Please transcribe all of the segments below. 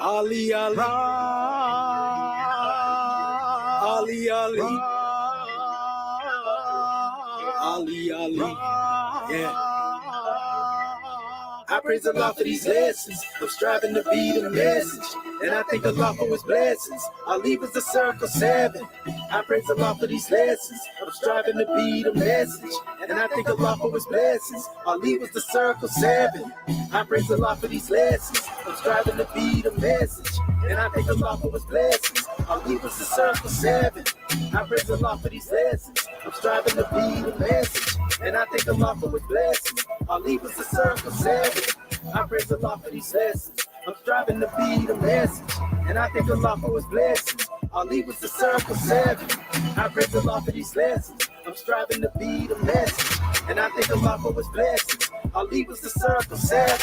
Ali, Ali, Ali, Ali, Ali, Ali, yeah. I praise Allah for these lessons. I'm striving to be the message, and I thank Allah for his blessings. Ali was the circle 7. I praise Allah for these lessons. I'm striving to be the message, and I thank Allah for his blessings. Ali was the circle 7. I praise Allah for these lessons. I'm striving to be the message, and I thank Allah for his blessings. Ali was the circle 7. I praise Allah for these lessons. I'm striving to be the message, and I thank Allah for his blessings. Ali was the circle 7. I praise Allah for these lessons. I'm striving to be the message, and I thank Allah for his blessings. Ali was the circle 7. I praise Allah for these lessons. I'm striving to be the message, and I thank Allah for his blessings. Ali was the circle 7.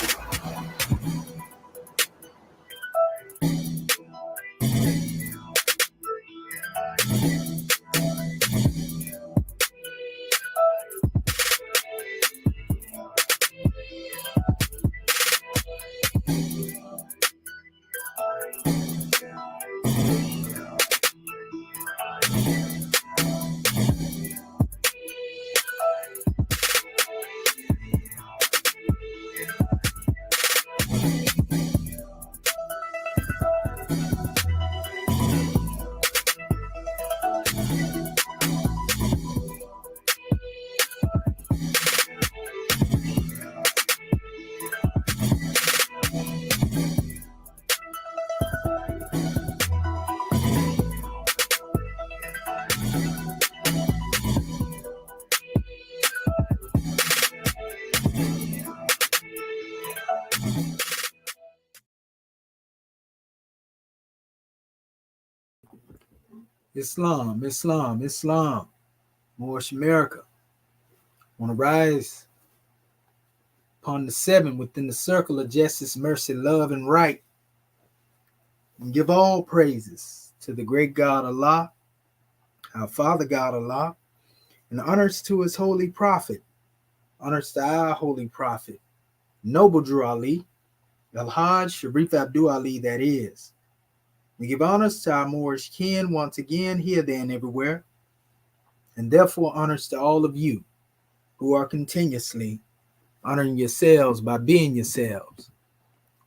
Islam, Islam, Islam, Moorish America. Want to rise upon the 7 within the circle of justice, mercy, love, and right, and give all praises to the great God Allah, our Father God Allah, and honors to his holy prophet, honors to our holy prophet, Noble Drew Ali, Al-Hajj Sharif Abdul Ali, that is. We give honors to our Moorish kin once again, here, there, and everywhere, and therefore honors to all of you who are continuously honoring yourselves by being yourselves.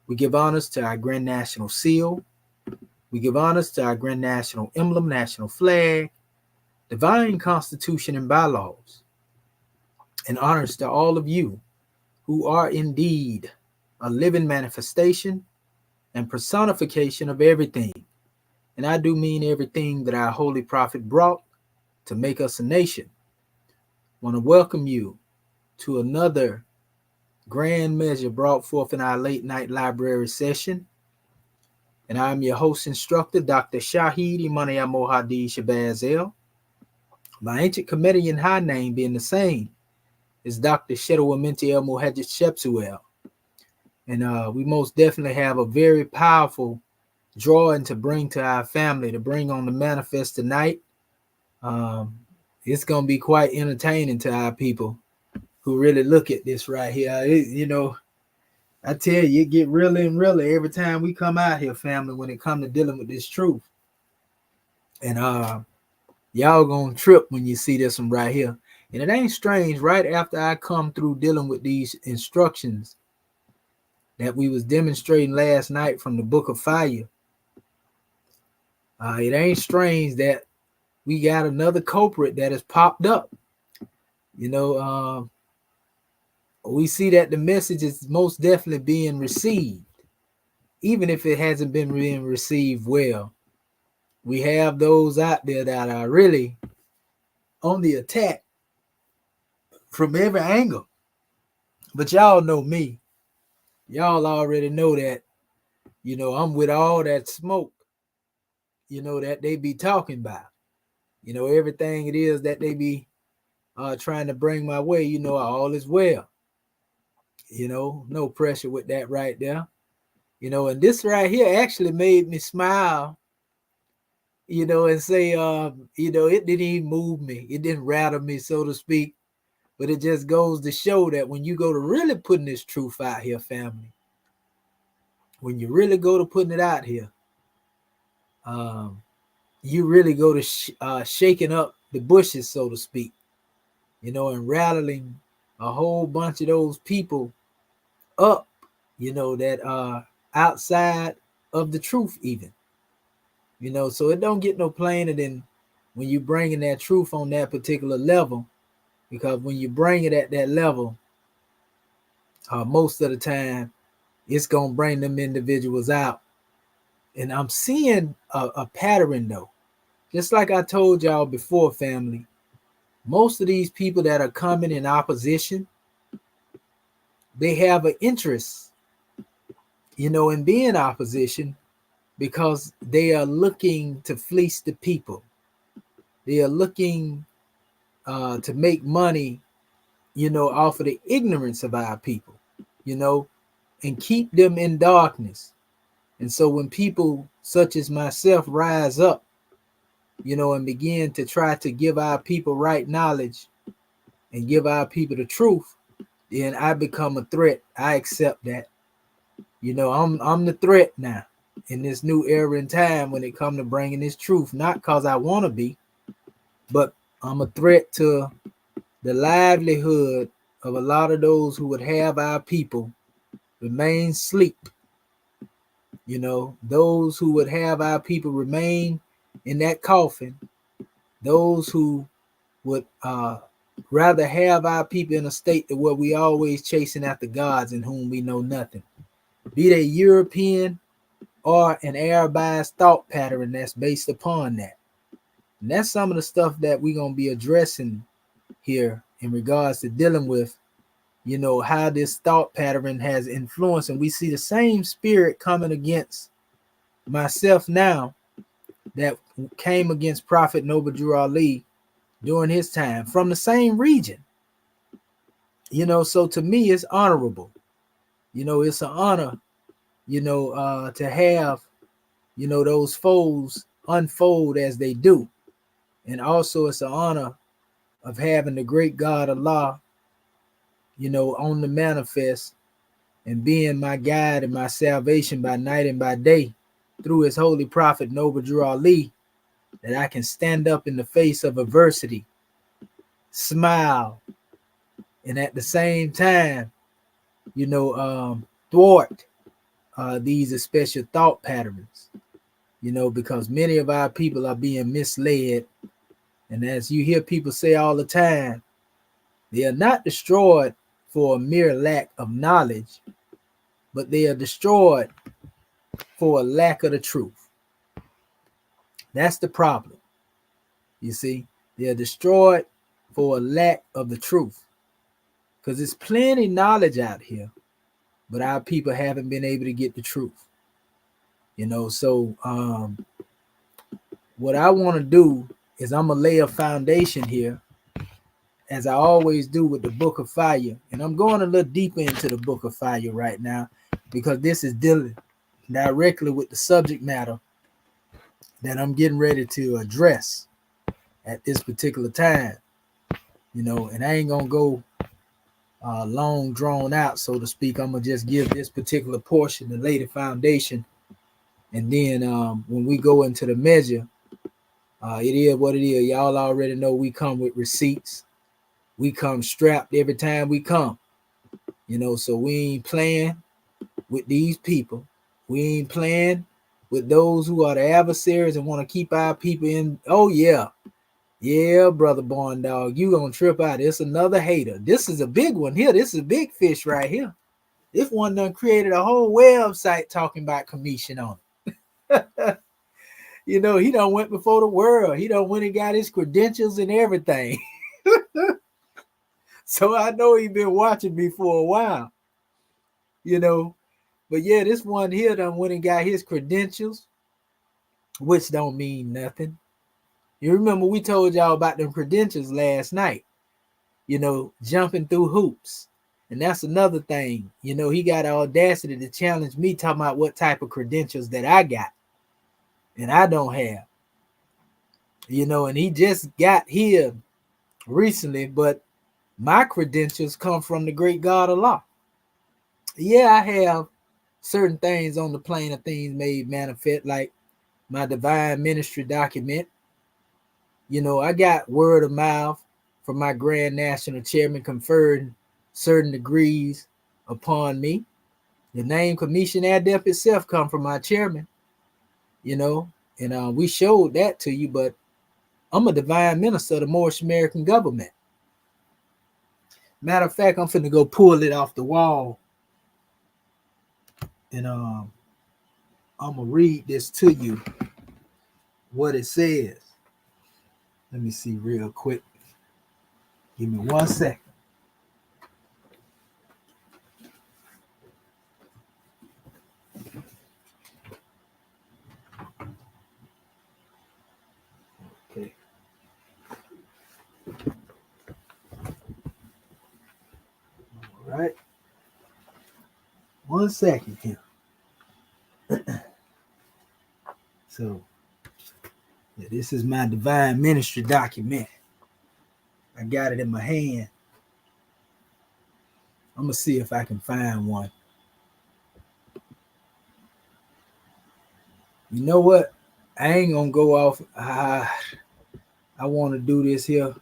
We give honors to our Grand National Seal. We give honors to our Grand National Emblem, National Flag, Divine Constitution, and bylaws, and honors to all of you who are indeed a living manifestation and personification of everything. And I do mean everything that our holy prophet brought to make us a nation. I want to welcome you to another grand measure brought forth in our late night library session. And I'm your host instructor, Dr. Shahid Imani Mohadi Shabazz. My ancient Comedian high name being the same is Dr. Shedawamenti El Muhajjid Shepsuel. And we most definitely have a very powerful drawing to bring to our family, to bring on the manifest tonight. It's going to be quite entertaining to our people who really look at this right here. I tell you, it get realer and realer every time we come out here, family, when it comes to dealing with this truth. And y'all going to trip when you see this one right here. And it ain't strange, right after I come through dealing with these instructions that we was demonstrating last night from the Book of Fire, it ain't strange that we got another culprit that has popped up. We see that the message is most definitely being received, even if it hasn't been being received well. We have those out there that are really on the attack from every angle. But y'all know me. Y'all already know that, I'm with all that smoke, that they be talking about. Everything it is that they be trying to bring my way, all is well. No pressure with that right there. And this right here actually made me smile, and say, it didn't even move me. It didn't rattle me, so to speak. But it just goes to show that when you go to really putting this truth out here, family, when you really go to putting it out here, you really go to shaking up the bushes, so to speak, and rattling a whole bunch of those people up, that are outside of the truth even, so it don't get no plainer than when you bringing that truth on that particular level, because when you bring it at that level, most of the time it's going to bring them individuals out. And I'm seeing a pattern though, just like I told y'all before, family. Most of these people that are coming in opposition, they have an interest, in being opposition, because they are looking to fleece the people. They are looking to make money, off of the ignorance of our people, and keep them in darkness. And so when people such as myself rise up, and begin to try to give our people right knowledge and give our people the truth, then I become a threat. I accept that. I'm the threat now in this new era and time when it comes to bringing this truth, not because I want to be, but I'm a threat to the livelihood of a lot of those who would have our people remain asleep. Those who would have our people remain in that coffin, those who would rather have our people in a state that where we always chasing after gods in whom we know nothing, be they European or an Arabized thought pattern that's based upon that. And that's some of the stuff that we're going to be addressing here in regards to dealing with, how this thought pattern has influenced. And we see the same spirit coming against myself now that came against Prophet Noble Drew Ali during his time from the same region. So to me, it's honorable. It's an honor, to have, those foes unfold as they do. And also it's an honor of having the great God Allah, on the manifest and being my guide and my salvation by night and by day through his holy prophet Noble Drew Ali, that I can stand up in the face of adversity, smile, and at the same time, thwart these special thought patterns, because many of our people are being misled. And as you hear people say all the time, they are not destroyed for a mere lack of knowledge, but they are destroyed for a lack of the truth. That's the problem. You see, they are destroyed for a lack of the truth, because there's plenty knowledge out here, but our people haven't been able to get the truth. So what I want to do is I'm gonna lay a foundation here, as I always do with the Book of Fire. And I'm going a little deeper into the Book of Fire right now, because this is dealing directly with the subject matter that I'm getting ready to address at this particular time. And I ain't gonna go long drawn out, so to speak. I'm gonna just give this particular portion to lay the foundation, and then when we go into the measure, it is what it is. Y'all already know we come with receipts. We come strapped every time we come, so we ain't playing with these people. We ain't playing with those who are the adversaries and want to keep our people in. Oh yeah, brother Born Dog, you gonna trip out. It's another hater. This is a big one here. This is a big fish right here. This one done created a whole website talking about commission on it. He done went before the world. He done went and got his credentials and everything. So I know he been watching me for a while, But yeah, this one here done went and got his credentials, which don't mean nothing. You remember we told y'all about them credentials last night, jumping through hoops. And that's another thing. He got the audacity to challenge me, talking about what type of credentials that I got and I don't have. And he just got here recently, but my credentials come from the great God Allah. Yeah, I have certain things on the plane of things made manifest, like my divine ministry document. I got word of mouth from my Grand National Chairman conferring certain degrees upon me. The name Commission Adept itself come from my chairman, and we showed that to you, but I'm a divine minister of the Moorish American government. Matter of fact, I'm finna go pull it off the wall, and I'm gonna read this to you, what it says. Let me see real quick. Give me 1 second. Okay. All right. 1 second here. So, yeah, this is my divine ministry document. I got it in my hand. I'm gonna see if I can find one. You know what? I ain't gonna go off. I want to do this here,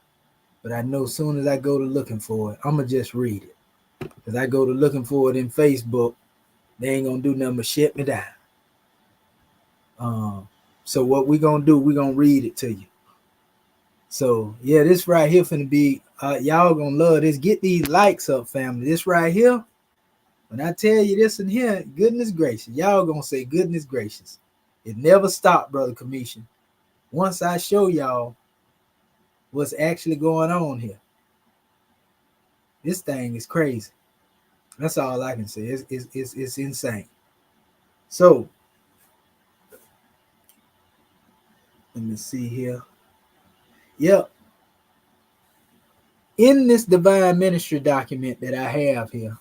but I know as soon as I go to looking for it, I'm gonna just read it. Because I go to looking for it in Facebook, they ain't gonna do nothing but shut me down. So what we gonna do? We gonna read it to you. So yeah, this right here finna be. Y'all gonna love this. Get these likes up, family. This right here. When I tell you this in here, goodness gracious, y'all gonna say goodness gracious. It never stopped, Brother Commission. Once I show y'all what's actually going on here, this thing is crazy. That's all I can say. It's insane. So let me see here. Yep. In this divine ministry document that I have here,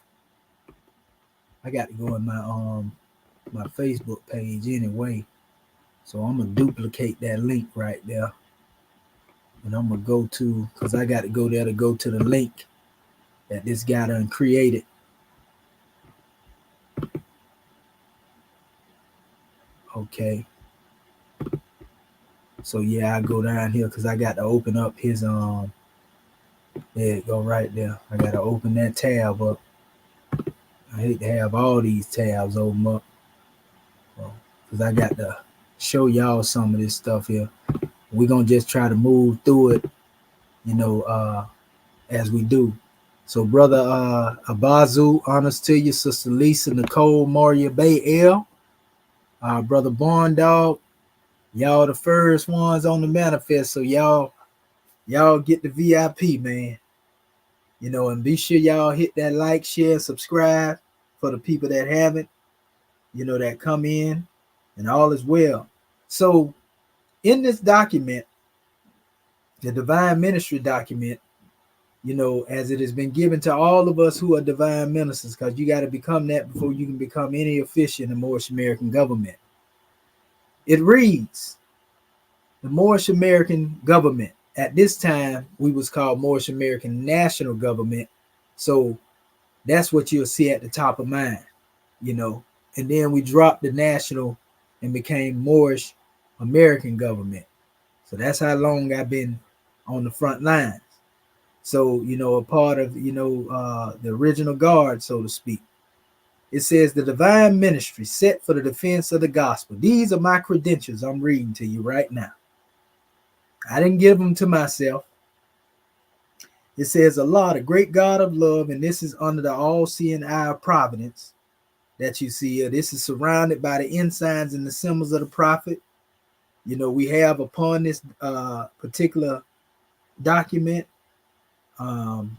I got to go in my Facebook page anyway. So I'm gonna duplicate that link right there. And I'm gonna go to, because I got to go there to go to the link that this guy done created. Okay. So yeah, I go down here because I got to open up his there it go right there. I got to open that tab up. I hate to have all these tabs open up because I got to show y'all some of this stuff here. We're gonna just try to move through it, as we do. So brother Abazu, honors to you. Sister Lisa Nicole Maria Bay L, brother Born Dog, y'all the first ones on the manifest, so y'all get the VIP, man. And be sure y'all hit that like, share, subscribe for the people that haven't, that come in, and all is well. So in this document, the divine ministry document, as it has been given to all of us who are divine ministers, because you got to become that before you can become any official in the Moorish American government. It reads, the Moorish American government. At this time, we was called Moorish American National Government. So that's what you'll see at the top of mine, And then we dropped the national and became Moorish American government. So that's how long I've been on the front lines. So, a part of, the original guard, so to speak. It says the divine ministry set for the defense of the gospel. These are my credentials I'm reading to you right now. I didn't give them to myself. It says Allah, the great God of love, and this is under the all-seeing eye of providence that you see here. This is surrounded by the ensigns and the symbols of the prophet. We have upon this particular document, Allah,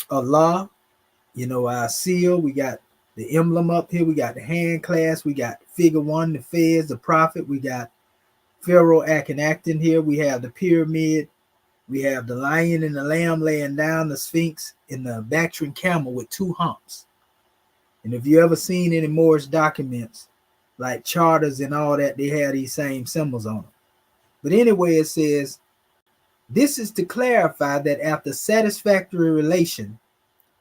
our seal. We got the emblem up here. We got the hand clasp. We got figure 1, the fez, the prophet. We got Pharaoh acting here. We have the pyramid. We have the lion and the lamb laying down, the sphinx, and the Bactrian camel with 2 humps. And if you ever seen any Moorish documents, like charters and all that, they have these same symbols on them. But anyway, it says, this is to clarify that after satisfactory relation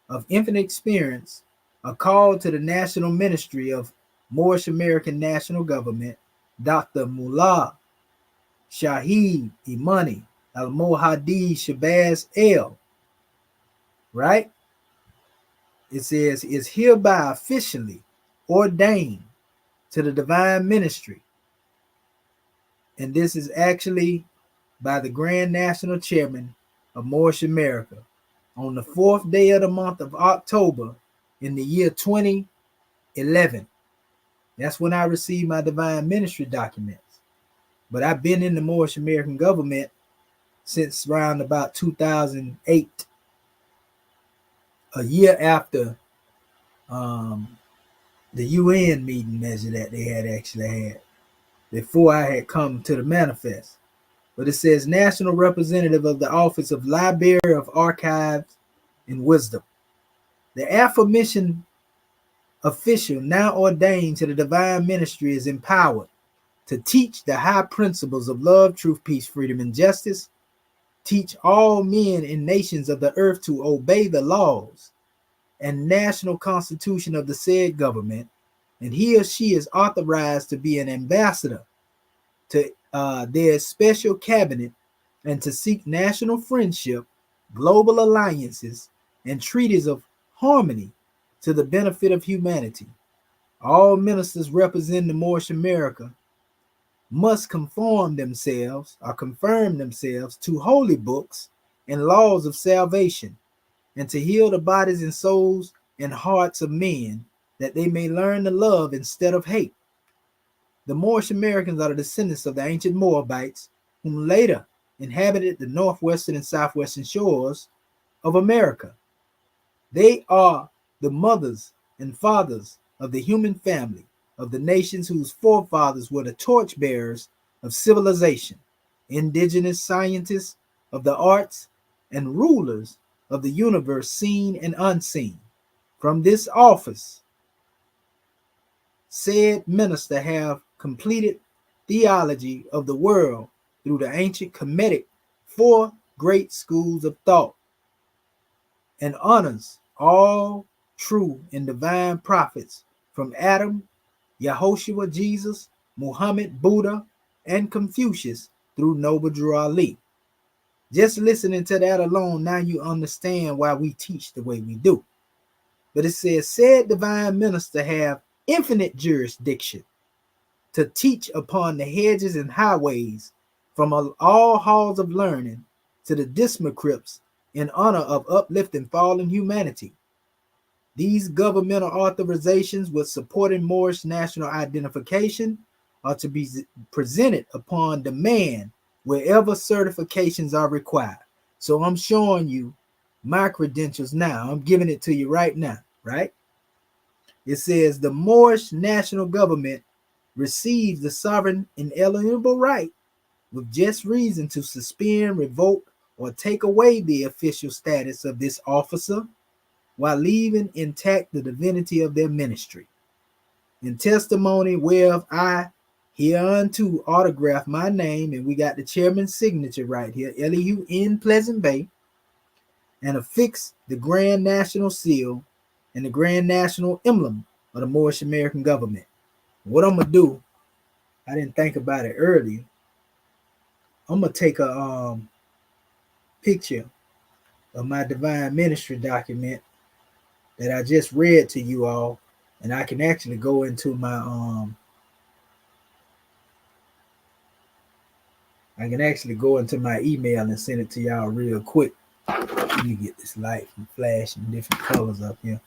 of infinite experience A call to the National Ministry of Moorish American National Government, Dr. Mullah Shahid Imani Al-Mohadi Shabazz El, right? It says, is hereby officially ordained to the divine ministry. And this is actually by the Grand National Chairman of Moorish America on the 4th day of the month of October in the year 2011. That's when I received my divine ministry documents. But I've been in the Moorish American government since around about 2008, a year after the UN meeting measure that they had actually had, before I had come to the manifest. But it says National Representative of the Office of Library of Archives and Wisdom. The aforementioned official now ordained to the divine ministry is empowered to teach the high principles of love, truth, peace, freedom, and justice, teach all men and nations of the earth to obey the laws and national constitution of the said government, and he or she is authorized to be an ambassador to their special cabinet and to seek national friendship, global alliances, and treaties of harmony to the benefit of humanity. All ministers representing the Moorish America must conform themselves or confirm themselves to holy books and laws of salvation, and to heal the bodies and souls and hearts of men, that they may learn to love instead of hate. The Moorish Americans are the descendants of the ancient Moabites, whom later inhabited the northwestern and southwestern shores of America. They are the mothers and fathers of the human family of the nations whose forefathers were the torchbearers of civilization, indigenous scientists of the arts, and rulers of the universe seen and unseen. From this office, said minister have completed theology of the world through the ancient Kemetic four great schools of thought, and honors all true and divine prophets from Adam, Yahushua, Jesus, Muhammad, Buddha, and Confucius through Noble Drew Ali. Just listening to that alone, now you understand why we teach the way we do. But it says, said divine minister have infinite jurisdiction to teach upon the hedges and highways from all halls of learning to the dismal crypts in honor of uplifting fallen humanity. These governmental authorizations with supporting Moorish national identification are to be presented upon demand wherever certifications are required. So I'm showing you my credentials now. I'm giving it to you right now, right? It says the Moorish national government receives the sovereign inalienable right with just reason to suspend, revoke, or take away the official status of this officer while leaving intact the divinity of their ministry. In testimony whereof I hereunto autograph my name, and we got the chairman's signature right here, Elihu in Pleasant Bay, and affix the Grand National Seal and the Grand National Emblem of the Moorish American government. What I'm gonna do, I didn't think about it earlier. I'm gonna take a picture of my divine ministry document that I just read to you all, and I can actually go into my email and send it to y'all real quick. Let me get this light and flash and different colors up here.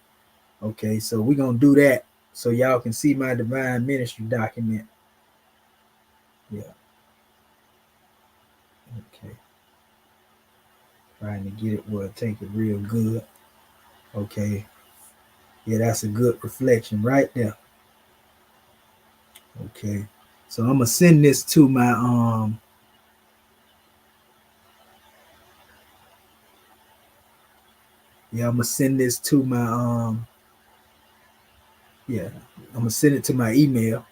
Okay, so we're gonna do that so y'all can see my divine ministry document. Yeah. Okay. Trying to get it where it take it real good. Okay. Yeah, that's a good reflection right there. Okay. So I'm gonna send this to my I'm gonna send this to my I'm gonna send it to my email.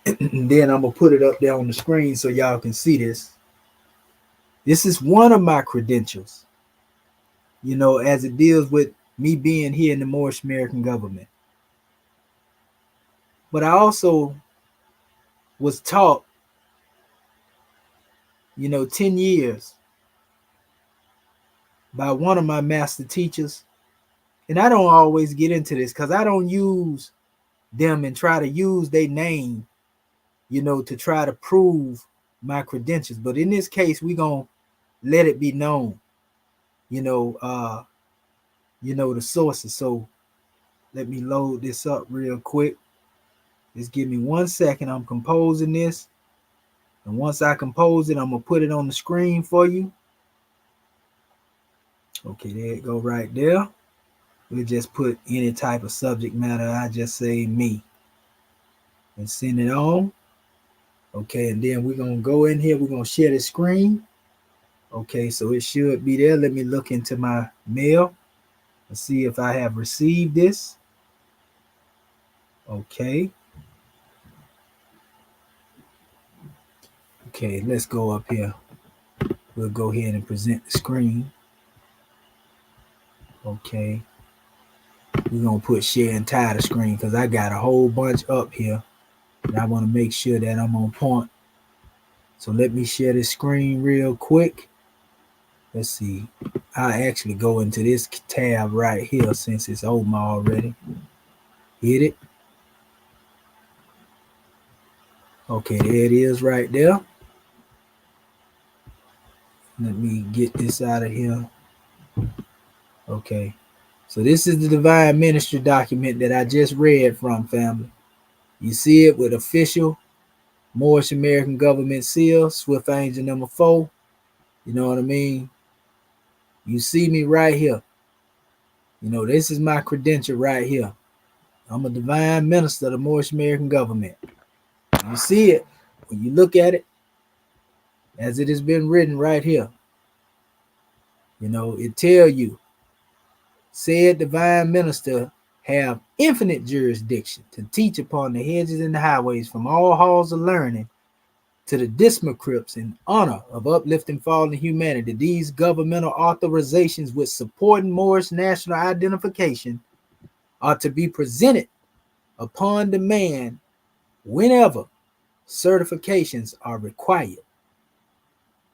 And then I'm gonna put it up there on the screen so y'all can see this. This is one of my credentials, as it deals with me being here in the Moorish American government. But I also was taught, 10 years by one of my master teachers. And I don't always get into this because I don't use them and try to use their name, to try to prove my credentials. But in this case, we're going to let it be known, the sources. So let me load this up real quick. Just give me 1 second. I'm composing this. And once I compose it, I'm going to put it on the screen for you. Okay, there it go right there. We'll just put any type of subject matter. I just say me. And send it on. Okay, and then we're going to go in here. We're going to share the screen. Okay, so it should be there. Let me look into my mail and see if I have received this. Okay. Okay, let's go up here. We'll go ahead and present the screen. Okay. We're going to put share entire screen because I got a whole bunch up here. And I want to make sure that I'm on point. So let me share the screen real quick. Let's see. I'll actually go into this tab right here since it's open already. Hit it. Okay, there it is right there. Let me get this out of here. Okay. So this is the Divine Ministry document that I just read from, family. You see it with official Moorish American government seal, Swift Angel number 4. You know what I mean? You see me right here. This is my credential right here. I'm a divine minister of the Moorish American government. You see it when you look at it as it has been written right here. It tell you, said divine minister have infinite jurisdiction to teach upon the hedges and the highways from all halls of learning to the dismal crypts in honor of uplifting fallen humanity. These governmental authorizations with supporting Moorish national identification are to be presented upon demand whenever certifications are required.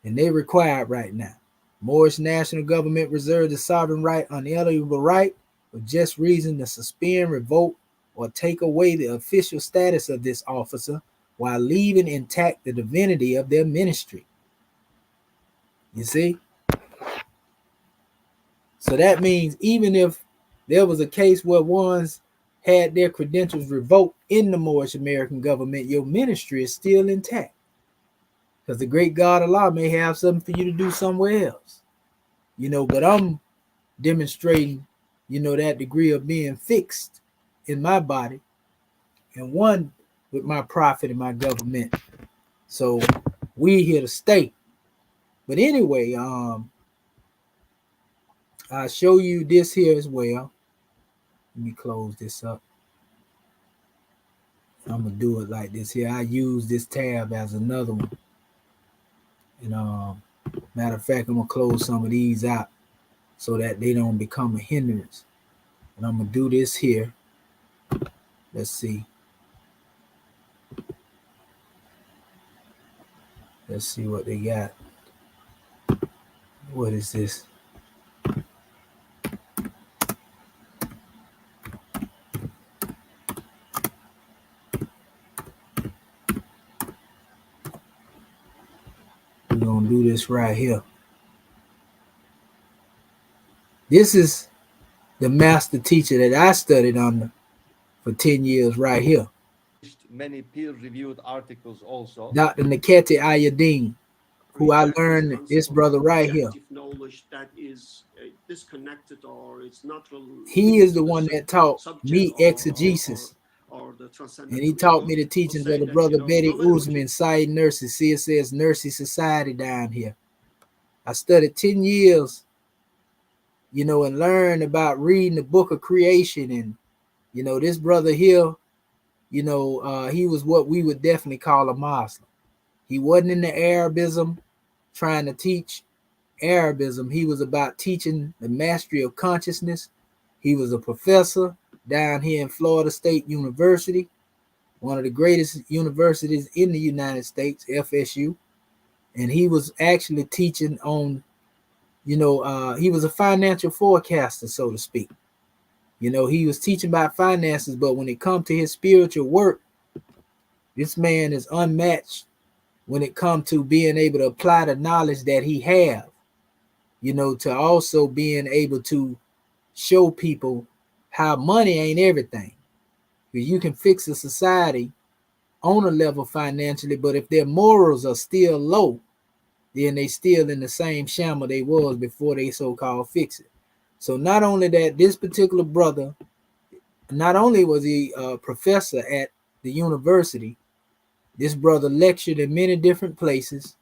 And they required right now. Moorish national government reserves the sovereign right, unalienable right, with just reason to suspend, revoke, or take away the official status of this officer while leaving intact the divinity of their ministry. You see? So that means even if there was a case where ones had their credentials revoked in the Moorish American government, your ministry is still intact. Because the great God Allah may have something for you to do somewhere else. But I'm demonstrating, that degree of being fixed in my body and one with my prophet and my government. So we here to stay. But anyway, I'll show you this here as well. Let me close this up. I'm gonna do it like this here. I use this tab as another one. And matter of fact, I'm gonna close some of these out so that they don't become a hindrance. And I'm gonna do this here. Let's see. Let's see what they got. What is this? We're gonna do this right here. This is the master teacher that I studied under for 10 years right here. Many peer-reviewed articles also. Dr. Naketi Ayadeen, who I learned this brother right here. Knowledge that is disconnected or it's not. He is the one that taught me exegesis. And he taught me the teachings of the brother Betty Usman, Saeed Nurses. See, it says Nursing Society down here. I studied 10 years, and learned about reading the book of creation. And, this brother here, he was what we would definitely call a Muslim. He wasn't in the Arabism, trying to teach Arabism. He was about teaching the mastery of consciousness. He was a professor down here in Florida State University, one of the greatest universities in the United States, FSU. And he was actually teaching on, he was a financial forecaster, so to speak. He was teaching about finances, but when it comes to his spiritual work, this man is unmatched when it comes to being able to apply the knowledge that he have, to also being able to show people how money ain't everything. Because you can fix a society on a level financially, but if their morals are still low, then they still in the same shamble they was before they so-called fix it. So not only that, this particular brother, not only was he a professor at the university, this brother lectured in many different places.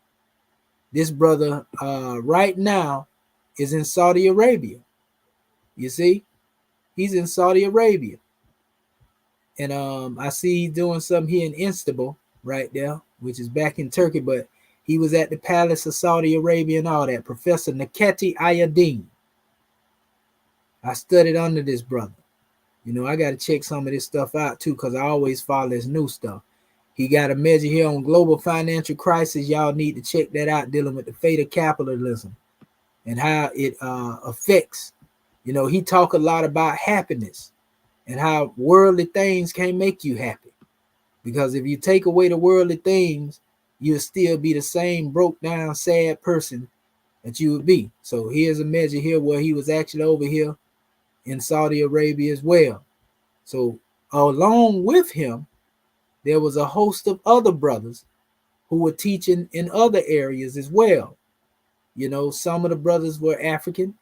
This brother right now is in Saudi Arabia. You see, he's in Saudi Arabia. And I see he's doing something here in Istanbul right there, which is back in Turkey, but he was at the palace of Saudi Arabia and all that. Professor Naketi Ayadin. I studied under this brother. I got to check some of this stuff out too, because I always follow this new stuff. He got a measure here on global financial crisis. Y'all need to check that out, dealing with the fate of capitalism and how it affects. He talk a lot about happiness and how worldly things can't make you happy. Because if you take away the worldly things, you'll still be the same broke down, sad person that you would be. So here's a measure here where he was actually over here in Saudi Arabia as well. So along with him, there was a host of other brothers who were teaching in other areas as well. Some of the brothers were African.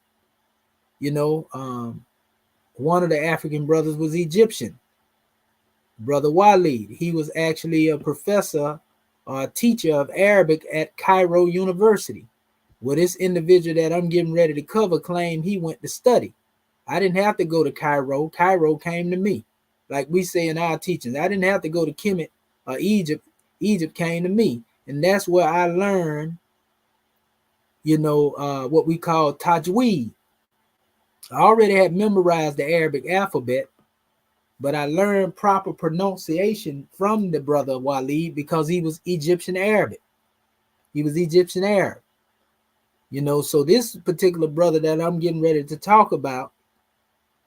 One of the African brothers was Egyptian. Brother Walid, he was actually a professor or a teacher of Arabic at Cairo University. Well, this individual that I'm getting ready to cover claimed he went to study. I didn't have to go to Cairo. Cairo came to me. Like we say in our teachings, I didn't have to go to Kemet or Egypt. Egypt came to me. And that's where I learned, what we call tajweed. I already had memorized the Arabic alphabet, but I learned proper pronunciation from the brother Walid because he was Egyptian Arabic. He was Egyptian Arab. So this particular brother that I'm getting ready to talk about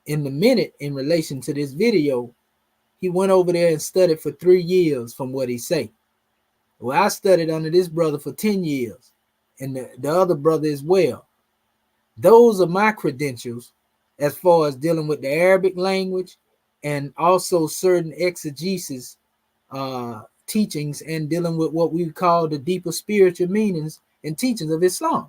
in a minute in relation to this video, he went over there and studied for 3 years from what he say. Well, I studied under this brother for 10 years and the other brother as well. Those are my credentials as far as dealing with the Arabic language and also certain exegesis teachings and dealing with what we call the deeper spiritual meanings and teachings of Islam.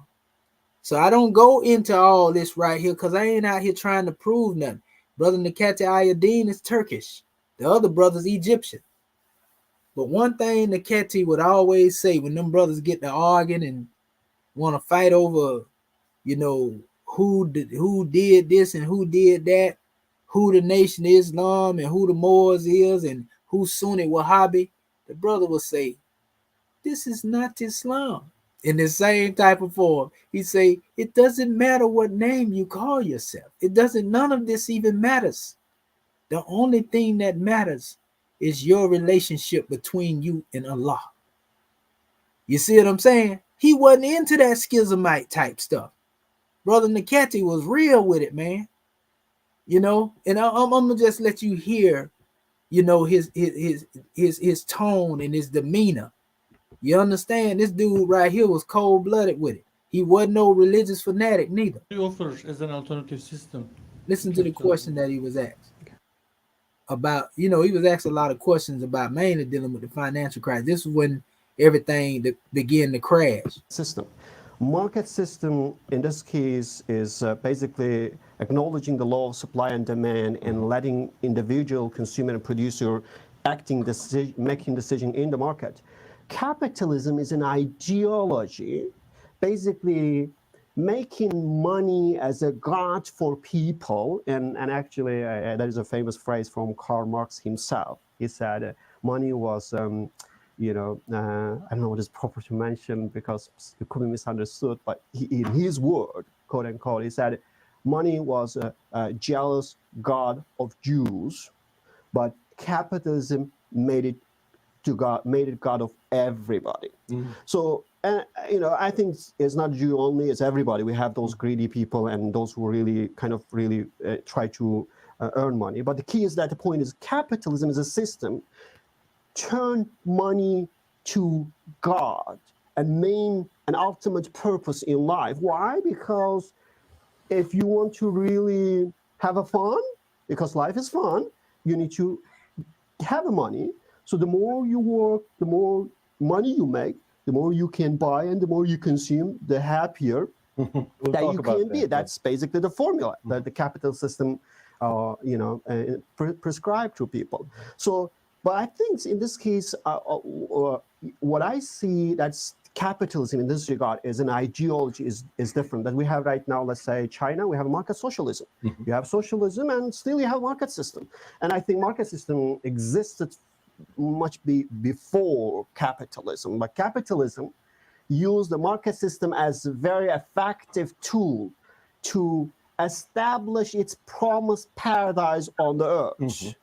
So I don't go into all this right here because I ain't out here trying to prove nothing. Brother Nakati Ayadin is Turkish. The other brother's Egyptian. But one thing Nakati would always say when them brothers get to arguing and want to fight over, who did this and who did that, who the Nation of Islam and who the Moors is and who Sunni Wahhabi, the brother will say, this is not Islam. In the same type of form, he say, it doesn't matter what name you call yourself. None of this even matters. The only thing that matters is your relationship between you and Allah. You see what I'm saying? He wasn't into that schismite type stuff. Brother Nakati was real with it, man. And I'm gonna just let you hear, his tone and his demeanor. You understand? This dude right here was cold-blooded with it. He wasn't no religious fanatic neither. He offers as an alternative system. Listen to the question that he was asked about, he was asked a lot of questions about mainly dealing with the financial crisis. This is when everything began to crash. System. Market system in this case is basically acknowledging the law of supply and demand and letting individual consumer and producer making decision in the market. Capitalism is an ideology, basically making money as a god for people. And actually, there is a famous phrase from Karl Marx himself. He said money was, I don't know what is proper to mention because it could be misunderstood, but in his word, quote unquote, he said, money was a jealous god of Jews, but capitalism made it God of everybody. So, I think it's not Jew only; it's everybody. We have those greedy people and those who really try to earn money. But the key is that the point is capitalism is a system turn money to God and main and ultimate purpose in life. Why? Because if you want to really have a fun, because life is fun, you need to have money. So the more you work, the more money you make, the more you can buy and the more you consume, the happier that you can be. That's basically the formula that the capital system, prescribed to people. So, but I think in this case, what I see that's capitalism in this regard is an ideology is different. That we have right now, let's say China, we have market socialism. You have socialism and still you have market system. And I think market system existed much before capitalism. But capitalism used the market system as a very effective tool to establish its promised paradise on the earth.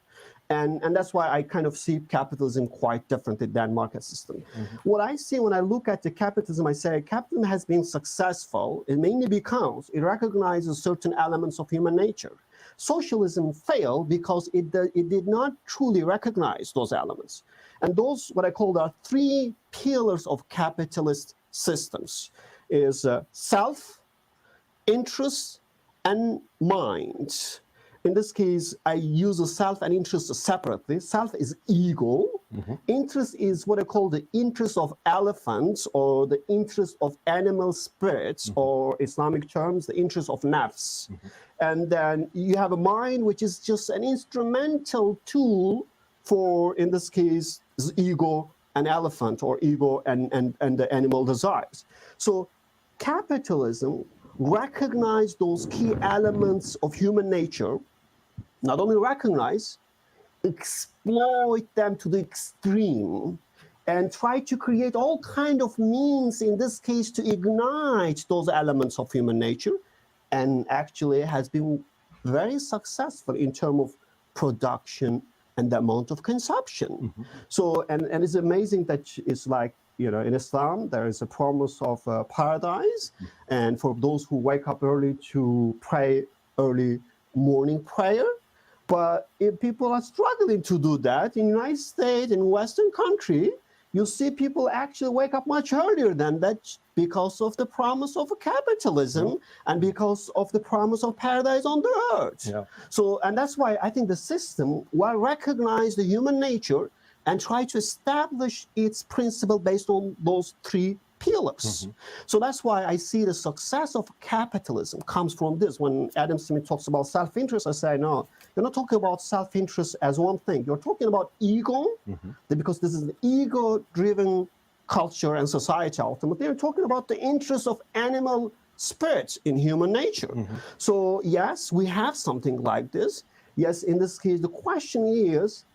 And that's why I kind of see capitalism quite differently than market system. What I see when I look at the capitalism, I say capitalism has been successful, it mainly because it recognizes certain elements of human nature. Socialism failed because it did not truly recognize those elements. And those, what I call the three pillars of capitalist systems is self, interest, and mind. In this case, I use the self and interest separately. Self is ego. Interest is what I call the interest of elephants or the interest of animal spirits, or Islamic terms, the interest of nafs. And then you have a mind, which is just an instrumental tool for, in this case, ego and elephant, or ego and the animal desires. So capitalism recognized those key elements of human nature, not only recognize, exploit them to the extreme, and try to create all kind of means, in this case, to ignite those elements of human nature, and actually has been very successful in terms of production and the amount of consumption. So, and it's amazing that it's like, in Islam, there is a promise of paradise, and for those who wake up early to pray early morning prayer. But if people are struggling to do that in the United States, in Western country, you see people actually wake up much earlier than that because of the promise of capitalism and because of the promise of paradise on the earth. So, and that's why I think the system will recognize the human nature and try to establish its principle based on those three pillars. So that's why I see the success of capitalism comes from this. When Adam Smith talks about self-interest, I say, no, you're not talking about self-interest as one thing. You're talking about ego, because this is an ego-driven culture and society ultimately. You're talking about the interest of animal spirits in human nature. So yes, we have something like this. Yes, in this case, the question is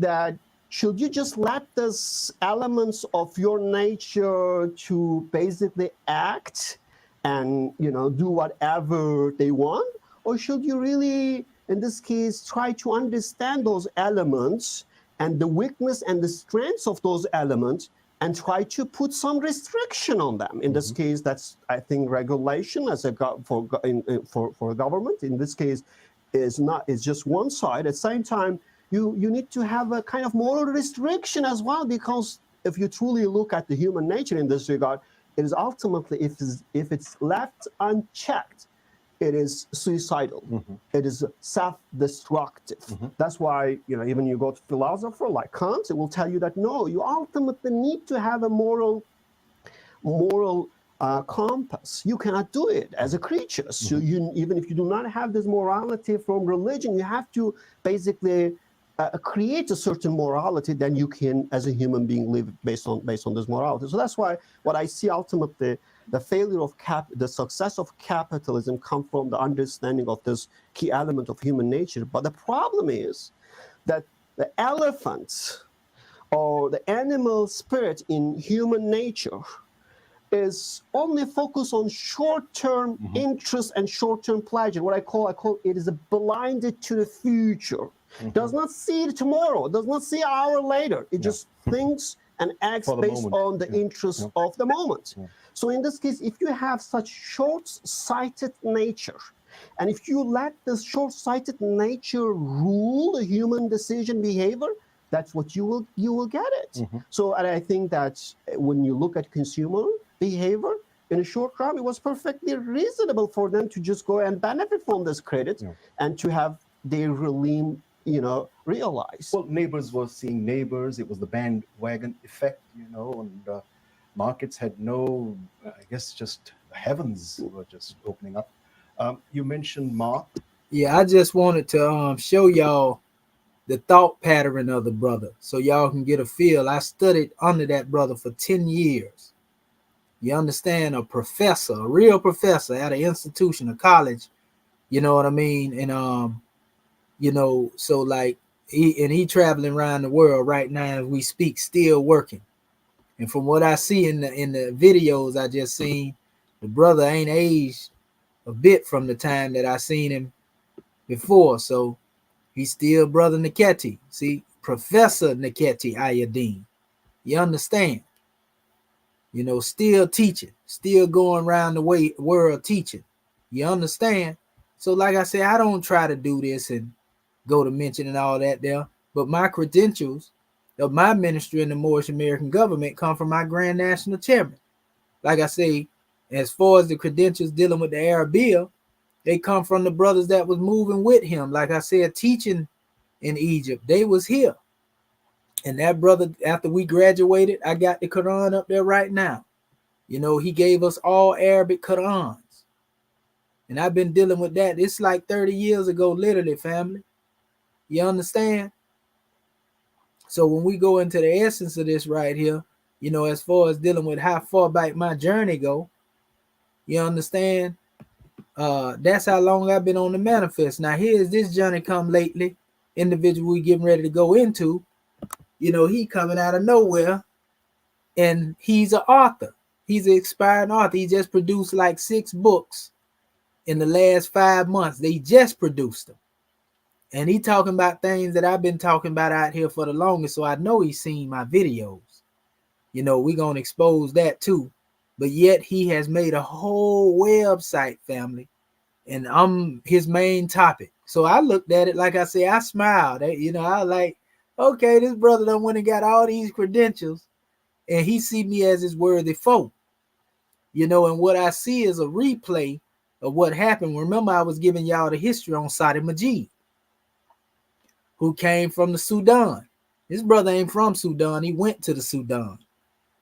that should you just let these elements of your nature to basically act and, do whatever they want? Or should you really, in this case, try to understand those elements and the weakness and the strengths of those elements and try to put some restriction on them? In this case, that's, I think, regulation as for government. In this case, is just one side. At the same time, you need to have a kind of moral restriction as well, because if you truly look at the human nature in this regard, it is ultimately, if it's left unchecked, it is suicidal. It is self-destructive. That's why, even you go to philosopher like Kant, it will tell you that no, you ultimately need to have a moral compass. You cannot do it as a creature. So even if you do not have this morality from religion, you have to basically create a certain morality, then you can, as a human being, live based on this morality. So that's why what I see ultimately, the failure of the success of capitalism comes from the understanding of this key element of human nature. But the problem is that the elephants or the animal spirit in human nature is only focused on short-term interest and short-term pleasure. What I call it is a blinded to the future. Does not see tomorrow, does not see an hour later. It just thinks and acts based on the interest of the moment. So in this case, if you have such short-sighted nature, and if you let this short-sighted nature rule the human decision behavior, that's what you will get it. So, and I think that when you look at consumer behavior in a short run, it was perfectly reasonable for them to just go and benefit from this credit and to have their regime, realized. Well, neighbors were seeing neighbors. It was the bandwagon effect, and markets had no, I guess, just the heavens were just opening up. You mentioned Mark. Yeah, I just wanted to show y'all the thought pattern of the brother so y'all can get a feel. I studied under that brother for 10 years. You understand? A professor, a real professor at an institution, a college, you know what I mean? And so like he traveling around the world right now as we speak, still working. And from what I see in the videos I just seen, the brother ain't aged a bit from the time that I seen him before. So he's still Brother Naketi. See, Professor Naketi Ayadin. You understand? Still teaching, still going around the world teaching. You understand? So like I said, I don't try to do this and go to mention and all that there. But my credentials of my ministry in the Moorish American government come from my Grand National Chairman. Like I say, as far as the credentials dealing with the Arabia, they come from the brothers that was moving with him. Like I said, teaching in Egypt, they was here. And that brother, after we graduated, I got the Quran up there right now. He gave us all Arabic Qurans. And I've been dealing with that. It's like 30 years ago, literally, family. You understand? So when we go into the essence of this right here, as far as dealing with how far back my journey go, you understand? That's how long I've been on the manifest. Now, here's this journey come lately, individual we getting ready to go into. He coming out of nowhere, and he's an author. He's an expiring author. He just produced like 6 books in the last 5 months. They just produced them. And he talking about things that I've been talking about out here for the longest, so I know he's seen my videos. We're going to expose that too. But yet he has made a whole website, family, and I'm his main topic. So I looked at it, like I say, I smiled. I like, okay, this brother done went and got all these credentials, and he see me as his worthy foe. And what I see is a replay of what happened. Remember, I was giving y'all the history on Sadi Majid, who came from the Sudan. This brother ain't from Sudan. He went to the Sudan,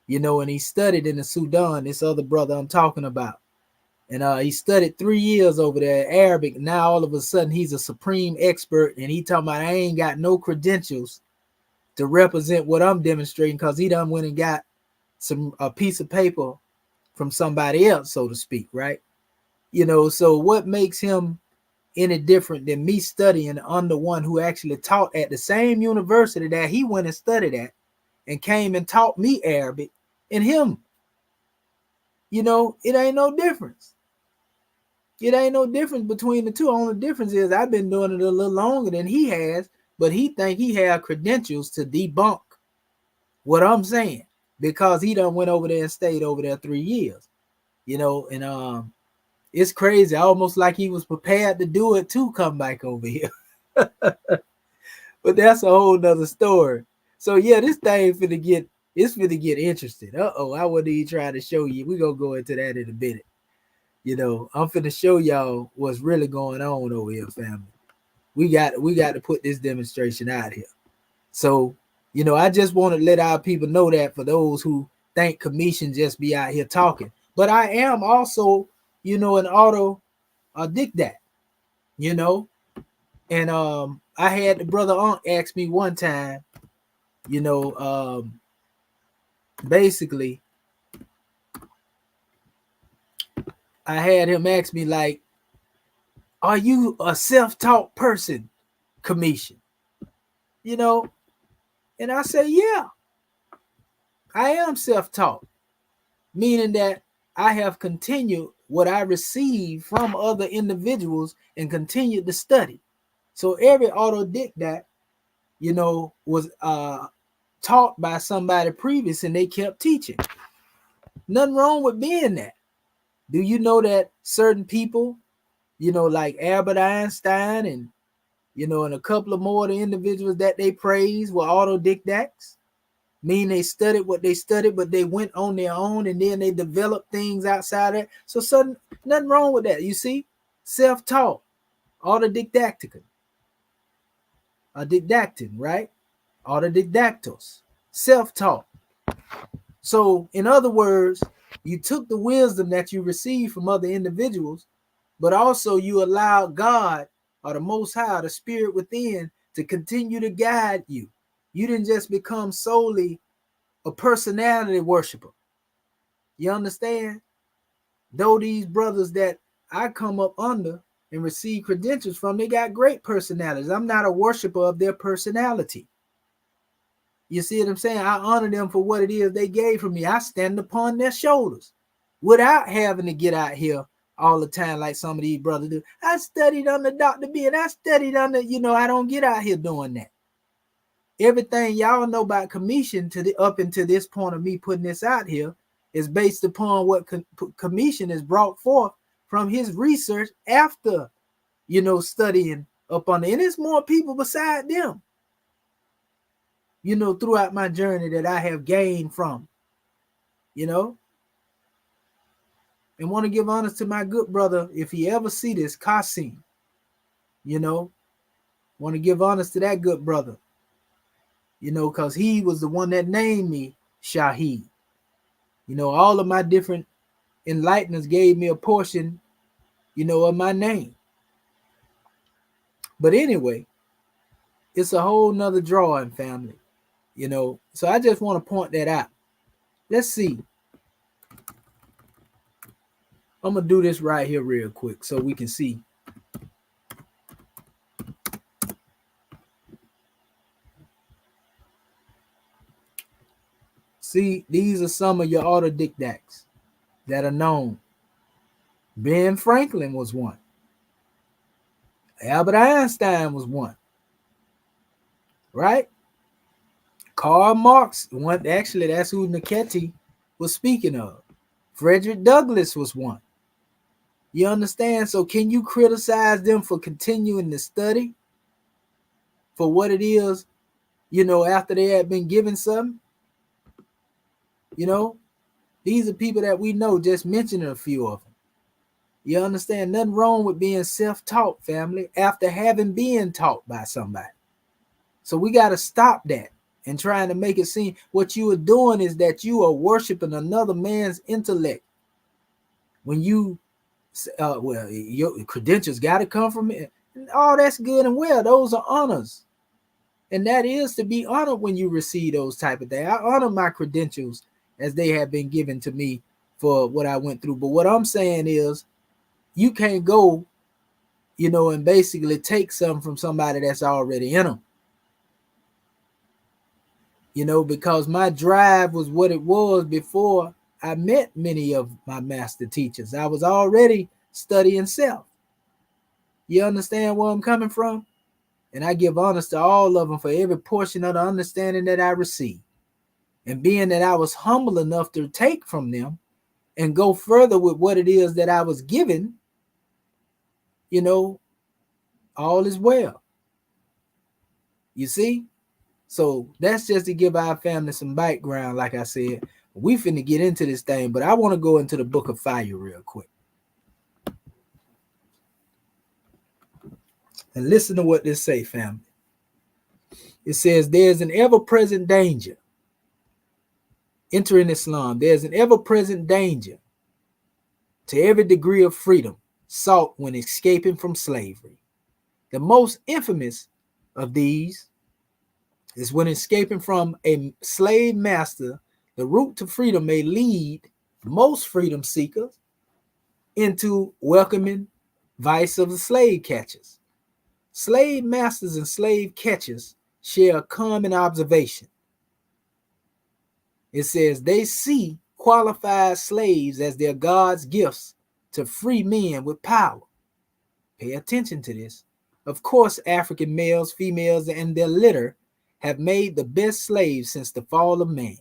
and he studied in the Sudan, this other brother I'm talking about. And he studied 3 years over there, Arabic. Now all of a sudden he's a supreme expert, and he talking about I ain't got no credentials to represent what I'm demonstrating, because he done went and got a piece of paper from somebody else, so to speak, right? So what makes him any different than me studying under one who actually taught at the same university that he went and studied at and came and taught me Arabic, and him? It ain't no difference. It ain't no difference between the two. Only difference is I've been doing it a little longer than he has, but he think he have credentials to debunk what I'm saying, because he done went over there and stayed over there 3 years. And it's crazy. Almost like he was prepared to do it to come back over here. But that's a whole nother story. So yeah, this thing finna get interesting. I wasn't even trying to show you. We're gonna go into that in a minute. I'm finna show y'all what's really going on over here, family. We got to put this demonstration out here. So, I just want to let our people know that, for those who think commission just be out here talking. But I am also, an autodidact, and I had the brother Unc ask me one time, basically, I had him ask me, like, are you a self-taught person, commission? And I say, yeah, I am self-taught. meaning that I have continued what I received from other individuals and continued to study. So every autodidact, was taught by somebody previous, and they kept teaching. Nothing wrong with being that. Do you know that certain people, like Albert Einstein and and a couple of more of the individuals that they praise were autodidacts? Mean they studied what they studied, but they went on their own and then they developed things outside of it. So nothing wrong with that. You see, self-taught, autodidactic, didactin, right? Autodidactos, self-taught. So in other words, you took the wisdom that you received from other individuals, but also you allowed God or the Most High, the Spirit within, to continue to guide you. You didn't just become solely a personality worshiper. You understand? Though these brothers that I come up under and receive credentials from, they got great personalities. I'm not a worshiper of their personality. You see what I'm saying? I honor them for what it is they gave for me. I stand upon their shoulders without having to get out here all the time like some of these brothers do. I studied under Dr. B, and I studied under, I don't get out here doing that. Everything y'all know about commission up until this point of me putting this out here is based upon what commission is brought forth from his research after, studying up on it. And it's more people beside them, throughout my journey that I have gained from, and want to give honor to my good brother, if he ever see this, Kasim, want to give honor to that good brother, because he was the one that named me Shaheed. All of my different enlighteners gave me a portion, of my name. But anyway, it's a whole nother drawing, family, So I just want to point that out. Let's see. I'm going to do this right here real quick so we can see. See, these are some of your autodidacts that are known. Ben Franklin was one. Albert Einstein was one. Right? Karl Marx, one. Actually, that's who Niketi was speaking of. Frederick Douglass was one. You understand? So can you criticize them for continuing to study for what it is, after they had been given something? These are people that we know, just mentioning a few of them. You understand? Nothing wrong with being self-taught, family, after having been taught by somebody. So we got to stop that and trying to make it seem what you are doing is that you are worshiping another man's intellect. When you, your credentials got to come from it. All that's good and well. Those are honors. And that is to be honored when you receive those type of things. I honor my credentials as they have been given to me for what I went through. But what I'm saying is, you can't go, and basically take something from somebody that's already in them. Because my drive was what it was before I met many of my master teachers. I was already studying self. You understand where I'm coming from? And I give honors to all of them for every portion of the understanding that I received. And being that I was humble enough to take from them and go further with what it is that I was given, all is well. You see? So that's just to give our family some background. Like I said, we finna get into this thing, but I want to go into the Book of Fire real quick. And listen to what this say, family. It says, there's an ever-present danger. Entering Islam, there's an ever-present danger to every degree of freedom sought when escaping from slavery. The most infamous of these is when escaping from a slave master. The route to freedom may lead most freedom seekers into welcoming vice of the slave catchers. Slave masters and slave catchers share a common observation. It says they see, qualified slaves as their God's gifts to free men with power. Pay attention to this. Of course, African males, females, and their litter have made the best slaves since the fall of man.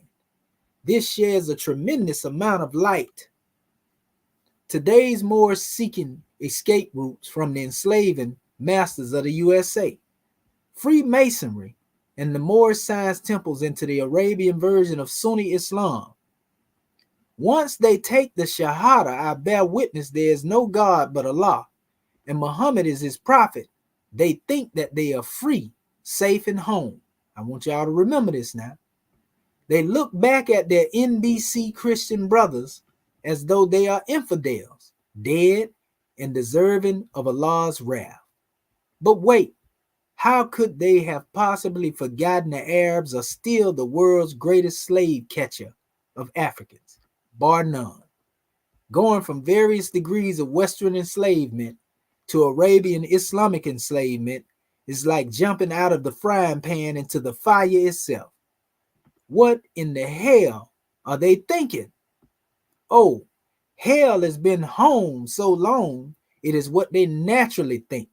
This shares a tremendous amount of light. Today's Moors seeking escape routes from the enslaving masters of the USA. Freemasonry and the Moorish science temples into the Arabian version of Sunni Islam. Once they take the Shahada, I bear witness there is no God but Allah, and Muhammad is his prophet. They think that they are free, safe, and home. I want y'all to remember this now. They look back at their NBC Christian brothers as though they are infidels, dead, and deserving of Allah's wrath. But wait, how could they have possibly forgotten the Arabs are still the world's greatest slave catcher of Africans, bar none? Going from various degrees of Western enslavement to Arabian Islamic enslavement is like jumping out of the frying pan into the fire itself. What in the hell are they thinking? Oh, hell has been home so long, it is what they naturally think.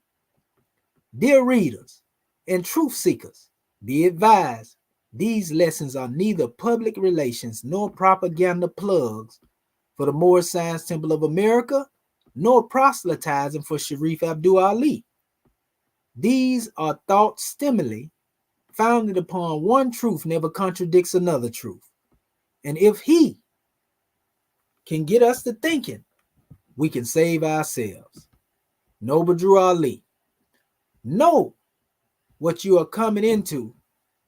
Dear readers and truth seekers, be advised, these lessons are neither public relations nor propaganda plugs for the Moorish Science Temple of America, nor proselytizing for Sharif Abdul Ali. These are thought stimuli founded upon one truth never contradicts another truth. And if he can get us to thinking, we can save ourselves. Noble Drew Ali, know what you are coming into,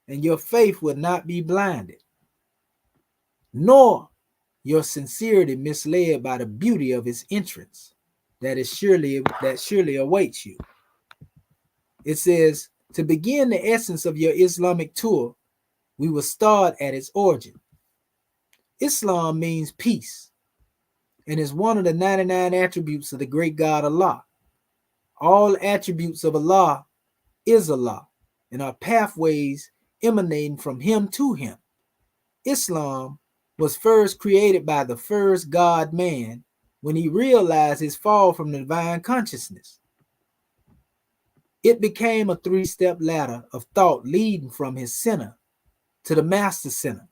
and your faith will not be blinded, nor your sincerity misled by the beauty of his entrance that surely awaits you. It says, to begin the essence of your Islamic tour, we will start at its origin. Islam means peace and is one of the 99 attributes of the great God Allah. All attributes of Allah is Allah and are pathways emanating from him to him. Islam was first created by the first God man when he realized his fall from the divine consciousness. It became a three-step ladder of thought leading from his center to the master center.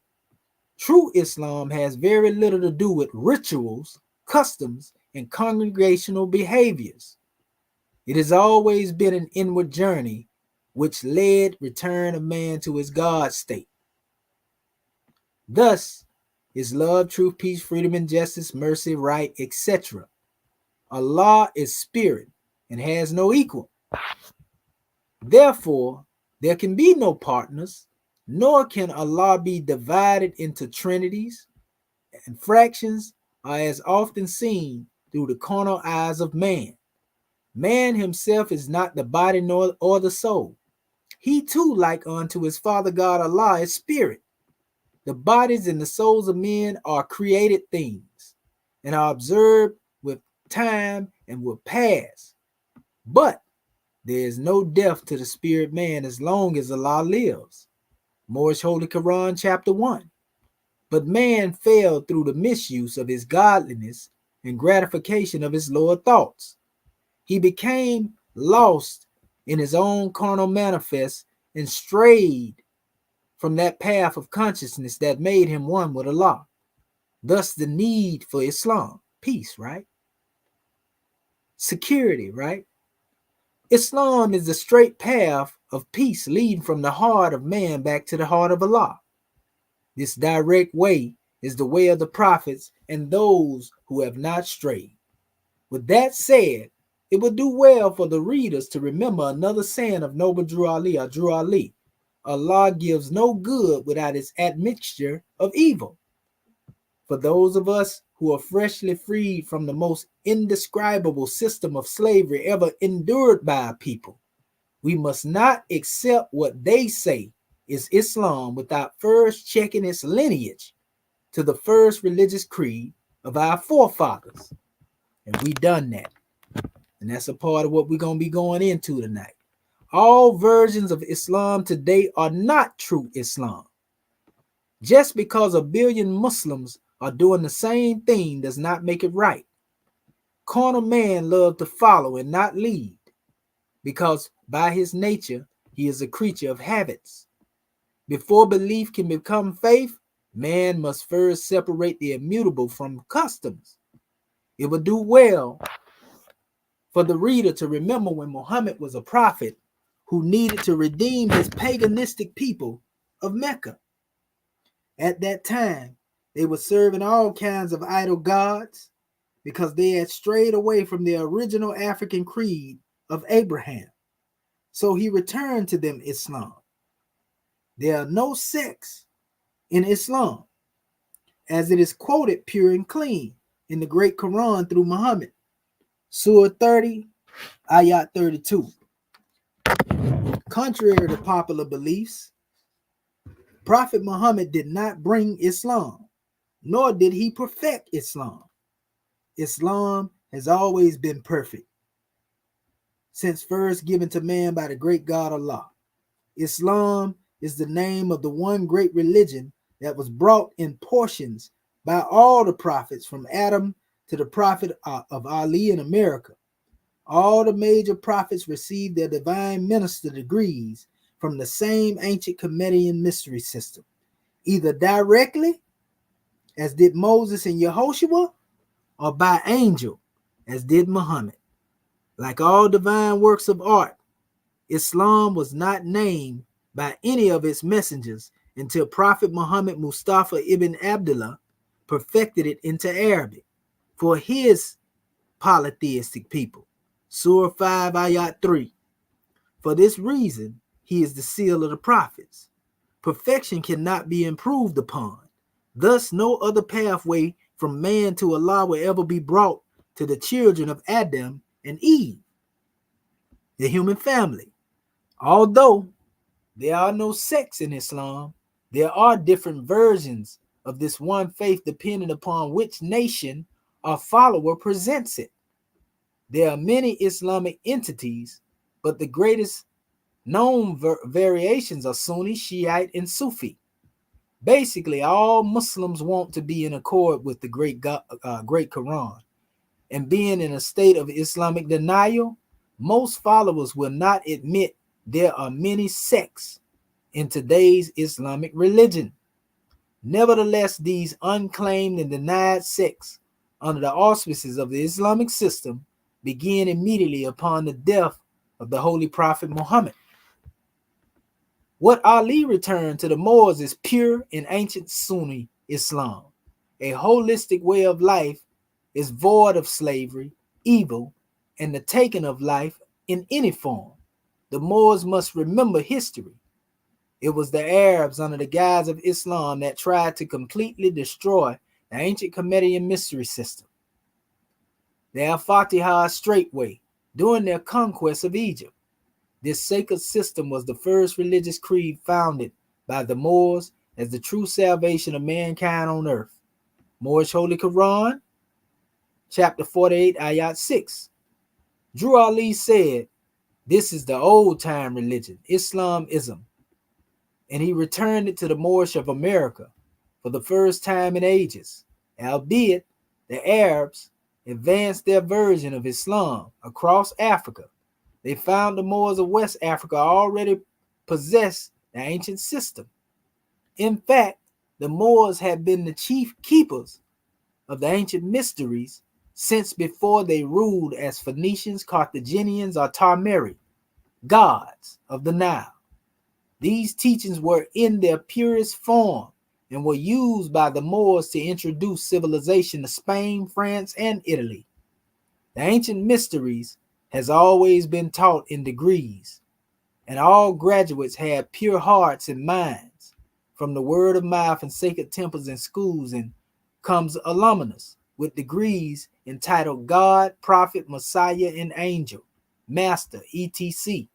True Islam has very little to do with rituals, customs, and congregational behaviors. It has always been an inward journey which led return of man to his God state. Thus is love, truth, peace, freedom, and justice, mercy, right, etc. Allah is spirit and has no equal. Therefore, there can be no partners, nor can Allah be divided into trinities, and fractions are as often seen through the carnal eyes of man. Man himself is not the body nor the soul. He too, like unto his Father God Allah, is spirit. The bodies and the souls of men are created things and are observed with time and will pass. But there is no death to the spirit man as long as Allah lives. Moorish Holy Quran, chapter 1. But man fell through the misuse of his godliness and gratification of his lower thoughts. He became lost in his own carnal manifest and strayed from that path of consciousness that made him one with Allah. Thus the need for Islam, peace, right? Security, right? Islam is the straight path of peace leading from the heart of man back to the heart of Allah. This direct way is the way of the prophets and those who have not strayed. With that said, it would do well for the readers to remember another saying of Noble Drew Ali, or Drew Ali: Allah gives no good without its admixture of evil. For those of us who are freshly freed from the most indescribable system of slavery ever endured by a people, we must not accept what they say is Islam without first checking its lineage to the first religious creed of our forefathers. And we done that. And that's a part of what we're going to be going into tonight. All versions of Islam today are not true Islam. Just because a billion Muslims or doing the same thing does not make it right. Carnal man loves to follow and not lead, because by his nature he is a creature of habits. Before belief can become faith, man must first separate the immutable from customs. It would do well for the reader to remember when Muhammad was a prophet who needed to redeem his paganistic people of Mecca. At that time, they were serving all kinds of idol gods because they had strayed away from the original African creed of Abraham. So he returned to them Islam. There are no sects in Islam, as it is quoted pure and clean in the great Quran through Muhammad. Surah 30, Ayat 32. Contrary to popular beliefs, Prophet Muhammad did not bring Islam, nor did he perfect Islam. Islam has always been perfect, since first given to man by the great God Allah. Islam is the name of the one great religion that was brought in portions by all the prophets from Adam to the prophet of Ali in America. All the major prophets received their divine minister degrees from the same ancient Comedian mystery system, either directly, as did Moses and Yehoshua, or by angel, as did Muhammad. Like all divine works of art, Islam was not named by any of its messengers until Prophet Muhammad Mustafa ibn Abdullah perfected it into Arabic for his polytheistic people. Surah 5, Ayat 3. For this reason, he is the seal of the prophets. Perfection cannot be improved upon. Thus, no other pathway from man to Allah will ever be brought to the children of Adam and Eve, the human family. Although there are no sects in Islam, there are different versions of this one faith depending upon which nation or follower presents it. There are many Islamic entities, but the greatest known variations are Sunni, Shiite, and Sufi. Basically, all Muslims want to be in accord with the great Quran. And being in a state of Islamic denial, most followers will not admit there are many sects in today's Islamic religion. Nevertheless, these unclaimed and denied sects under the auspices of the Islamic system began immediately upon the death of the Holy Prophet Muhammad. What Ali returned to the Moors is pure and ancient Sunni Islam. A holistic way of life is void of slavery, evil, and the taking of life in any form. The Moors must remember history. It was the Arabs under the guise of Islam that tried to completely destroy the ancient Comedian mystery system. The Al-Fatiha straightway during their conquest of Egypt. This sacred system was the first religious creed founded by the Moors as the true salvation of mankind on earth. Moorish Holy Quran, chapter 48, ayat 6. Drew Ali said, "This is the old-time religion, Islamism," and he returned it to the Moorish of America for the first time in ages, albeit the Arabs advanced their version of Islam across Africa. They found the Moors of West Africa already possessed the ancient system. In fact, the Moors had been the chief keepers of the ancient mysteries since before they ruled as Phoenicians, Carthaginians, or Tarmeri, gods of the Nile. These teachings were in their purest form and were used by the Moors to introduce civilization to Spain, France, and Italy. The ancient mysteries has always been taught in degrees, and all graduates have pure hearts and minds. From the word of mouth and sacred temples and schools, and comes alumnus with degrees entitled God, Prophet, Messiah, and Angel, Master, etc.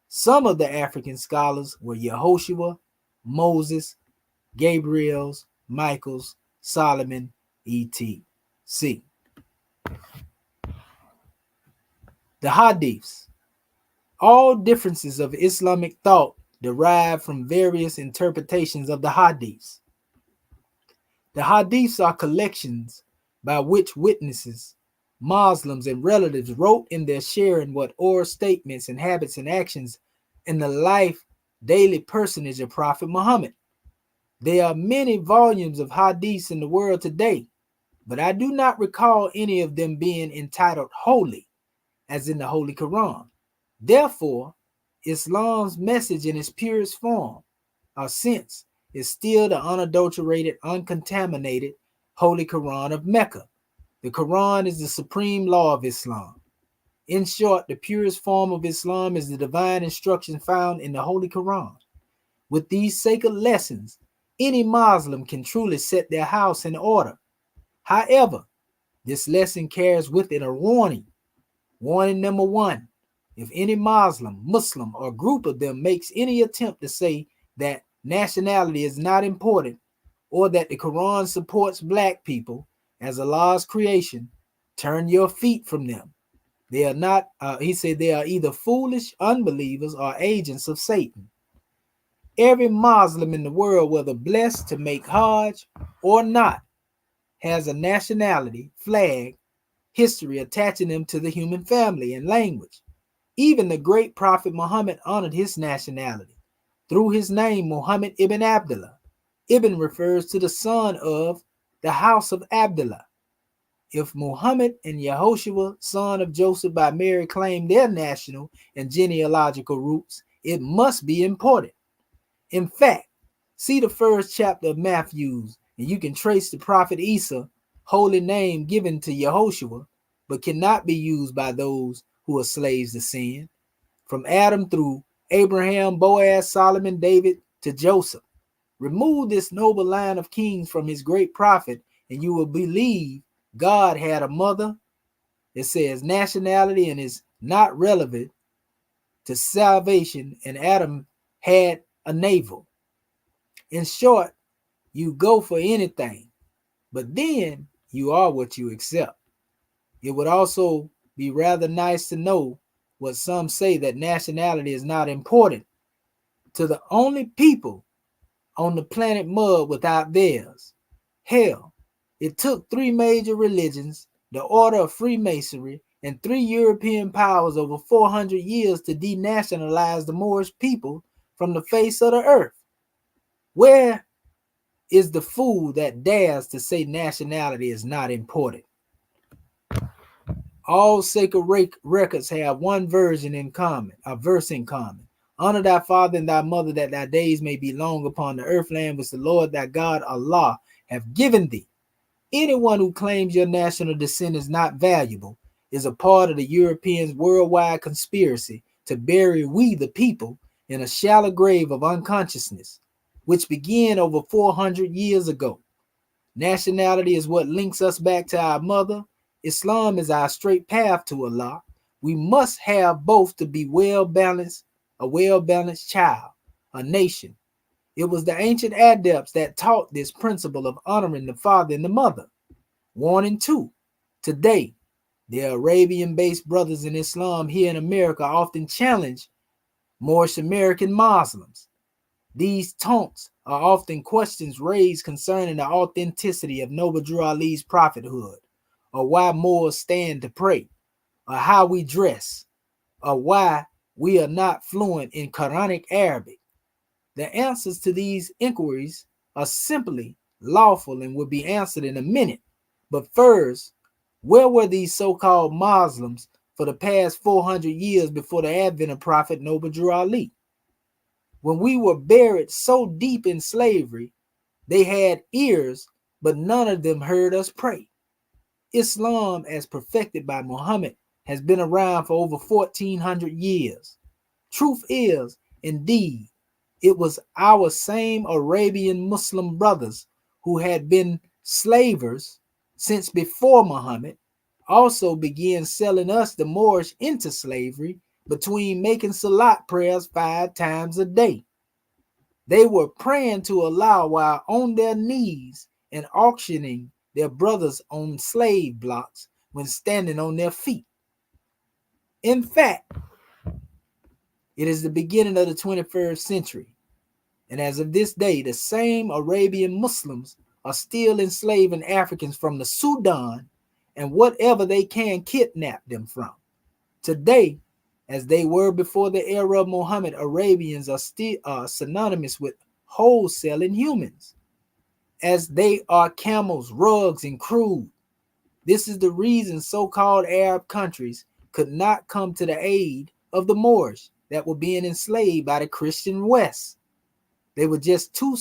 Some of the African scholars were Yehoshua, Moses, Gabriel's, Michael's, Solomon, etc. The Hadiths. All differences of Islamic thought derive from various interpretations of the Hadiths. The hadiths are collections by which witnesses, Muslims, and relatives wrote in their share in what oral statements and habits and actions in the life, daily personage of Prophet Muhammad. There are many volumes of hadiths in the world today, but I do not recall any of them being entitled holy, as in the Holy Quran. Therefore, Islam's message in its purest form or sense is still the unadulterated, uncontaminated Holy Quran of Mecca. The Quran is the supreme law of Islam. In short, the purest form of Islam is the divine instruction found in the Holy Quran. With these sacred lessons, any Muslim can truly set their house in order. However, this lesson carries with it a warning. Warning number one: if any Muslim, or group of them makes any attempt to say that nationality is not important, or that the Quran supports black people as Allah's creation, turn your feet from them. They are not, he said, they are either foolish unbelievers or agents of Satan. Every Muslim in the world, whether blessed to make Hajj or not, has a nationality, flag, history attaching them to the human family and language. Even the great Prophet Muhammad honored his nationality through his name, Muhammad ibn Abdullah. Ibn refers to the son of the house of Abdullah. If Muhammad and Yehoshua, son of Joseph by Mary, claim their national and genealogical roots, it must be important. In fact, see the first chapter of Matthew, and you can trace the prophet Isa, holy name given to Yehoshua, but cannot be used by those who are slaves to sin. From Adam through Abraham, Boaz, Solomon, David to Joseph. Remove this noble line of kings from his great prophet, and you will believe God had a mother. It says nationality and is not relevant to salvation, and Adam had a navel. In short, you go for anything, but then you are what you accept. It would also be rather nice to know what some say, that nationality is not important to the only people on the planet mud without theirs. Hell, it took 3 major religions, the order of Freemasonry, and 3 European powers over 400 years to denationalize the Moorish people from the face of the earth. Where is the fool that dares to say nationality is not important? All sacred records have one version in common, a verse in common. Honor thy father and thy mother, that thy days may be long upon the earth land which the Lord thy God Allah have given thee. Anyone who claims your national descent is not valuable is a part of the Europeans' worldwide conspiracy to bury we the people in a shallow grave of unconsciousness, which began over 400 years ago. Nationality is what links us back to our mother. Islam is our straight path to Allah. We must have both to be a well-balanced child, a nation. It was the ancient adepts that taught this principle of honoring the father and the mother. Warning 2. Today, the Arabian-based brothers in Islam here in America often challenge Moorish American Muslims. These taunts are often questions raised concerning the authenticity of Noble Drew Ali's prophethood, or why Moors stand to pray, or how we dress, or why we are not fluent in Quranic Arabic. The answers to these inquiries are simply lawful and will be answered in a minute. But first, where were these so-called Muslims for the past 400 years before the advent of Prophet Noble Drew Ali? When we were buried so deep in slavery, they had ears, but none of them heard us pray. Islam, as perfected by Muhammad, has been around for over 1400 years. Truth is, indeed, it was our same Arabian Muslim brothers who had been slavers since before Muhammad also began selling us the Moorish into slavery between making salat prayers 5 times a day. They were praying to Allah while on their knees and auctioning their brothers on slave blocks when standing on their feet. In fact, it is the beginning of the 21st century, and as of this day, the same Arabian Muslims are still enslaving Africans from the Sudan and whatever they can kidnap them from. Today, as they were before the era of Muhammad, Arabians are still synonymous with wholesaling humans, as they are camels, rugs, and crude. This is the reason so-called Arab countries could not come to the aid of the Moors that were being enslaved by the Christian West. They were just too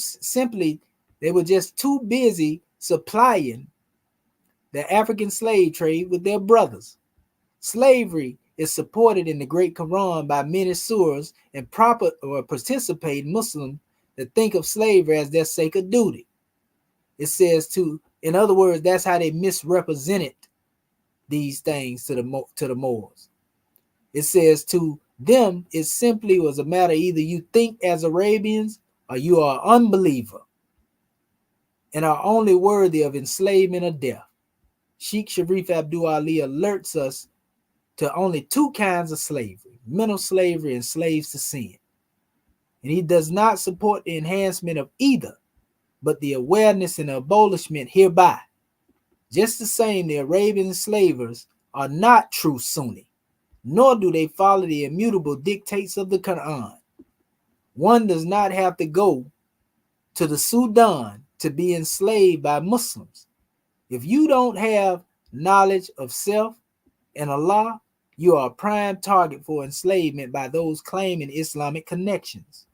busy supplying the African slave trade with their brothers. Slavery is supported in the Great Quran by many surahs and participate Muslims that think of slavery as their sacred duty. It says in other words, that's how they misrepresented these things to the Moors. It says to them, it simply was a matter either you think as Arabians or you are an unbeliever and are only worthy of enslavement or death. Sheikh Sharif Abdul Ali alerts us to only two kinds of slavery: mental slavery and slaves to sin. And he does not support the enhancement of either, but the awareness and abolishment hereby. Just the same, the Arabian enslavers are not true Sunni, nor do they follow the immutable dictates of the Quran. One does not have to go to the Sudan to be enslaved by Muslims. If you don't have knowledge of self and Allah, you are a prime target for enslavement by those claiming Islamic connections.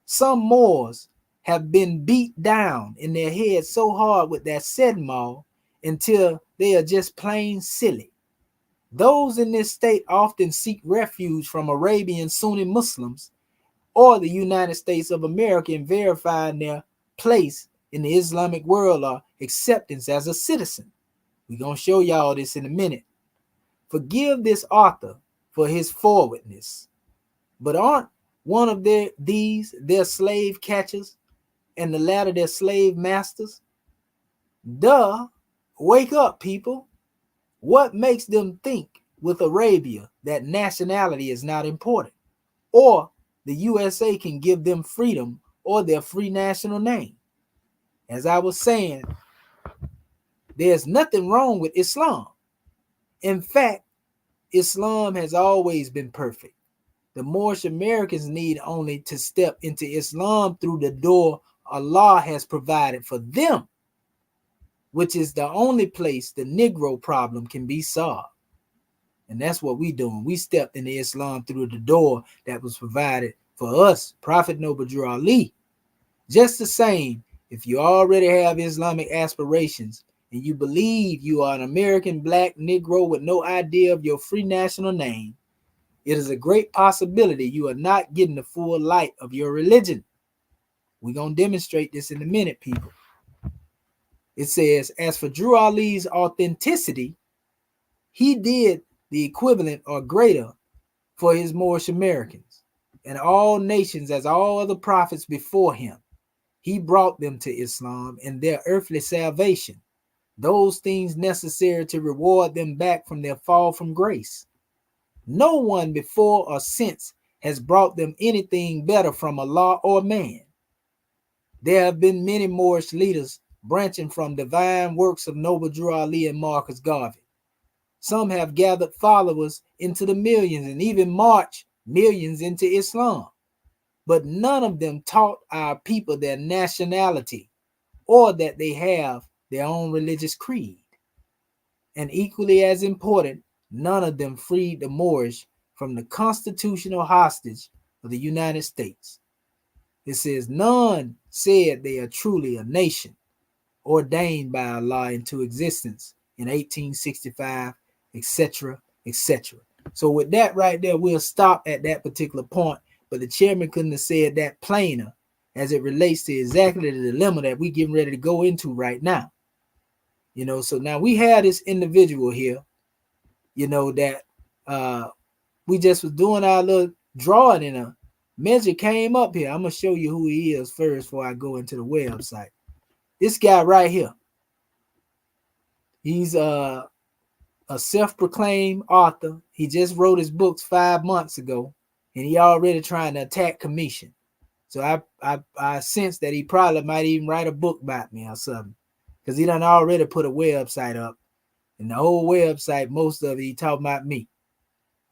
Some Moors have been beat down in their heads so hard with that sedmal until they are just plain silly. Those in this state often seek refuge from Arabian Sunni Muslims or the United States of America in verifying their place in the Islamic world or acceptance as a citizen. We're going to show y'all this in a minute. Forgive this author for his forwardness, but aren't one of their slave catchers and the latter their slave masters? Duh, wake up, people. What makes them think with Arabia that nationality is not important, or the USA can give them freedom or their free national name? As I was saying, there's nothing wrong with Islam. In fact, Islam has always been perfect. The Moorish Americans need only to step into Islam through the door Allah has provided for them, which is the only place the Negro problem can be solved. And that's what we're doing. We stepped into Islam through the door that was provided for us, Prophet Noble Drew Ali. Just the same, if you already have Islamic aspirations and you believe you are an American black Negro with no idea of your free national name, it is a great possibility you are not getting the full light of your religion. We're going to demonstrate this in a minute, people. It says, as for Drew Ali's authenticity, he did the equivalent or greater for his Moorish Americans and all nations as all other prophets before him. He brought them to Islam and their earthly salvation, those things necessary to reward them back from their fall from grace. No one before or since has brought them anything better from Allah or man. There have been many Moorish leaders branching from divine works of Noble Drew Ali and Marcus Garvey. Some have gathered followers into the millions and even marched millions into Islam. But none of them taught our people their nationality or that they have their own religious creed. And equally as important, none of them freed the Moorish from the constitutional hostage of the United States. It says none said they are truly a nation ordained by Allah into existence in 1865, etc., etc. So with that right there, we'll stop at that particular point. But the chairman couldn't have said that plainer as it relates to exactly the dilemma that we're getting ready to go into right now. You know, so now we have this individual here, you know, that we just was doing our little drawing and a measure came up here. I'm going to show you who he is first before I go into the website. This guy right here, he's a self-proclaimed author. He just wrote his books 5 months ago, and he already trying to attack Commission. So I sense that he probably might even write a book about me or something. because he done already put a website up, and the whole website, most of it, he talking about me.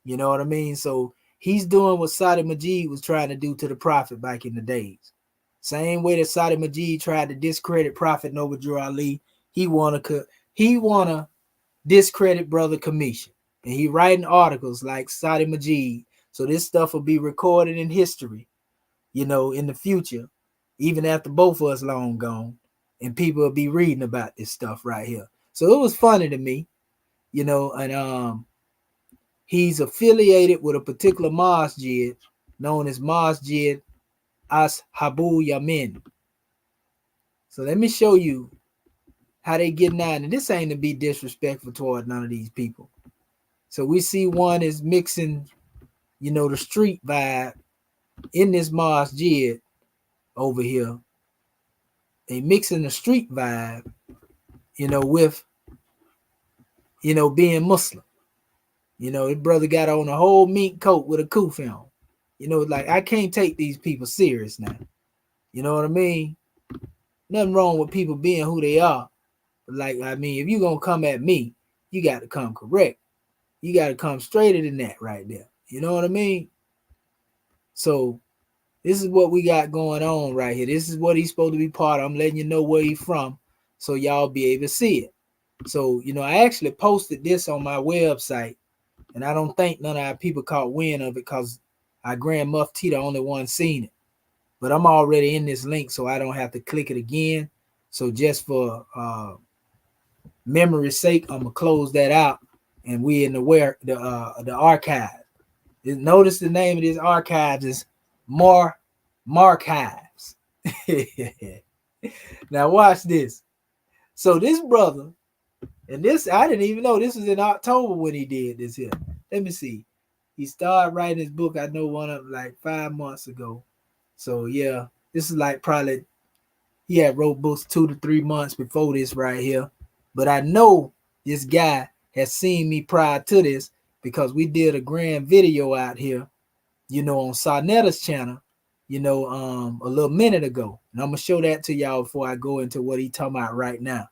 You know what I mean? So he's doing what Saudi Majid was trying to do to the Prophet back in the days. Same way that Saudi Majid tried to discredit Prophet Noble Ali, he wanna discredit Brother Kamisha. And he writing articles like Saudi Majid. So this stuff will be recorded in history, you know, in the future, even after both of us long gone, and people will be reading about this stuff right here. So it was funny to me, you know, and he's affiliated with a particular masjid known as Masjid Ashabu Yamin. So let me show you how they getting out. And this ain't to be disrespectful toward none of these people. So we see one is mixing, you know, the street vibe in this masjid over here. They mixing the street vibe, you know, with, you know, being Muslim. You know, his brother got on a whole mink coat with a kufi on. You know, like, I can't take these people serious now. You know what I mean? Nothing wrong with people being who they are. But like, I mean, if you're going to come at me, you got to come correct. You got to come straighter than that right there. You know what I mean? So this is what we got going on right here. This is what he's supposed to be part of. I'm letting you know where he's from so y'all be able to see it. So, you know, I actually posted this on my website, and I don't think none of our people caught wind of it because our Grand Mufti the only one seen it. But I'm already in this link, so I don't have to click it again. So just for memory's sake, I'm gonna close that out, and we in the archive. Notice the name of this archive is Marchives. Now watch this. So this brother, and this I didn't even know this was in October when he did this here. Let me see. He started writing his book, I know, one of like 5 months ago. So yeah, this is like probably he had wrote books 2 to 3 months before this right here. But I know this guy has seen me prior to this because we did a grand video out here, you know, on Sarnetta's channel, you know, a little minute ago. And I'm gonna show that to y'all before I go into what he talking about right now.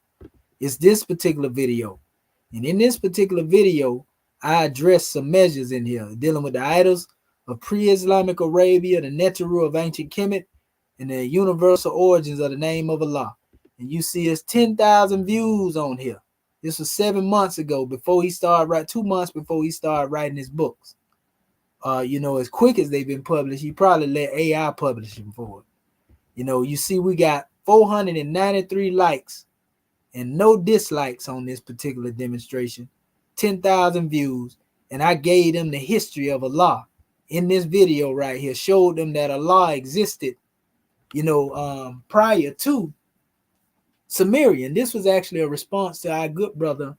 It's this particular video. And in this particular video, I address some measures in here dealing with the idols of pre-Islamic Arabia, the Neteru of ancient Kemet, and the universal origins of the name of Allah. And you see it's 10,000 views on here. This was 7 months ago before he started writing, 2 months before he started writing his books. You know, as quick as they've been published, he probably let AI publish them for it. You know, you see we got 493 likes and no dislikes on this particular demonstration, 10,000 views, and I gave them the history of Allah in this video right here, showed them that Allah existed, you know, prior to Sumerian. This was actually a response to our good brother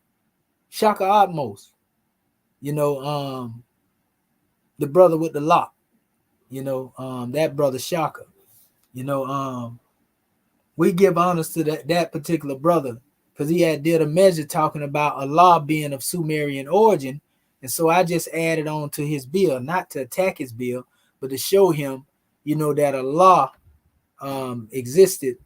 Shaka Atmos, you know, the brother with the lock, you know, that brother Shaka, you know, we give honors to that particular brother because he had did a measure talking about Allah being of Sumerian origin. And so I just added on to his bill, not to attack his bill, but to show him, you know, that Allah existed,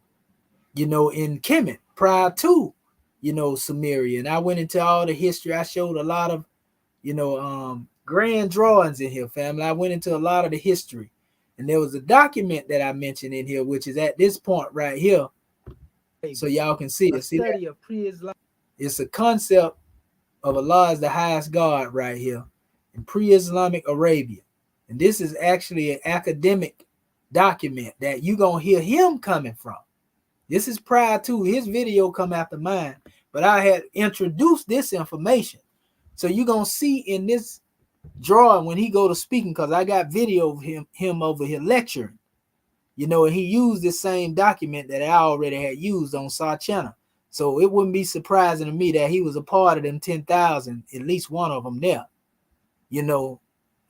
you know, in Kemet prior to, you know, Sumerian. I went into all the history. I showed a lot of, you know, grand drawings in here, family. I went into a lot of the history. And there was a document that I mentioned in here, which is at this point right here. So y'all can see it. See that? It's a concept of Allah as the highest God right here in pre-Islamic Arabia. And this is actually an academic document that you're going to hear him coming from. This is prior to his video come after mine, but I had introduced this information. So you're going to see in this drawing when he go to speaking, because I got video of him over here lecturing, you know, and he used the same document that I already had used on Sa channel. So it wouldn't be surprising to me that he was a part of them 10,000, at least one of them there, you know,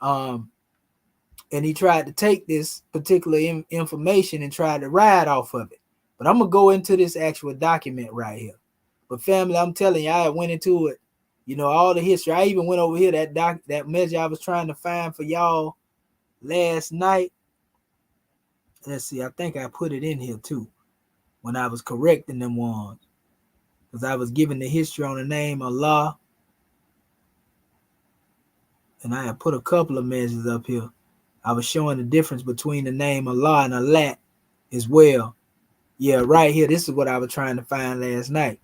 and he tried to take this particular information and tried to ride off of it. But I'm going to go into this actual document right here. But family, I'm telling you, I went into it, you know, all the history. I even went over here, that measure I was trying to find for y'all last night. Let's see, I think I put it in here too when I was correcting them ones. because I was given the history on the name Allah. And I have put a couple of measures up here. I was showing the difference between the name Allah and Alat as well. Yeah, right here. This is what I was trying to find last night.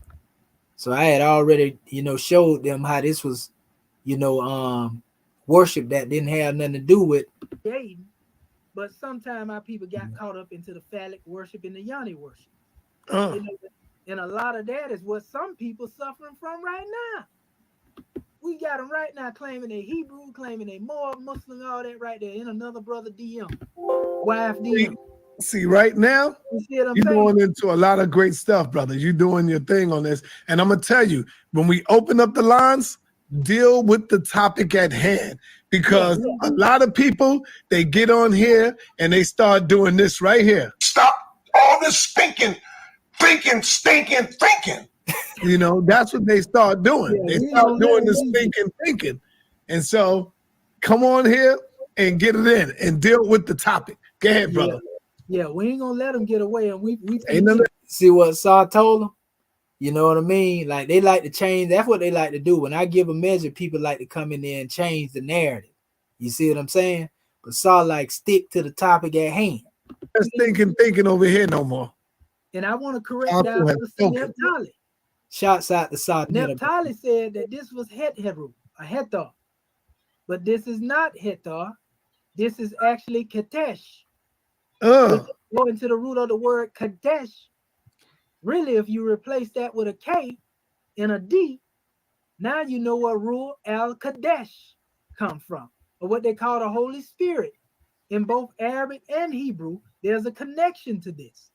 So I had already, showed them how this was, worship that didn't have nothing to do with dating. But sometimes our people got caught up into the phallic worship and the yoni worship. And a lot of that is what some people suffering from right now. We got them right now claiming they Hebrew, claiming they more Muslim, all that right there. And another brother DM, wife DM. See, right now, you're going into a lot of great stuff, brother. You're doing your thing on this. And I'm going to tell you, when we open up the lines, deal with the topic at hand. Because a lot of people, they get on here and they start doing this right here. Stop all this stinking, thinking. That's what they start doing. They start doing this thinking. And so come on here and get it in and deal with the topic. Go ahead, brother. Yeah, we ain't gonna let them get away. And we see what Saw told them. You know what I mean? Like they like to change. That's what they like to do. When I give a measure, people like to come in there and change the narrative. You see what I'm saying? But Saw like stick to the topic at hand. Just thinking over here no more. And I want to correct that. Neptali. Shouts out to Saw. Neptali said that this was Het-Heru, a Hethar. But this is not Hethar. This is actually Kadesh. Go into the root of the word Kadesh. Really, if you replace that with a K and a D, now you know where Ruh al-Kadesh come from, or what they call the Holy Spirit. In both Arabic and Hebrew, there's a connection to this.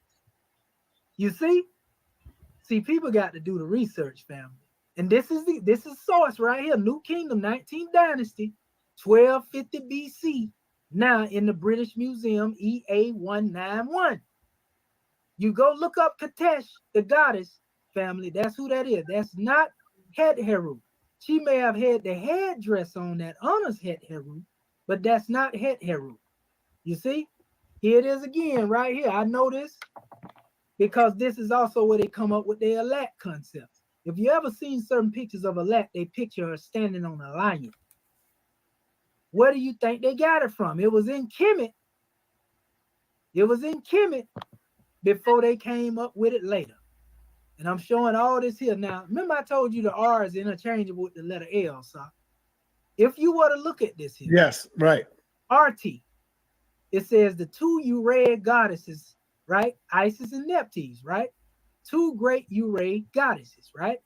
You see? See, people got to do the research, family. And this is source right here. New Kingdom, 19th Dynasty, 1250 BC. Now in the British Museum, EA 191. You go look up Katesh, the goddess, family. That's who that is. That's not Het-Heru. She may have had the headdress on that honors Het-Heru, but that's not Het-Heru. You see? Here it is again, right here. I know this because this is also where they come up with their Alat concepts. If you ever seen certain pictures of Alat, they picture her standing on a lion. Where do you think they got it from? It was in Kemet. It was in Kemet before they came up with it later. And I'm showing all this here now. Remember I told you the R is interchangeable with the letter L, so if you were to look at this here. Yes, right. RT. It says the two Uraid goddesses, right? Isis and Nephthys, right? Two great Uraid goddesses, right?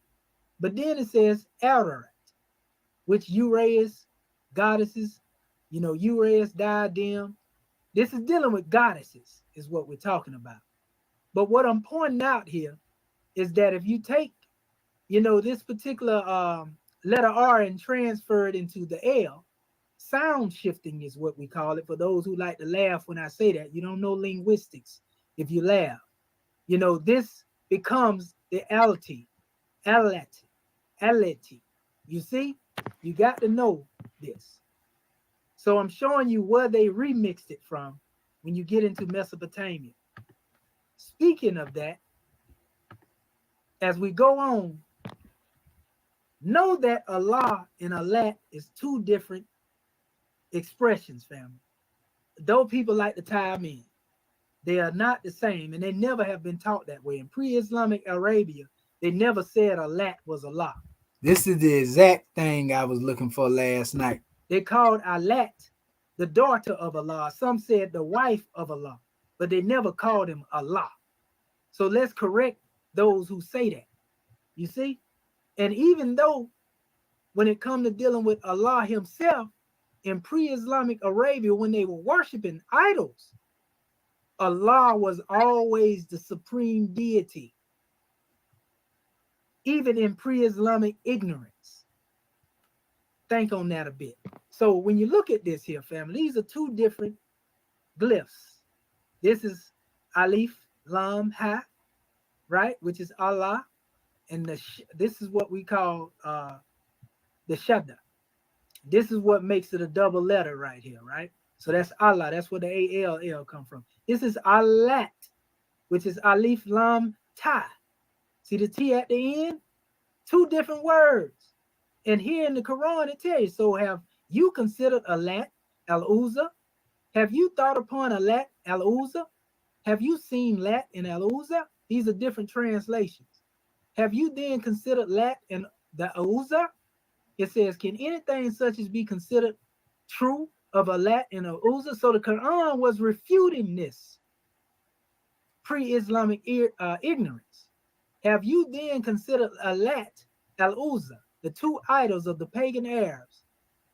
But then it says Eldoret, which Uraeus goddesses, Uraeus diadem. This is dealing with goddesses, is what we're talking about. But what I'm pointing out here is that if you take, this particular letter R and transfer it into the L, sound shifting is what we call it. For those who like to laugh when I say that, you don't know linguistics if you laugh. This becomes the ality. You see, you got to know this. So I'm showing you where they remixed it from when you get into Mesopotamia. Speaking of that, as we go on, know that Allah and Alat is two different expressions, family. Though people like to tie them in, they are not the same, and they never have been taught that way. In pre-Islamic Arabia, they never said Alat was Allah. This is the exact thing I was looking for last night. They called Alat the daughter of Allah. Some said the wife of Allah, but they never called him Allah. So let's correct those who say that. You see? And even though when it comes to dealing with Allah himself, in pre-Islamic Arabia, when they were worshiping idols, Allah was always the supreme deity, even in pre-Islamic ignorance. Think on that a bit. So when you look at this here, family, these are two different glyphs. This is Alif, Lam, Ha, right, which is Allah, and this is what we call the Shadda. This is what makes it a double letter right here, right? So that's Allah. That's where the ALL come from. This is Alat, which is Alif, Lam, Ta. See the T at the end? Two different words. And here in the Quran, it tells you, so have you considered Alat al-Uzza? Have you thought upon Alat al-Uzza? Have you seen Lat and al-Uzza? These are different translations. Have you then considered Lat and the Uzza? It says, can anything such as be considered true of Alat and al-Uzza? So the Quran was refuting this pre-Islamic ignorance. Have you then considered Alat al-Uzza, the two idols of the pagan Arabs,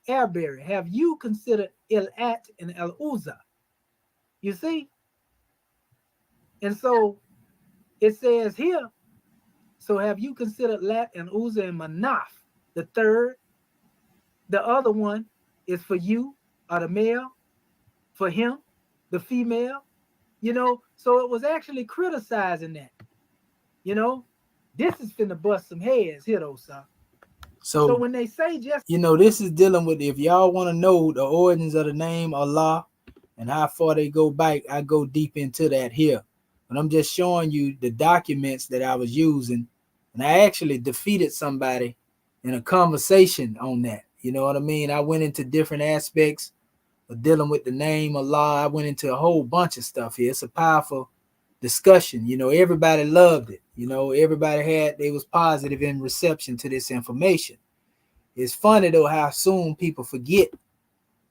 Airbearer? Have you considered Ilat and al-Uzza? You see? And so it says here, so have you considered Lat and Uzza and Manaf, the third? The other one is for you, or the male, for him, the female, you know? So it was actually criticizing that, you know? This is finna bust some heads here though, sir. So when they say just, you know, this is dealing with, if y'all want to know the origins of the name Allah and how far they go back, I go deep into that here. But I'm just showing you the documents that I was using. And I actually defeated somebody in a conversation on that. You know what I mean? I went into different aspects of dealing with the name Allah. I went into a whole bunch of stuff here. It's a powerful discussion. You know, everybody loved it. You know, everybody they was positive in reception to this information. It's funny though how soon people forget,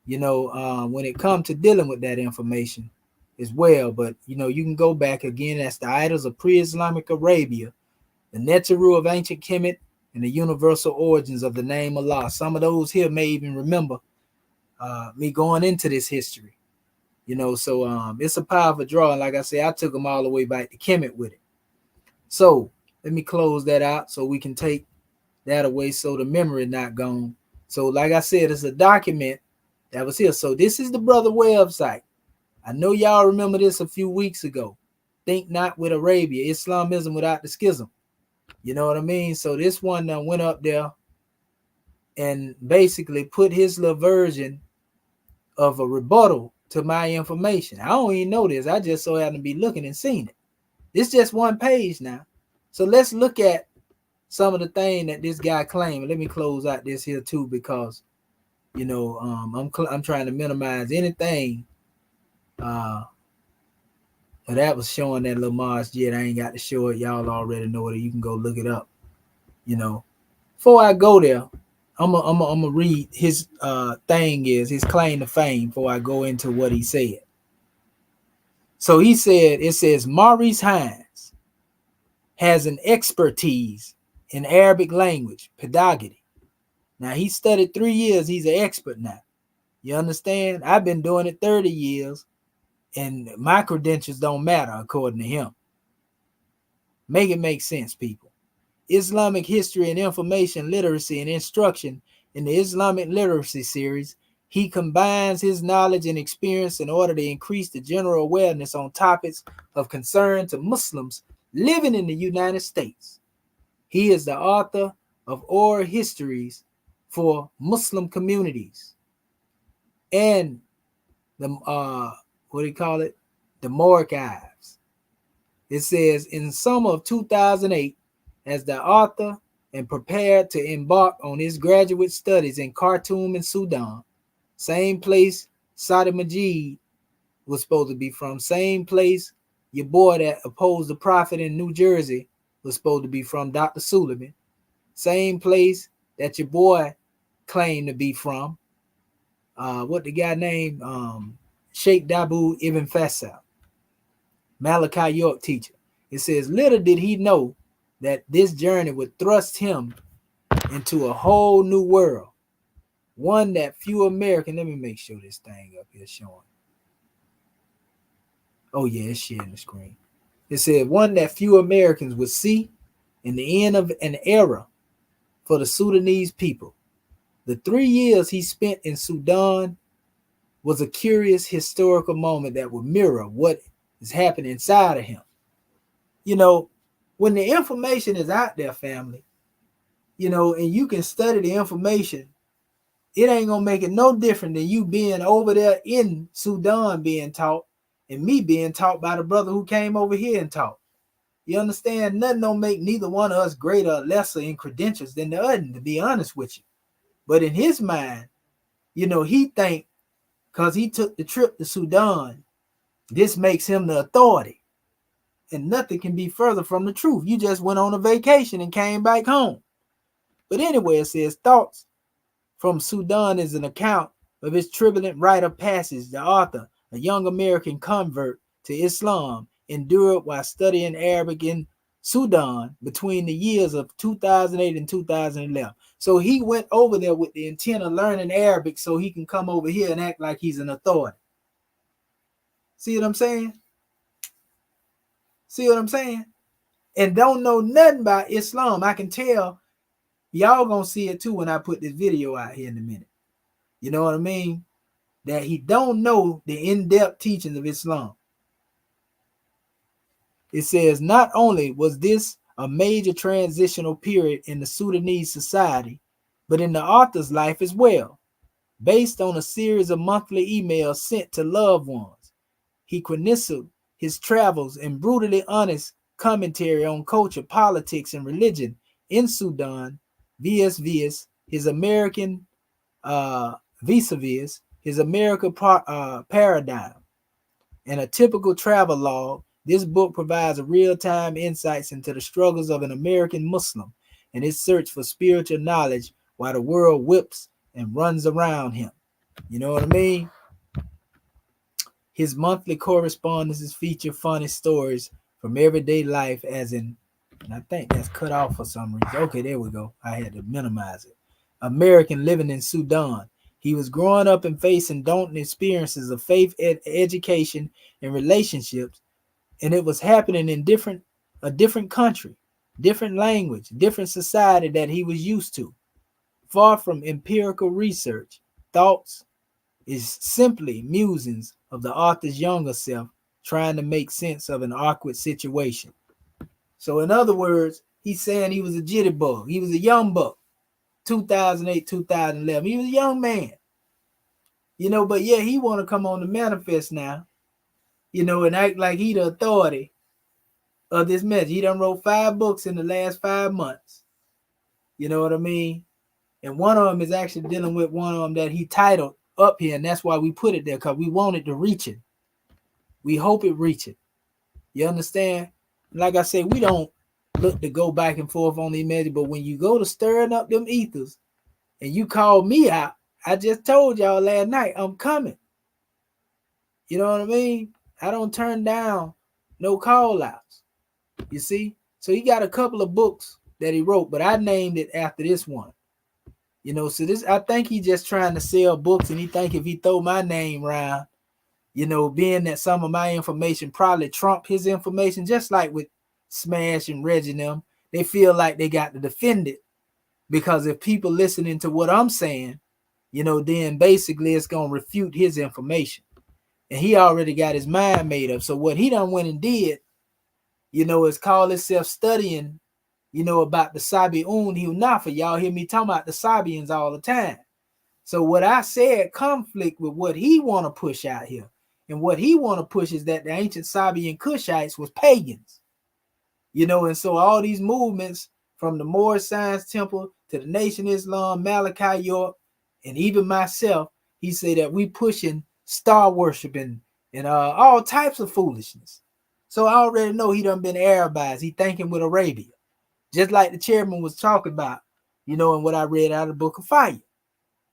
you know, when it comes to dealing with that information as well. But, you know, you can go back again. That's the idols of pre-Islamic Arabia, the Neteru of ancient Kemet, and the universal origins of the name Allah. Some of those here may even remember me going into this history, you know. So it's a powerful draw. And like I said, I took them all the way back to Kemet with it. So let me close that out so we can take that away so the memory not gone. So like I said, it's a document that was here. So this is the brother website. I know y'all remember this a few weeks ago. Think not with Arabia, Islamism without the schism. You know what I mean? So this one went up there and basically put his little version of a rebuttal to my information. I don't even know this. I just so happened to be looking and seen it. It's just one page now. So let's look at some of the thing that this guy claimed. Let me close out this here too, because, you know, I'm trying to minimize anything that was showing that little Mars jet. I ain't got to show it. Y'all already know it. You can go look it up. You know, before I go there, I'm gonna read his his claim to fame before I go into what he said. So he said, it says Maurice Hines has an expertise in Arabic language, pedagogy. Now he studied 3 years. He's an expert now. You understand? I've been doing it 30 years. And my credentials don't matter according to him. Make it make sense, people. Islamic history and information literacy and instruction in the Islamic literacy series. He combines his knowledge and experience in order to increase the general awareness on topics of concern to Muslims living in the United States. He is the author of oral histories for Muslim communities and the what do you call it? The Archives. It says in summer of 2008, as the author and prepared to embark on his graduate studies in Khartoum and Sudan, same place Saudi Majid was supposed to be from, same place your boy that opposed the prophet in New Jersey was supposed to be from, Dr. Suleiman, same place that your boy claimed to be from. What the guy named Sheikh Dabu Ibn Faisal, Malachi York teacher. It says, little did he know that this journey would thrust him into a whole new world, one that few Americans, let me make sure this thing up here showing. Oh yeah, it's sharing the screen. It said, one that few Americans would see in the end of an era for the Sudanese people. The 3 years he spent in Sudan was a curious historical moment that would mirror what is happening inside of him. You know, when the information is out there, family, you know, and you can study the information, it ain't gonna make it no different than you being over there in Sudan being taught and me being taught by the brother who came over here and taught. You understand? Nothing don't make neither one of us greater or lesser in credentials than the other, to be honest with you. But in his mind, he think because he took the trip to Sudan, this makes him the authority. And nothing can be further from the truth. You just went on a vacation and came back home. But anyway, it says, Thoughts from Sudan is an account of his turbulent rite of passage. The author, a young American convert to Islam, endured while studying Arabic in Sudan between the years of 2008 and 2011. So he went over there with the intent of learning Arabic so he can come over here and act like he's an authority. See what I'm saying? See what I'm saying? And don't know nothing about Islam. I can tell y'all gonna see it too when I put this video out here in a minute. You know what I mean? That he don't know the in-depth teachings of Islam. It says, not only was this a major transitional period in the Sudanese society, but in the author's life as well. Based on a series of monthly emails sent to loved ones, he chronicled his travels and brutally honest commentary on culture, politics, and religion in Sudan, vis-a-vis his American paradigm. And a typical travel log, this book provides a real-time insights into the struggles of an American Muslim and his search for spiritual knowledge while the world whips and runs around him. You know what I mean? His monthly correspondences feature funny stories from everyday life, as in, and I think that's cut off for some reason. Okay, there we go. I had to minimize it. American living in Sudan. He was growing up and facing daunting experiences of faith, education, and relationships, and it was happening in a different country, different language, different society that he was used to. Far from empirical research, Thoughts is simply musings of the author's younger self trying to make sense of an awkward situation. So in other words, he's saying he was a jitterbug. He was a young buck, 2008, 2011. He was a young man. But yeah, he want to come on the manifest now, and act like he the authority of this message. He done wrote 5 books in the last 5 months. You know what I mean? And one of them is actually dealing with one of them that he titled up here, and that's why we put it there, because we want it to reach it. We hope it reach it. You understand? Like I said, we don't look to go back and forth on the message, but when you go to stirring up them ethers and you call me out, I just told y'all last night, I'm coming. You know what I mean? I don't turn down no call outs. You see? So he got a couple of books that he wrote, but I named it after this one. So this, I think he just trying to sell books, and he think if he throw my name around, being that some of my information probably trump his information, just like with Smash and Reggie and them, they feel like they got to defend it, because if people listening to what I'm saying, then basically it's going to refute his information, and he already got his mind made up. So what he done went and did, is call himself studying about the Sabi'un Hunafa. Y'all hear me talking about the Sabians all the time. So what I said conflict with what he want to push out here. And what he want to push is that the ancient Sabian Cushites was pagans. And so all these movements from the Maurice Hines Temple to the Nation Islam, Malachi York, and even myself, he said that we pushing star worshiping and all types of foolishness. So I already know he done been Arabized. He thinking with Arabia. Just like the chairman was talking about, and what I read out of the Book of Fire.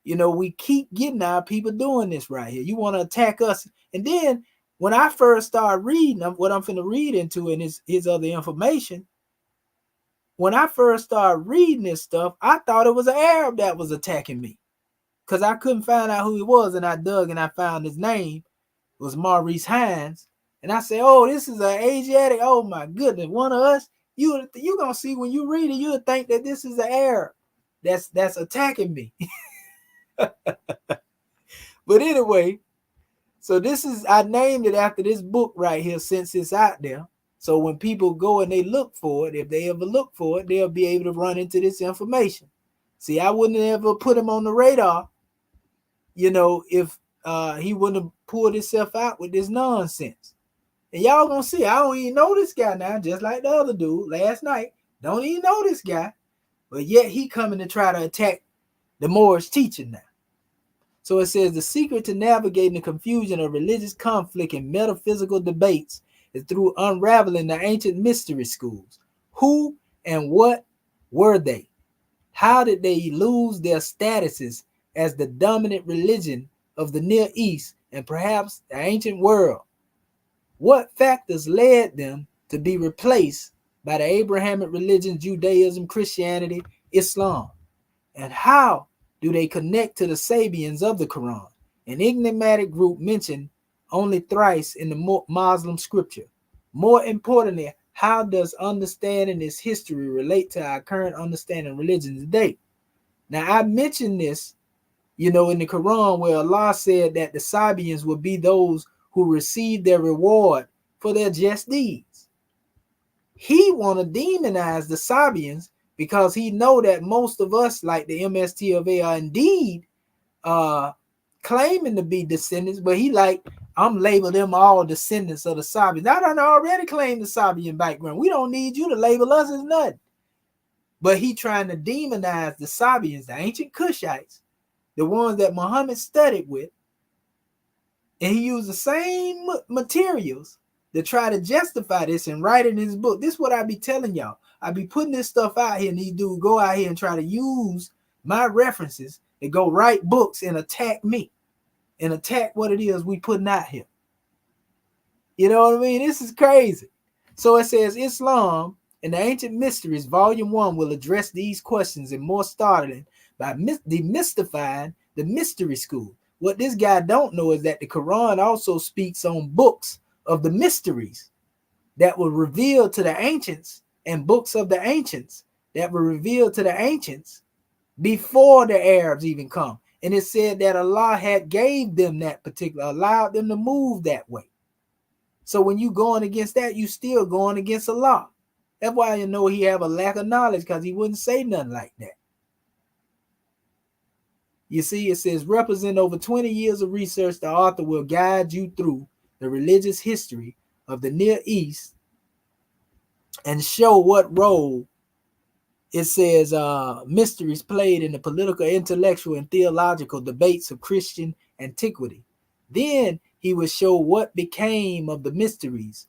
We keep getting our people doing this right here. You want to attack us. And then when I first started reading what I'm finna read into and his other information, when I first started reading this stuff, I thought it was an Arab that was attacking me, because I couldn't find out who he was. And I dug and I found his name. It was Maurice Hines. And I said, oh, this is an Asiatic. Oh my goodness, one of us. You gonna see when you read it, you'll think that this is an Arab that's attacking me. But anyway, so I named it after this book right here, since it's out there. So when people go and they look for it, if they ever look for it, they'll be able to run into this information. See, I wouldn't have ever put him on the radar, if he wouldn't have pulled himself out with this nonsense. And y'all gonna see, I don't even know this guy now, just like the other dude last night. Don't even know this guy. But yet he coming to try to attack the Moorish teaching now. So it says the secret to navigating the confusion of religious conflict and metaphysical debates is through unraveling the ancient mystery schools. Who and what were they? How did they lose their statuses as the dominant religion of the Near East and perhaps the ancient world? What factors led them to be replaced by the Abrahamic religions, Judaism, Christianity, Islam? And how do they connect to the Sabians of the Quran, an enigmatic group mentioned only thrice in the Muslim scripture? More importantly, how does understanding its history relate to our current understanding of religion today? Now, I mentioned this, in the Quran, where Allah said that the Sabians would be those who received their reward for their just deeds. He want to demonize the Sabians because he know that most of us, like the MST of A, are indeed claiming to be descendants, but he like, I'm label them all descendants of the Sabians. I done already claimed the Sabian background. We don't need you to label us as nothing. But he trying to demonize the Sabians, the ancient Cushites, the ones that Muhammad studied with. And he used the same materials to try to justify this and write in his book. This is what I be telling y'all. I be putting this stuff out here, and these dudes go out here and try to use my references and go write books and attack me and attack what it is we putting out here. You know what I mean? This is crazy. So it says Islam and the Ancient Mysteries, Volume 1 will address these questions and more startling by demystifying the mystery school. What this guy don't know is that the Quran also speaks on books of the mysteries that were revealed to the ancients and books of the ancients that were revealed to the ancients before the Arabs even come. And it said that Allah had gave them that particular, allowed them to move that way. So when you going against that, you still going against Allah. That's why you know he have a lack of knowledge, because he wouldn't say nothing like that. You see, it says, represent over 20 years of research, the author will guide you through the religious history of the Near East and show what role it says mysteries played in the political, intellectual, and theological debates of Christian antiquity. Then he will show what became of the mysteries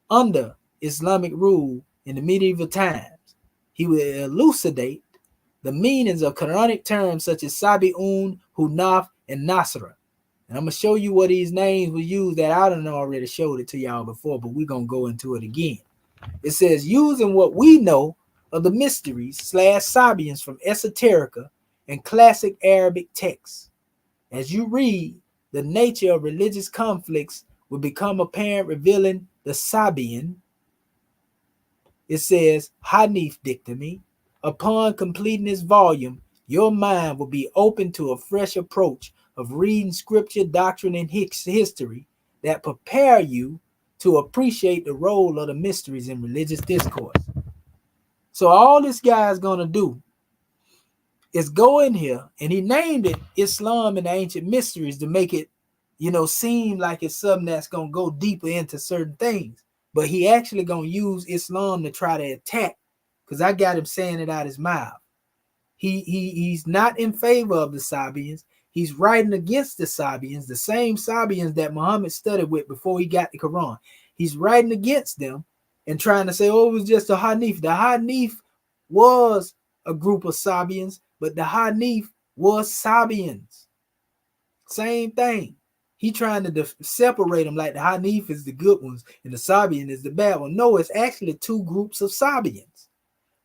under Islamic rule in the medieval times. He will elucidate the meanings of Quranic terms such as Sabi'un, Hunaf, and Nasra. And I'm going to show you what these names were used that I done already showed it to y'all before, but we're going to go into it again. It says, using what we know of the mysteries / Sabians from esoterica and classic Arabic texts. As you read, the nature of religious conflicts will become apparent, revealing the Sabian. It says, Hanif dictami. Upon completing this volume, your mind will be open to a fresh approach of reading scripture, doctrine, and history that prepare you to appreciate the role of the mysteries in religious discourse. So all this guy is going to do is go in here, and he named it Islam and the Ancient Mysteries to make it, seem like it's something that's going to go deeper into certain things. But he actually going to use Islam to try to attack, because I got him saying it out his mouth. He's not in favor of the Sabians. He's writing against the Sabians, the same Sabians that Muhammad studied with before he got the Quran. He's writing against them and trying to say, oh, it was just a Hanif. The Hanif was a group of Sabians, but the Hanif was Sabians. Same thing. He trying to separate them like the Hanif is the good ones and the Sabian is the bad one. No, it's actually two groups of Sabians.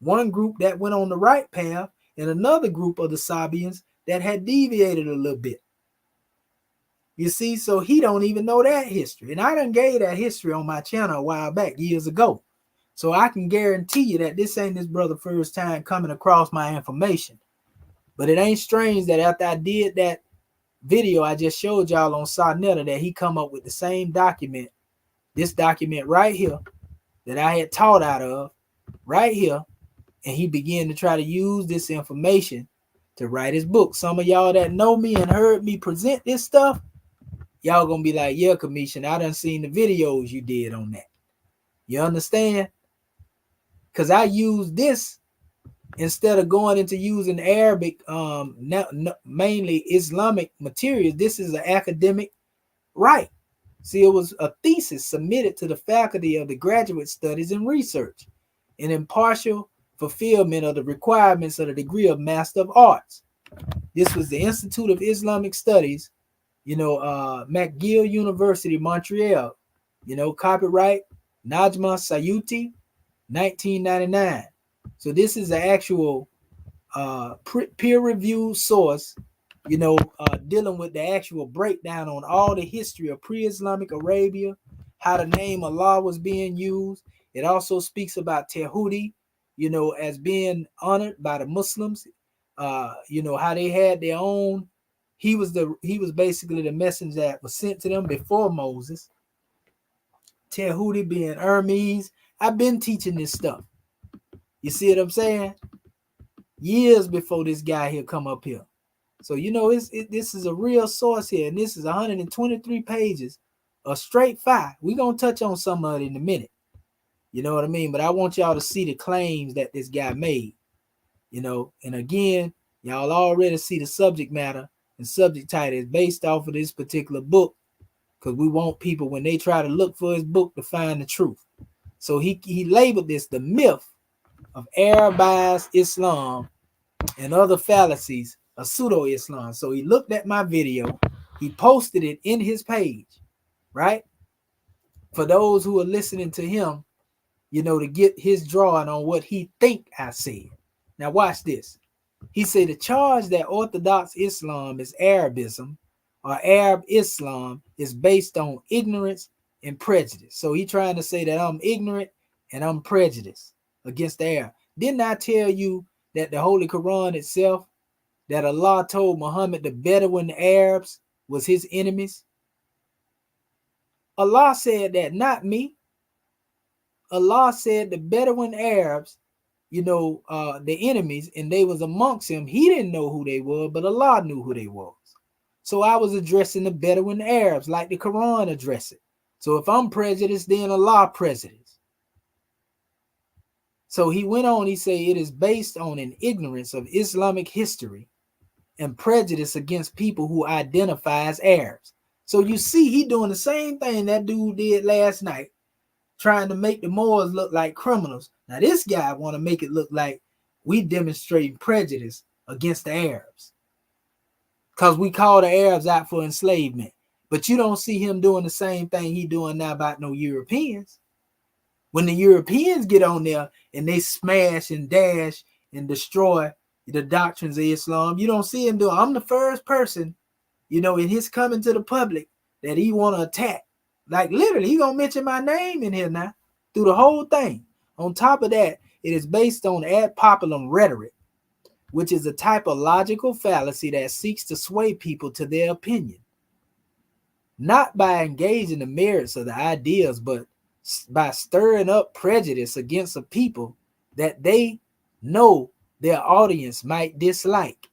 One group that went on the right path and another group of the Sabians that had deviated a little bit. You see, so he don't even know that history. And I done gave that history on my channel a while back, years ago. So I can guarantee you that this ain't this brother first time coming across my information. But it ain't strange that after I did that video I just showed y'all on Sarnetta, that he come up with the same document, this document right here that I had taught out of, right here. And he began to try to use this information to write his book. Some of y'all that know me and heard me present this stuff, y'all gonna be like, yeah, Commission, I done seen the videos you did on that. You understand? Because I use this instead of going into using Arabic, mainly Islamic materials. This is an academic right. See, it was a thesis submitted to the faculty of the Graduate Studies and Research, an impartial fulfillment of the requirements of the degree of Master of Arts. This was the Institute of Islamic Studies, McGill University, Montreal, copyright Najma Sayuti, 1999. So this is an actual peer-reviewed source, dealing with the actual breakdown on all the history of pre-Islamic Arabia, how the name Allah was being used. It also speaks about Tehudi, as being honored by the Muslims, how they had their own. He was basically the messenger that was sent to them before Moses. Tehudi being Hermes. I've been teaching this stuff. You see what I'm saying? Years before this guy here come up here. So, this is a real source here, and this is 123 pages of straight fire. We're going to touch on some of it in a minute. You know what I mean? But I want y'all to see the claims that this guy made, and again, y'all already see the subject matter and subject title is based off of this particular book, because we want people, when they try to look for his book, to find the truth. So he labeled this the myth of Arabized Islam and other fallacies of pseudo-Islam. So he looked at my video, he posted it in his page, right? For those who are listening to him, to get his drawing on what he think I said. Now watch this. He said the charge that Orthodox Islam is Arabism or Arab Islam is based on ignorance and prejudice. So he trying to say that I'm ignorant and I'm prejudiced against the Arab. Didn't I tell you that the Holy Quran itself, that Allah told Muhammad the Bedouin Arabs was his enemies? Allah said that, not me. Allah said the Bedouin Arabs, the enemies, and they was amongst him. He didn't know who they were, but Allah knew who they was. So I was addressing the Bedouin Arabs like the Quran addressed it. So if I'm prejudiced, then Allah prejudiced. So he went on, he said it is based on an ignorance of Islamic history and prejudice against people who identify as Arabs. So you see, he doing the same thing that dude did last night, trying to make the Moors look like criminals. Now this guy want to make it look like we demonstrating prejudice against the Arabs, because we call the Arabs out for enslavement. But you don't see him doing the same thing he doing now about no Europeans. When the Europeans get on there and they smash and dash and destroy the doctrines of Islam, you don't see him doing. I'm the first person, in his coming to the public that he want to attack. Like literally, he gonna mention my name in here now through the whole thing. On top of that, it is based on ad populum rhetoric, which is a typological fallacy that seeks to sway people to their opinion, not by engaging the merits of the ideas, but by stirring up prejudice against a people that they know their audience might dislike.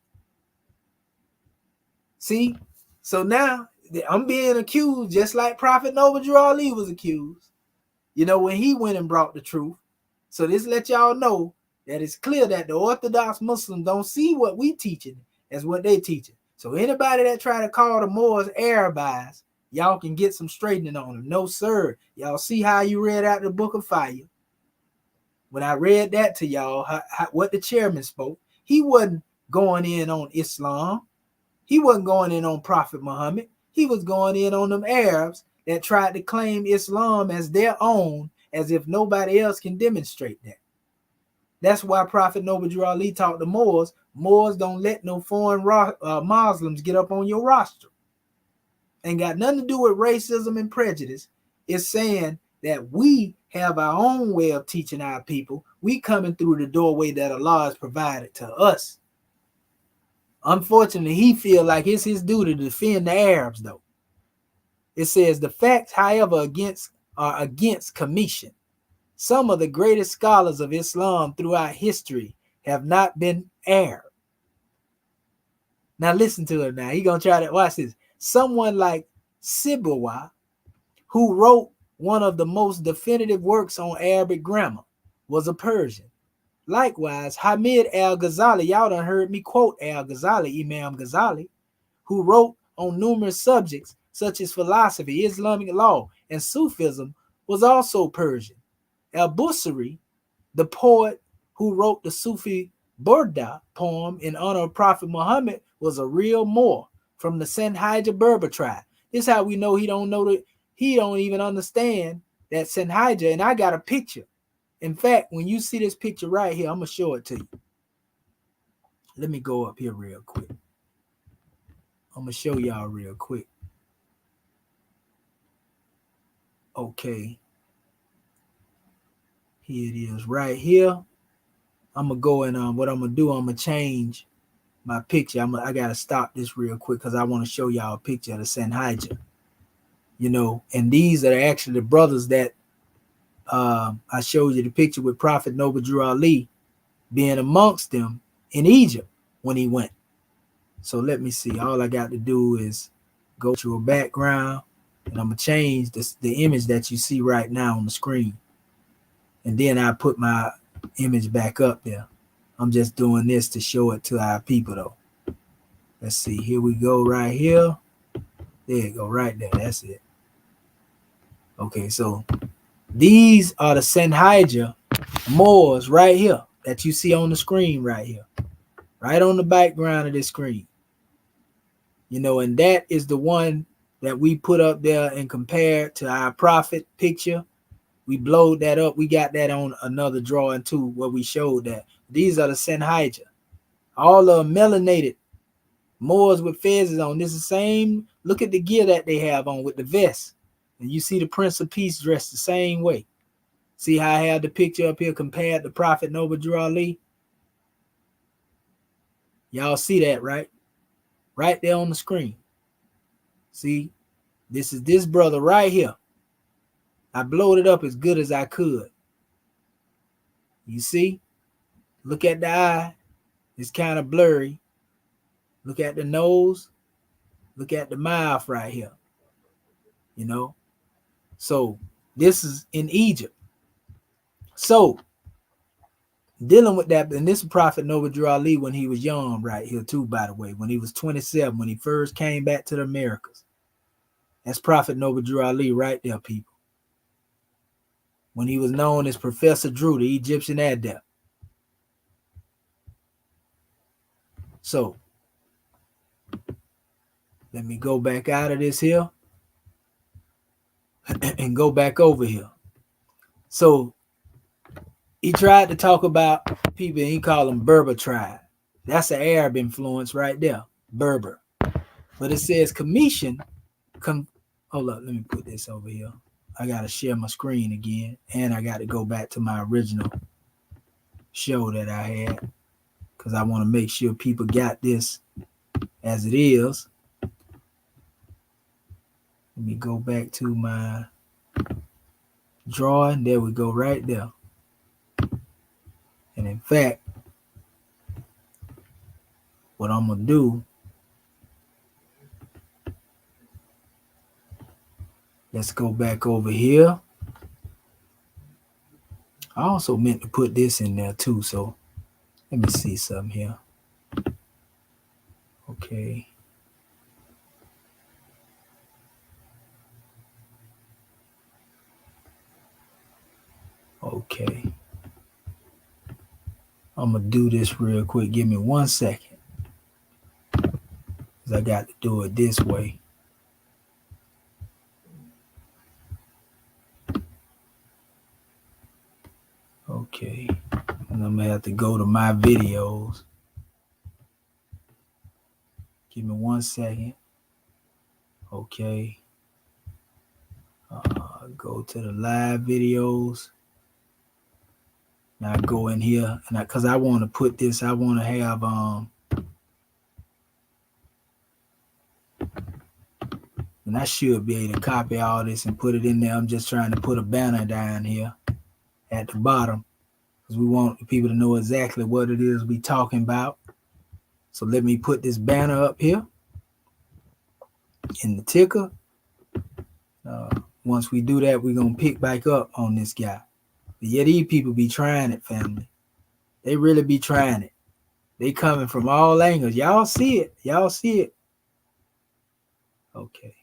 See? So now I'm being accused just like Prophet Noble Drew Ali was accused, when he went and brought the truth. So this let y'all know that it's clear that the Orthodox Muslims don't see what we teaching as what they teaching. So anybody that try to call the Moors Arabized, y'all can get some straightening on them. No, sir. Y'all see how you read out the Book of Fire? When I read that to y'all, what the chairman spoke, he wasn't going in on Islam. He wasn't going in on Prophet Muhammad. He was going in on them Arabs that tried to claim Islam as their own, as if nobody else can demonstrate that. That's why Prophet Noble Drew Ali taught the Moors, Moors don't let no foreign Muslims get up on your roster. Ain't got nothing to do with racism and prejudice. It's saying that we have our own way of teaching our people. We coming through the doorway that Allah has provided to us. Unfortunately, he feel like it's his duty to defend the Arabs, though. It says the facts, however, are against commission. Some of the greatest scholars of Islam throughout history have not been Arab. Now listen to it now. He gonna try to watch this. Someone like Sibawayh, who wrote one of the most definitive works on Arabic grammar, was a Persian. Likewise, Hamid al-Ghazali, y'all done heard me quote al-Ghazali, Imam Ghazali, who wrote on numerous subjects such as philosophy, Islamic law, and Sufism, was also Persian. Al-Busiri, the poet who wrote the Sufi Burda poem in honor of Prophet Muhammad, was a real Moor from the Senhija Berber tribe. This is how we know he don't even understand that Senhija, and I got a picture. In fact, when you see this picture right here, I'm going to show it to you. Let me go up here real quick. I'm going to show y'all real quick. Okay. Here it is right here. I'm going to go and what I'm going to do, I'm going to change my picture. I got to stop this real quick because I want to show y'all a picture of the Senhija. You know, and these are actually the brothers that I showed you the picture with Prophet Noble Drew Ali being amongst them in Egypt when he went. So let me see. All I got to do is go to a background, and I'm going to change the image that you see right now on the screen. And then I put my image back up there. I'm just doing this to show it to our people, though. Let's see. Here we go right here. There you go, right there. That's it. Okay, so these are the Senhija Moors right here that you see on the screen right here, right on the background of this screen. You know, and that is the one that we put up there and compared to our prophet picture. We blowed that up. We got that on another drawing too, where we showed that. These are the Senhija. All of them melanated Moors with fezzes on. This is the same. Look at the gear that they have on with the vest. And you see the Prince of Peace dressed the same way. See how I have the picture up here compared to Prophet Noble Drew Ali? Y'all see that, right? Right there on the screen. See, this is this brother right here. I blowed it up as good as I could. You see? Look at the eye. It's kind of blurry. Look at the nose. Look at the mouth right here. You know? So this is in Egypt. So dealing with that, and this is Prophet Noble Drew Ali when he was young right here too, by the way, when he was 27, when he first came back to the Americas. That's Prophet Noble Drew Ali right there, people. When he was known as Professor Drew, the Egyptian Adept. So let me go back out of this here and go back over here. So he tried to talk about people, and he called them Berber tribe. That's an Arab influence right there, Berber. But it says commission. Hold up, let me put this over here. I got to share my screen again, and I got to go back to my original show that I had because I want to make sure people got this as it is. Let me go back to my drawing. There we go, right there. And in fact, what I'm going to do, let's go back over here. I also meant to put this in there too, so let me see something here. Okay. Okay. I'm going to do this real quick. Give me 1 second. Because I got to do it this way. Okay. And I'm going to have to go to my videos. Give me 1 second. Okay. Go to the live videos. Now I go in here, and because I want to put this, I want to have and I should be able to copy all this and put it in there. I'm just trying to put a banner down here at the bottom because we want people to know exactly what it is we talking about. So let me put this banner up here in the ticker. Once we do that, we're gonna pick back up on this guy. But yeah, these people be trying it, family. They really be trying it. They coming from all angles. Y'all see it. Y'all see it. Okay.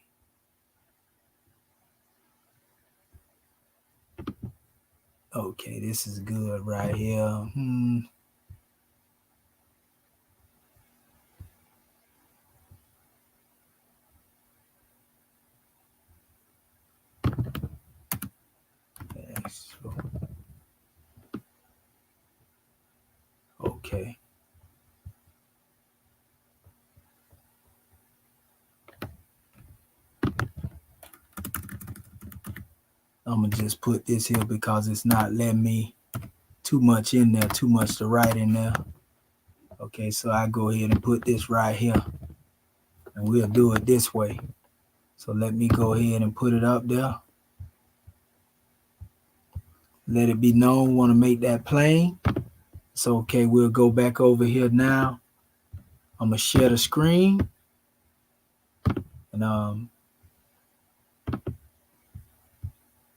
Okay, this is good right here. Okay. I'm gonna just put this here because it's not letting me too much in there, too much to write in there. Okay, so I go ahead and put this right here, and we'll do it this way. So let me go ahead and put it up there. Let it be known, want to make that plain. So, okay, we'll go back over here now. I'm gonna share the screen. And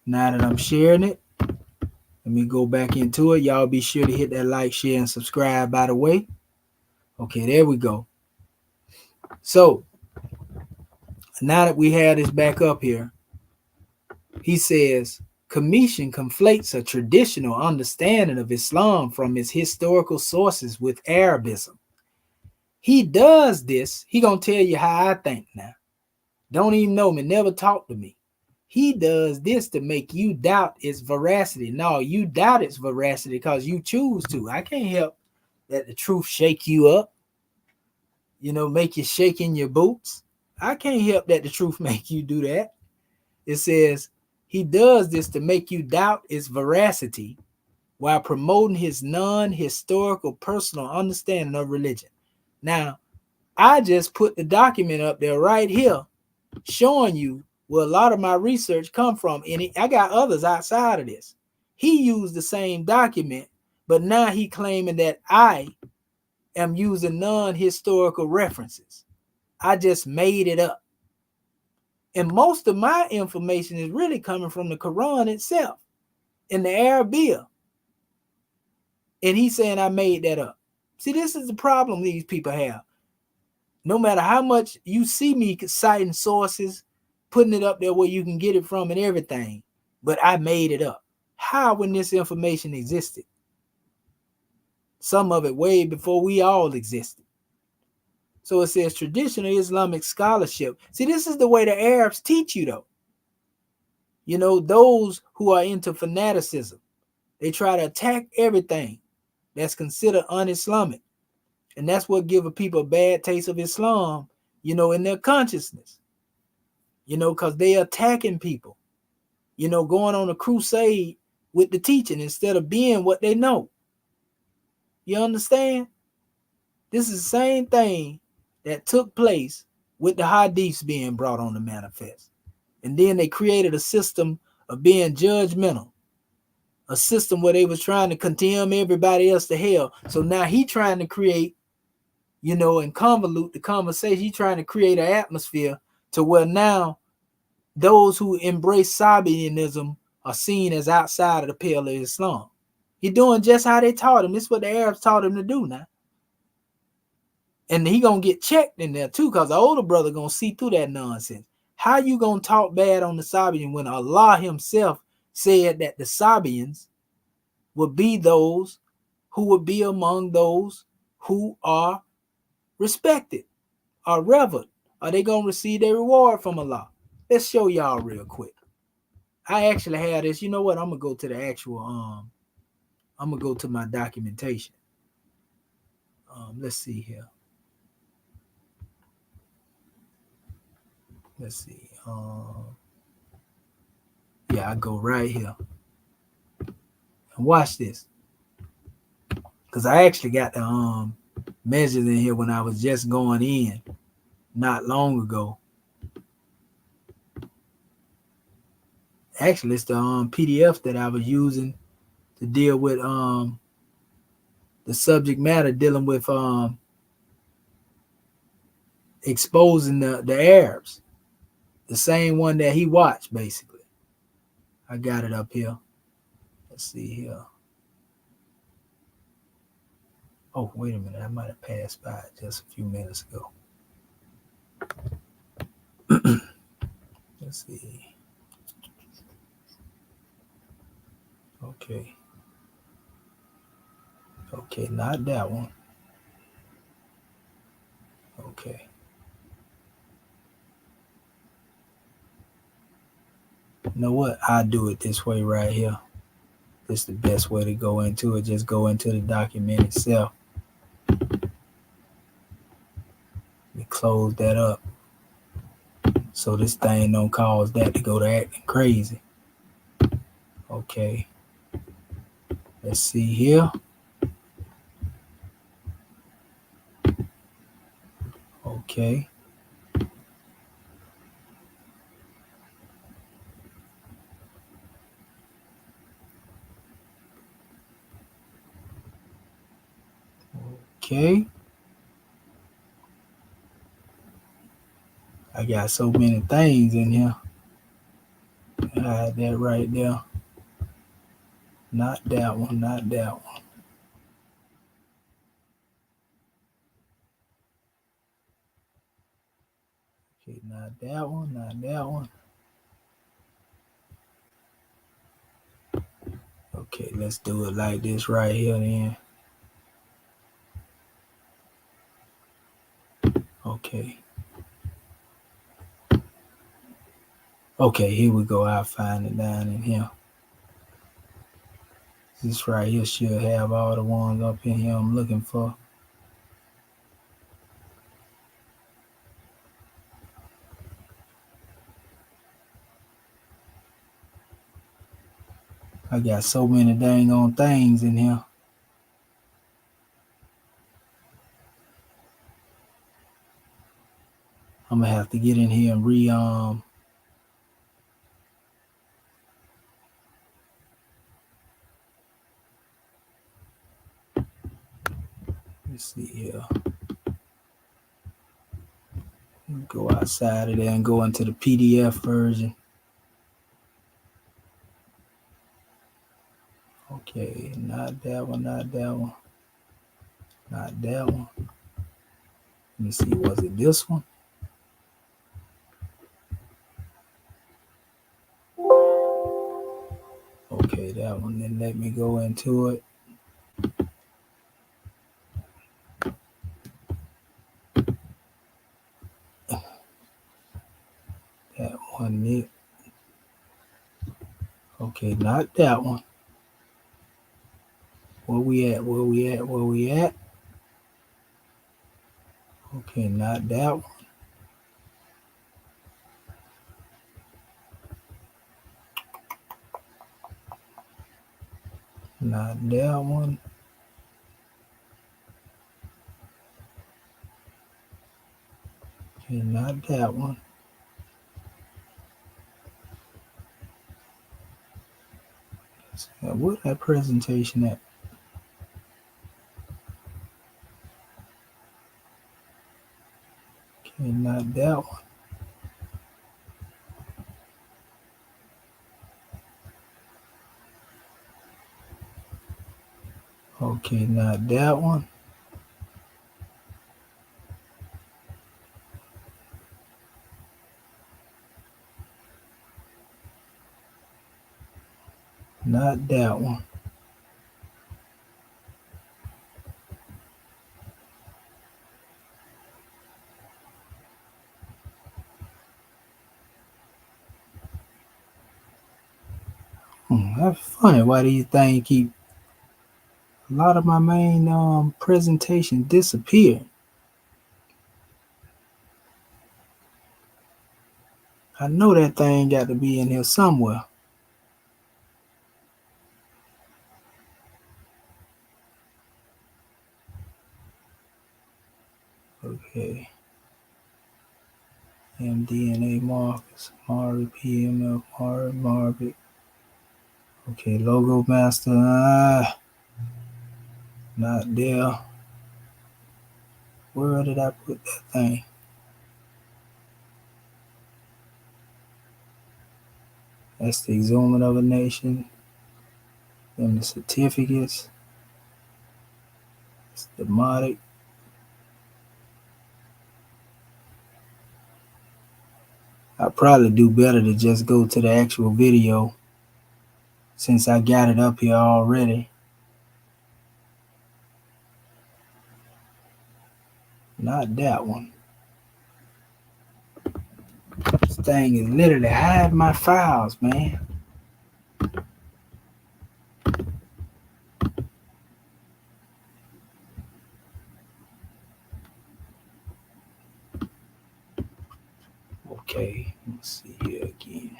now that I'm sharing it, let me go back into it. Y'all be sure to hit that like, share, and subscribe, by the way. Okay, there we go. So, now that we have this back up here, he says, Commission conflates a traditional understanding of Islam from its historical sources with Arabism. He does this. He gonna tell you how I think now. Don't even know me, never talk to me. He does this to make you doubt its veracity. No, you doubt its veracity because you choose to. I can't help that the truth shake you up, make you shake in your boots. I can't help that the truth make you do that. It says, he does this to make you doubt its veracity while promoting his non-historical personal understanding of religion. Now, I just put the document up there right here showing you where a lot of my research come from. And I got others outside of this. He used the same document, but now he claiming that I am using non-historical references. I just made it up. And most of my information is really coming from the Quran itself in the Arabic. And he's saying I made that up. See, this is the problem these people have. No matter how much you see me citing sources, putting it up there where you can get it from and everything, but I made it up. How, when this information existed? Some of it way before we all existed. So it says traditional Islamic scholarship. See, this is the way the Arabs teach you, though. Those who are into fanaticism, they try to attack everything that's considered un-Islamic. And that's what gives people a bad taste of Islam, in their consciousness. Because they're attacking people, going on a crusade with the teaching instead of being what they know. You understand? This is the same thing that took place with the hadiths being brought on the manifest. And then they created a system of being judgmental, a system where they was trying to condemn everybody else to hell. So now he trying to create, and convolute the conversation. He trying to create an atmosphere to where now those who embrace Sabianism are seen as outside of the pale of Islam. He's doing just how they taught him. This is what the Arabs taught him to do now. And he gonna get checked in there too, because the older brother gonna see through that nonsense. How you gonna talk bad on the Sabian when Allah himself said that the Sabians would be those who would be among those who are respected, are revered? Are they gonna receive their reward from Allah? Let's show y'all real quick. I actually have this. You know what? I'm gonna go to the actual I'm gonna go to my documentation. Let's see here. Let's see. Yeah, I go right here. And watch this. Because I actually got the measures in here when I was just going in not long ago. Actually, it's the PDF that I was using to deal with the subject matter dealing with exposing the Arabs the same one that he watched, basically. I got it up here. Let's see here. Oh, wait a minute. I might have passed by it just a few minutes ago. Let's see. Okay. Okay, not that one. Okay. You know what? I'll do it this way right here. This is the best way to go into it. Just go into the document itself. We close that up. So this thing don't cause that to go to acting crazy. Okay. Let's see here. Okay. Okay. I got so many things in here. I had that right there. Not that one, not that one. Okay, not that one, not that one. Okay, let's do it like this right here then. Okay. Okay, here we go. I'll find it down in here. This right here should have all the ones up in here I'm looking for. I got so many dang on things in here. I'm gonna have to get in here and let's see here. Go outside of there and go into the PDF version. Okay, not that one, not that one. Not that one. Let me see, was it this one? Okay, that one. Then let me go into it. That one, Nick. Okay, not that one. Where we at? Where we at? Where we at? Okay, not that one. Not that one. Okay, not that one. Where's that presentation at? Okay, not that one. Okay, not that one. Not that one. That's funny. Why do you think keep a lot of my main presentation disappeared? I know that thing got to be in here somewhere. Okay. mDNA markers, Mari, PMF, Mari, Marvic. Okay, logo master. Not there. Where did I put that thing? That's the exhument of a nation. Then the certificates. It's demotic. I'd probably do better to just go to the actual video since I got it up here already. Not that one. This thing is literally hiding my files, man. Okay, let's see here again.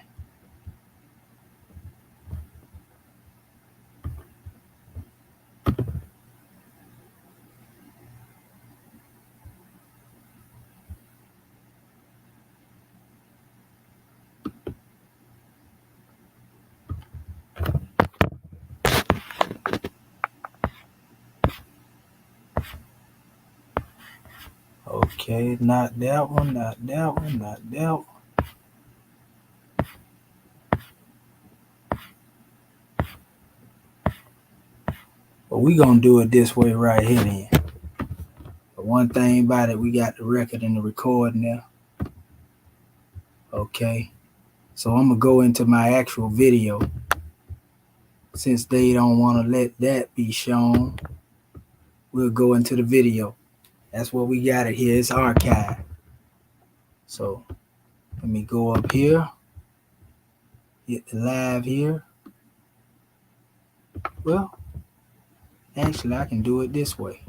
Okay, not that one, not that one, not that one. But we gonna do it this way right here then. But one thing about it, we got the record and the recording now. Okay, so I'm gonna go into my actual video. Since they don't want to let that be shown, we'll go into the video. That's what we got it here. It's archived. So let me go up here, hit the live here. Well, actually, I can do it this way.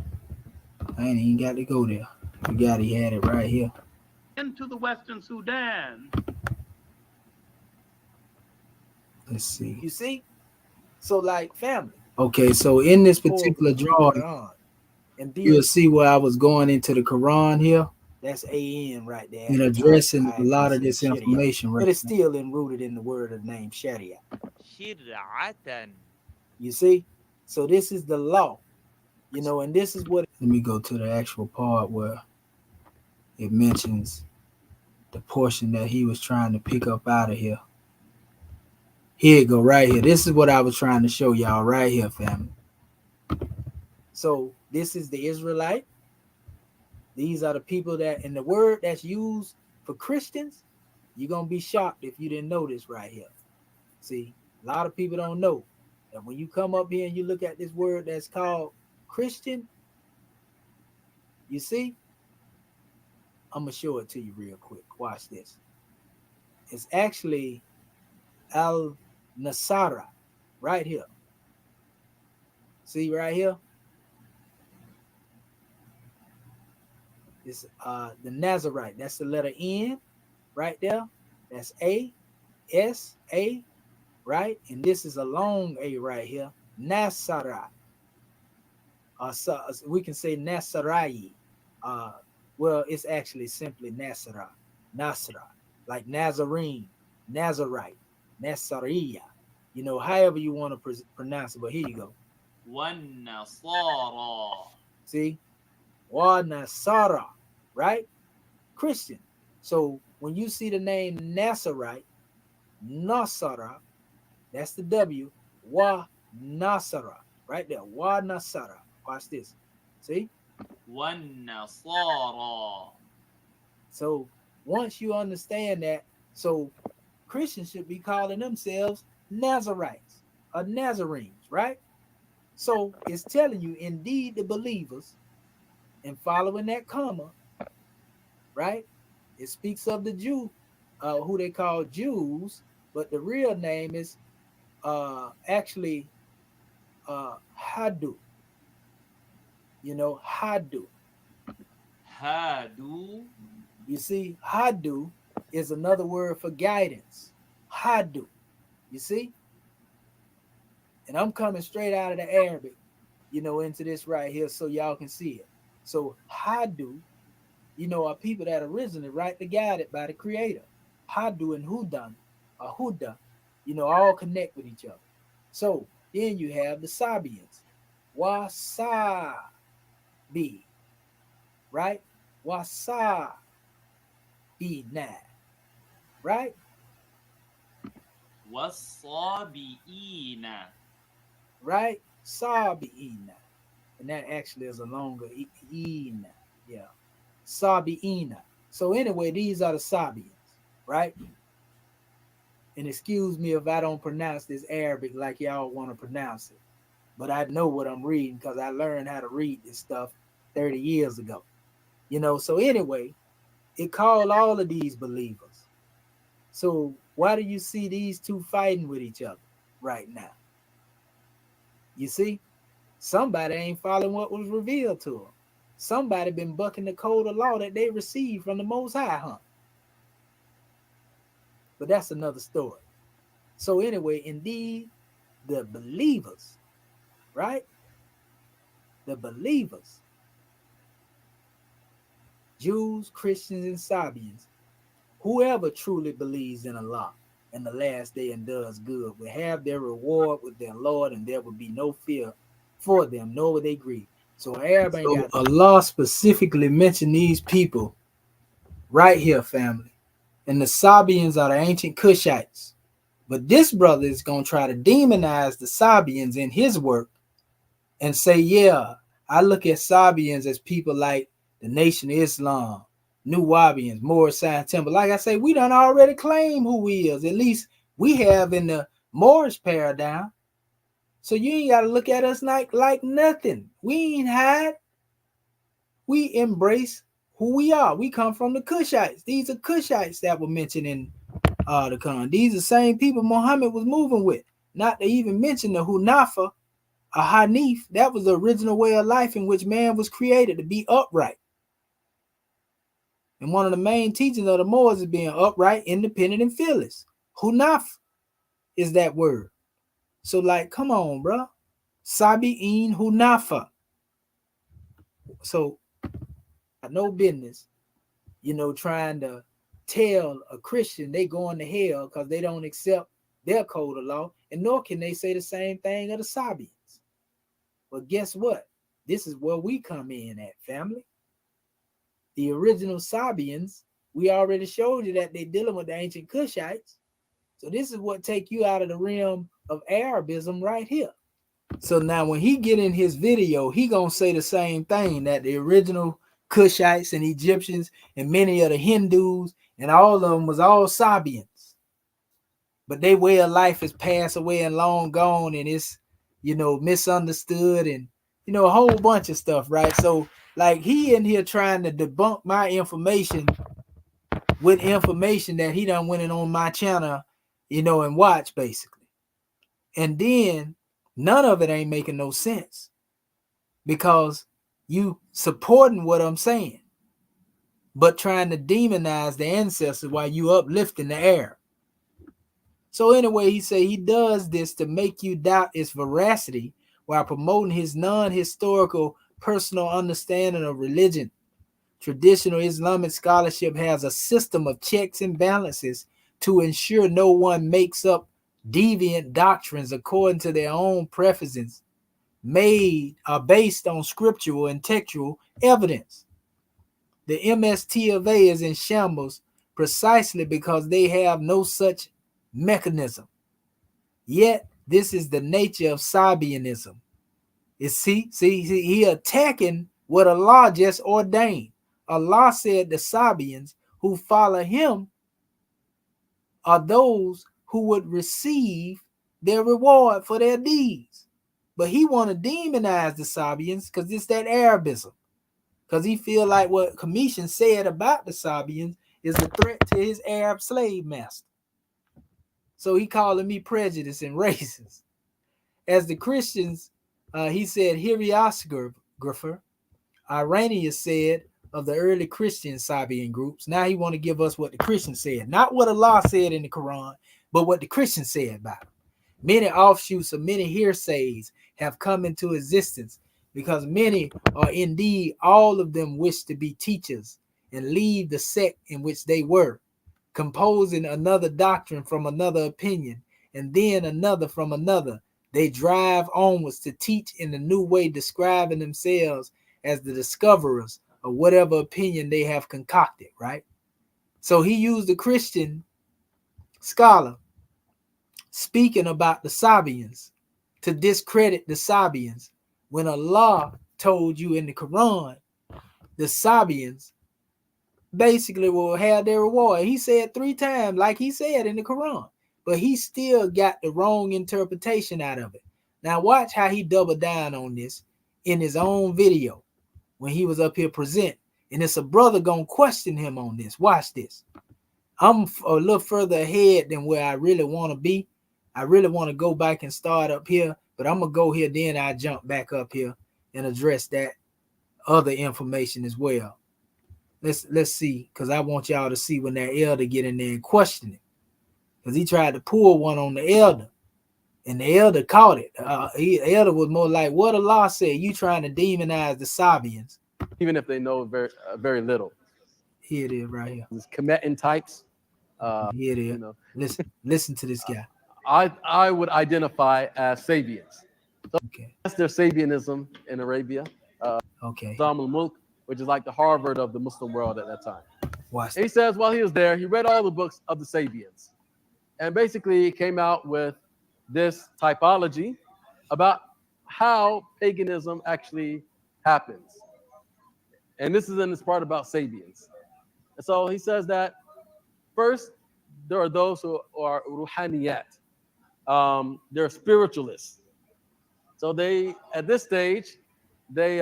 I ain't even got to go there. He had it right here. Into the Western Sudan. Let's see. You see? So like family. Okay, so in this particular drawing, and you'll see where I was going into the Quran here. That's AN right there. And addressing a lot of this information right but it's still enrooted in the word of the name Sharia. Shir'atan. You see? So this is the law. You know, and this is what... Let me go to the actual part where it mentions the portion that he was trying to pick up out of here. Here you go, right here. This is what I was trying to show y'all right here, family. So this is the Israelite. These are the people that, in the word that's used for Christians, you're going to be shocked if you didn't know this right here. See, a lot of people don't know that when you come up here and you look at this word that's called Christian, you see, I'm going to show it to you real quick. Watch this. It's actually Al-Nasara right here. See right here? It's the Nazarite. That's the letter N right there. That's A, S, A, right? And this is a long A right here. Nasara. So we can say Nasarai. Well, it's actually simply Nasara. Nasra. Like Nazarene, Nazarite, Nasariya. You know, however you want to pronounce it. But here you go. One Nasara. See? Wa Nasara, right? Christian. So when you see the name Nazarite, Nasara, that's the W, Wa Nasara, right there. Wa Nasara. Watch this. See? One Nasara. So once you understand that, so Christians should be calling themselves Nazarites or Nazarenes, right? So it's telling you, indeed, the believers, and following that comma, right? It speaks of the Jew, who they call Jews, but the real name is actually Hadu. You know, Hadu. Hadu. You see, Hadu is another word for guidance. Hadu. You see? And I'm coming straight out of the Arabic, you know, into this right here so y'all can see it. So Hadu, you know, are people that originally rightly guided by the Creator. Hadu and Hudan, or Huda, you know, all connect with each other. So then you have the Sabians. Wasabi, right? Wasabi, right? والصابئين. Right? Sabi'ina. And that actually is a longer ina. Yeah. Sabi'ina. So anyway, these are the Sabians, right? And excuse me if I don't pronounce this Arabic like y'all want to pronounce it. But I know what I'm reading because I learned how to read this stuff 30 years ago. So anyway, it called all of these believers. So why do you see these two fighting with each other right now? You see, somebody ain't following what was revealed to them. Somebody been bucking the code of law that they received from the Most High, huh? But that's another story. So anyway, indeed, the believers, right? The believers, Jews, Christians, and Sabians, whoever truly believes in Allah and the last day and does good will have their reward with their Lord, and there will be no fear for them, nor will they grieve. So Allah specifically mentioned these people right here, family. And the Sabians are the ancient Cushites. But this brother is going to try to demonize the Sabians in his work and say, yeah, I look at Sabians as people like the Nation of Islam, New Wabians, Moorish Science Temple. Like I say, we done already claim who we is. At least we have in the Moorish paradigm. So you ain't got to look at us like nothing. We ain't hide. We embrace who we are. We come from the Cushites. These are Cushites that were mentioned in the Quran. These are the same people Muhammad was moving with. Not to even mention the Hunafa, a Hanif. That was the original way of life in which man was created to be upright. And one of the main teachings of the Moors is being upright, independent, and fearless. Hunaf is that word. So like, come on, bro. Sabi'in Hunafa. So no business, trying to tell a Christian they going to hell because they don't accept their code of law, and nor can they say the same thing of the Sabians. But guess what? This is where we come in at, family. The original Sabians, we already showed you that they're dealing with the ancient Cushites. So this is what take you out of the realm of Arabism right here. So now when he get in his video, he gonna say the same thing, that the original Cushites and Egyptians and many of the Hindus and all of them was all Sabians. But their way of life has passed away and long gone, and it's, misunderstood, and, a whole bunch of stuff, right? So like he in here trying to debunk my information with information that he done went in on my channel, and watch basically. And then none of it ain't making no sense because you supporting what I'm saying, but trying to demonize the ancestors while you uplifting the air. So anyway, he say he does this to make you doubt its veracity while promoting his non-historical personal understanding of religion. Traditional Islamic scholarship has a system of checks and balances to ensure no one makes up deviant doctrines according to their own preferences, based on scriptural and textual evidence. The MST of A is in shambles precisely because they have no such mechanism. Yet this is the nature of Sabianism. See, he attacking what Allah just ordained. Allah said the Sabians who follow him are those who would receive their reward for their deeds. But he want to demonize the Sabians because it's that Arabism. Because he feel like what Commission said about the Sabians is a threat to his Arab slave master. So he calling me prejudiced and racist. As the Christians, he said, Heliosgrapher, Irenaeus said of the early Christian Sabian groups. Now he want to give us what the Christians said. Not what Allah said in the Quran, but what the Christians said about it. Many offshoots of many hearsays have come into existence because many, or indeed all of them, wish to be teachers and leave the sect in which they were, composing another doctrine from another opinion, and then another from another. They drive onwards to teach in the new way, describing themselves as the discoverers of whatever opinion they have concocted, right? So he used a Christian scholar speaking about the Sabians to discredit the Sabians when Allah told you in the Quran the Sabians basically will have their reward. He said 3 times, like he said in the Quran, but he still got the wrong interpretation out of it. Now watch how he doubled down on this in his own video when he was up here present, and it's a brother gonna question him on this. Watch this. I'm a little further ahead than where I really want to be. I really want to go back and start up here, but I'm gonna go here, then I jump back up here and address that other information as well. Let's see, because I want y'all to see when that elder get in there and question it, because he tried to pull one on the elder, and the elder caught it. The elder was more like, what Allah said, you trying to demonize the Sabians. Even if they know very little. Here it is right here. These Kemetan types. Here it is. You know, listen to this guy. I would identify as Sabians. So okay. That's their Sabianism in Arabia. Okay. Nizam al-Mulk, which is like the Harvard of the Muslim world at that time. Watch. He says while he was there, he read all the books of the Sabians, and basically he came out with this typology about how paganism actually happens. And this is in this part about Sabians. And so he says that first, there are those who are ruhaniyat. They're spiritualists. So they, at this stage, they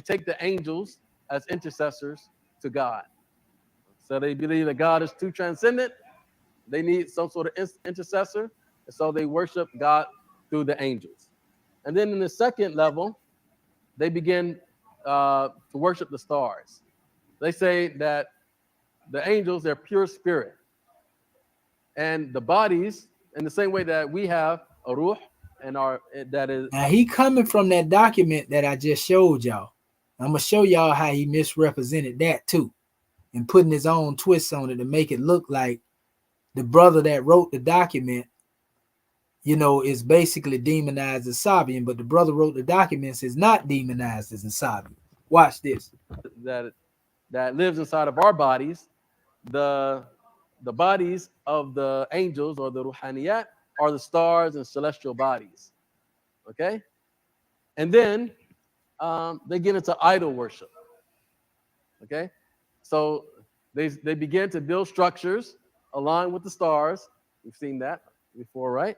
take the angels as intercessors to God. So they believe that God is too transcendent. They need some sort of intercessor. And so they worship God through the angels. And then in the second level, they begin to worship the stars. They say that the angels, they're pure spirit. And the bodies, in the same way that we have a ruh, and that is. Now he coming from that document that I just showed y'all. I'm gonna show y'all how he misrepresented that too, and putting his own twist on it to make it look like the brother that wrote the document, you know, is basically demonized as Sabian, but the brother wrote the documents is not demonized as a Sabian. Watch this. That lives inside of our bodies. The bodies of the angels or the ruhaniyat are the stars and celestial bodies. Okay? And then they get into idol worship. Okay? So they begin to build structures aligned with the stars. We've seen that before, right?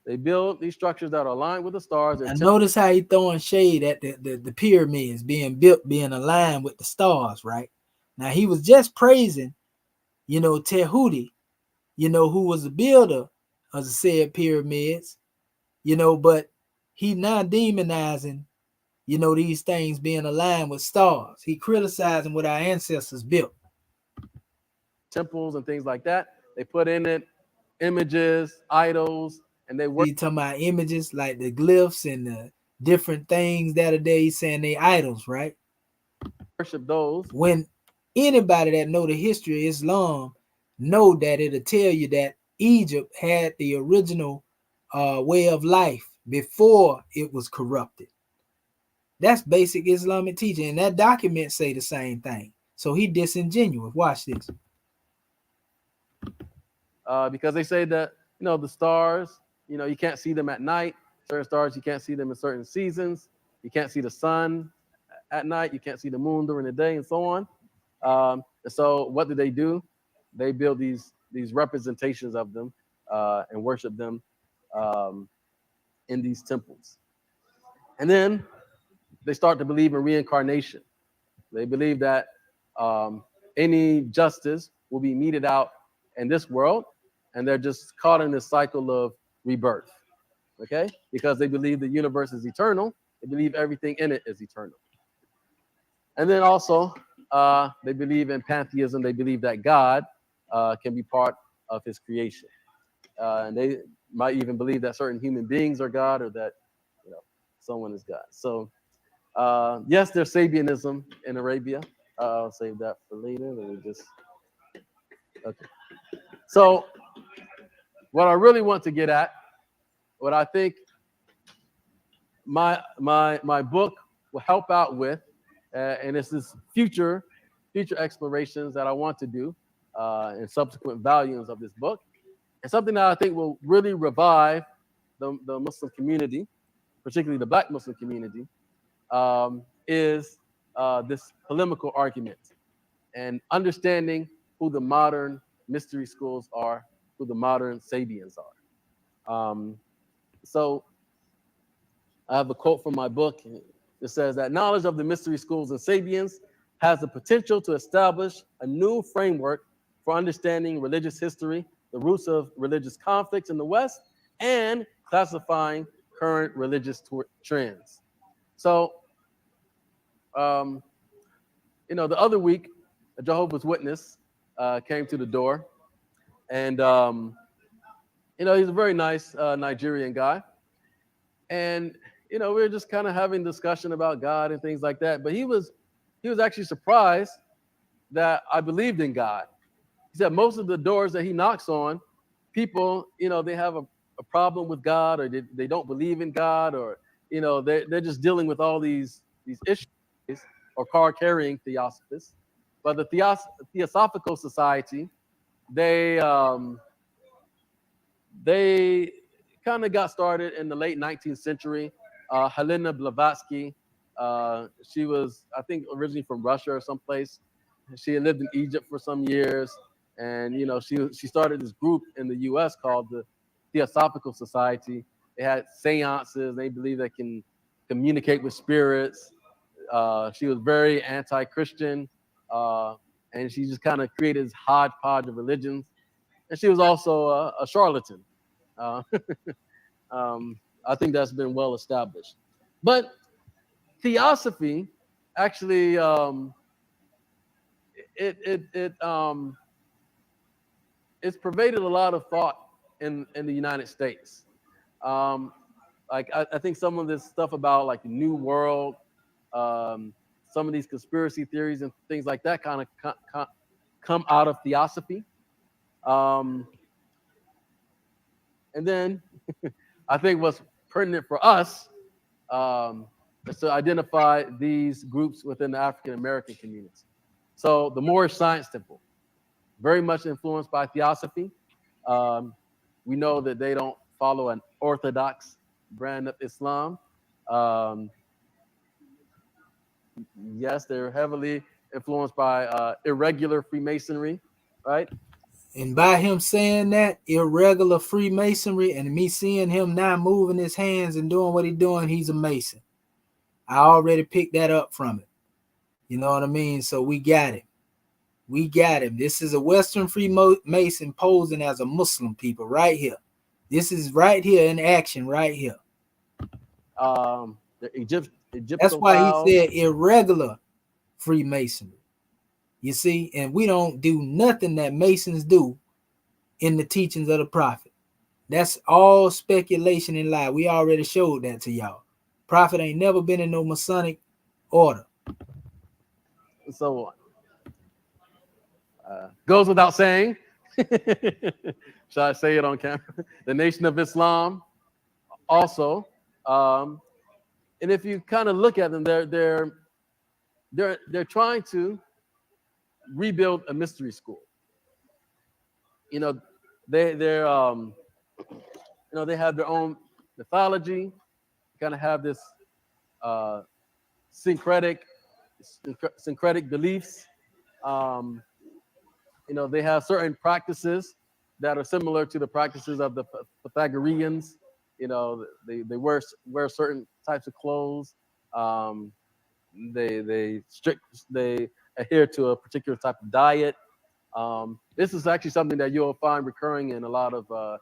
They build these structures that are aligned with the stars. And notice how he throwing shade at the pyramids being built, being aligned with the stars, right? Now he was just praising, you know, Tehudi, you know, who was the builder of the said pyramids, you know, but he now demonizing, you know, these things being aligned with stars. He criticizing what our ancestors built. Temples and things like that. They put in it images, idols, and they work. He talking about images like the glyphs and the different things that are there. He's saying they idols, right? Worship those. When anybody that know the history of Islam know that it'll tell you that Egypt had the original way of life before it was corrupted. That's basic Islamic teaching, and that document say the same thing. So he disingenuous. Watch this. Because they say that, you know, the stars, you know, you can't see them at night. Certain stars, you can't see them in certain seasons. You can't see the sun at night. You can't see the moon during the day, and so on. And so what do? They build these representations of them and worship them in these temples. And then they start to believe in reincarnation. They believe that any justice will be meted out in this world, and they're just caught in this cycle of rebirth, okay? Because they believe the universe is eternal. They believe everything in it is eternal. And then also, they believe in pantheism. They believe that God can be part of his creation. And they might even believe that certain human beings are God, or that, you know, someone is God. So, yes, there's Sabianism in Arabia. I'll save that for later. Let me just, okay. So, what I really want to get at, what I think my book will help out with, and it's this future explorations that I want to do in subsequent volumes of this book, And something that I think will really revive the Muslim community, particularly the Black Muslim community, is this polemical argument and understanding who the modern mystery schools are, who the modern Sabians are. So I have a quote from my book. It says that knowledge of the mystery schools and Sabians has the potential to establish a new framework for understanding religious history, the roots of religious conflicts in the West, and classifying current religious trends. So, the other week, a Jehovah's Witness came to the door, and he's a very nice Nigerian guy, and we were just kind of having discussion about God and things like that. But he was actually surprised that I believed in God. He said most of the doors that he knocks on, people, they have a problem with God, or they don't believe in God, or they're just dealing with all these issues, or card-carrying theosophists. But the Theosophical Society, they kind of got started in the late 19th century. Helena Blavatsky, she was, I think, originally from Russia or someplace. She had lived in Egypt for some years, and she started this group in the U.S. called the Theosophical Society. They had seances. They believe they can communicate with spirits. She was very anti-Christian, and she just kind of created this hodgepodge of religions. And she was also a charlatan. I think that's been well established. But theosophy actually it's pervaded a lot of thought in the United States. Like I think some of this stuff about like the New World, some of these conspiracy theories and things like that kind of come out of theosophy. And then I think what's pertinent for us is to identify these groups within the African American community. So the Moorish Science Temple, very much influenced by theosophy. We know that they don't follow an orthodox brand of Islam. Yes, they're heavily influenced by irregular Freemasonry, right? And by him saying that, irregular Freemasonry, and me seeing him now moving his hands and doing what he's doing, he's a Mason. I already picked that up from it. You know what I mean? So we got him. We got him. This is a Western Freemason posing as a Muslim people right here. This is right here in action right here. The Egyptian. That's why he said irregular Freemasonry. You see, and we don't do nothing that Masons do in the teachings of the prophet. That's all speculation and lie. We already showed that to y'all. Prophet ain't never been in no Masonic order. So goes without saying. Shall I say it on camera? The Nation of Islam also. And if you kind of look at them, they're trying to rebuild a mystery school. They have their own mythology, kind of have this syncretic beliefs. They have certain practices that are similar to the practices of the Pythagoreans. They wear certain types of clothes. They adhere to a particular type of diet. This is actually something that you'll find recurring in a lot of the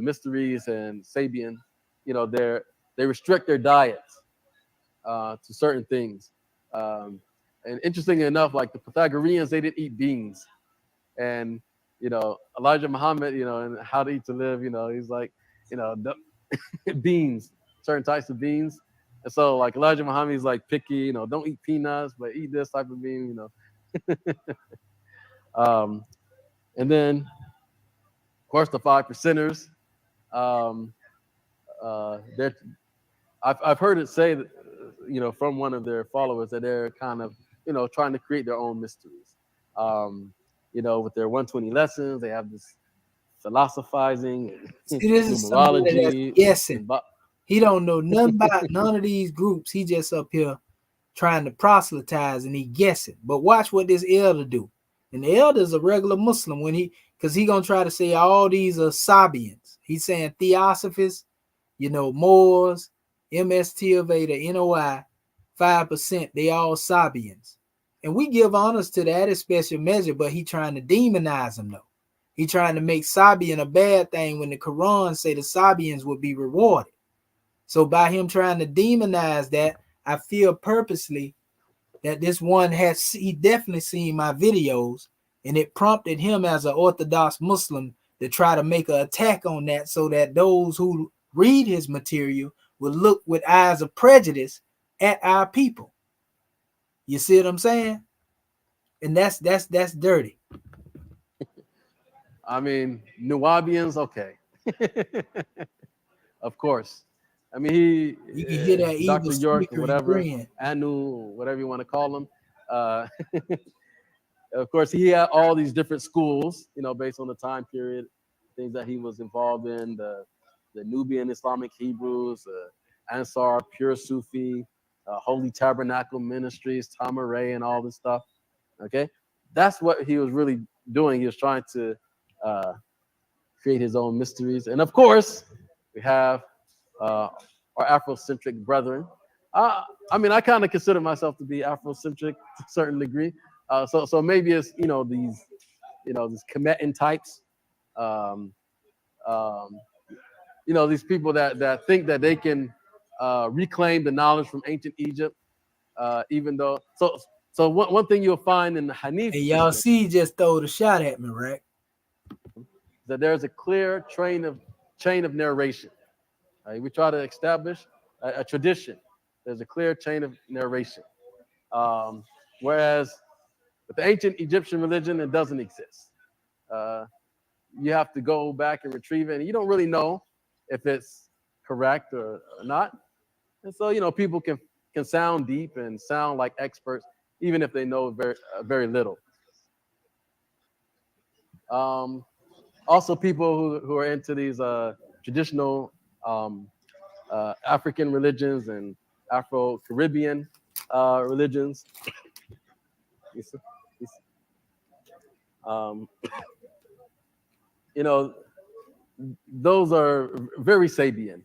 mysteries and Sabian. They restrict their diets to certain things. And interestingly enough, like the Pythagoreans, they didn't eat beans. And Elijah Muhammad, and How to Eat to Live, he's like, beans, certain types of beans. And so like Elijah Muhammad is like picky, don't eat peanuts, but eat this type of bean, And then, of course, the 5 percenters. I've heard it say that, from one of their followers that they're kind of, trying to create their own mysteries. With their 120 lessons, they have this philosophizing, See, this is somebody that's numerology. guessing. He don't know nothing about none of these groups. He just up here trying to proselytize and he guessing. But watch what this elder do. And the elder is a regular Muslim because he gonna try to say all these are Sabians. He's saying Theosophists, Moors, MST of A, the NOI, 5%, they all Sabians. And we give honors to that as special measure, but he trying to demonize them though. He trying to make Sabian a bad thing when the Quran say the Sabians will be rewarded. So by him trying to demonize that, I feel purposely that this one he definitely seen my videos, and it prompted him as an Orthodox Muslim to try to make an attack on that so that those who read his material will look with eyes of prejudice at our people. You see what I'm saying? And that's dirty. I mean, Nuwabians, okay. Of course. I mean, you can hear that Dr. evil York, snickering whatever, grin. Anu, whatever you want to call him. Of course, he had all these different schools, based on the time period, things that he was involved in, the Nubian Islamic Hebrews, Ansar, Pure Sufi, Holy Tabernacle Ministries, Tamaray, and all this stuff. Okay, that's what he was really doing. He was trying to create his own mysteries. And of course, we have our Afrocentric brethren. I mean, I kind of consider myself to be Afrocentric to a certain degree. So maybe it's these Kemetan types, these people that think that they can reclaim the knowledge from ancient Egypt, even though so one thing you'll find in the Hanif and y'all system, see, just throw the shot at me, right? that there's a clear chain of narration. Right? We try to establish a tradition. There's a clear chain of narration. Whereas with the ancient Egyptian religion, it doesn't exist. You have to go back and retrieve it, and you don't really know if it's correct or not. And so, people can sound deep and sound like experts, even if they know very little. Also, people who are into these traditional African religions and Afro-Caribbean religions. Those are very Sabian.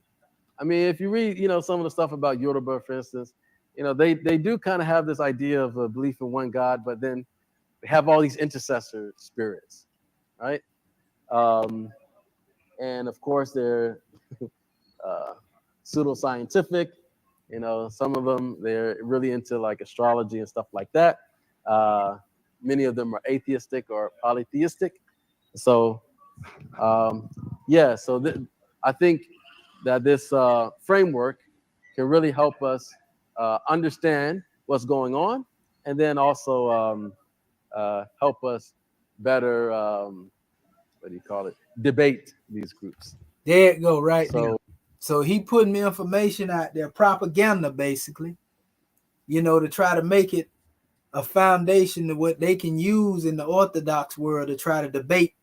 I mean, if you read, some of the stuff about Yoruba, for instance, they do kind of have this idea of a belief in one God, but then they have all these intercessor spirits, right? And of course, they're pseudoscientific. Some of them, they're really into like astrology and stuff like that. Many of them are atheistic or polytheistic. So, I think that this framework can really help us understand what's going on, and then also help us better, debate these groups. There it go, right there. So he putting the information out there, propaganda basically, to try to make it a foundation of what they can use in the Orthodox world to try to debate,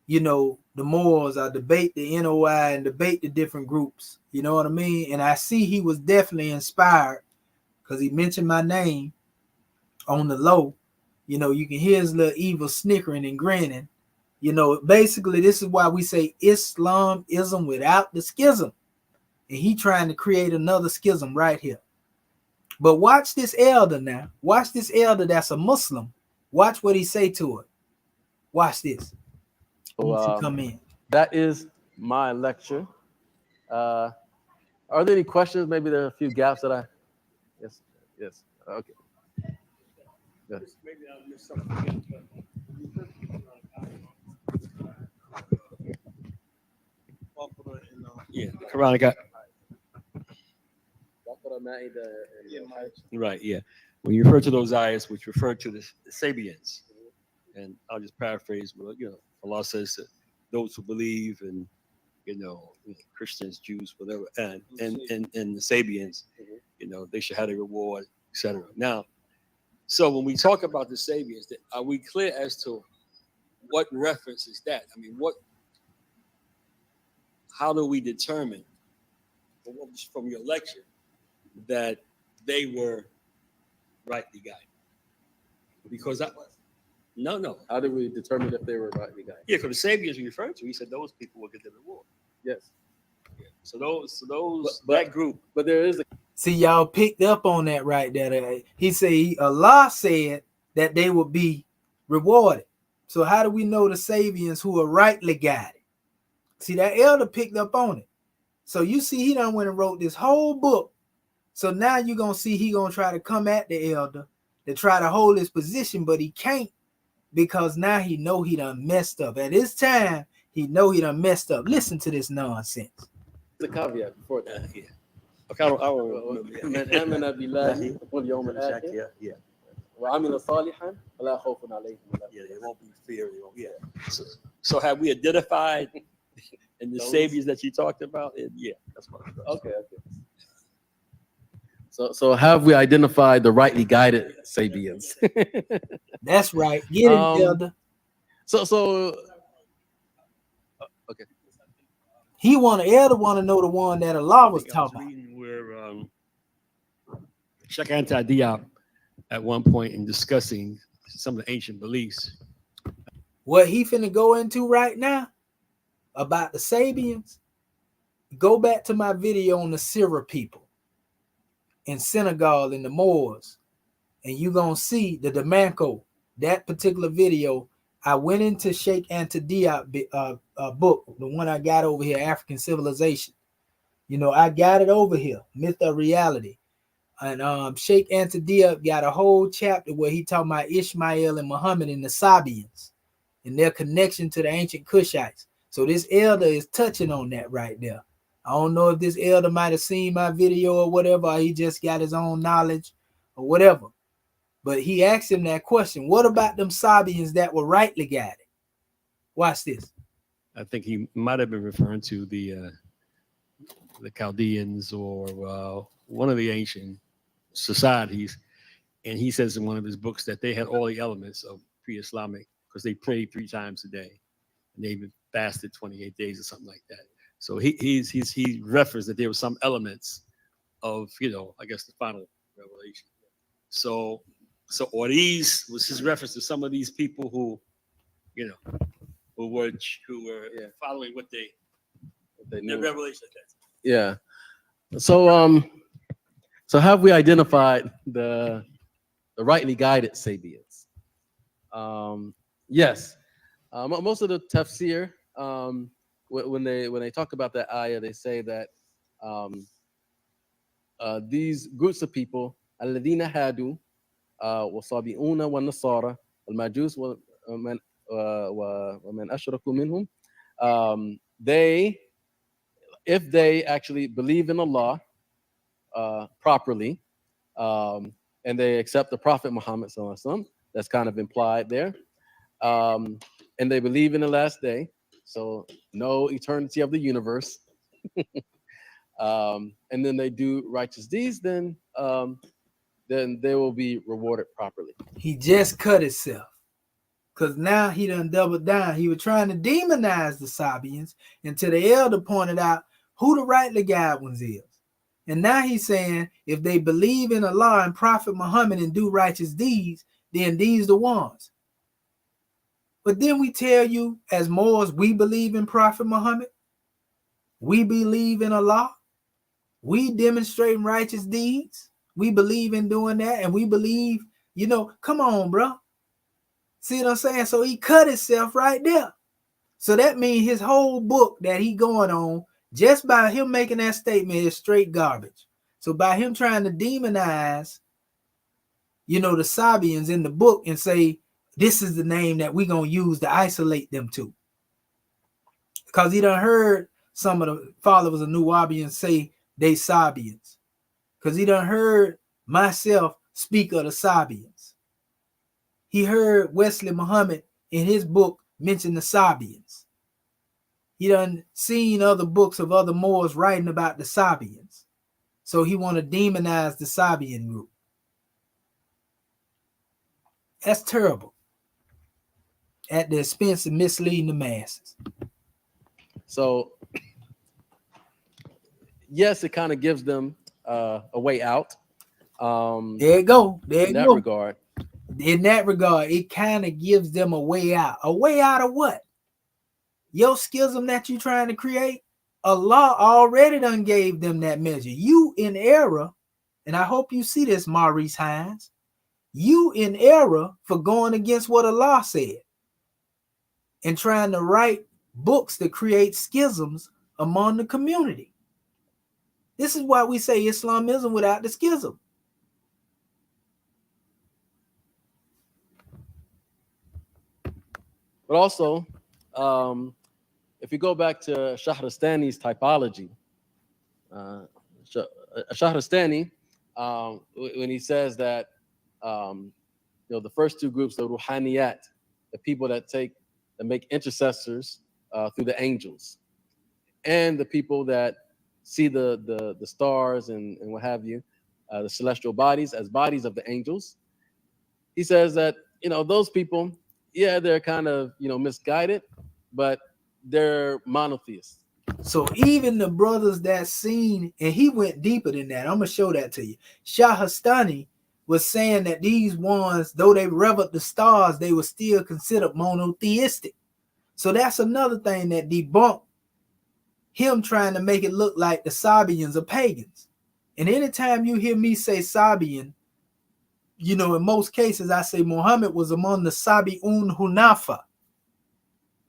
the Moors, or debate the NOI and debate the different groups. You know what I mean? And I see he was definitely inspired because he mentioned my name on the low. You can hear his little evil snickering and grinning. Basically, this is why we say Islamism without the schism. And he trying to create another schism right here. But watch this elder now. Watch this elder that's a Muslim. Watch what he say to it. Watch this. So, come in. That is my lecture. Are there any questions? Maybe there are a few gaps that I... Yes. Okay. Good. Maybe I missed something. Yeah, the Quran got. Right, yeah. When you refer to those ayahs, which refer to the Sabians, and I'll just paraphrase, Allah says that those who believe and Christians, Jews, whatever, and the Sabians, they should have a reward, etc. Now, so when we talk about the Sabians, are we clear as to what reference is that? I mean, what how do we determine from your lecture that they were rightly guided? Because no. How do we determine if they were rightly guided? Yeah, because the Sabians you referred to, he said those people will get the reward. Yes. Yeah. So those But that group. But there is a See, y'all picked up on that right there. He said Allah said that they would be rewarded. So how do we know the Sabians who are rightly guided? See, that elder picked up on it. So you see, he done went and wrote this whole book. So now you're gonna see he gonna try to come at the elder to try to hold his position, but he can't, because now he know he done messed up. At this time, he know he done messed up. Listen to this nonsense. The caveat before that. Yeah. Okay, I don't من آمن بالله واليوم الآخر وعمل صالحا فلا خوف عليهم ولا Yeah, there won't be fear. Yeah. So have we identified in the Saviors that you talked about? Yeah, that's what. Okay. So have we identified the rightly guided Sabians? That's right. Get it, elder. So okay. Elder want to know the one that Allah was talking about. Where Sheikh Anta at one point in discussing some of the ancient beliefs. What he finna go into right now about the Sabians, go back to my video on the Syria people in Senegal and the Moors, and you gonna see the Debunked. That particular video, I went into Sheikh Anta Diop book, the one I got over here, African Civilization. You know, I got it over here, Myth of Reality. And Sheikh Anta Diop got a whole chapter where he talking about Ishmael and Muhammad and the Sabians and their connection to the ancient Cushites. So this elder is touching on that right there. I don't know if this elder might have seen my video or whatever, or he just got his own knowledge or whatever. But he asked him that question. What about them Sabians that were rightly guided? Watch this. I think he might have been referring to the Chaldeans or one of the ancient societies. And he says in one of his books that they had all the elements of pre-Islamic because they prayed 3 times a day. And they even fasted 28 days or something like that. So he referenced that there were some elements of, I guess the final revelation. So was his reference to some of these people who were following what they their revelation at that time. Yeah. So have we identified the rightly guided Sabians? Yes. Most of the tafsir, when they talk about that ayah, they say that these groups of people, alladhina hadu, wasabi'una wa nasara, al-majus wa man ashraku minhum, if they actually believe in Allah properly, and they accept the Prophet Muhammad sallallahu alaihi wasallam, that's kind of implied there, and they believe in the last day, so no eternity of the universe, and then they do righteous deeds, then they will be rewarded properly. He just cut himself. Because now he done doubled down. He was trying to demonize the Sabians until the elder pointed out who the rightly guided ones is. And now he's saying if they believe in Allah and Prophet Muhammad and do righteous deeds, then these the ones. But then we tell you as Moors, we believe in Prophet Muhammad. We believe in Allah. We demonstrating righteous deeds. We believe in doing that. And we believe, come on, bro. See what I'm saying? So he cut himself right there. So that means his whole book that he going on, just by him making that statement, is straight garbage. So by him trying to demonize, the Sabians in the book and say, this is the name that we're going to use to isolate them to. Because he done heard some of the followers of Nuwabians say they Sabians. Because he done heard myself speak of the Sabians. He heard Wesley Muhammad in his book mention the Sabians. He done seen other books of other Moors writing about the Sabians. So he want to demonize the Sabian group. That's terrible. At the expense of misleading the masses. So yes, it kind of gives them a way out. There you go. There you in that go. regard. In that regard, it kind of gives them a way out. A way out of what? Your schism that you're trying to create, Allah already done gave them that measure. You in error, and I hope you see this, Maurice Hines. You in error for going against what Allah said and trying to write books that create schisms among the community. This is why we say Islamism without the schism. But also, if you go back to Shahrastani's typology, Shahrastani, when he says that, the first two groups, the Ruhaniyat, the people that make intercessors through the angels, and the people that see the stars and what have you, the celestial bodies as bodies of the angels. He says that, those people, yeah, they're kind of, misguided, but they're monotheists. So even the brothers that seen, and he went deeper than that. I'm going to show that to you. Shahrastani was saying that these ones, though they revered the stars, they were still considered monotheistic. So that's another thing that debunked him trying to make it look like the Sabians are pagans. And anytime you hear me say Sabian, in most cases, I say Muhammad was among the Sabi'un Hunafa.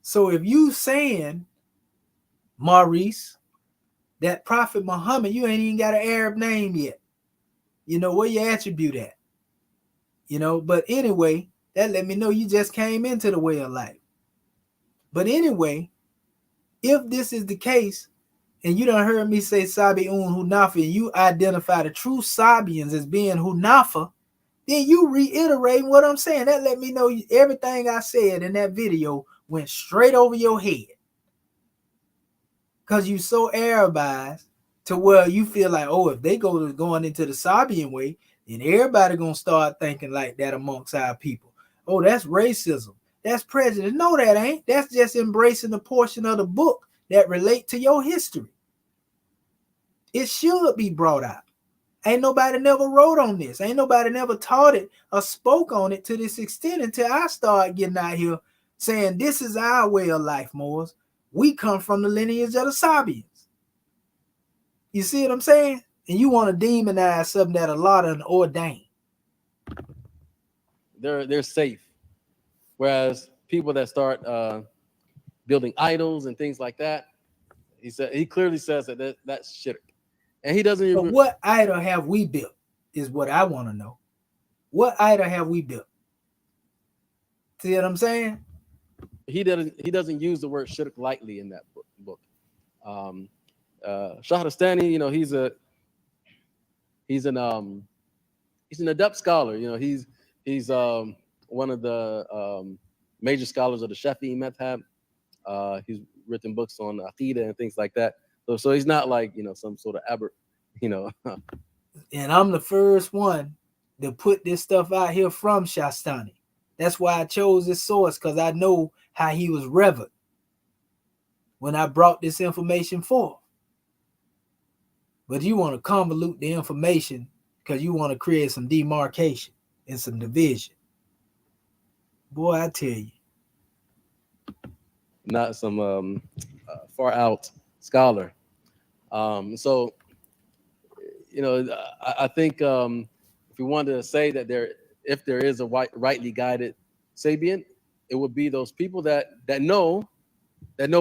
So if you saying, Maurice, that Prophet Muhammad, you ain't even got an Arab name yet. Where you attribute at? But anyway, that let me know you just came into the way of life. But anyway, if this is the case, and you done heard me say Sabi'un Hunafa, and you identify the true Sabians as being Hunafa, then you reiterate what I'm saying. That let me know everything I said in that video went straight over your head. Because you so Arabized to where you feel like, oh, if they going into the Sabian way, then everybody going to start thinking like that amongst our people. Oh, that's racism. That's prejudice. No, that ain't. That's just embracing the portion of the book that relate to your history. It should be brought out. Ain't nobody never wrote on this. Ain't nobody never taught it or spoke on it to this extent until I start getting out here saying this is our way of life, Moors. We come from the lineage of the Sabians. You see what I'm saying? And you want to demonize something that Allah done ordained. They're safe. Whereas people that start building idols and things like that, he clearly says that's shirk. And he doesn't even. But what idol have we built is what I want to know. What idol have we built? See what I'm saying? He doesn't use the word shirk lightly in that book. Shahrastani, he's an adept scholar. He's one of the major scholars of the Shafi'i madhab. He's written books on Aqidah and things like that. So he's not like, some sort of aberrant, And I'm the first one to put this stuff out here from Shastani. That's why I chose this source, because I know how he was revered when I brought this information forth. But you want to convolute the information because you want to create some demarcation and some division. Boy, I tell you. Not some far out scholar. So, I think if we wanted to say that if there is a rightly guided Sabian, it would be those people that know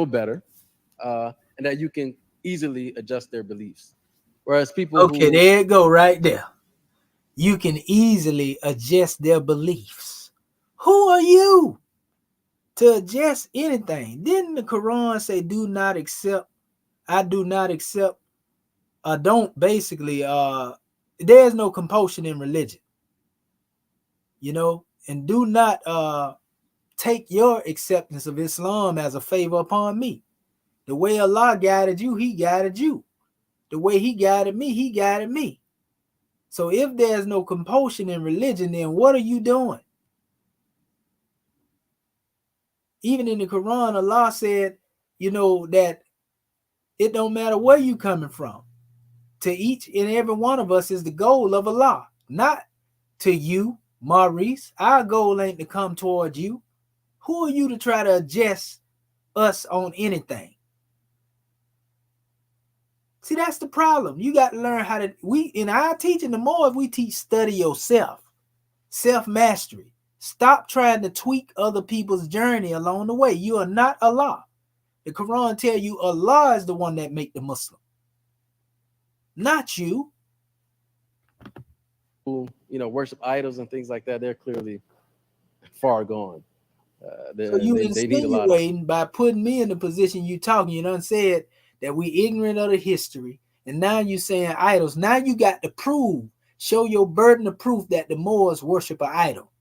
better, and that you can easily adjust their beliefs. Whereas people there you go, right there. You can easily adjust their beliefs. Who are you to adjust anything? Didn't the Quran say, do not accept, I do not accept, don't basically, there's no compulsion in religion, and do not take your acceptance of Islam as a favor upon me. The way Allah guided you, he guided you. The way he guided me, he guided me. So if there's no compulsion in religion, then what are you doing? Even in the Quran, Allah said, that it don't matter where you coming from. to each and every one of us is the goal of Allah, not to you, Maurice. Our goal ain't to come towards you. Who are you to try to adjust us on anything? See, that's the problem. You got to learn how to, in our teaching, the more we teach, study yourself, self-mastery. Stop trying to tweak other people's journey along the way. You are not Allah. The Quran tells you Allah is the one that make the Muslim, not you. Who, worship idols and things like that, they're clearly far gone. So you insinuating by putting me in the position you talking, you done said that we ignorant of the history, and now you saying idols. Now you got to prove, show your burden of proof that the Moors worship an idol.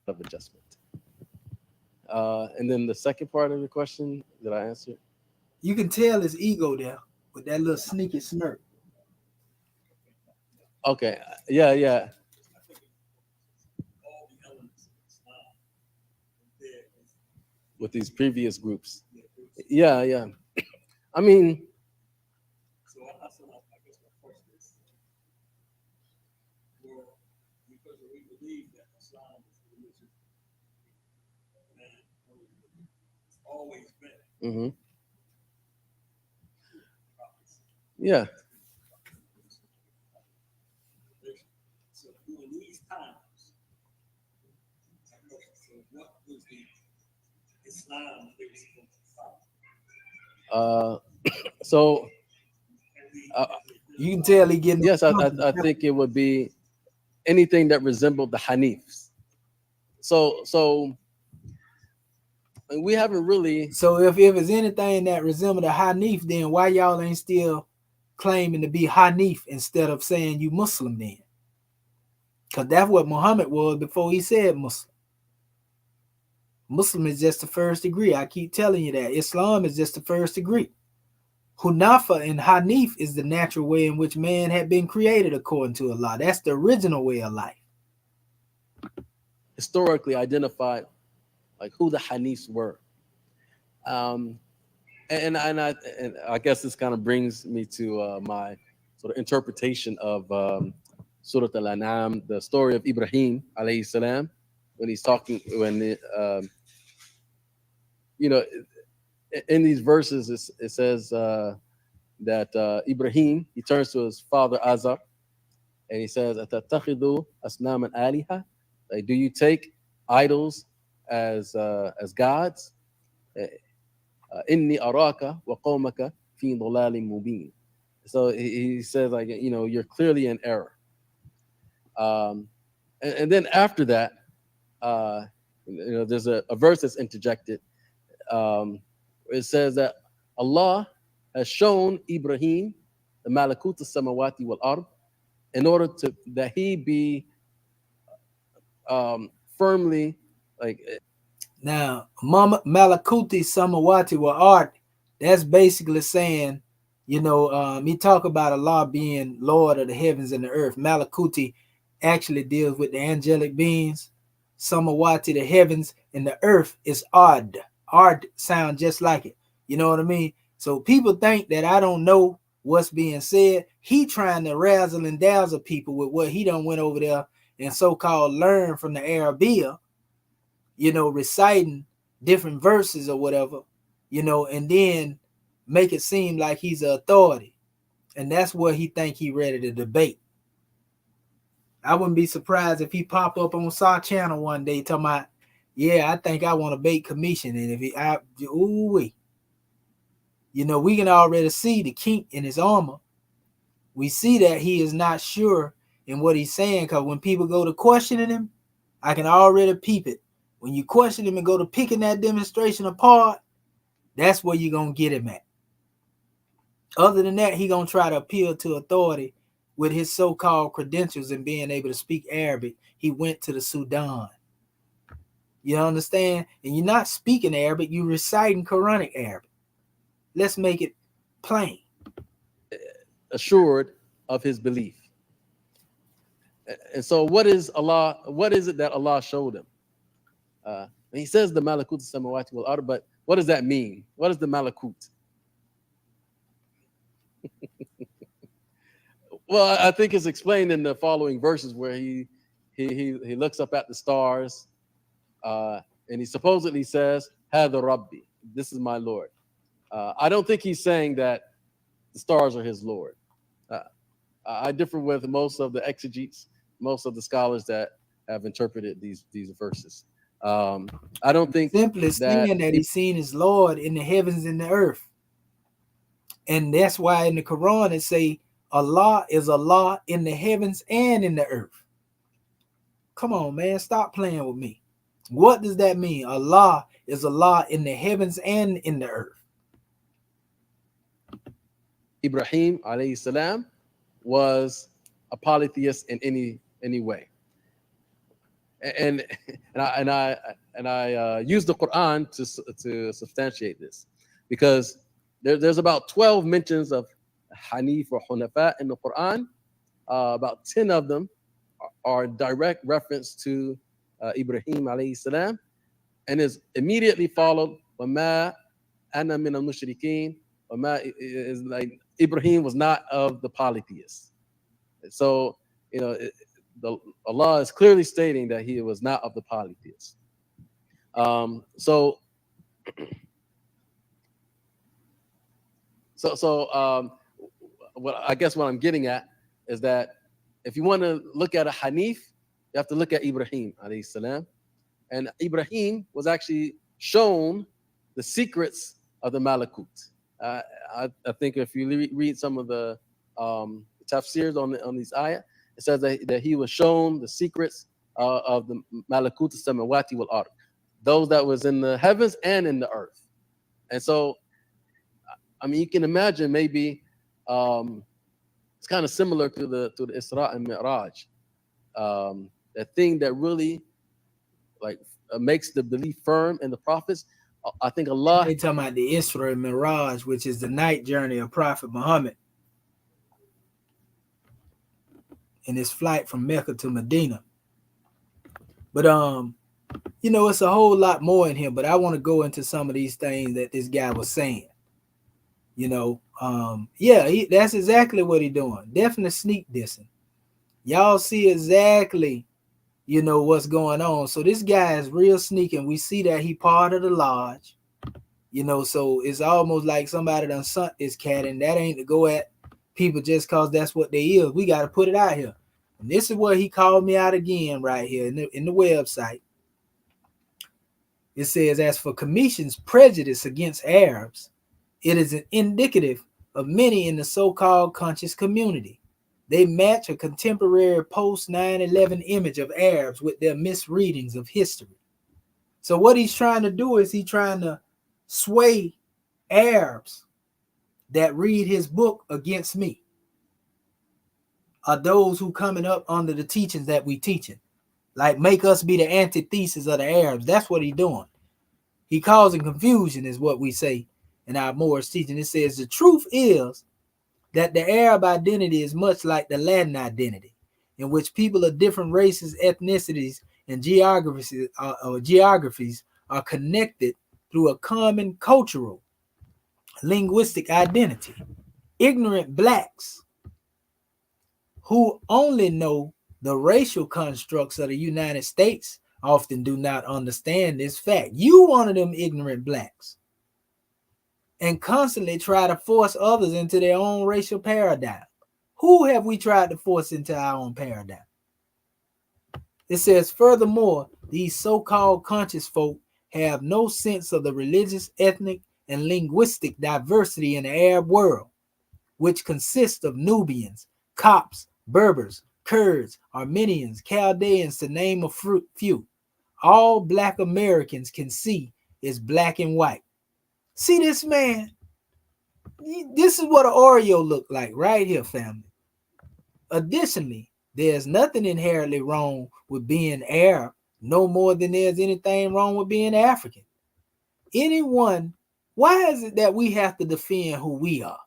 Of adjustment. And then the second part of the question, did I answer? You can tell his ego there with that little sneaky smirk. Okay, yeah. With these previous groups. Yeah. I mean, so I guess my question is, because we believe that Islam is the religion and it's always been. Mm-hmm. Yeah. So during these times, so what was the Islam they were supposed to follow? So you can tell he getting. Yes, I think it would be anything that resembled the Hanifs. So we haven't really. So if it's anything that resembled a Hanif, then why y'all ain't still claiming to be Hanif instead of saying you Muslim then? Because that's what Muhammad was before he said Muslim. Muslim is just the first degree. I keep telling you that. Islam is just the first degree. Hunafa and Hanif is the natural way in which man had been created according to Allah. That's the original way of life. Historically identified like who the Hanifs were. And I guess this kind of brings me to my sort of interpretation of Surah Al-An'am, the story of Ibrahim alayhi salam, when he's talking, in these verses it says that Ibrahim, he turns to his father Azar and he says, "Atattakhidhu asnaman aliha?" Like, do you take idols as gods? Inni araka wa qawmaka fi dhalalin mubin. So he says, like, you're clearly in error. And then after that, there's a verse that's interjected. It says that Allah has shown Ibrahim the malakut as-samawati wal ard in order that he be firmly like. Now, Mama Malakuti Samawati wa Art, that's basically saying, he talk about Allah being Lord of the heavens and the earth. Malakuti actually deals with the angelic beings. Samawati, the heavens, and the earth is Ard. Ard sound just like it. You know what I mean? So people think that I don't know what's being said. He trying to razzle and dazzle people with what he done went over there and so-called learn from the Arabiya, reciting different verses or whatever, and then make it seem like he's an authority. And that's what he think he ready to debate. I wouldn't be surprised if he pop up on Saw Channel one day talking about, yeah, I think I want to bait commission. And if we can already see the kink in his armor. We see that he is not sure in what he's saying, because when people go to questioning him, I can already peep it. When you question him and go to picking that demonstration apart, that's where you're going to get him at. Other than that, he going to try to appeal to authority with his so-called credentials and being able to speak Arabic. He went to the Sudan. You understand? And you're not speaking Arabic, you're reciting Quranic Arabic. Let's make it plain. Assured of his belief. And so what is it that Allah showed him? He says the malakut samawati wal ard, but what does that mean? What is the malakut? Well, I think it's explained in the following verses where he looks up at the stars, and he supposedly says, "Hada Rabbi, this is my Lord." I don't think he's saying that the stars are his Lord. I differ with most of the exegetes, most of the scholars that have interpreted these verses. I don't think simply saying that he's seen his Lord in the heavens and the earth, and that's why in the Quran it say Allah is Allah in the heavens and in the earth. Come on, man, stop playing with me. What does that mean? Allah is Allah in the heavens and in the earth. Ibrahim alayhi salam was a polytheist in any way, and I use the Quran to substantiate this, because there's about 12 mentions of Hanif or Hunafa in the Quran. About 10 of them are direct reference to Ibrahim alayhi salam, and is immediately followed وَمَا أَنَا مِنَ الْمُشْرِكِينَ. Is like Ibrahim was not of the polytheists. So, you know, Allah is clearly stating that he was not of the polytheists. So what I guess what I'm getting at is that if you want to look at a Hanif, you have to look at Ibrahim alayhi salam. And Ibrahim was actually shown the secrets of the Malakut. I think if you read some of the tafsirs on these ayat, it says that he was shown the secrets of the Malakut Samawati wal Ard, those that was in the heavens and in the earth. And so, I mean, you can imagine maybe it's kind of similar to the Isra and Mi'raj, that thing that really like makes the belief firm in the prophets. I think Allah. They talking about the Isra and Miraj, which is the night journey of Prophet Muhammad in his flight from Mecca to Medina. But you know, it's a whole lot more in here. But I want to go into some of these things that this guy was saying. You know, yeah, that's exactly what he doing. Definitely sneak dissing. Y'all see exactly, you know, what's going on. So this guy is real sneaking. We see that he part of the lodge, you know, so it's almost like somebody done sunk this cat, and that ain't to go at people just cause that's what they is. We got to put it out here. And this is what he called me out again right here in the website. It says, as for Commission's prejudice against Arabs, it is indicative of many in the so-called conscious community. They match a contemporary post-9/11 image of Arabs with their misreadings of history. So what he's trying to do is he's trying to sway Arabs that read his book against me, are those who coming up under the teachings that we teaching, like make us be the antithesis of the Arabs. That's what he's doing. He causing confusion is what we say in our Moorish teaching. It says the truth is that the Arab identity is much like the Latin identity, in which people of different races, ethnicities, and geographies are connected through a common cultural, linguistic identity. Ignorant blacks who only know the racial constructs of the United States often do not understand this fact. You one of them ignorant blacks, and constantly try to force others into their own racial paradigm. Who have we tried to force into our own paradigm? It says, furthermore, these so-called conscious folk have no sense of the religious, ethnic, and linguistic diversity in the Arab world, which consists of Nubians, Copts, Berbers, Kurds, Armenians, Chaldeans, to name a few. All Black Americans can see is black and white. See this man? This is what an Oreo look like right here, family. Additionally, there's nothing inherently wrong with being Arab, no more than there's anything wrong with being African. Anyone, why is it that we have to defend who we are,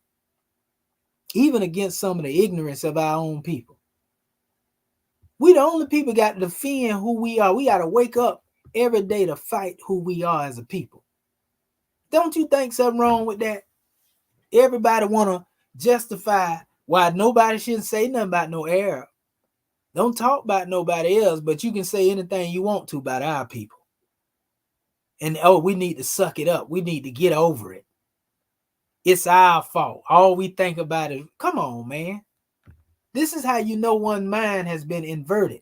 even against some of the ignorance of our own people? We the only people got to defend who we are. We got to wake up every day to fight who we are as a people. Don't you think something wrong with that? Everybody want to justify why nobody shouldn't say nothing about no Arab. Don't talk about nobody else, but you can say anything you want to about our people. And oh, we need to suck it up. We need to get over it. It's our fault. All we think about is, come on, man. This is how you know one mind has been inverted.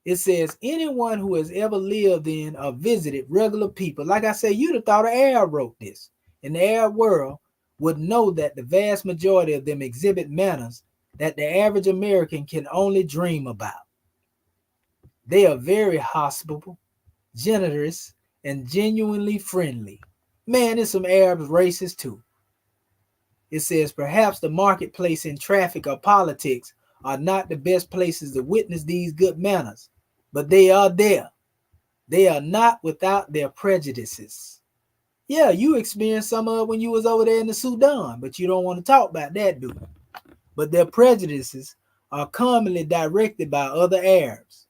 It says, anyone who has ever lived in or visited regular people, like I said, you'd have thought an Arab wrote this. In the Arab world, would know that the vast majority of them exhibit manners that the average American can only dream about. They are very hospitable, generous, and genuinely friendly. Man, there's some Arabs racist too. It says, perhaps the marketplace and traffic or politics are not the best places to witness these good manners, but they are there. They are not without their prejudices. Yeah, you experienced some of it when you was over there in the Sudan, but you don't want to talk about that, do you? But their prejudices are commonly directed by other Arabs,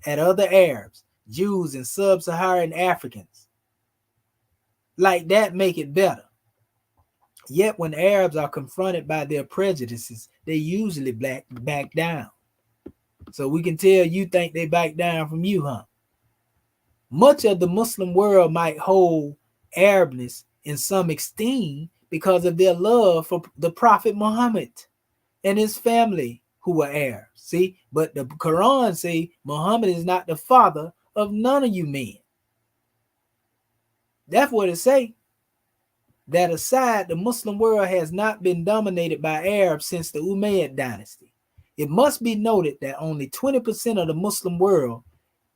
at other Arabs, Jews, and sub-Saharan Africans. Like that make it better. Yet when Arabs are confronted by their prejudices, they usually back down. So we can tell you think they back down from you, huh? Much of the Muslim world might hold Arabness in some esteem because of their love for the Prophet Muhammad and his family who were Arabs. See, but the Quran say Muhammad is not the father of none of you men. That's what it say. That aside, the Muslim world has not been dominated by Arabs since the Umayyad dynasty. It must be noted that only 20% of the Muslim world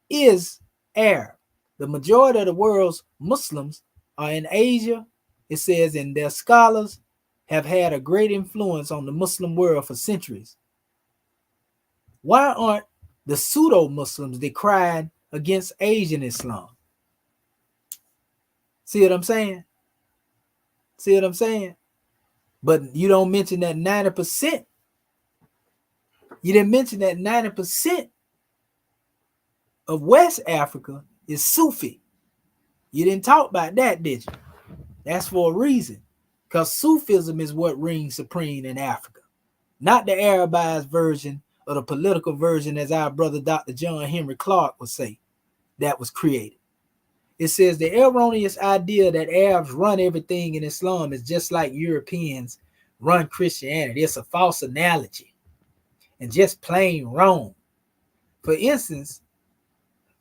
is Arab. The majority of the world's Muslims are in Asia, it says, and their scholars have had a great influence on the Muslim world for centuries. Why aren't the pseudo-Muslims decrying against Asian Islam? See what I'm saying? See what I'm saying? But you don't mention that 90%. You didn't mention that 90% of West Africa is Sufi. You didn't talk about that, did you? That's for a reason. Because Sufism is what reigns supreme in Africa. Not the Arabized version or the political version, as our brother Dr. John Henry Clark would say, that was created. It says the erroneous idea that Arabs run everything in Islam is just like Europeans run Christianity. It's a false analogy and just plain wrong. For instance,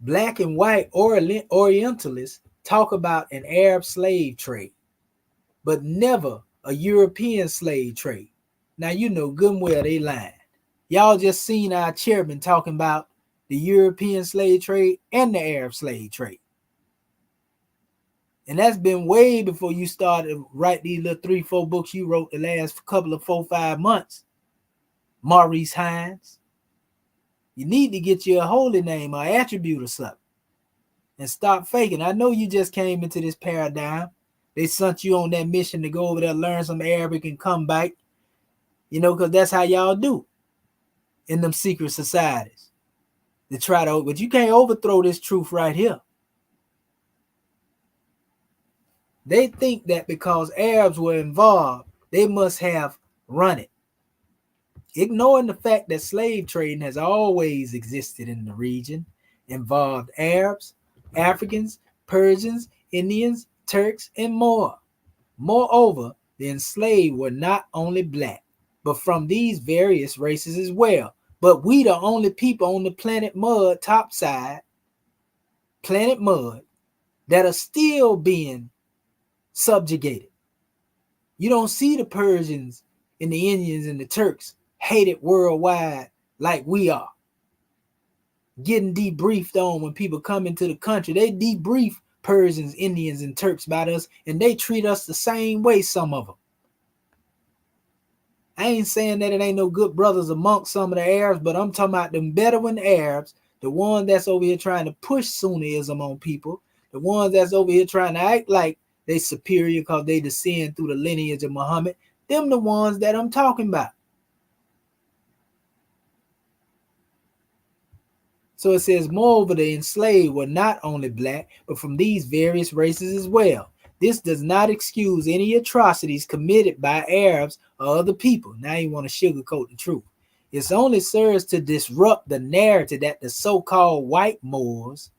black and white Orientalists talk about an Arab slave trade, but never a European slave trade. Now, you know good and well they lying. Y'all just seen our chairman talking about the European slave trade and the Arab slave trade. And that's been way before you started to write these little 3-4 books you wrote the last couple of 4-5 months. Maurice Hines. You need to get you a holy name or attribute or something and stop faking. I know you just came into this paradigm. They sent you on that mission to go over there, learn some Arabic and come back. You know, because that's how y'all do in them secret societies. They try to, but you can't overthrow this truth right here. They think that because Arabs were involved, they must have run it. Ignoring the fact that slave trading has always existed in the region, involved Arabs, Africans, Persians, Indians, Turks, and more. Moreover, the enslaved were not only black, but from these various races as well. But we the only people on the planet Mud, topside, planet Mud, that are still being subjugated. You don't see the Persians and the Indians and the Turks hated worldwide like we are. Getting debriefed on when people come into the country. They debrief Persians, Indians, and Turks about us, and they treat us the same way, some of them. I ain't saying that it ain't no good brothers amongst some of the Arabs, but I'm talking about them Bedouin Arabs, the ones that's over here trying to push Sunnism on people, the ones that's over here trying to act like they superior because they descend through the lineage of Muhammad. Them the ones that I'm talking about. So it says, moreover, the enslaved were not only black, but from these various races as well. This does not excuse any atrocities committed by Arabs or other people. Now you want to sugarcoat the truth. It only serves to disrupt the narrative that the so-called white Moors,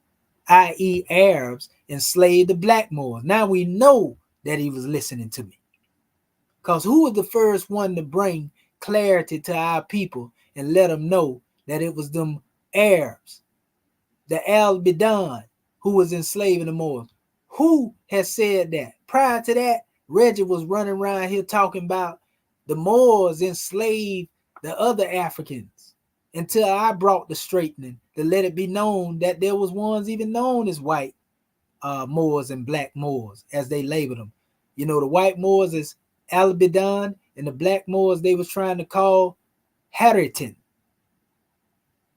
i.e. Arabs, enslaved the black Moors. Now we know that he was listening to me. Because who was the first one to bring clarity to our people and let them know that it was them Arabs, the Al-Bidan, who was enslaving the Moors? Who has said that? Prior to that, Reggie was running around here talking about the Moors enslaved the other Africans until I brought the straightening to let it be known that there was ones even known as white Moors and black Moors, as they labeled them. You know, the white Moors is Al-Bidan, and the black Moors they was trying to call Haritan.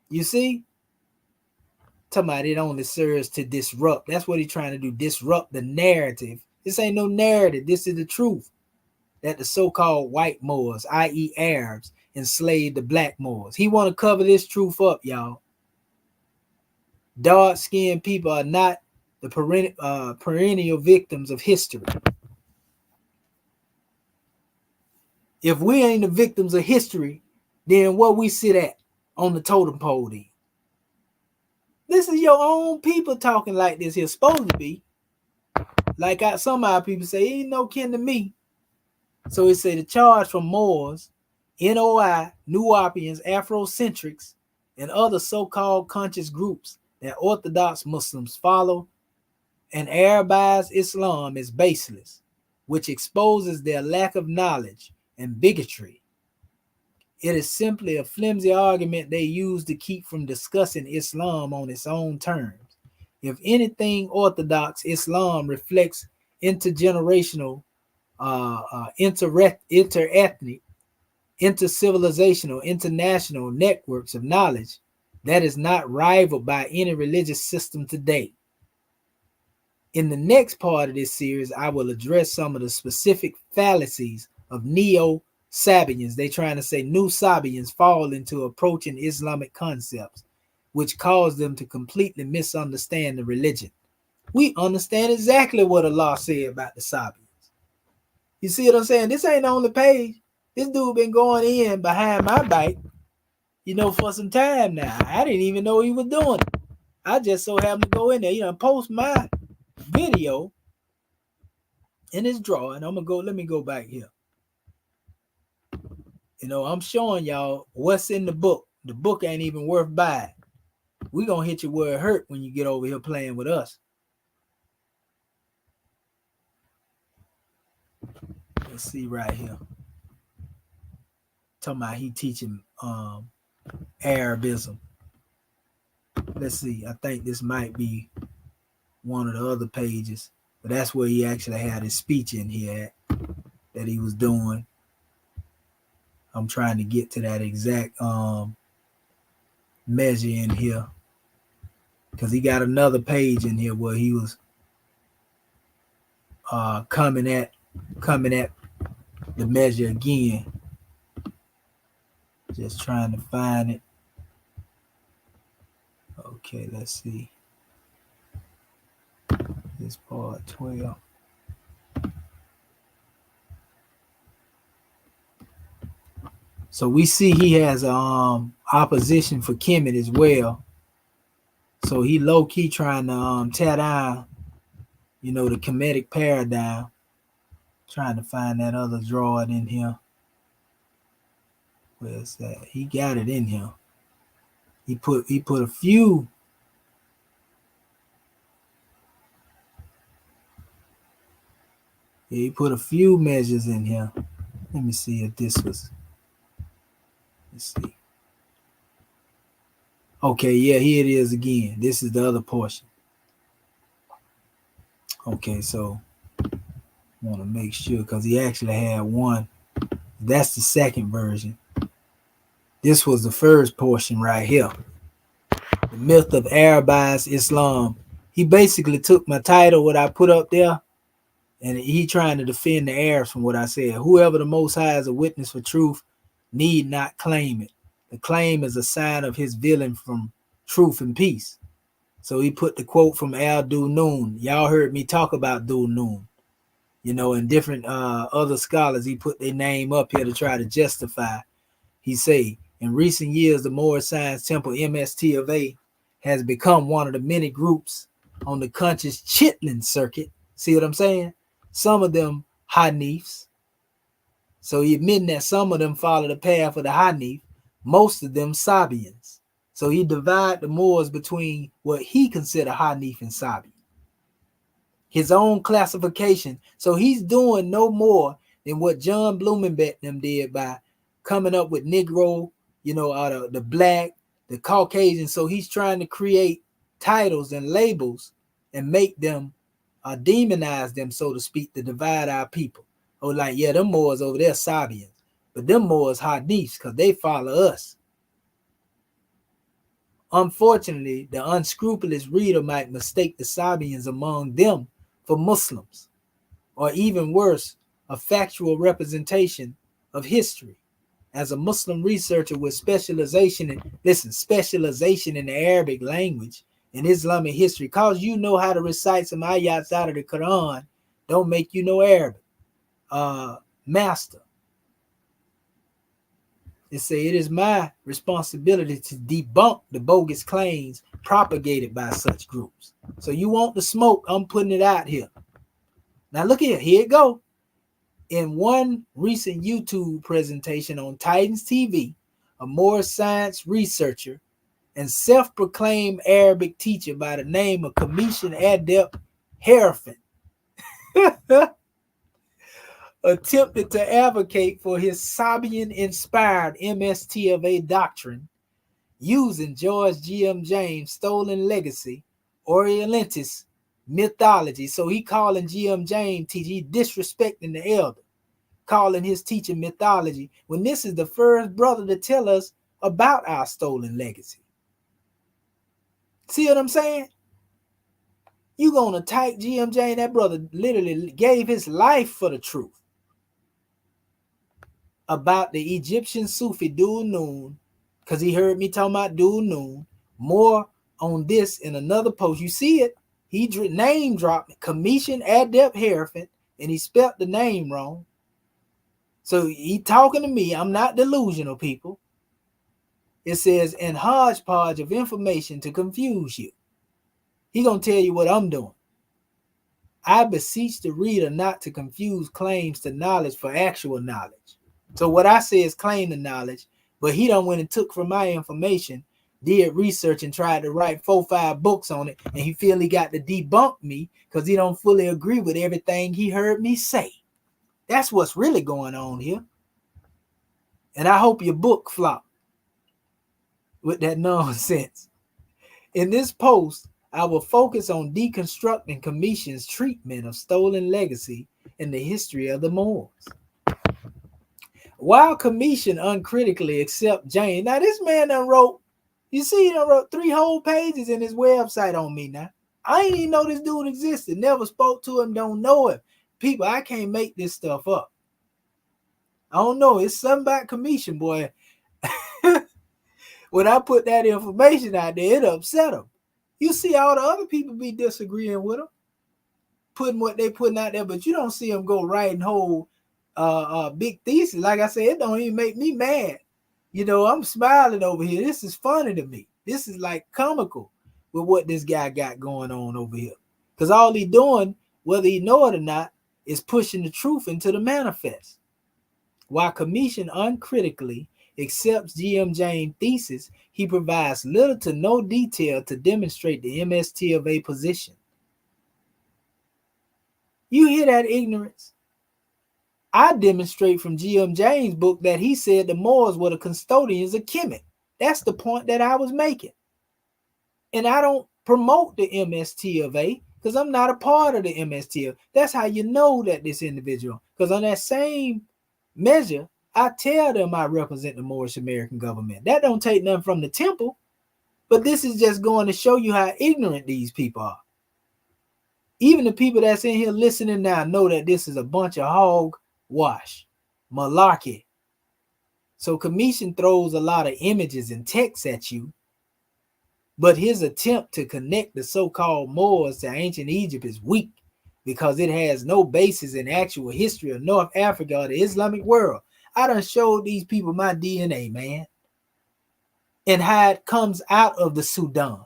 You see? Talking about it only serves to disrupt. That's what he's trying to do, disrupt the narrative. This ain't no narrative. This is the truth. That the so-called white Moors, i.e. Arabs, enslaved the black Moors. He want to cover this truth up, y'all. Dark-skinned people are not the perennial victims of history. If we ain't the victims of history, then what we sit at on the totem pole then? This is your own people talking like this here, supposed to be. Like some of our people say, he ain't no kin to me. So it say the charge from Moors, NOI, Nubians, Afrocentrics, and other so-called conscious groups that Orthodox Muslims follow and Arabize Islam is baseless, which exposes their lack of knowledge and bigotry. It is simply a flimsy argument they use to keep from discussing Islam on its own terms. If anything, Orthodox Islam reflects intergenerational, interethnic, intercivilizational, international networks of knowledge that is not rivaled by any religious system today. In the next part of this series, I will address some of the specific fallacies of Neo-Sabians. They trying to say new Sabians fall into approaching Islamic concepts, which cause them to completely misunderstand the religion. We understand exactly what Allah said about the Sabians. You see what I'm saying? This ain't on the page. This dude been going in behind my back, you know, for some time now. I didn't even know he was doing it. I just so happened to go in there, you know, post my video in his drawer, and I'm gonna go. Let me go back here. You know, I'm showing y'all what's in the book. The book ain't even worth buying. We gonna hit you where it hurt when you get over here playing with us. Let's see right here. Talking about he teaching Arabism. Let's see. I think this might be one of the other pages, but that's where he actually had his speech in here at, that he was doing. I'm trying to get to that exact measure in here, because he got another page in here where he was coming at the measure again. Just trying to find it. Okay, let's see. This part 12. So we see he has opposition for Kemet as well. So he low-key trying to tear down, you know, the Kemetic paradigm. Trying to find that other drawer in here. Where's that? He got it in here. He put a few. Yeah, he put a few measures in here. Let me see if this was. Let's see. Okay, yeah, here it is again. This is the other portion. Okay, so I want to make sure, because he actually had one. That's the second version. This was the first portion right here. The myth of Arabized Islam. He basically took my title, what I put up there, and he trying to defend the Arabs from what I said. Whoever the Most High is a witness for truth need not claim it. The claim is a sign of his villain from truth and peace. So he put the quote from Al Noon. Y'all heard me talk about Noon, you know, and different other scholars. He put their name up here to try to justify. He say, in recent years, the Maurice Hines Temple MST of A has become one of the many groups on the conscious Chitlin circuit. See what I'm saying? Some of them Hanifs. So he admitting that some of them follow the path of the Hanif, most of them Sabians. So he divide the Moors between what he consider Hanif and Sabi. His own classification. So he's doing no more than what John Blumenbeck them did by coming up with Negro, you know, out of the black, the Caucasian. So he's trying to create titles and labels and make them demonize them, so to speak, to divide our people. Oh, like, yeah, them Moors over there Sabians, but them Moors Hanifs because they follow us. Unfortunately, the unscrupulous reader might mistake the Sabians among them for Muslims, or even worse, a factual representation of history. As a Muslim researcher with specialization in the Arabic language and Islamic history, cause you know how to recite some ayats out of the Quran, don't make you know Arabic. Master. It say it is my responsibility to debunk the bogus claims propagated by such groups. So you want the smoke, I'm putting it out here. Now look here it go. In one recent YouTube presentation on Titans TV, a Moorish science researcher and self-proclaimed Arabic teacher by the name of Commission Adept Herefin attempted to advocate for his Sabian-inspired MST of A doctrine using George G.M. James' stolen legacy, Orientalist mythology. So he calling G.M. James teaching, he disrespecting the elder, calling his teaching mythology, when this is the first brother to tell us about our stolen legacy. See what I'm saying? You gonna attack G.M. James? That brother literally gave his life for the truth about the Egyptian Sufi Dhul Noon, because he heard me talking about Dhul Noon. More on this in another post. You see it. He name dropped Commission Adept Herefin, and he spelled the name wrong. So he talking to me. I'm not delusional, people. It says, in hodgepodge of information to confuse you. He gonna tell you what I'm doing. I beseech the reader not to confuse claims to knowledge for actual knowledge. So what I say is claim to knowledge, but he done went and took from my information, did research and tried to write 4 or 5 books on it, and he feel he got to debunk me because he don't fully agree with everything he heard me say. That's what's really going on here. And I hope your book flop with that nonsense. In this post, I will focus on deconstructing Commission's treatment of stolen legacy in the history of the Moors. While Commission uncritically accept James, now this man done wrote, you see, he done wrote 3 whole pages in his website on me now. I ain't even know this dude existed, never spoke to him, don't know him. People, I can't make this stuff up. I don't know, it's something about Commission, boy. When I put that information out there, it upset him. You see all the other people be disagreeing with him, putting what they putting out there, but you don't see them go writing whole big thesis. Like I said, it don't even make me mad. You know, I'm smiling over here. This is funny to me. This is like comical with what this guy got going on over here. Because all he doing, whether he know it or not, is pushing the truth into the manifest. While Commission uncritically accepts G.M. James' thesis, he provides little to no detail to demonstrate the MST of A position. You hear that ignorance? I demonstrate from G.M. James' book that he said the Moors were the custodians of Kemet. That's the point that I was making. And I don't promote the MST of A because I'm not a part of the MST. That's how you know that this individual, because on that same measure, I tell them I represent the Moorish American government. That don't take nothing from the temple, but this is just going to show you how ignorant these people are. Even the people that's in here listening now know that this is a bunch of hogwash, malarkey. So Commission throws a lot of images and text at you But his attempt to connect the so-called Moors to ancient Egypt is weak because it has no basis in actual history of North Africa or the Islamic world. I done showed these people my DNA, man, and how it comes out of the Sudan,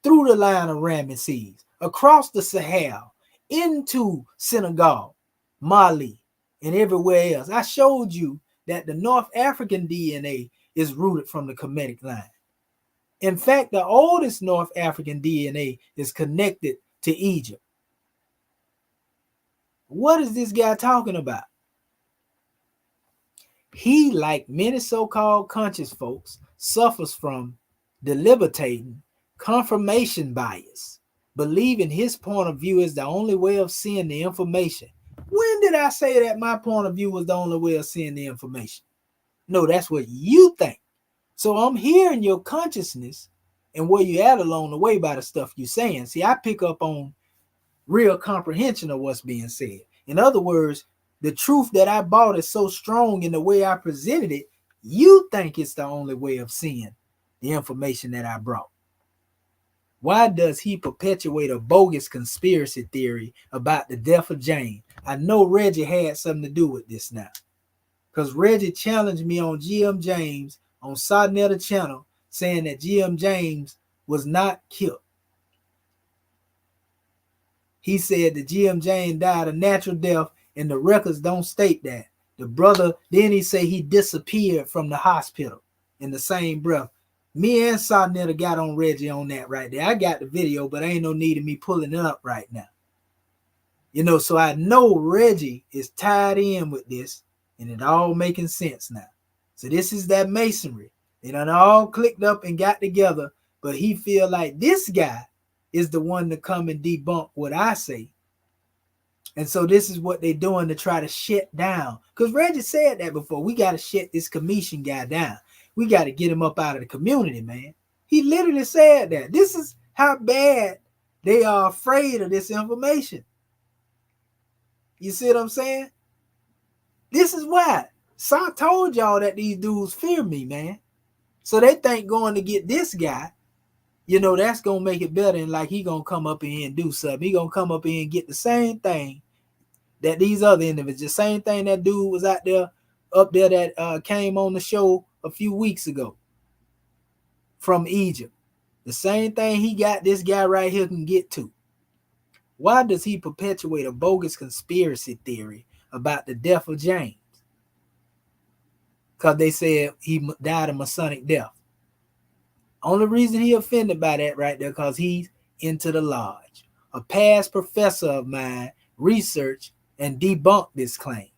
through the line of Ramesses, across the Sahel, into Senegal, Mali, and everywhere else. I showed you that the North African DNA is rooted from the Kemetic line. In fact, the oldest North African DNA is connected to Egypt. What is this guy talking about? He, like many so-called conscious folks, suffers from deliberating confirmation bias, believing his point of view is the only way of seeing the information. When did I say that my point of view was the only way of seeing the information? No, that's what you think. So I'm hearing your consciousness and where you at along the way by the stuff you're saying. See, I pick up on real comprehension of what's being said. In other words, the truth that I bought is so strong in the way I presented it, you think it's the only way of seeing the information that I brought. Why does he perpetuate a bogus conspiracy theory about the death of James? I know Reggie had something to do with this now, because Reggie challenged me on GM James on Sodnetta channel, saying that GM James was not killed. He said that GM James died a natural death, and the records don't state that. The brother, then he said he disappeared from the hospital in the same breath. Me and Sodnetta got on Reggie on that right there. I got the video, but ain't no need of me pulling it up right now. You know, so I know Reggie is tied in with this, and it all making sense now. So this is that masonry. They done all clicked up and got together, but he feel like this guy is the one to come and debunk what I say. And so this is what they're doing to try to shut down. Because Reggie said that before. We got to shut this commission guy down. We got to get him up out of the community, man. He literally said that. This is how bad they are afraid of this information. You see what I'm saying? This is why. So I told y'all that these dudes fear me, man. So they think going to get this guy, you know, that's going to make it better. And like he going to come up in here and do something. He going to come up in here and get the same thing that these other individuals, the same thing that dude was out there, up there that came on the show a few weeks ago from Egypt. The same thing he got, this guy right here can get to. Why does he perpetuate a bogus conspiracy theory about the death of James? Because they said he died a Masonic death. Only reason he offended by that right there because he's into the lodge. A past professor of mine researched and debunked this claim.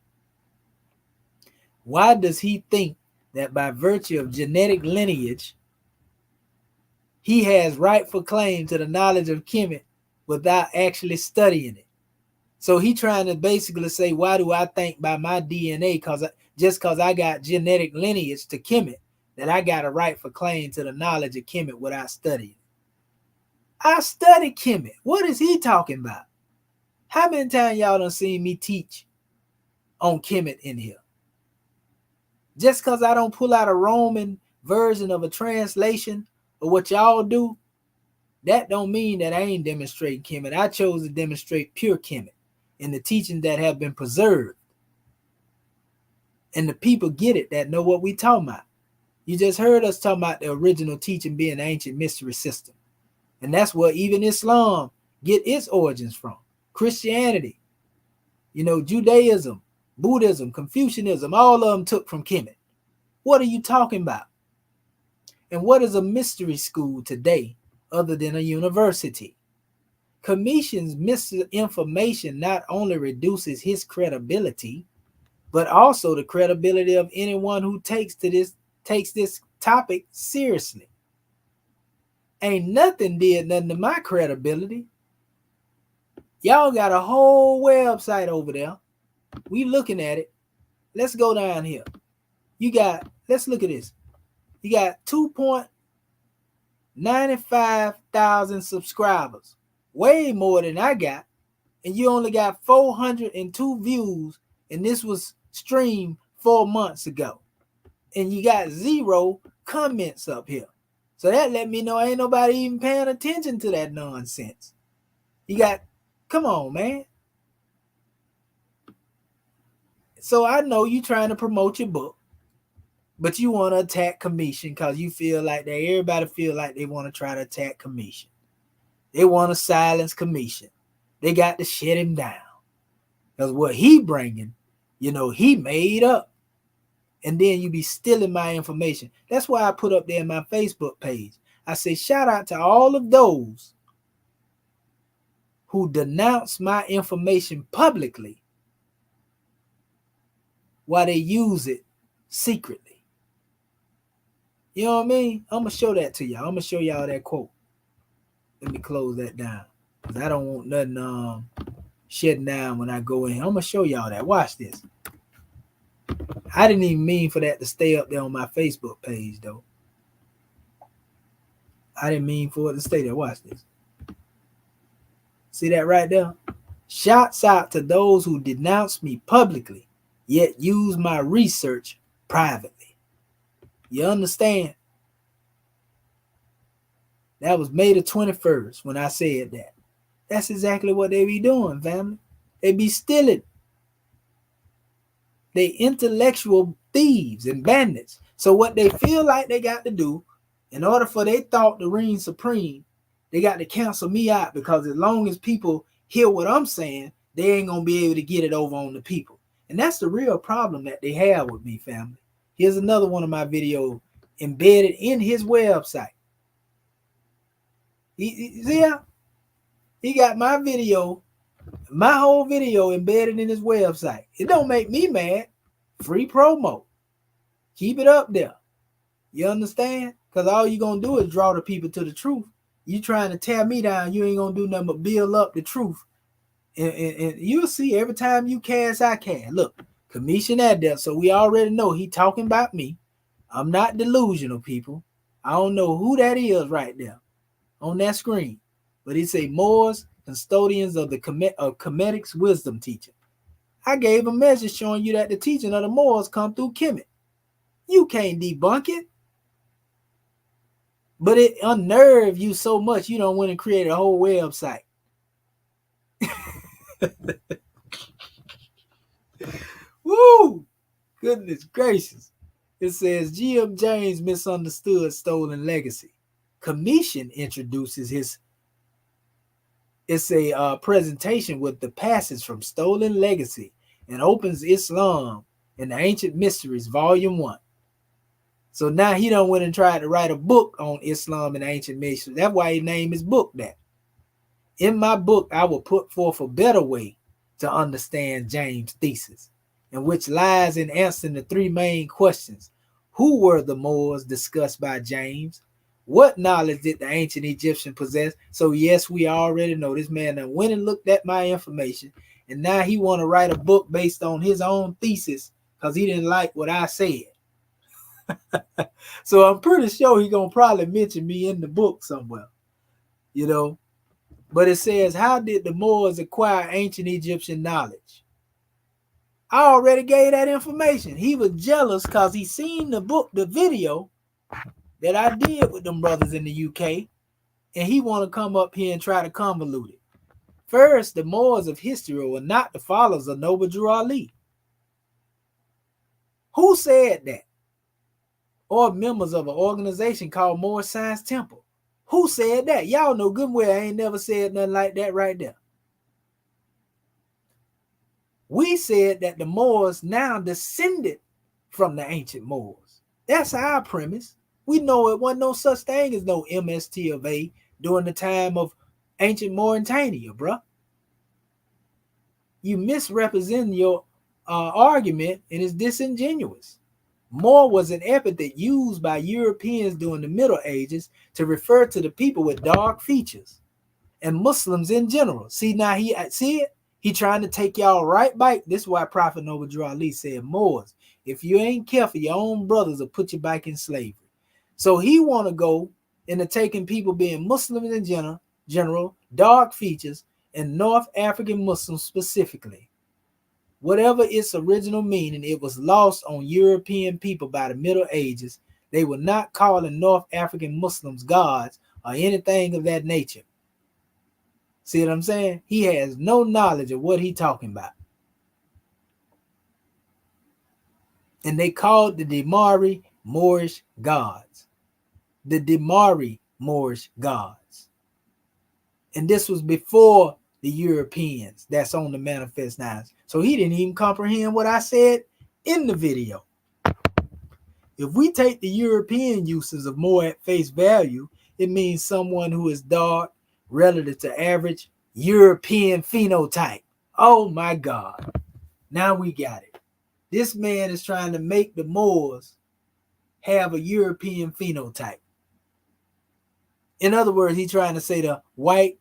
Why does he think that by virtue of genetic lineage, he has rightful claim to the knowledge of Kemet without actually studying it? So he trying to basically say, why do I think by my DNA, just because I got genetic lineage to Kemet, that I got a rightful claim to the knowledge of Kemet without studying? I studied Kemet. What is he talking about? How many times y'all done seen me teach on Kemet in here? Just because I don't pull out a Roman version of a translation of what y'all do, that don't mean that I ain't demonstrating Kemet. I chose to demonstrate pure Kemet in the teachings that have been preserved. And the people get it that know what we talking about. You just heard us talking about the original teaching being the ancient mystery system. And that's where even Islam get its origins from. Christianity, you know, Judaism, Buddhism, Confucianism, all of them took from Kemet. What are you talking about? And what is a mystery school today other than a university? Commission's misinformation not only reduces his credibility, but also the credibility of anyone who takes this topic seriously. Ain't nothing did nothing to my credibility. Y'all got a whole website over there. We looking at it. Let's go down here. Let's look at this. You got 2.95 thousand subscribers. Way more than I got. And you only got 402 views. And this was streamed 4 months ago. And you got 0 comments up here. So that let me know ain't nobody even paying attention to that nonsense. Come on, man. So I know you trying to promote your book, but you want to attack Commission because you feel like that everybody feel like they want to try to attack Commission. They want to silence Commission. They got to shut him down. Because what he bringing, he made up. And then you be stealing my information. That's why I put up there in my Facebook page. I say, shout out to all of those who denounce my information publicly while they use it secretly. You know what I mean? I'm going to show that to y'all. I'm going to show y'all that quote. Let me close that down. Because I don't want nothing shutting down when I go in. I'm going to show y'all that. Watch this. I didn't even mean for that to stay up there on my Facebook page, though. I didn't mean for it to stay there. Watch this. See that right there? Shouts out to those who denounce me publicly, yet use my research privately. You understand? That was May the 21st when I said that. That's exactly what they be doing, family. They be stealing. They intellectual thieves and bandits. So what they feel like they got to do, in order for their thought to reign supreme, they got to cancel me out, because as long as people hear what I'm saying, they ain't going to be able to get it over on the people. And that's the real problem that they have with me, family. Here's another one of my videos embedded in his website. See how? He got my video, my whole video embedded in his website. It don't make me mad. Free promo. Keep it up there. You understand? Because all you're going to do is draw the people to the truth. You trying to tear me down, you ain't going to do nothing but build up the truth. And you'll see every time you cast, I can. Look, Commission Adeptus. So we already know he talking about me. I'm not delusional, people. I don't know who that is right there on that screen. But he say Moors, custodians of the Kemetic's wisdom teaching. I gave a message showing you that the teaching of the Moors come through Kemet. You can't debunk it. But it unnerved you so much you don't want to create a whole website. Woo! Goodness gracious. It says G.M. James misunderstood stolen legacy. Commission introduces his presentation with the passage from Stolen Legacy and opens Islam and the Ancient Mysteries, Volume 1. So now he done went and tried to write a book on Islam and Ancient Mysteries. That's why he named his book that. In my book, I will put forth a better way to understand James' thesis, in which lies in answering the three main questions. Who were the Moors discussed by James? What knowledge did the ancient Egyptian possess? So yes, we already know this man that went and looked at my information, and now he want to write a book based on his own thesis because he didn't like what I said. So I'm pretty sure he gonna probably mention me in the book somewhere, But it says, how did the Moors acquire ancient Egyptian knowledge? I already gave that information. He was jealous because he seen the video that I did with them brothers in the UK, and he want to come up here and try to convolute it. First, the Moors of history were not the followers of Noble Drew Ali. Who said that? Or members of an organization called Maurice Hines Temple. Who said that? Y'all know good and well I ain't never said nothing like that right there. We said that the Moors now descended from the ancient Moors. That's our premise. We know it wasn't no such thing as no MST of A during the time of ancient Mauritania, bruh. You misrepresent your argument, and it's disingenuous. Moor was an epithet used by Europeans during the Middle Ages to refer to the people with dark features and Muslims in general. See, now he trying to take y'all right back. This is why Prophet Noble Drew Ali said, Moors, if you ain't careful, your own brothers will put you back in slavery. So he want to go into taking people being Muslims in general, dark features, and North African Muslims specifically. Whatever its original meaning, it was lost on European people by the Middle Ages, They were not calling North African Muslims gods or anything of that nature. See what I'm saying? He has no knowledge of what he's talking about. And they called the Demari Moorish gods. The Demari Moorish gods. And this was before the Europeans that's on the Manifest Nines. So he didn't even comprehend what I said in the video. If we take the European uses of Moor at face value, it means someone who is dark relative to average European phenotype. Oh my God. Now we got it. This man is trying to make the Moors have a European phenotype. In other words, he's trying to say the white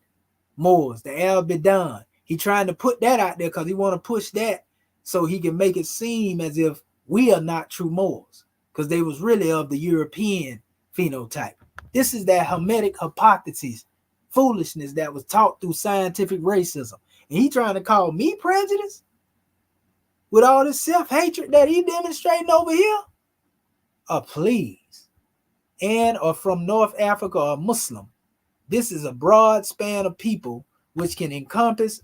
Moors, the Albidan. He's trying to put that out there because he want to push that so he can make it seem as if we are not true Moors, because they was really of the European phenotype. This is that Hermetic hypothesis, foolishness that was taught through scientific racism. And he trying to call me prejudice with all this self-hatred that he demonstrating over here? Please. And or from North Africa or Muslim. This is a broad span of people which can encompass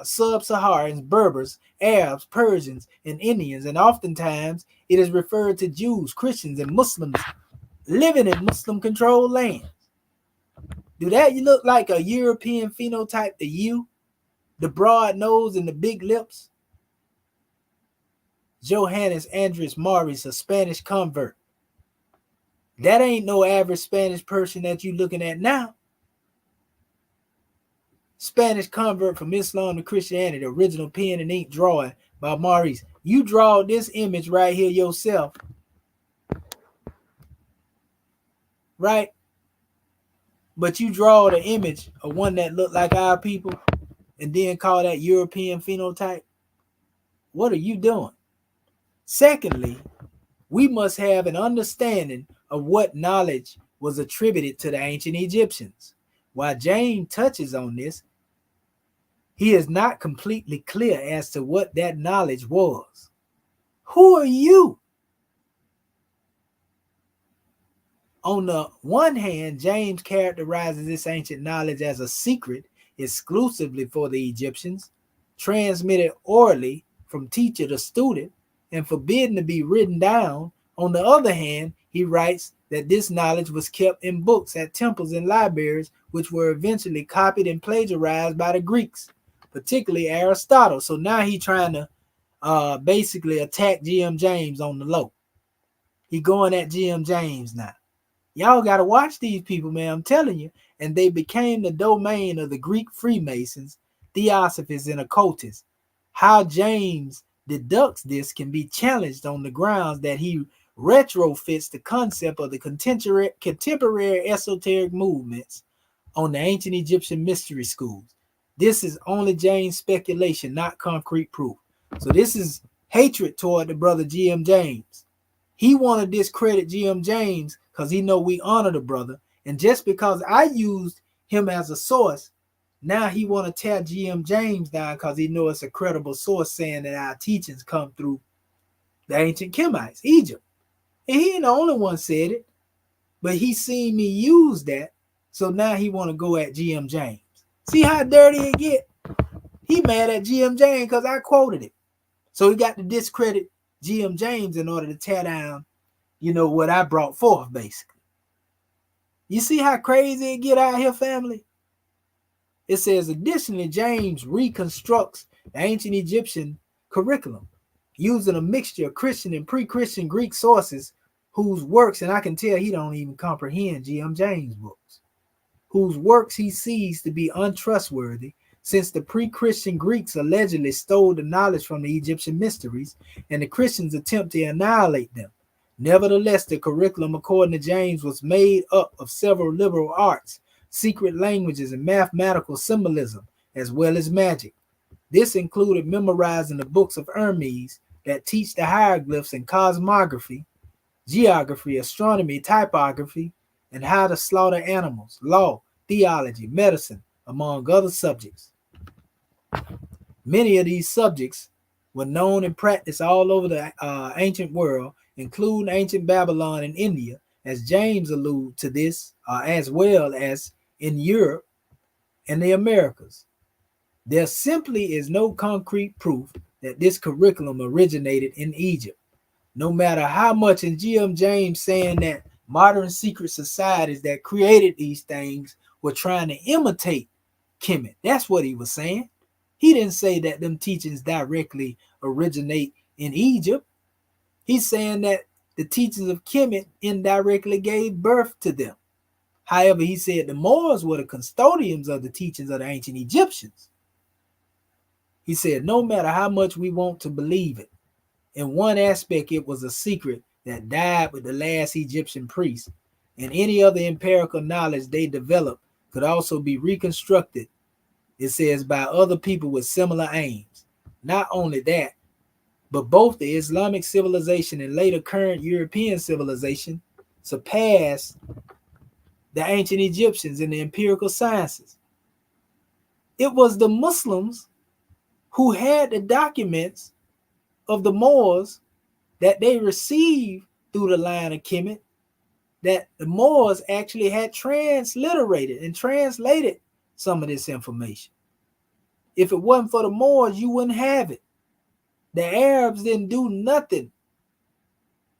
sub-Saharans, Berbers, Arabs, Persians, and Indians. And oftentimes it is referred to Jews, Christians, and Muslims living in Muslim-controlled lands. Do that look like a European phenotype to you? The broad nose and the big lips? Johannes Andres Maurice, a Spanish convert. That ain't no average Spanish person that you looking at now. Spanish convert from Islam to Christianity, the original pen and ink drawing by Maurice. You draw this image right here yourself. Right? But you draw the image of one that looked like our people and then call that European phenotype. What are you doing? Secondly, we must have an understanding of what knowledge was attributed to the ancient Egyptians. While James touches on this, he is not completely clear as to what that knowledge was. Who are you? On the one hand, James characterizes this ancient knowledge as a secret exclusively for the Egyptians, transmitted orally from teacher to student, and forbidden to be written down. On the other hand, he writes that this knowledge was kept in books at temples and libraries, which were eventually copied and plagiarized by the Greeks, particularly Aristotle. So now he's trying to basically attack G.M. James on the low. He going at G.M. James now. Y'all got to watch these people, man. I'm telling you. And they became the domain of the Greek Freemasons, Theosophists, and occultists. How James deducts this can be challenged on the grounds that he retrofits the concept of the contemporary esoteric movements on the ancient Egyptian mystery schools. This is only James' speculation, not concrete proof. So this is hatred toward the brother G.M. James. He want to discredit G.M. James because he know we honor the brother. And just because I used him as a source, now he want to tear G.M. James down because he know it's a credible source saying that our teachings come through the ancient Kemites, Egypt. And he ain't the only one said it, but he seen me use that. So now he want to go at G.M. James. See how dirty it get? He mad at G.M. James because I quoted it. So he got to discredit G.M. James in order to tear down, what I brought forth, basically. You see how crazy it get out here, family? It says, additionally, James reconstructs the ancient Egyptian curriculum using a mixture of Christian and pre-Christian Greek sources whose works, and I can tell he don't even comprehend G.M. James' books, whose works he sees to be untrustworthy, since the pre-Christian Greeks allegedly stole the knowledge from the Egyptian mysteries, and the Christians attempt to annihilate them. Nevertheless, the curriculum, according to James, was made up of several liberal arts, secret languages, and mathematical symbolism, as well as magic. This included memorizing the books of Hermes that teach the hieroglyphs and cosmography, geography, astronomy, typography, and how to slaughter animals, law, theology, medicine, among other subjects. Many of these subjects were known and practiced all over the ancient world, including ancient Babylon and India, as James alluded to this, as well as in Europe and the Americas. There simply is no concrete proof that this curriculum originated in Egypt. No matter how much, and G.M. James saying that modern secret societies that created these things were trying to imitate Kemet. That's what he was saying. He didn't say that them teachings directly originate in Egypt. He's saying that the teachings of Kemet indirectly gave birth to them. However, he said the Moors were the custodians of the teachings of the ancient Egyptians. He said, no matter how much we want to believe it, in one aspect, it was a secret that died with the last Egyptian priests, and any other empirical knowledge they developed could also be reconstructed, it says, by other people with similar aims. Not only that, but both the Islamic civilization and later current European civilization surpassed the ancient Egyptians in the empirical sciences. It was the Muslims who had the documents of the Moors that they received through the line of Kemet, that the Moors actually had transliterated and translated some of this information. If it wasn't for the Moors, you wouldn't have it. The Arabs didn't do nothing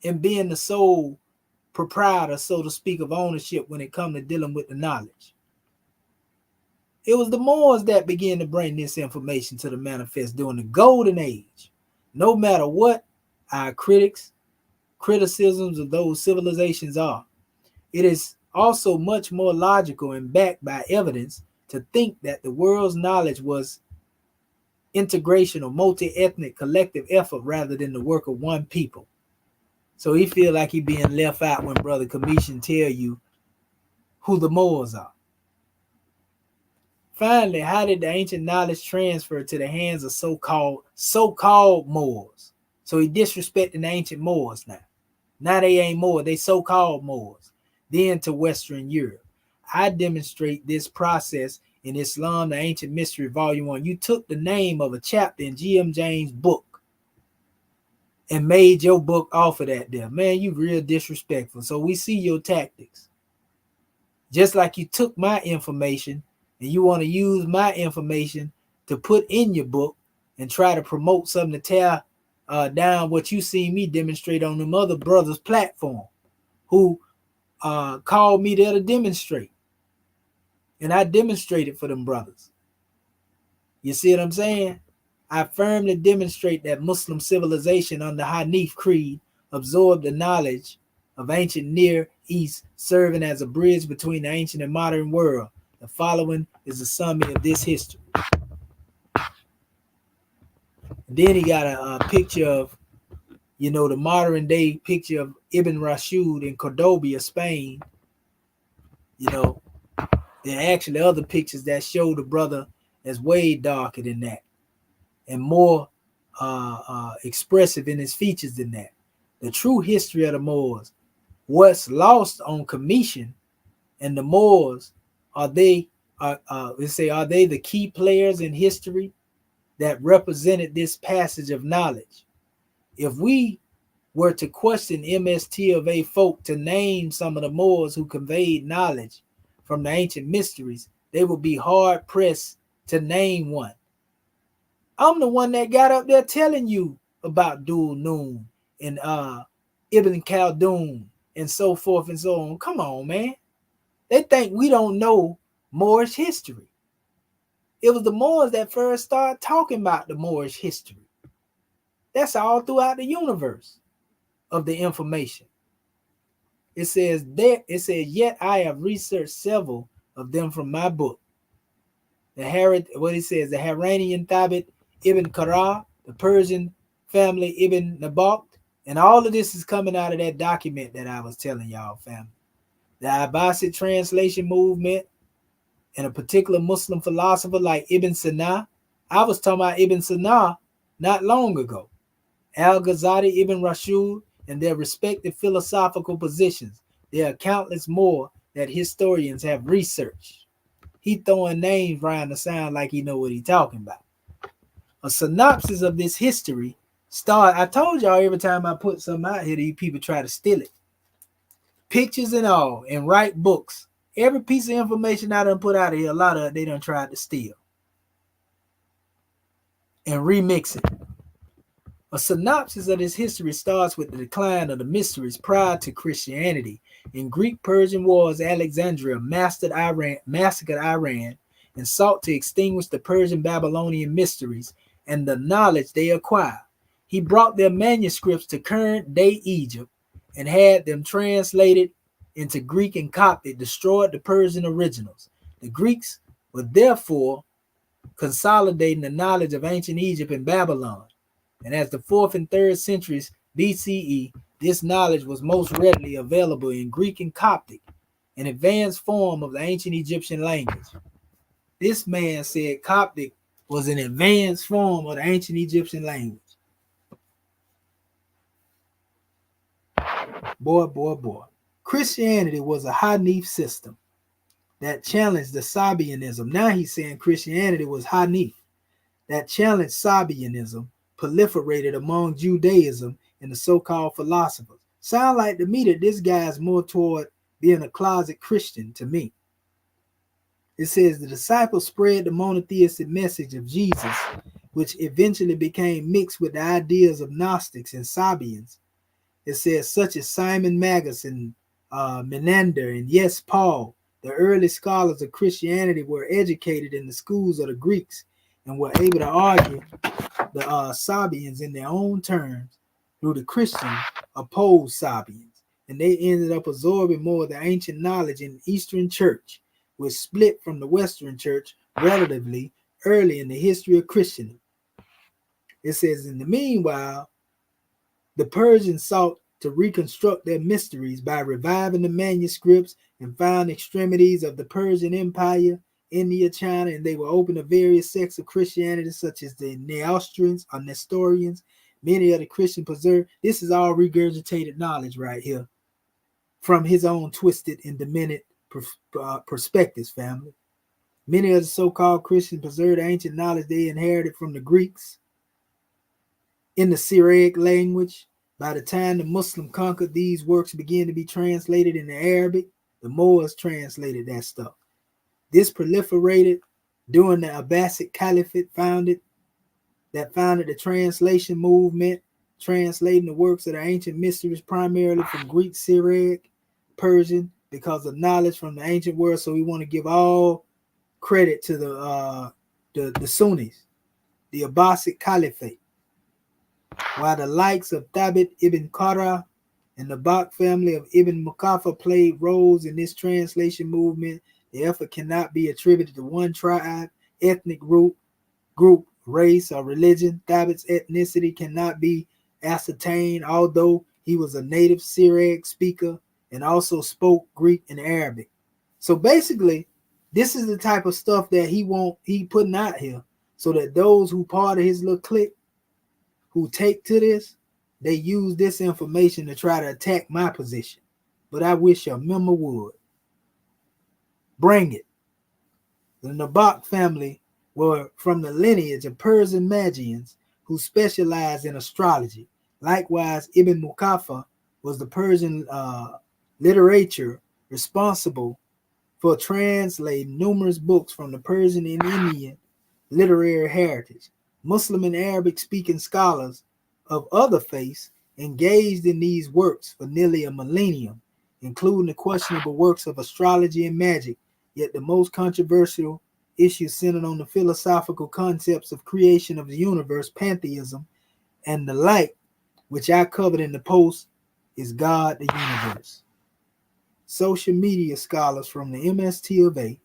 in being the sole proprietor, so to speak, of ownership when it comes to dealing with the knowledge. It was the Moors that began to bring this information to the manifest during the golden age. No matter what our criticisms of those civilizations are, it is also much more logical and backed by evidence to think that the world's knowledge was integration or multi-ethnic collective effort rather than the work of one people. So he feel like he being left out when Brother Commission tell you who the Moors are. Finally, how did the ancient knowledge transfer to the hands of so-called Moors? So he disrespecting the ancient Moors now. Now they ain't Moors, they so-called Moors. Then to Western Europe. I demonstrate this process in Islam, the Ancient Mystery, Volume 1. You took the name of a chapter in G.M. James' book and made your book off of that there. Man, you real disrespectful. So we see your tactics. Just like you took my information and you want to use my information to put in your book and try to promote something to tear down what you see me demonstrate on them other brothers' platform who called me there to demonstrate. And I demonstrated for them brothers. You see what I'm saying? I firmly demonstrate that Muslim civilization under Hanif Creed absorbed the knowledge of ancient Near East, serving as a bridge between the ancient and modern world. The following is a summary of this history. Then he got a picture of, the modern day picture of Ibn Rashid in Cordoba, Spain. There are actually other pictures that show the brother as way darker than that and more expressive in his features than that. The true history of the Moors, what's lost on commission, and the Moors, are they the key players in history that represented this passage of knowledge? If we were to question MST of a folk to name some of the Moors who conveyed knowledge from the ancient mysteries, they would be hard pressed to name one. I'm the one that got up there telling you about Dhul Nun and Ibn Khaldun and so forth and so on. Come on, man. They think we don't know Moorish history. It was the Moors that first started talking about the Moorish history. That's all throughout the universe of the information. It says, yet I have researched several of them from my book. The Haranian Thabit Ibn Qara, the Persian family Ibn Nabat, and all of this is coming out of that document that I was telling y'all, family. The Abbasid translation movement and a particular Muslim philosopher like Ibn Sina. I was talking about Ibn Sina not long ago. Al-Ghazali, Ibn Rashid, and their respective philosophical positions. There are countless more that historians have researched. He throwing names around to sound like he know what he talking about. A synopsis of this history I told y'all every time I put something out here, these people try to steal it. pictures and all, and write books. Every piece of information I done put out of here, a lot of it they done tried to steal and remix it. A synopsis of this history starts with the decline of the mysteries prior to Christianity. In Greek-Persian wars, Alexandria massacred Iran and sought to extinguish the Persian-Babylonian mysteries and the knowledge they acquired. He brought their manuscripts to current-day Egypt and had them translated into Greek and Coptic, destroyed the Persian originals. The Greeks were therefore consolidating the knowledge of ancient Egypt and Babylon. And as the 4th and 3rd centuries BCE, this knowledge was most readily available in Greek and Coptic, an advanced form of the ancient Egyptian language. This man said Coptic was an advanced form of the ancient Egyptian language. Boy. Christianity was a Hanif system that challenged the Sabianism. Now he's saying Christianity was Hanif that challenged Sabianism, proliferated among Judaism and the so-called philosophers. Sound like to me that this guy is more toward being a closet Christian to me. It says the disciples spread the monotheistic message of Jesus, which eventually became mixed with the ideas of Gnostics and Sabians. It says such as Simon Magus and Menander and yes, Paul, the early scholars of Christianity were educated in the schools of the Greeks and were able to argue the Sabians in their own terms, through the Christians opposed Sabians, and they ended up absorbing more of the ancient knowledge in the Eastern Church, which split from the Western Church relatively early in the history of Christendom. It says, in the meanwhile, the Persians sought to reconstruct their mysteries by reviving the manuscripts and found extremities of the Persian Empire, India, China, and they were open to various sects of Christianity, such as the Nestorians or Nestorians. Many of the Christian preserved. This is all regurgitated knowledge right here from his own twisted and demented perspectives, family. Many of the so-called Christians preserved ancient knowledge they inherited from the Greeks in the Syriac language. By the time the Muslim conquered, these works began to be translated into Arabic. The Moors translated that stuff. This proliferated during the Abbasid Caliphate founded the translation movement, translating the works of the ancient mysteries primarily from Greek, Syriac, Persian, because of knowledge from the ancient world. So we want to give all credit to the Sunnis, the Abbasid Caliphate. While the likes of Thabit ibn Qara and the Bak family of Ibn Muqaffa played roles in this translation movement, the effort cannot be attributed to one tribe, ethnic group, race, or religion. Thabit's ethnicity cannot be ascertained, although he was a native Syriac speaker and also spoke Greek and Arabic. So basically, this is the type of stuff that he putting out here, so that those who part of his little clique who take to this, they use this information to try to attack my position. But I wish a member would. Bring it. The Nabak family were from the lineage of Persian Magians who specialized in astrology. Likewise, Ibn Muqaffa was the Persian literature responsible for translating numerous books from the Persian and Indian literary heritage. Muslim and Arabic-speaking scholars of other faiths engaged in these works for nearly a millennium, including the questionable works of astrology and magic, yet the most controversial issues centered on the philosophical concepts of creation of the universe, pantheism, and the like, which I covered in the post, is God the universe. Social media scholars from the MST of A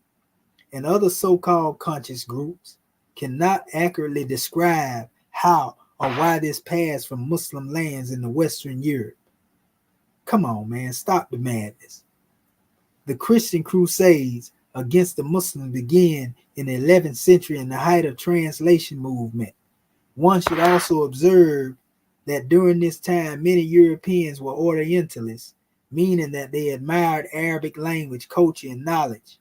and other so-called conscious groups cannot accurately describe how or why this passed from Muslim lands in the Western Europe. Come on, man, stop the madness. The Christian crusades against the Muslims began in the 11th century in the height of translation movement. One should also observe that during this time, many Europeans were Orientalists, meaning that they admired Arabic language, culture, and knowledge.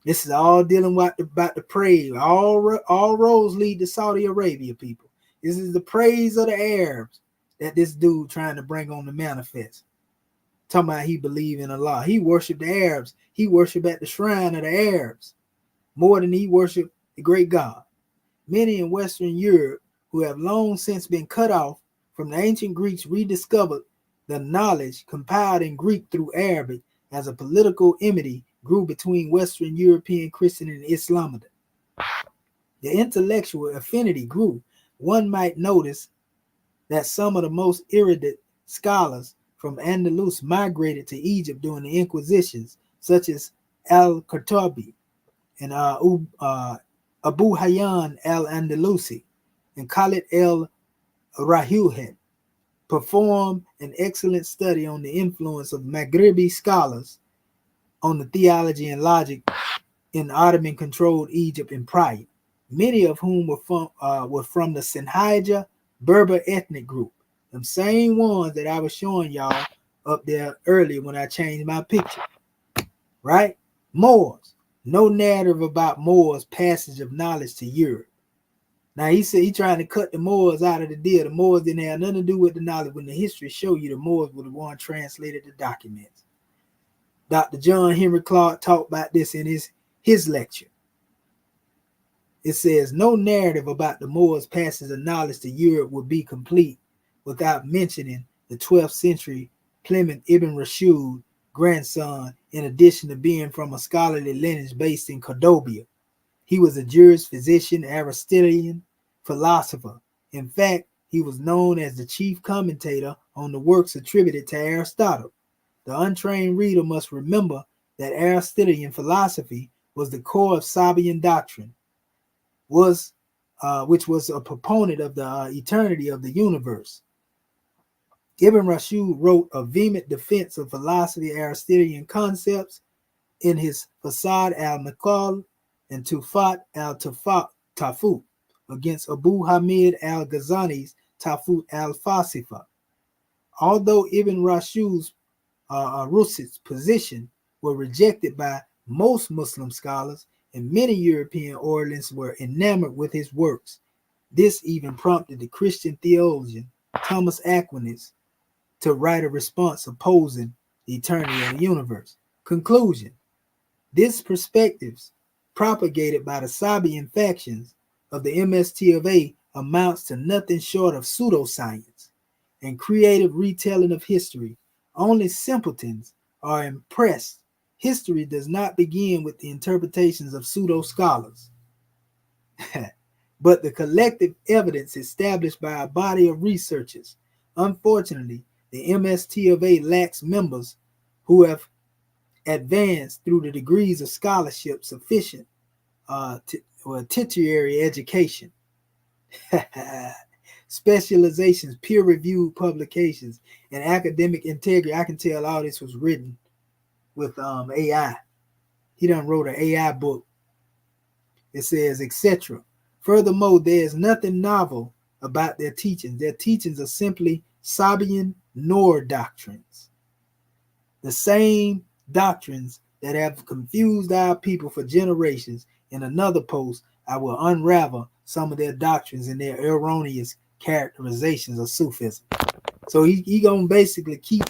This is all dealing with about the praise. All roads lead to Saudi Arabia, people. This is the praise of the Arabs that this dude trying to bring on the manifest. talking about he believed in Allah. He worshiped the Arabs. He worshiped at the shrine of the Arabs more than he worshiped the great God. Many in Western Europe who have long since been cut off from the ancient Greeks rediscovered the knowledge compiled in Greek through Arabic as a political enmity grew between Western European Christian and Islam. The intellectual affinity grew. One might notice that some of the most erudite scholars from Andalus migrated to Egypt during the Inquisitions, such as Al-Khattabi and Abu Hayyan al-Andalusi and Khalid el-Rahilhan, performed an excellent study on the influence of Maghribi scholars on the theology and logic in Ottoman-controlled Egypt and prior, many of whom were from the Sinhaja Berber ethnic group, them same ones that I was showing y'all up there earlier when I changed my picture, right? Moors. No narrative about Moors' passage of knowledge to Europe. Now he said he trying to cut the Moors out of the deal. The Moors didn't have nothing to do with the knowledge. When the history show you the Moors were the one translated the documents. Dr. John Henry Clark talked about this in his lecture. It says no narrative about the Moors' passage of knowledge to Europe would be complete without mentioning the 12th century Clement Ibn Rashid, grandson, in addition to being from a scholarly lineage based in Cordoba. He was a jurist, physician, Aristotelian, philosopher. In fact, he was known as the chief commentator on the works attributed to Aristotle. The untrained reader must remember that Aristotelian philosophy was the core of Sabian doctrine, which was a proponent of the eternity of the universe. Ibn Rashid wrote a vehement defense of philosophy Aristotelian concepts in his Fasad al-Maqal and Tufat al-Tafut against Abu Hamid al-Ghazali's Tafut al-Fasifa. Although Ibn Rashid's position were rejected by most Muslim scholars, and many European Orientalists were enamored with his works. This even prompted the Christian theologian Thomas Aquinas to write a response opposing the eternity of the universe. Conclusion: this perspectives propagated by the Sabian factions of the MST of A amounts to nothing short of pseudoscience and creative retelling of history. Only simpletons are impressed. History does not begin with the interpretations of pseudo scholars, but the collective evidence established by a body of researchers. Unfortunately, the MST of A lacks members who have advanced through the degrees of scholarship sufficient tertiary education, specializations, peer-reviewed publications, and academic integrity. I can tell all this was written with AI. He done wrote an AI book. It says, etc. Furthermore, there is nothing novel about their teachings. Their teachings are simply Sabian Noor doctrines, the same doctrines that have confused our people for generations. In another post, I will unravel some of their doctrines and their erroneous characterizations of Sufism. So he gonna basically keep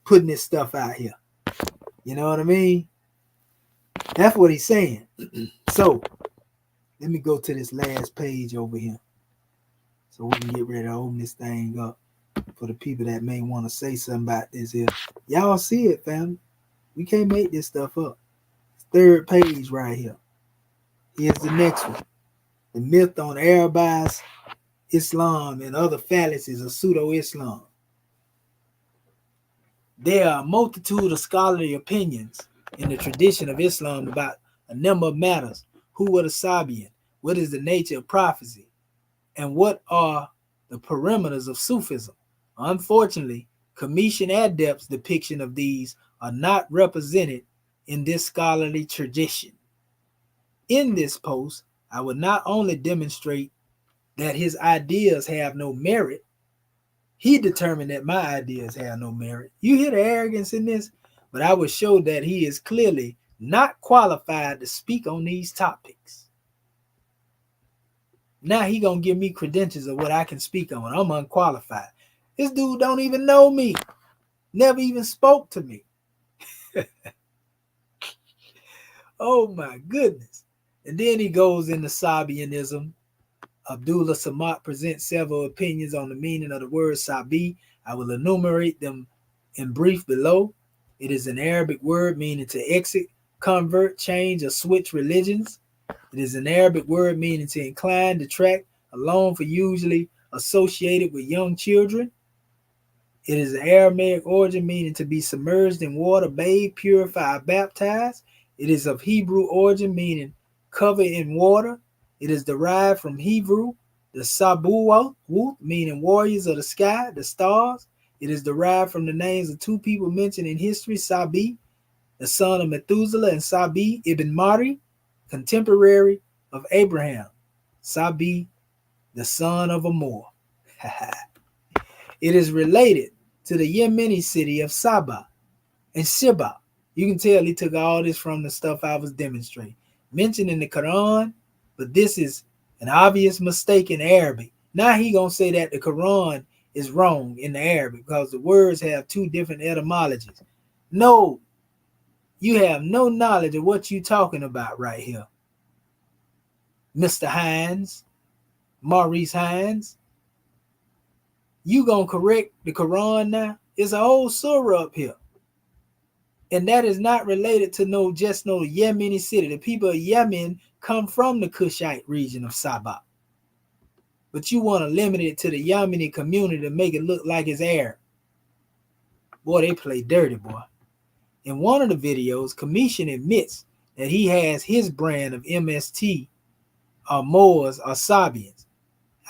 putting this stuff out here. You know what I mean? That's what he's saying. So let me go to this last page over here so we can get ready to open this thing up for the people that may want to say something about this here. Y'all see it, family. We can't make this stuff up. Third page right here. Here's the next one. The myth on Arabized Islam and other fallacies of pseudo-Islam. There are a multitude of scholarly opinions in the tradition of Islam about a number of matters. Who were the Sabian? What is the nature of prophecy? And what are the perimeters of Sufism? Unfortunately, Commission Adepts' depiction of these are not represented in this scholarly tradition. In this post, I will not only demonstrate that his ideas have no merit, he determined that my ideas have no merit. You hear the arrogance in this? But I will show that he is clearly not qualified to speak on these topics. Now he gonna give me credentials of what I can speak on. I'm unqualified. This dude don't even know me. Never even spoke to me. Oh my goodness. And then he goes into Sabianism. Abdullah Samad presents several opinions on the meaning of the word Sabi. I will enumerate them in brief below. It is an Arabic word meaning to exit, convert, change, or switch religions. It is an Arabic word meaning to incline, detract, alone for usually associated with young children. It is an Aramaic origin meaning to be submerged in water, bathed, purified, baptized. It is of Hebrew origin meaning covered in water. It is derived from Hebrew, the Sabuwa, meaning warriors of the sky, the stars. It is derived from the names of two people mentioned in history, Sabi, the son of Methuselah, and Sabi ibn Mari, contemporary of Abraham. Sabi, the son of Amor. It is related to the Yemeni city of Saba and Shiba. You can tell he took all this from the stuff I was demonstrating. Mentioned in the Quran, but this is an obvious mistake in Arabic. Now he gonna say that the Quran is wrong in the Arabic because the words have two different etymologies. No, you have no knowledge of what you're talking about right here. Mr. Hines, Maurice Hines. You gonna correct the Quran now? It's an old surah up here. And that is not related to no Yemeni city. The people of Yemen come from the Kushite region of Saba. But you want to limit it to the Yemeni community to make it look like it's Arab. Boy, they play dirty, boy. In one of the videos, Commission admits that he has his brand of MST or Moors or Sabians.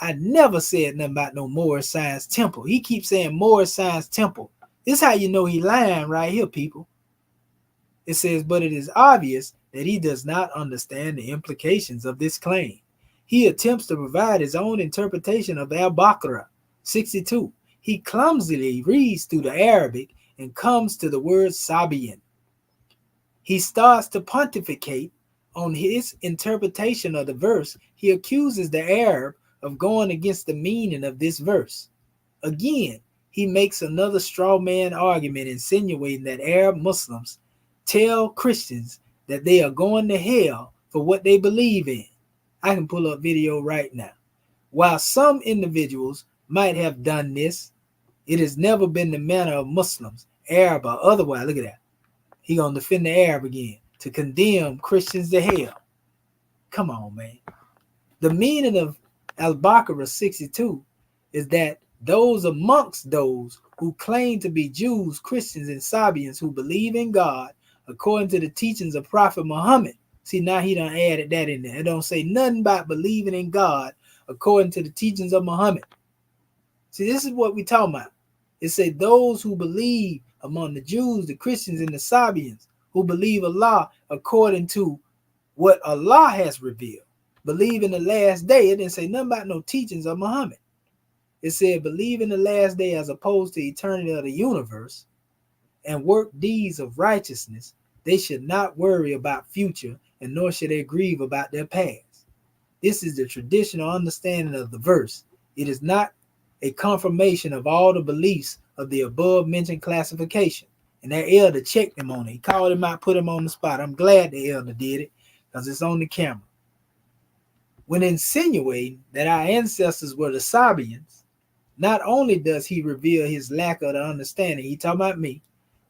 I never said nothing about no Moorish Science Temple. He keeps saying Moorish Science Temple. This is how you know he lying right here, people. It says, but it is obvious that he does not understand the implications of this claim. He attempts to provide his own interpretation of Al-Baqarah 62. He clumsily reads through the Arabic and comes to the word Sabian. He starts to pontificate on his interpretation of the verse. He accuses the Arab of going against the meaning of this verse. Again, he makes another straw man argument insinuating that Arab Muslims tell Christians that they are going to hell for what they believe in. I can pull up video right now. While some individuals might have done this, it has never been the manner of Muslims, Arab or otherwise. Look at that. He gonna defend the Arab again to condemn Christians to hell. Come on, man. The meaning of Al-Baqarah 62 is that those amongst those who claim to be Jews, Christians, and Sabians who believe in God according to the teachings of Prophet Muhammad. See, now he done added that in there. It don't say nothing about believing in God according to the teachings of Muhammad. See, this is what we talking about. It say those who believe among the Jews, the Christians, and the Sabians who believe Allah according to what Allah has revealed. Believe in the last day. It didn't say nothing about no teachings of Muhammad. It said believe in the last day as opposed to eternity of the universe and work deeds of righteousness. They should not worry about future and nor should they grieve about their past. This is the traditional understanding of the verse. It is not a confirmation of all the beliefs of the above mentioned classification. And that elder checked him on it. He called him out, put him on the spot. I'm glad the elder did it because it's on the camera. When insinuating that our ancestors were the Sabians, not only does he reveal his lack of the understanding, he talking about me,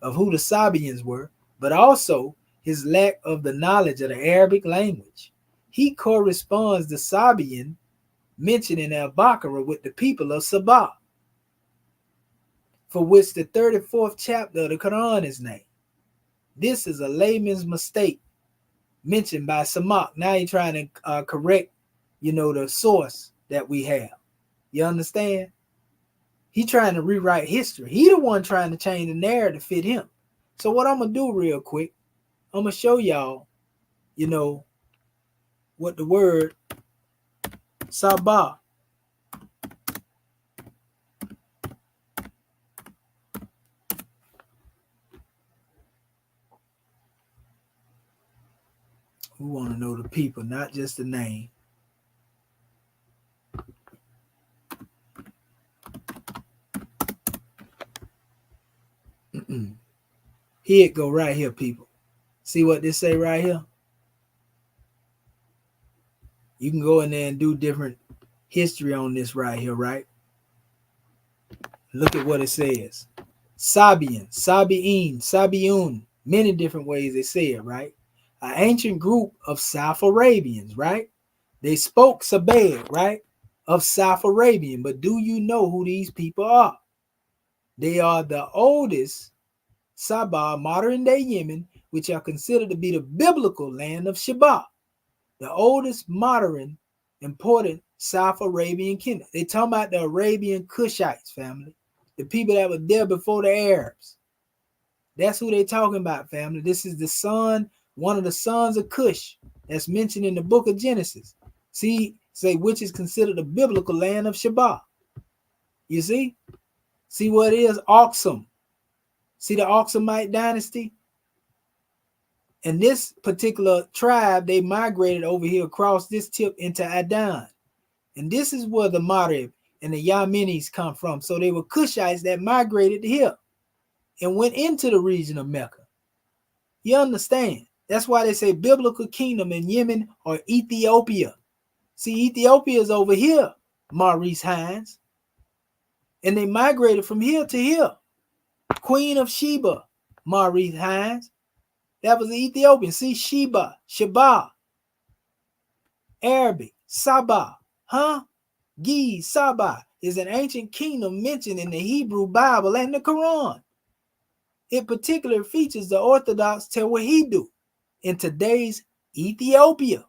of who the Sabians were, but also his lack of the knowledge of the Arabic language. He corresponds the Sabian mentioned in Al-Baqarah with the people of Sabah, for which the 34th chapter of the Quran is named. This is a layman's mistake mentioned by Samak. Now he's trying to correct, the source that we have. You understand? He trying to rewrite history. He the one trying to change the narrative to fit him. So what I'm going to do real quick, I'm going to show y'all, what the word Sabah. We want to know the people, not just the name. Here it go right here, people. See what this say right here? You can go in there and do different history on this right here, right? Look at what it says. Sabian, Sabi'in, Sabiun, many different ways they say it, right? An ancient group of South Arabians, right? They spoke Sabaic, right? Of South Arabian, but do you know who these people are? They are the oldest Sabah, modern day Yemen, which are considered to be the biblical land of Sheba, the oldest modern important South Arabian kingdom. They talking about the Arabian Cushites, family, the people that were there before the Arabs. That's who they talking about, family. This is the son, one of the sons of Cush that's mentioned in the book of Genesis. See, say which is considered the biblical land of Sheba. You see? See what it is? Aksum. See the Aksumite dynasty? And this particular tribe, they migrated over here across this tip into Adan. And this is where the Marib and the Yamenis come from. So they were Cushites that migrated here and went into the region of Mecca. You understand? That's why they say biblical kingdom in Yemen or Ethiopia. See, Ethiopia is over here, Maurice Hines. And they migrated from here to here. Queen of Sheba, Maurice Hines. That was the Ethiopian. See, Sheba, Arabic, Sabah, Giz, Sabah is an ancient kingdom mentioned in the Hebrew Bible and the Quran. It particularly features the Orthodox Tewahedo in today's Ethiopia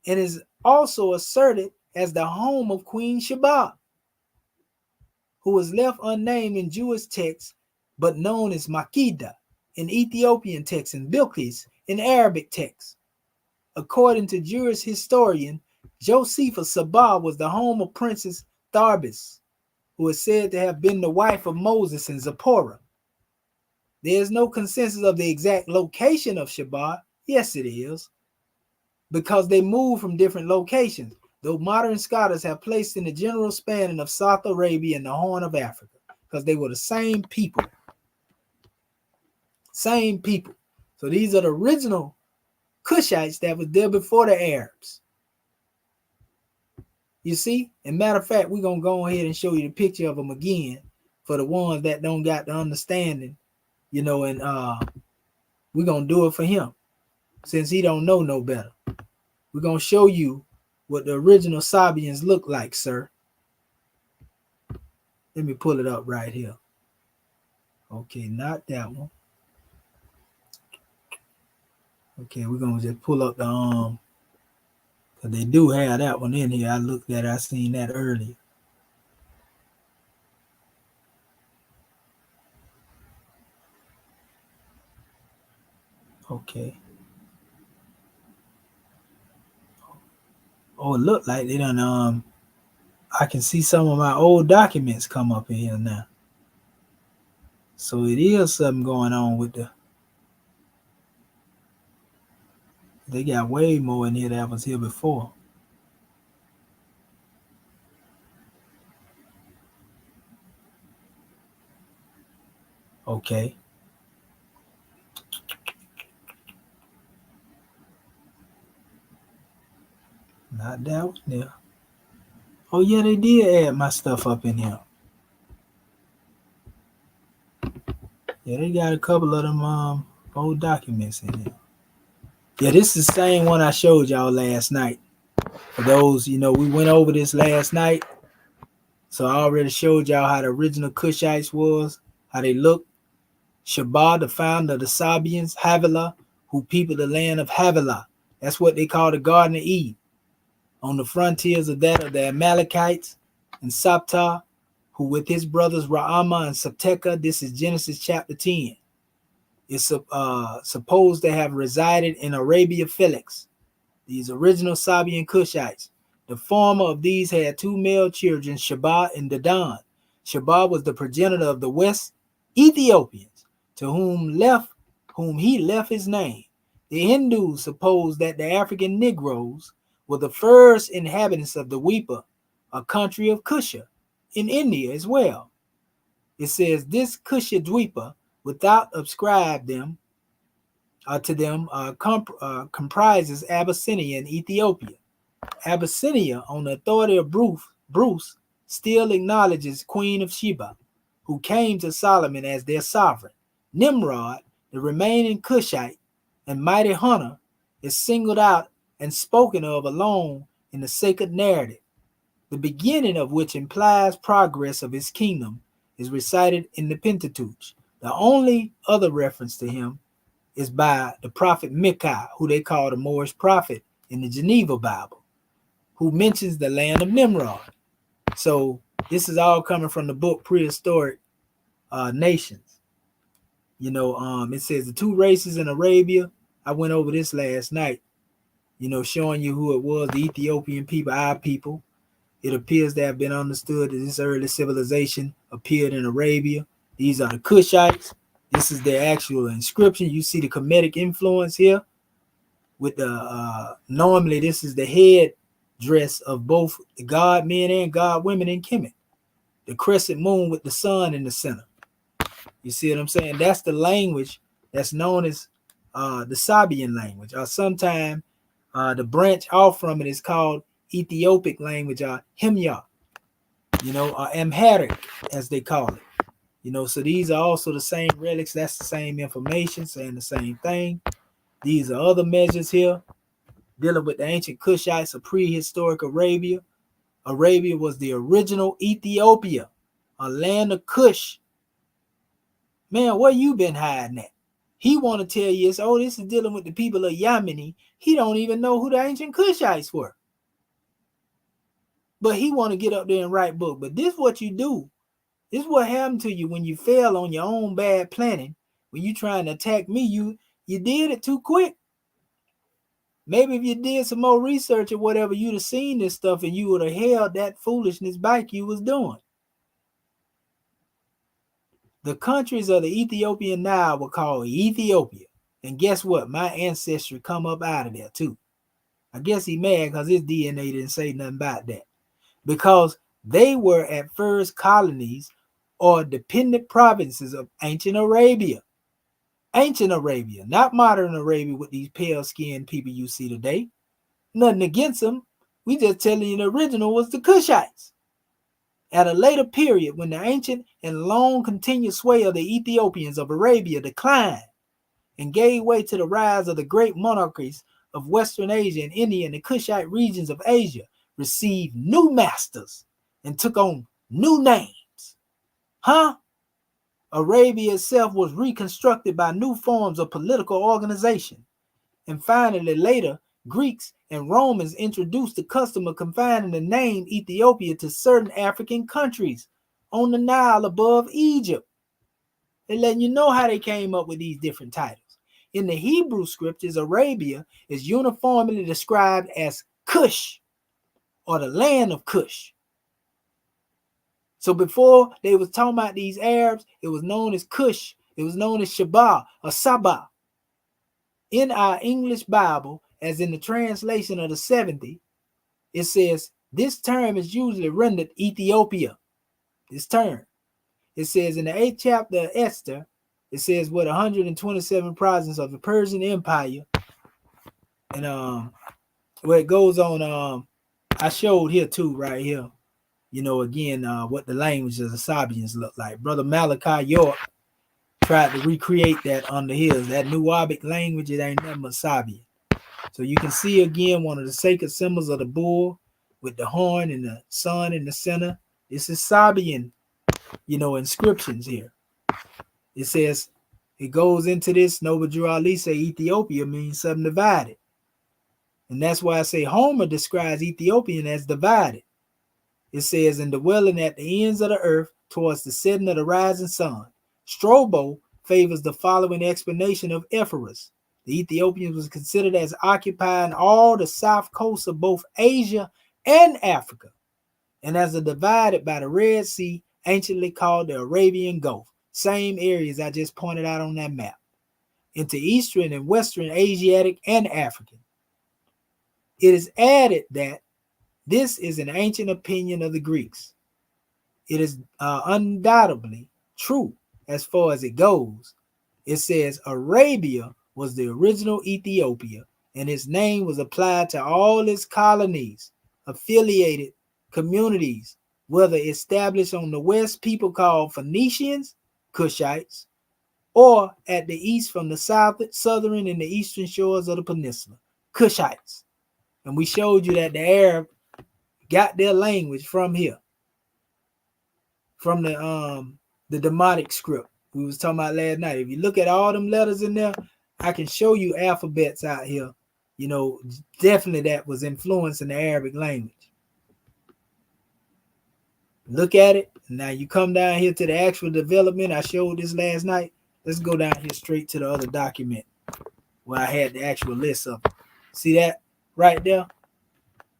and is also asserted as the home of Queen Sheba, who was left unnamed in Jewish texts but known as Makeda in Ethiopian texts and Bilqis in Arabic texts. According to Jewish historian Josephus, Sabah was the home of Princess Tharbis, who is said to have been the wife of Moses and Zipporah. There is no consensus of the exact location of Sheba. Yes, it is, because they moved from different locations, though modern scholars have placed in the general span of South Arabia and the Horn of Africa, because they were the same people. Same people. So these are the original Cushites that was there before the Arabs. You see? And matter of fact, we're going to go ahead and show you the picture of them again for the ones that don't got the understanding, you know, and we're going to do it for him since he don't know no better. We're going to show you what the original Sabians look like, sir. Let me pull it up right here. Okay, not that one. Okay, we're gonna just pull up the because they do have that one in here. I looked at it, I seen that earlier. Okay. Oh, it looked like they done I can see some of my old documents come up in here now. So it is something going on with they got way more in here that was here before. Okay. Not that one there. Oh yeah, they did add my stuff up in here. Yeah, they got a couple of them old documents in here. Yeah, this is the same one I showed y'all last night. For those, you know, we went over this last night. So I already showed y'all how the original Cushites was, how they looked. Sheba, the founder of the Sabians, Havilah, who peopled the land of Havilah. That's what they call the Garden of Eden. On the frontiers of that of the Amalekites, and Saptah, who with his brothers Ra'amah and Saptekah, this is Genesis chapter 10. Is supposed to have resided in Arabia Felix. These original Sabian Cushites. The former of these had two male children, Sheba and Dedan. Sheba was the progenitor of the West Ethiopians, to whom he left his name. The Hindus suppose that the African Negroes were the first inhabitants of the Wepa, a country of Kusha, in India as well. It says this Kushadweepa, without ascribe them to them, comprises Abyssinia and Ethiopia. Abyssinia, on the authority of Bruce, still acknowledges Queen of Sheba, who came to Solomon as their sovereign. Nimrod, the remaining Cushite and mighty hunter, is singled out and spoken of alone in the sacred narrative, the beginning of which implies progress of his kingdom is recited in the Pentateuch. The only other reference to him is by the prophet Micah, who they call the Moorish prophet in the Geneva Bible, who mentions the land of Nimrod. So this is all coming from the book Prehistoric Nations. It says the two races in Arabia. I went over this last night, showing you who it was, the Ethiopian people, our people. It appears to have been understood that this early civilization appeared in Arabia. These are the Cushites. This is their actual inscription. You see the Kemetic influence here with the, normally this is the head dress of both the god men and god women in Kemet. The crescent moon with the sun in the center. You see what I'm saying? That's the language that's known as the Sabian language, or sometimes the branch off from it is called Ethiopic language, or Himyar, or Amharic, as they call it. So these are also the same relics. That's the same information, saying the same thing. These are other measures here dealing with the ancient Cushites of prehistoric Arabia. Arabia was the original Ethiopia, a land of Cush. Man, where you been hiding at? He want to tell you, this is dealing with the people of Yemeni. He don't even know who the ancient Cushites were. But he want to get up there and write book. But this is what you do. This is what happened to you when you fail on your own bad planning. When you trying to attack me, you did it too quick. Maybe if you did some more research or whatever, you'd have seen this stuff and you would have held that foolishness back you was doing. The countries of the Ethiopian Nile were called Ethiopia. And guess what? My ancestry come up out of there too. I guess he mad because his DNA didn't say nothing about that. Because they were at first colonies or dependent provinces of ancient Arabia. Ancient Arabia, not modern Arabia with these pale-skinned people you see today. Nothing against them. We just telling you the original was the Cushites. At a later period, when the ancient and long continued sway of the Ethiopians of Arabia declined and gave way to the rise of the great monarchies of Western Asia and India and the Cushite regions of Asia, received new masters and took on new names. Arabia itself was reconstructed by new forms of political organization. And finally, later, Greeks and Romans introduced the custom of confining the name Ethiopia to certain African countries on the Nile above Egypt. They're letting you know how they came up with these different titles. In the Hebrew scriptures, Arabia is uniformly described as Cush, or the land of Cush. So before they was talking about these Arabs, it was known as Cush. It was known as Sheba or Saba. In our English Bible, as in the translation of the 70, it says this term is usually rendered Ethiopia. This term. It says in the 8th chapter of Esther, it says with 127 provinces of the Persian Empire. And where it goes on, I showed here too, right here. Again, what the language of the Sabians look like. Brother Malachi York tried to recreate that under his. That Nuwabic language, it ain't nothing but Sabian. So you can see again one of the sacred symbols of the bull with the horn and the sun in the center. This is Sabian, inscriptions here. It says, it goes into this, Nova Drew Ali say Ethiopia means subdivided. And that's why I say Homer describes Ethiopian as divided. It says, in dwelling at the ends of the earth towards the setting of the rising sun. Strabo favors the following explanation of Epirus. The Ethiopians was considered as occupying all the south coast of both Asia and Africa, and as a divided by the Red Sea, anciently called the Arabian Gulf. Same areas I just pointed out on that map, into Eastern and Western Asiatic and African. It is added that this is an ancient opinion of the Greeks. It is undoubtedly true as far as it goes. It says Arabia was the original Ethiopia, and its name was applied to all its colonies, affiliated communities, whether established on the west, people called Phoenicians, Cushites, or at the east from the southern and the eastern shores of the peninsula, Cushites. And we showed you that the Arab got their language from here, from the Demotic script we was talking about last night. If you look at all them letters in there, I can show you alphabets out here. You know, definitely that was influencing the Arabic language. Look at it. Now you come down here to the actual development. I showed this last night. Let's go down here straight to the other document where I had the actual list of them. See that right there?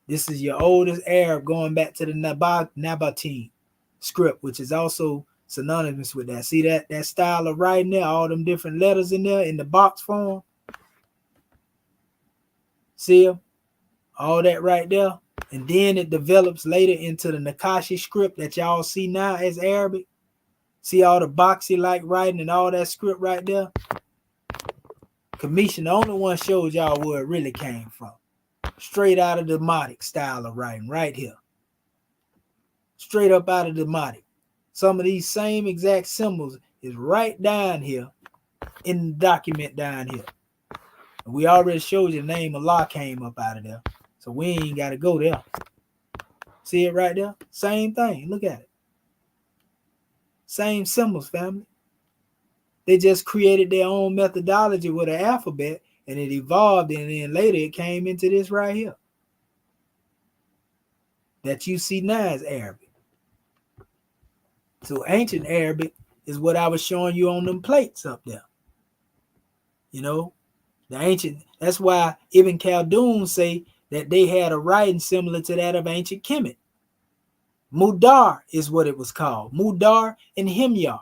This is your oldest Arab going back to the Nabatean script, which is also synonymous with that. See that style of writing there, all them different letters in there in the box form. See them? All that right there. And then it develops later into the Nakashi script that y'all see now as Arabic. See all the boxy like writing and all that script right there? Commission, the only one shows y'all where it really came from. Straight out of the Demotic style of writing right here. Straight up out of the Demotic. Some of these same exact symbols is right down here in the document down here. And we already showed you the name Allah came up out of there. So we ain't got to go there. See it right there? Same thing. Look at it. Same symbols, family. They just created their own methodology with an alphabet, and it evolved, and then later it came into this right here that you see now as Arabic. So ancient Arabic is what I was showing you on them plates up there. You know, the ancient, that's why Ibn Khaldun say that they had a writing similar to that of ancient Kemet. Mudar is what it was called. Mudar and Himyar.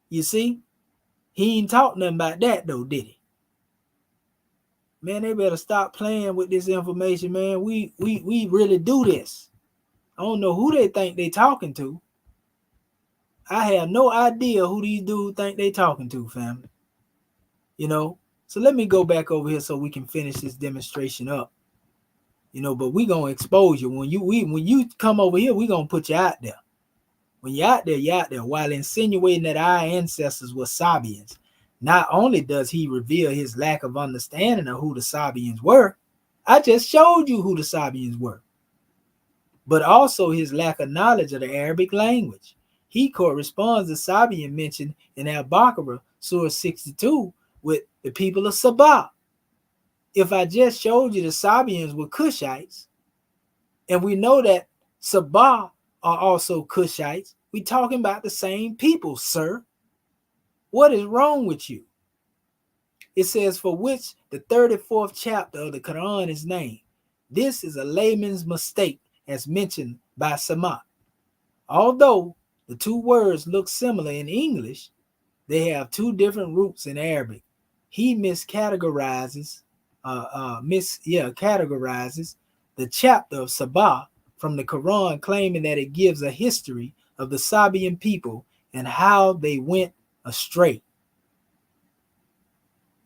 You see? He ain't talk nothing about that though, did he? Man, they better stop playing with this information, man. We really do this. I don't know who they think they talking to. I have no idea who these dudes think they talking to, family. You know? So let me go back over here so we can finish this demonstration up. You know, but we gonna expose you. When you come over here, we gonna put you out there. When you're out there, you're out there. While insinuating that our ancestors were Sabians, not only does he reveal his lack of understanding of who the Sabians were, I just showed you who the Sabians were, but also his lack of knowledge of the Arabic language. He corresponds to Sabian mentioned in Al-Baqarah, Surah 62, with the people of Sabah. If I just showed you the Sabians were Cushites, and we know that Sabah are also Cushites, we talking about the same people, sir. What is wrong with you? It says, for which the 34th chapter of the Quran is named. This is a layman's mistake as mentioned by Samad. Although the two words look similar in English, they have two different roots in Arabic. He categorizes the chapter of Sabah from the Quran, claiming that it gives a history of the Sabian people and how they went astray.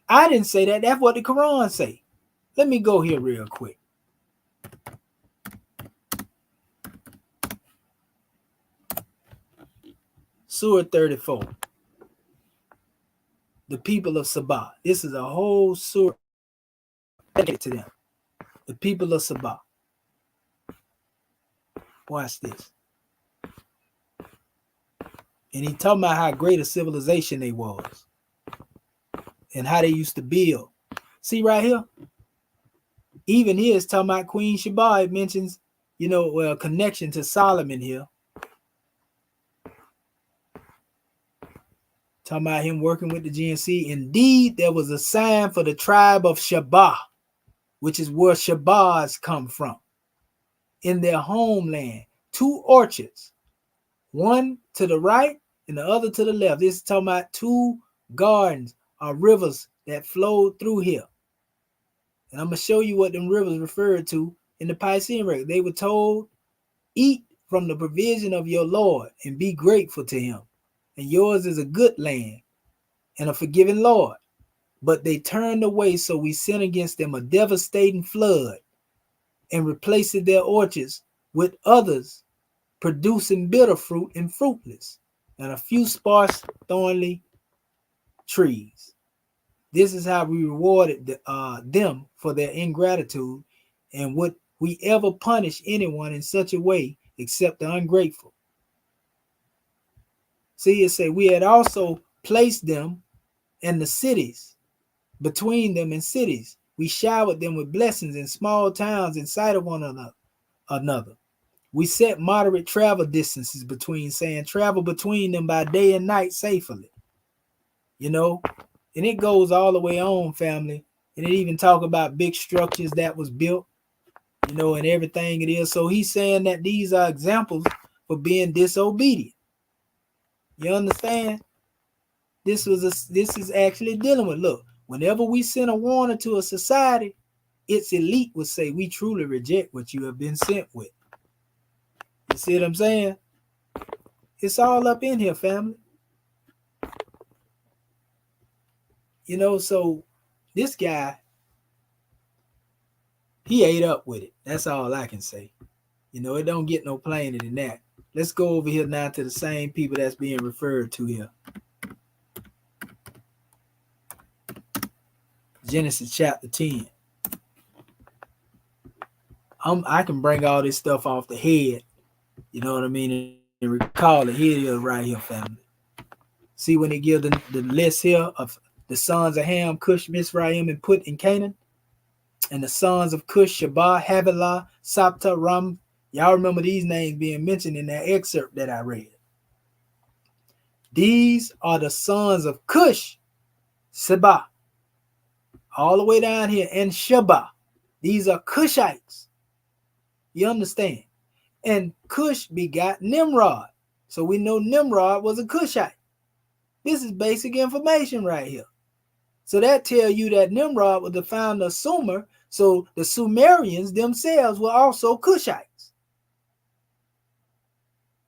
I didn't say that. That's what the Quran say. Let me go here real quick. Surah 34. The people of Sabah. This is a whole surah dedicated to them. The people of Sabah. Watch this. And he talking about how great a civilization they was and how they used to build. See right here? Even here it's talking about Queen Sheba. It mentions, you know, a connection to Solomon here. Talking about him working with the GNC. Indeed, there was a sign for the tribe of Sheba, which is where Shebas come from. In their homeland, two orchards, one to the right and the other to the left. This is talking about two gardens or rivers that flowed through here. And I'm going to show you what them rivers referred to in the Piscean record. They were told, eat from the provision of your Lord and be grateful to him. And yours is a good land and a forgiving Lord. But they turned away, so we sent against them a devastating flood and replaced their orchards with others, producing bitter fruit and fruitless, and a few sparse, thorny trees. This is how we rewarded them for their ingratitude, and would we ever punish anyone in such a way except the ungrateful? See, it say we had also placed them in the cities, between them and cities. We showered them with blessings in small towns in sight of one another. We set moderate travel distances between, saying travel between them by day and night safely. You know, and it goes all the way on, family. And it even talk about big structures that was built, you know, and everything it is. So he's saying that these are examples for being disobedient. You understand? This is actually dealing with, look, whenever we send a warning to a society, its elite would say, we truly reject what you have been sent with. You see what I'm saying? It's all up in here, family. You know, so this guy, he ate up with it. That's all I can say. You know, it don't get no plainer than that. Let's go over here now to the same people that's being referred to here. Genesis chapter 10. I can bring all this stuff off the head, you know what I mean, and recall it. Here it is right here, family. See when they give the list here of the sons of Ham, Cush, Mizraim, and Put in Canaan, and the sons of Cush, Shabah, Havilah, Sapta, Ram. Y'all remember these names being mentioned in that excerpt that I read. These are the sons of Cush, Seba, all the way down here, and Sheba. These are Cushites. You understand? And Cush begot Nimrod. So we know Nimrod was a Cushite. This is basic information right here. So that tells you that Nimrod was the founder of Sumer. So the Sumerians themselves were also Cushites.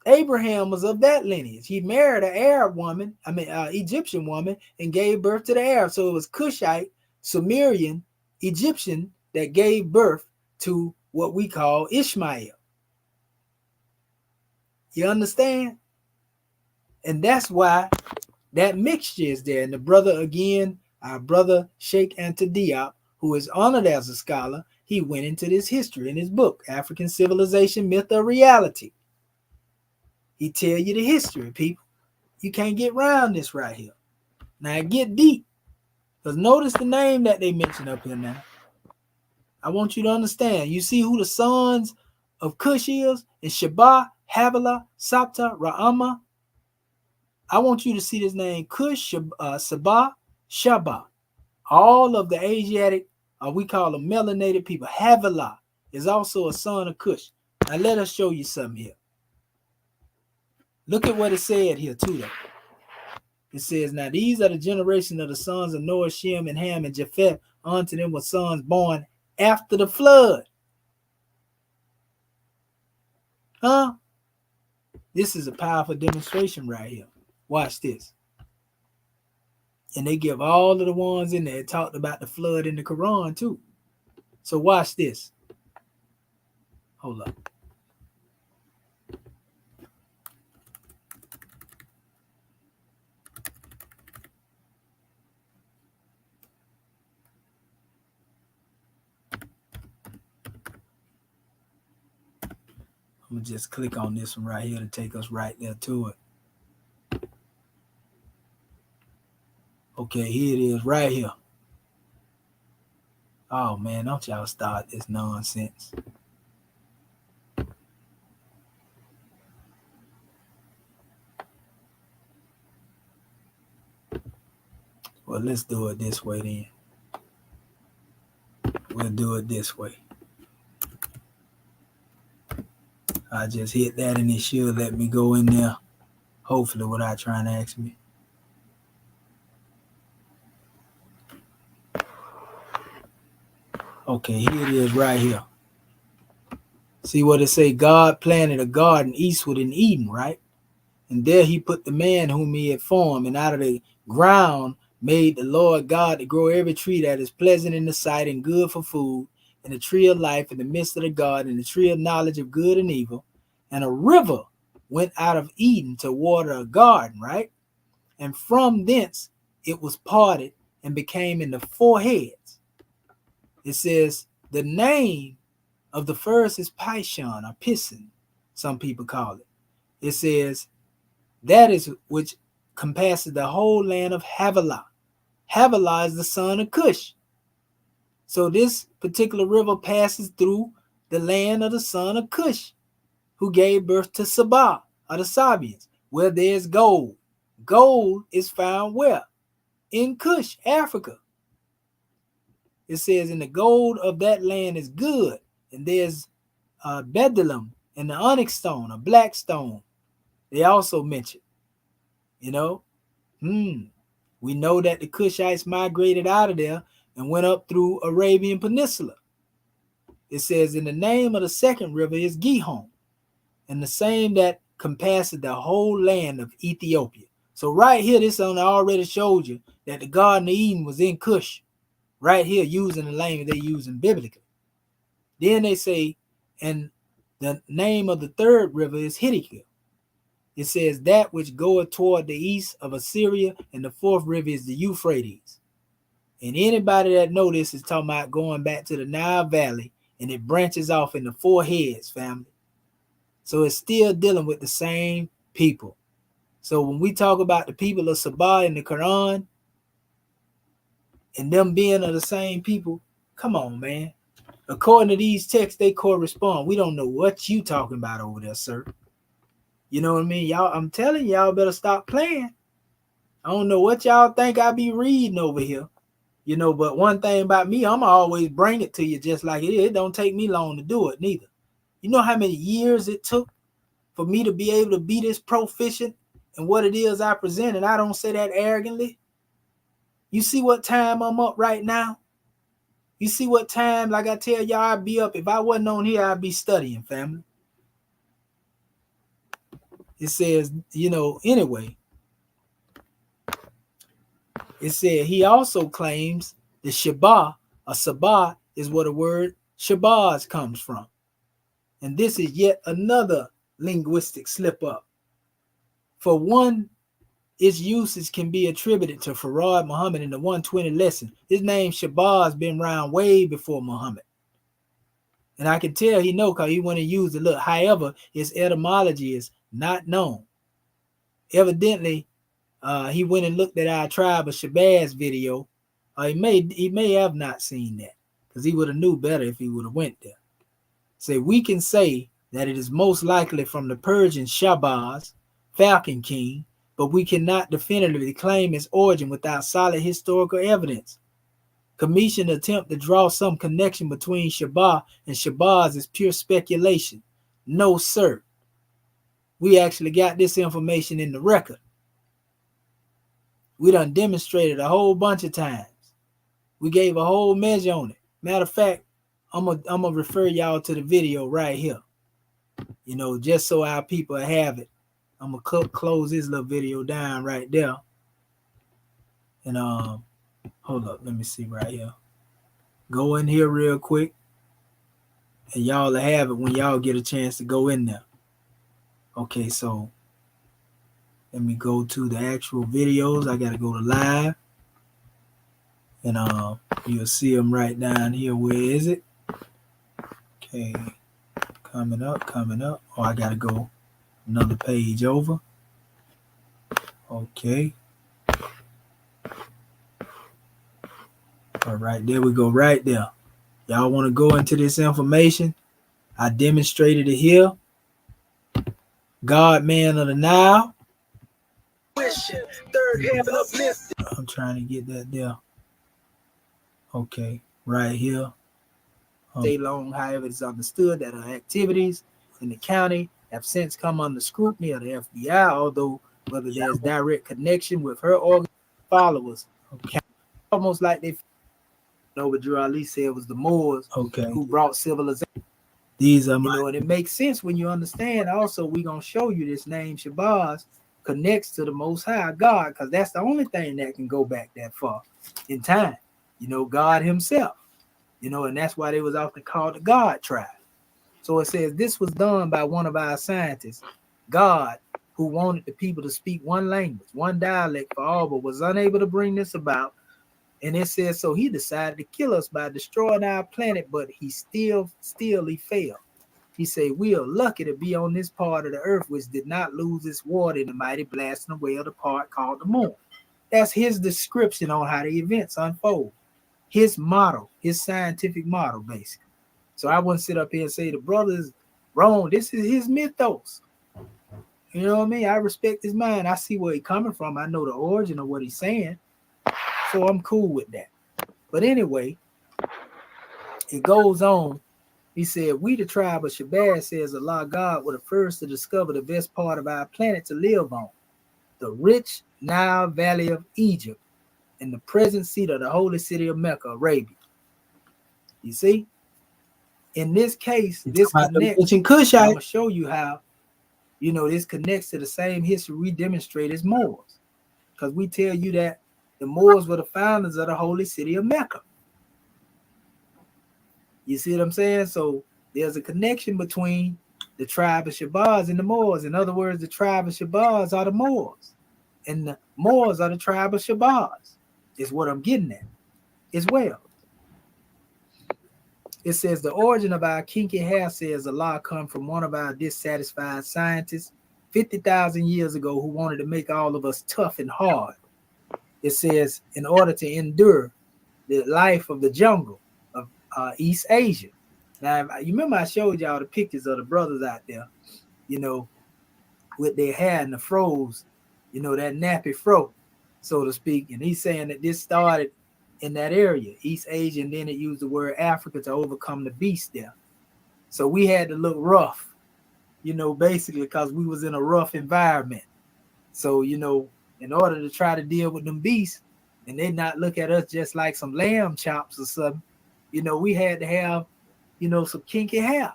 Abraham was of that lineage. He married an Egyptian woman, and gave birth to the Arab. So it was Cushite, Sumerian, Egyptian that gave birth to what we call Ishmael. You understand? And that's why that mixture is there. And the brother, again, our brother Sheikh Anta Diop, who is honored as a scholar, he went into this history in his book, African Civilization, Myth or Reality. He tell you the history, people. You can't get around this right here. Now get deep. Because notice the name that they mention up here now. I want you to understand. You see who the sons of Cush is? And Shabah, Havilah, Sapta, Ra'ama. I want you to see this name, Cush, Sabah, Shabah. All of the Asiatic, we call them melanated people. Havilah is also a son of Cush. Now let us show you something here. Look at what it said here too, though. It says, now these are the generation of the sons of Noah, Shem, and Ham, and Japheth. Unto them were sons born after the flood. Huh? This is a powerful demonstration right here. Watch this. And they give all of the ones in there talked about the flood in the Quran too. So watch this. Hold up. I'm gonna just click on this one right here to take us right there to it. Okay, here it is right here. Oh man, don't y'all start this nonsense. Well, let's do it this way then. We'll do it this way. I just hit that and it should let me go in there. Hopefully without trying to ask me. Okay, here it is right here. See what it say? God planted a garden eastward in Eden, right? And there he put the man whom he had formed, and out of the ground made the Lord God to grow every tree that is pleasant in the sight and good for food, and the tree of life in the midst of the garden, and the tree of knowledge of good and evil. And a river went out of Eden to water a garden, right? And from thence it was parted and became into four heads. It says the name of the first is Pishon, or Pison, some people call it. It says that is which compasses the whole land of Havilah. Havilah is the son of Cush. So this particular river passes through the land of the son of Cush, who gave birth to Sabah, or the Sabians, where there's gold. Gold is found where? In Cush, Africa. It says, and the gold of that land is good, and there's Bdellium and the onyx stone, a black stone. They also mention, you know, we know that the Cushites migrated out of there and went up through Arabian Peninsula. It says, in the name of the second river is Gihon, and the same that compasses the whole land of Ethiopia. So right here, this one already showed you that the Garden of Eden was in Cush. Right here, using the language they using biblically. Then they say, and the name of the third river is Hiddekel. It says that which goeth toward the east of Assyria, and the fourth river is the Euphrates. And anybody that know this is talking about going back to the Nile Valley, and it branches off into four heads, family. So it's still dealing with the same people. So when we talk about the people of Sabah in the Quran, and them being of the same people, come on, man. According to these texts, they correspond. We don't know what you talking about over there, sir. You know what I mean? Y'all, I'm telling y'all better stop playing. I don't know what y'all think I be reading over here. You know, but one thing about me, I'm always bring it to you just like it is. It don't take me long to do it neither. You know how many years it took for me to be able to be this proficient in what it is I present, and I don't say that arrogantly. You see what time I'm up right now? You see what time, like I tell y'all, I'd be up. If I wasn't on here, I'd be studying, family. It says, you know, anyway. It said he also claims the Shabbat, or Sabah, is where the word Shabazz comes from. And this is yet another linguistic slip up. For one, its usage can be attributed to Farad Muhammad in the 120 lesson. His name Shabazz has been around way before Muhammad. And I can tell he know because he went and used it. Look, however, its etymology is not known. Evidently, he went and looked at our Tribe of Shabazz video. He may have not seen that because he would have knew better if he would have went there. So we can say that it is most likely from the Persian Shabazz, Falcon King, but we cannot definitively claim its origin without solid historical evidence. Commission attempt to draw some connection between Shabbat and Shabazz is pure speculation. No, sir. We actually got this information in the record. We done demonstrated a whole bunch of times. We gave a whole measure on it. Matter of fact, I'm gonna refer y'all to the video right here. You know, just so our people have it. I'm gonna close this little video down right there. And hold up, let me see right here. Go in here real quick. And y'all will have it when y'all get a chance to go in there. Okay, so let me go to the actual videos. I gotta go to live. And you'll see them right down here. Where is it? Okay, coming up. Oh, I gotta go another page over. Okay. All right, there we go, right there. Y'all want to go into this information? I demonstrated it here. God man of the Nile. I'm trying to get that there. Okay, right here. Stay long, however, it's understood that her activities in the county have since come under scrutiny of the FBI, although whether there's direct connection with her followers, okay, almost like they know what Drew Ali said was the Moors who brought civilization. These are, and it makes sense when you understand. Also, we're gonna show you this name Shabazz connects to the Most High God, because that's the only thing that can go back that far in time. God Himself. And that's why they was often called the God tribe. So it says this was done by one of our scientists, God, who wanted the people to speak one language, one dialect for all, but was unable to bring this about. And it says, so he decided to kill us by destroying our planet, but he still he failed. He said, we are lucky to be on this part of the earth which did not lose its water in the mighty blasting away of the part called the moon. That's his description on how the events unfold. His model, his scientific model, basically. So I wouldn't sit up here and say the brother's wrong. This is his mythos. You know what I mean? I respect his mind. I see where he's coming from. I know the origin of what he's saying. So I'm cool with that. But anyway, it goes on. He said, we the tribe of Shabazz, says Allah God, were the first to discover the best part of our planet to live on, the rich Nile Valley of Egypt and the present seat of the holy city of Mecca, Arabia. You see? In this case, this connects. I'm going to show you how, this connects to the same history we demonstrate as Moors. Because we tell you that the Moors were the founders of the holy city of Mecca. You see what I'm saying? So there's a connection between the tribe of Shabazz and the Moors. In other words, the tribe of Shabazz are the Moors. And the Moors are the tribe of Shabazz, is what I'm getting at as well. It says the origin of our kinky hair, says Allah, come from one of our dissatisfied scientists 50,000 years ago who wanted to make all of us tough and hard. It says in order to endure the life of the jungle of East Asia. Now, you remember I showed y'all the pictures of the brothers out there, with their hair and the froze, that nappy fro, so to speak. And he's saying that this started in that area, East Asia, and then it used the word Africa to overcome the beast there. So we had to look rough, basically because we was in a rough environment. So, in order to try to deal with them beasts and they not look at us just like some lamb chops or something, we had to have, some kinky hair.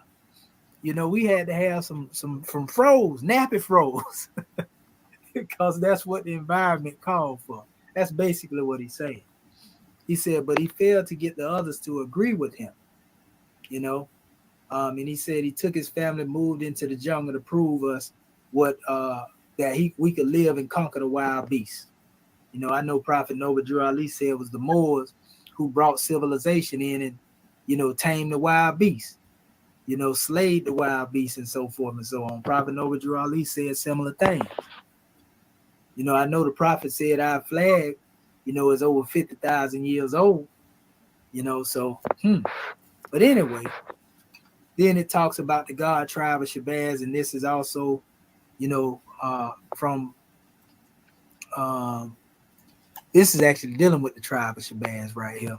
We had to have some from froze, nappy froze, because that's what the environment called for. That's basically what he's saying. He said, but he failed to get the others to agree with him, and he said he took his family, moved into the jungle to prove us what we could live and conquer the wild beasts. I know Prophet Noble Drew Ali said it was the Moors who brought civilization in and, tamed the wild beasts, slayed the wild beasts and so forth and so on. Prophet Noble Drew Ali said similar things. I know the Prophet said our flag, is over 50,000 years old, so, But anyway, then it talks about the God tribe of Shabazz, and this is also, from, this is actually dealing with the tribe of Shabazz right here.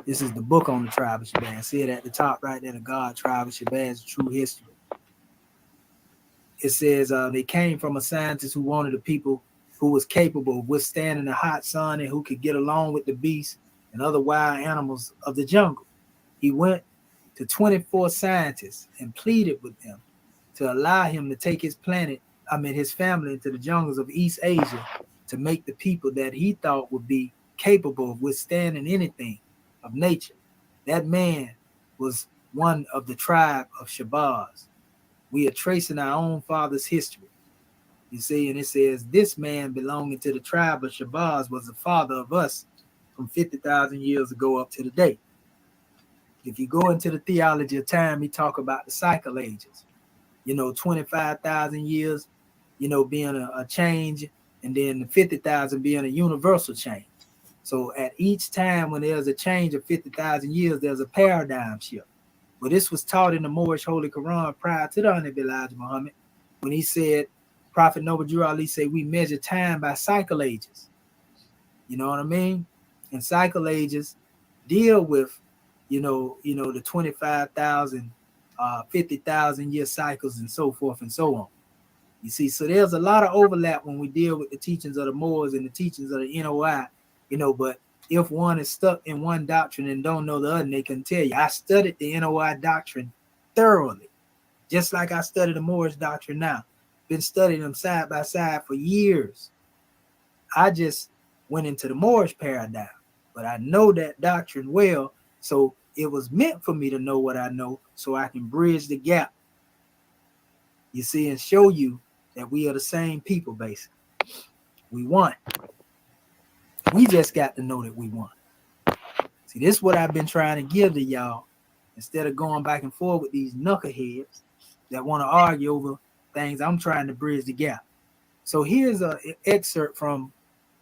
This is the book on the tribe of Shabazz. See it at the top right there, the God tribe of Shabazz, true history. It says they came from a scientist who wanted a people who was capable of withstanding the hot sun and who could get along with the beasts and other wild animals of the jungle. He went to 24 scientists and pleaded with them to allow him to take his family into the jungles of East Asia to make the people that he thought would be capable of withstanding anything of nature. That man was one of the tribe of Shabazz. We are tracing our own father's history. You see, and it says, this man belonging to the tribe of Shabazz was the father of us from 50,000 years ago up to the day. If you go into the theology of time, he talk about the cycle ages, 25,000 years, being a change, and then the 50,000 being a universal change. So at each time when there's a change of 50,000 years, there's a paradigm shift. But this was taught in the Moorish Holy Quran prior to the Honorable Elijah Muhammad, when he said, Prophet Noble Drew Ali said, we measure time by cycle ages. You know what I mean? And cycle ages deal with, the 25,000, 50,000 year cycles and so forth and so on. You see, so there's a lot of overlap when we deal with the teachings of the Moors and the teachings of the NOI, but if one is stuck in one doctrine and don't know the other, they can tell you. I studied the NOI doctrine, thoroughly, just like I study the Moorish doctrine now. Been studying them side by side for years. I just went into the Moorish paradigm, but I know that doctrine well, so it was meant for me to know what I know so I can bridge the gap, you see, and show you that we are the same people, basically. We won. We just got to know that we won. See, this is what I've been trying to give to y'all instead of going back and forth with these knuckleheads that want to argue over things. I'm trying to bridge the gap. So here's an excerpt from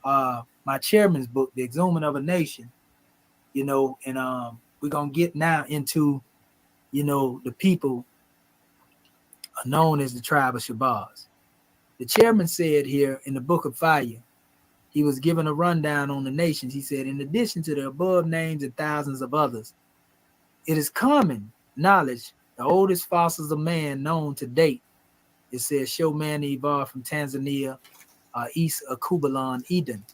my chairman's book, The Exhuming of a Nation, you know, and we're going to get now into, you know, the people known as the tribe of Shabazz. The chairman said here in the Book of Fire, he was given a rundown on the nations. He said, in addition to the above names and thousands of others, it is common knowledge the oldest fossils of man known to date. It says show man evolved from Tanzania, east of Kubalan, Eden.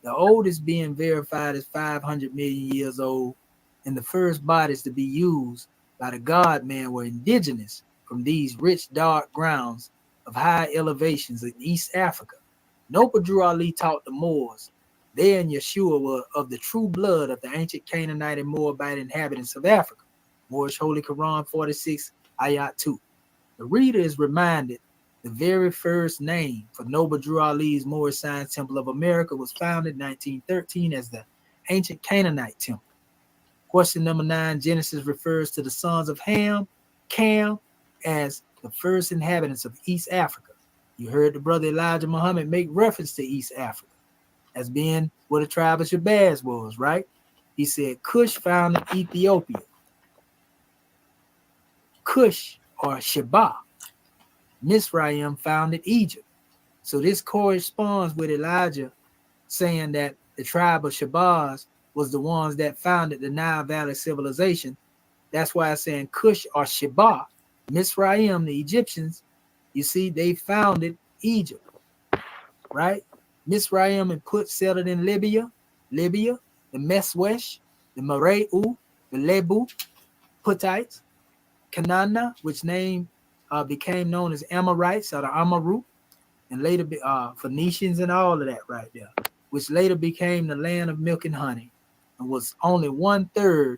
The oldest being verified is 500 million years old, and the first bodies to be used by the God man were indigenous from these rich dark grounds of high elevations in East Africa. Noble Drew Ali taught the Moors. They and Yeshua were of the true blood of the ancient Canaanite and Moabite inhabitants of Africa. Moorish Holy Quran 46, Ayat 2. The reader is reminded the very first name for Noble Drew Ali's Moorish Science Temple of America was founded in 1913 as the ancient Canaanite Temple. Question number 9, Genesis refers to the sons of Ham, Cam, as the first inhabitants of East Africa. You heard the brother Elijah Muhammad make reference to East Africa as being where the tribe of Shabazz was, right? He said Cush founded Ethiopia. Cush or Sheba. Misraim founded Egypt. So this corresponds with Elijah saying that the tribe of Shabazz was the ones that founded the Nile Valley civilization. That's why I'm saying Cush or Sheba. Misraim, the Egyptians, you see, they founded Egypt, right? Misraim and Put settled in Libya, the Meswesh, the Mareu, the Lebu, Putites, Canana, which became known as Amorites or the Amaru, and later Phoenicians and all of that right there, which later became the land of milk and honey, and was only 1/3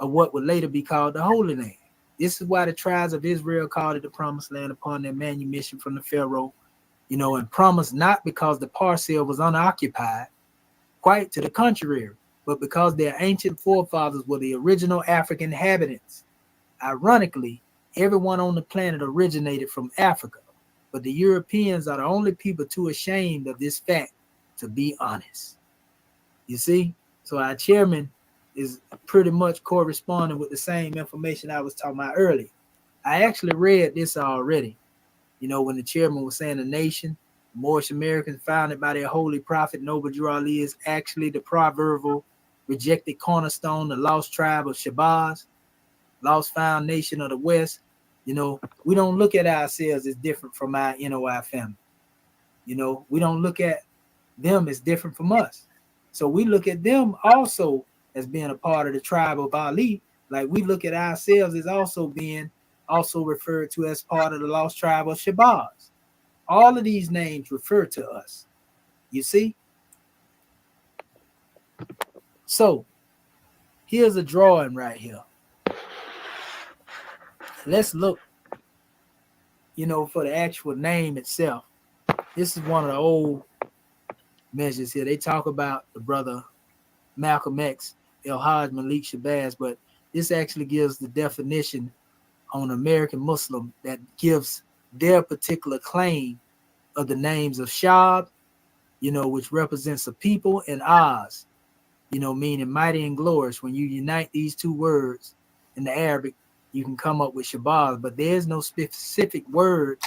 of what would later be called the Holy Land. This is why the tribes of Israel called it the Promised Land upon their manumission from the Pharaoh, you know, and promised not because the parcel was unoccupied, quite to the contrary, but because their ancient forefathers were the original African inhabitants. Ironically, everyone on the planet originated from Africa, but the Europeans are the only people too ashamed of this fact to be honest. You see? So our chairman is pretty much corresponding with the same information I was talking about earlier. I actually read this already. You know, when the chairman was saying the nation, Moorish Americans founded by their holy prophet Noble Drew Ali is actually the proverbial rejected cornerstone, the lost tribe of Shabazz, lost found nation of the West. You know, we don't look at ourselves as different from our NOI family. You know, we don't look at them as different from us. So we look at them also as being a part of the tribe of Ali, like we look at ourselves as also being referred to as part of the lost tribe of Shabazz. All of these names refer to us. You see? So here's a drawing right here. Let's look, you know, for the actual name itself. This is one of the old measures here. They talk about the brother Malcolm X, El Hajj Malik Shabazz, but this actually gives the definition on American Muslim that gives their particular claim of the names of Shab, you know, which represents a people, and Oz, you know, meaning mighty and glorious. When you unite these two words in the Arabic, you can come up with Shabazz, but there's no specific word,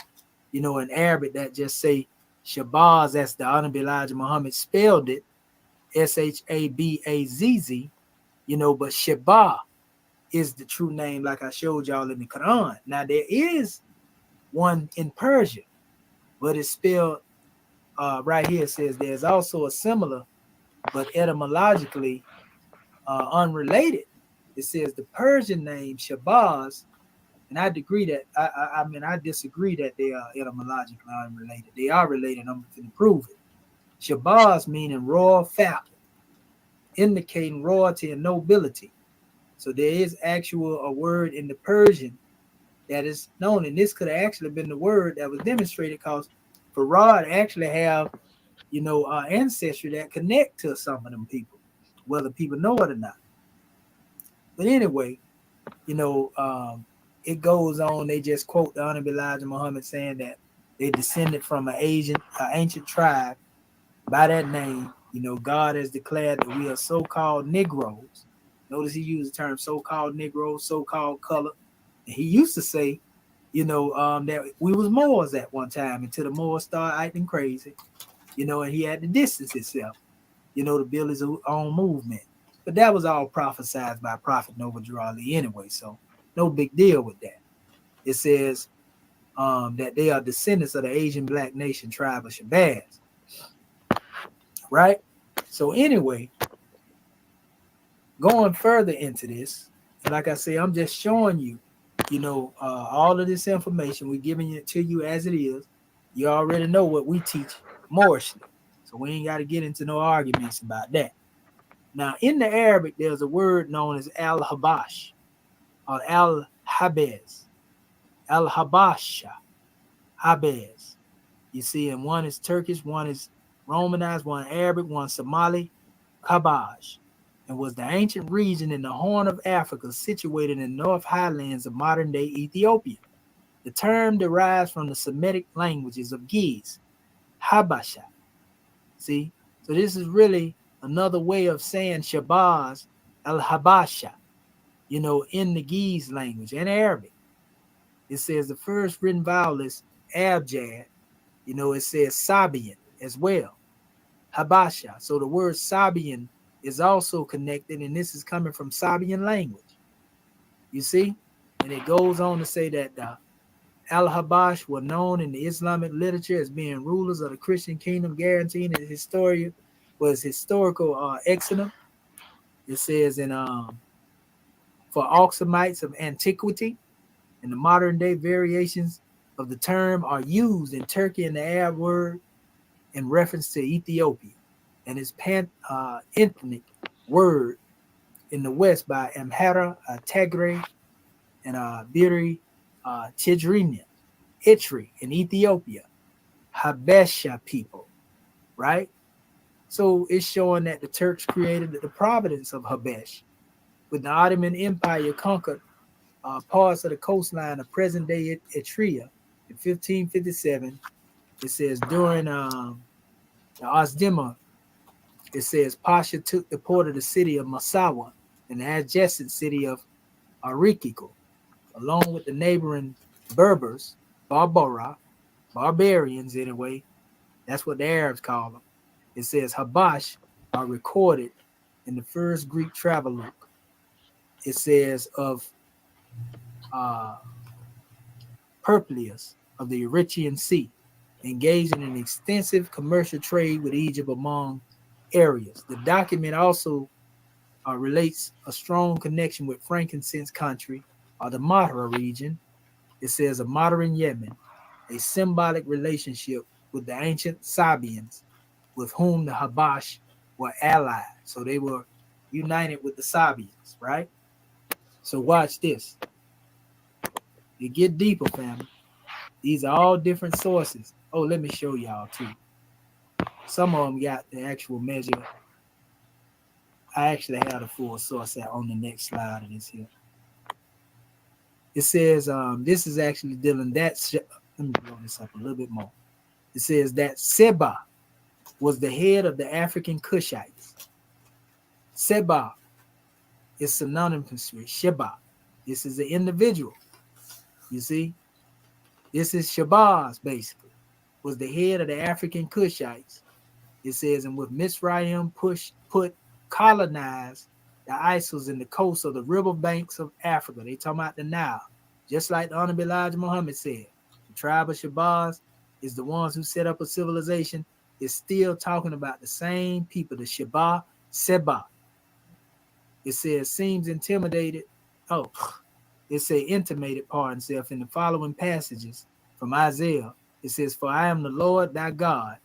you know, in Arabic that just say Shabazz as the Honorable Elijah Muhammad spelled it, Shabazz, you know, but Sheba is the true name, like I showed y'all in the Quran. Now there is one in Persia, but it's spelled right here. It says there's also a similar, but etymologically unrelated. It says the Persian name Shabazz And I disagree that I disagree that they are etymologically unrelated. They are related. I'm going to prove it. Shabazz meaning royal falcon, indicating royalty and nobility. So there is actual a word in the Persian that is known, and this could have actually been the word that was demonstrated because Farad actually have, ancestry that connect to some of them people, whether people know it or not. But anyway, it goes on. They just quote the Honorable Elijah Muhammad saying that they descended from an ancient tribe by that name. God has declared that we are so-called Negroes. Notice he used the term so-called Negroes, so-called color. And he used to say, that we was Moors at one time until the Moors started acting crazy, and he had to distance himself, to build his own movement. But that was all prophesied by Prophet Noble Drew Ali anyway, so no big deal with that. It says that they are descendants of the Asian Black Nation tribe of Shabazz, right? So anyway, going further into this, and like I say, I'm just showing you, all of this information. We're giving it to you as it is. You already know what we teach Moorishly, so we ain't got to get into no arguments about that. Now, in the Arabic, there's a word known as al-Habash or al-Habez, al-Habasha, Habez. You see, and one is Turkish, one is Romanized, one Arabic, one Somali, Kabaj, and was the ancient region in the Horn of Africa situated in the North Highlands of modern-day Ethiopia. The term derives from the Semitic languages of Ge'ez, Habasha. See, so this is really another way of saying Shabazz al-Habasha, in the Ge'ez language and Arabic. It says the first written vowel is abjad. It says Sabian as well, Habasha. So the word Sabian is also connected, and this is coming from Sabian language. You see? And it goes on to say that the Al-Habash were known in the Islamic literature as being rulers of the Christian kingdom, guaranteeing that historical exodus. It says for Oxamites of antiquity, and the modern day variations of the term are used in Turkey and the Arab word in reference to Ethiopia, and its ethnic word in the West by Amhara, Tigray, and Biri, Tidrina, Itri in Ethiopia, Habesha people, right? So it's showing that the Turks created the province of Habesh, with the Ottoman Empire conquered parts of the coastline of present-day Eritrea in 1557. It says during the Ozdemir, it says Pasha took the port of the city of Massawa and the adjacent city of Arikiko, along with the neighboring Berbers, barbarians anyway. That's what the Arabs call them. It says Habash are recorded in the first Greek travelogue. It says of Perplius of the Erythraean Sea, engaged in an extensive commercial trade with Egypt among areas. The document also relates a strong connection with frankincense country or the Mahra region. It says of modern Yemen, a symbolic relationship with the ancient Sabians, with whom the Habash were allied. So they were united with the Sabians, right? So watch this. You get deeper, family. These are all different sources. Oh, let me show y'all too. Some of them got the actual measure. I actually have the full source out on the next slide of this here. It says, this is actually dealing that. Let me blow this up a little bit more. It says that Seba was the head of the African Cushites. Seba is synonymous with Sheba. This is an individual. You see, this is Shabazz basically, was the head of the African Cushites. It says, and with Mizraim colonized the Isles in the coast of the river banks of Africa. They talking about the Nile. Just like the Honorable Elijah Muhammad said, the tribe of Shabazz is the ones who set up a civilization. Is still talking about the same people, the Seba. It says, seems intimidated. Oh, it say intimated pardon himself in the following passages from Isaiah. It says, "For I am the Lord thy God."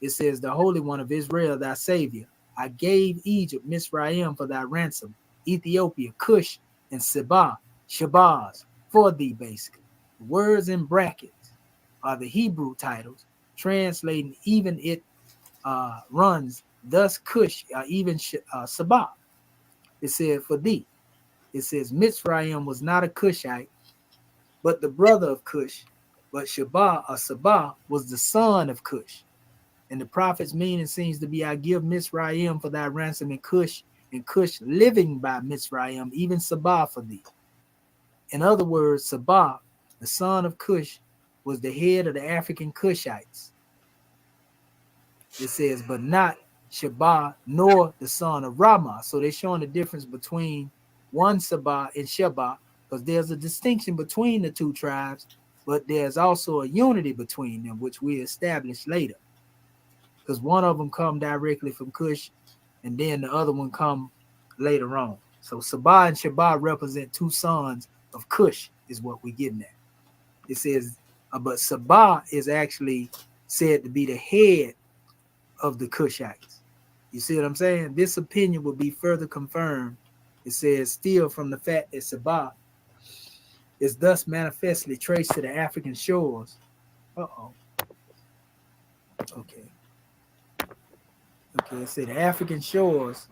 It says, "The Holy One of Israel, thy Savior. I gave Egypt, Mizraim, for thy ransom, Ethiopia, Cush, and Seba, Shabazz, for thee," basically. The words in brackets are the Hebrew titles, translating even it runs, thus Cush, even Seba. It said, "For thee." It says, Mizraim was not a Cushite, but the brother of Cush, but Sheba or Seba was the son of Cush. And the prophet's meaning seems to be, "I give Mizraim for thy ransom, and Cush living by Mizraim, even Seba for thee." In other words, Seba, the son of Cush, was the head of the African Cushites. It says, but not Sheba nor the son of Ramah. So they're showing the difference between one Seba and Sheba, because there's a distinction between the two tribes, but there's also a unity between them, which we established later. Because one of them come directly from Cush, and then the other one come later on. So Seba and Sheba represent two sons of Cush, is what we're getting at. It says, but Seba is actually said to be the head of the Cushites. You see what I'm saying? This opinion will be further confirmed. It says, still from the fact that Seba is thus manifestly traced to the African shores. Okay, it said the African shores.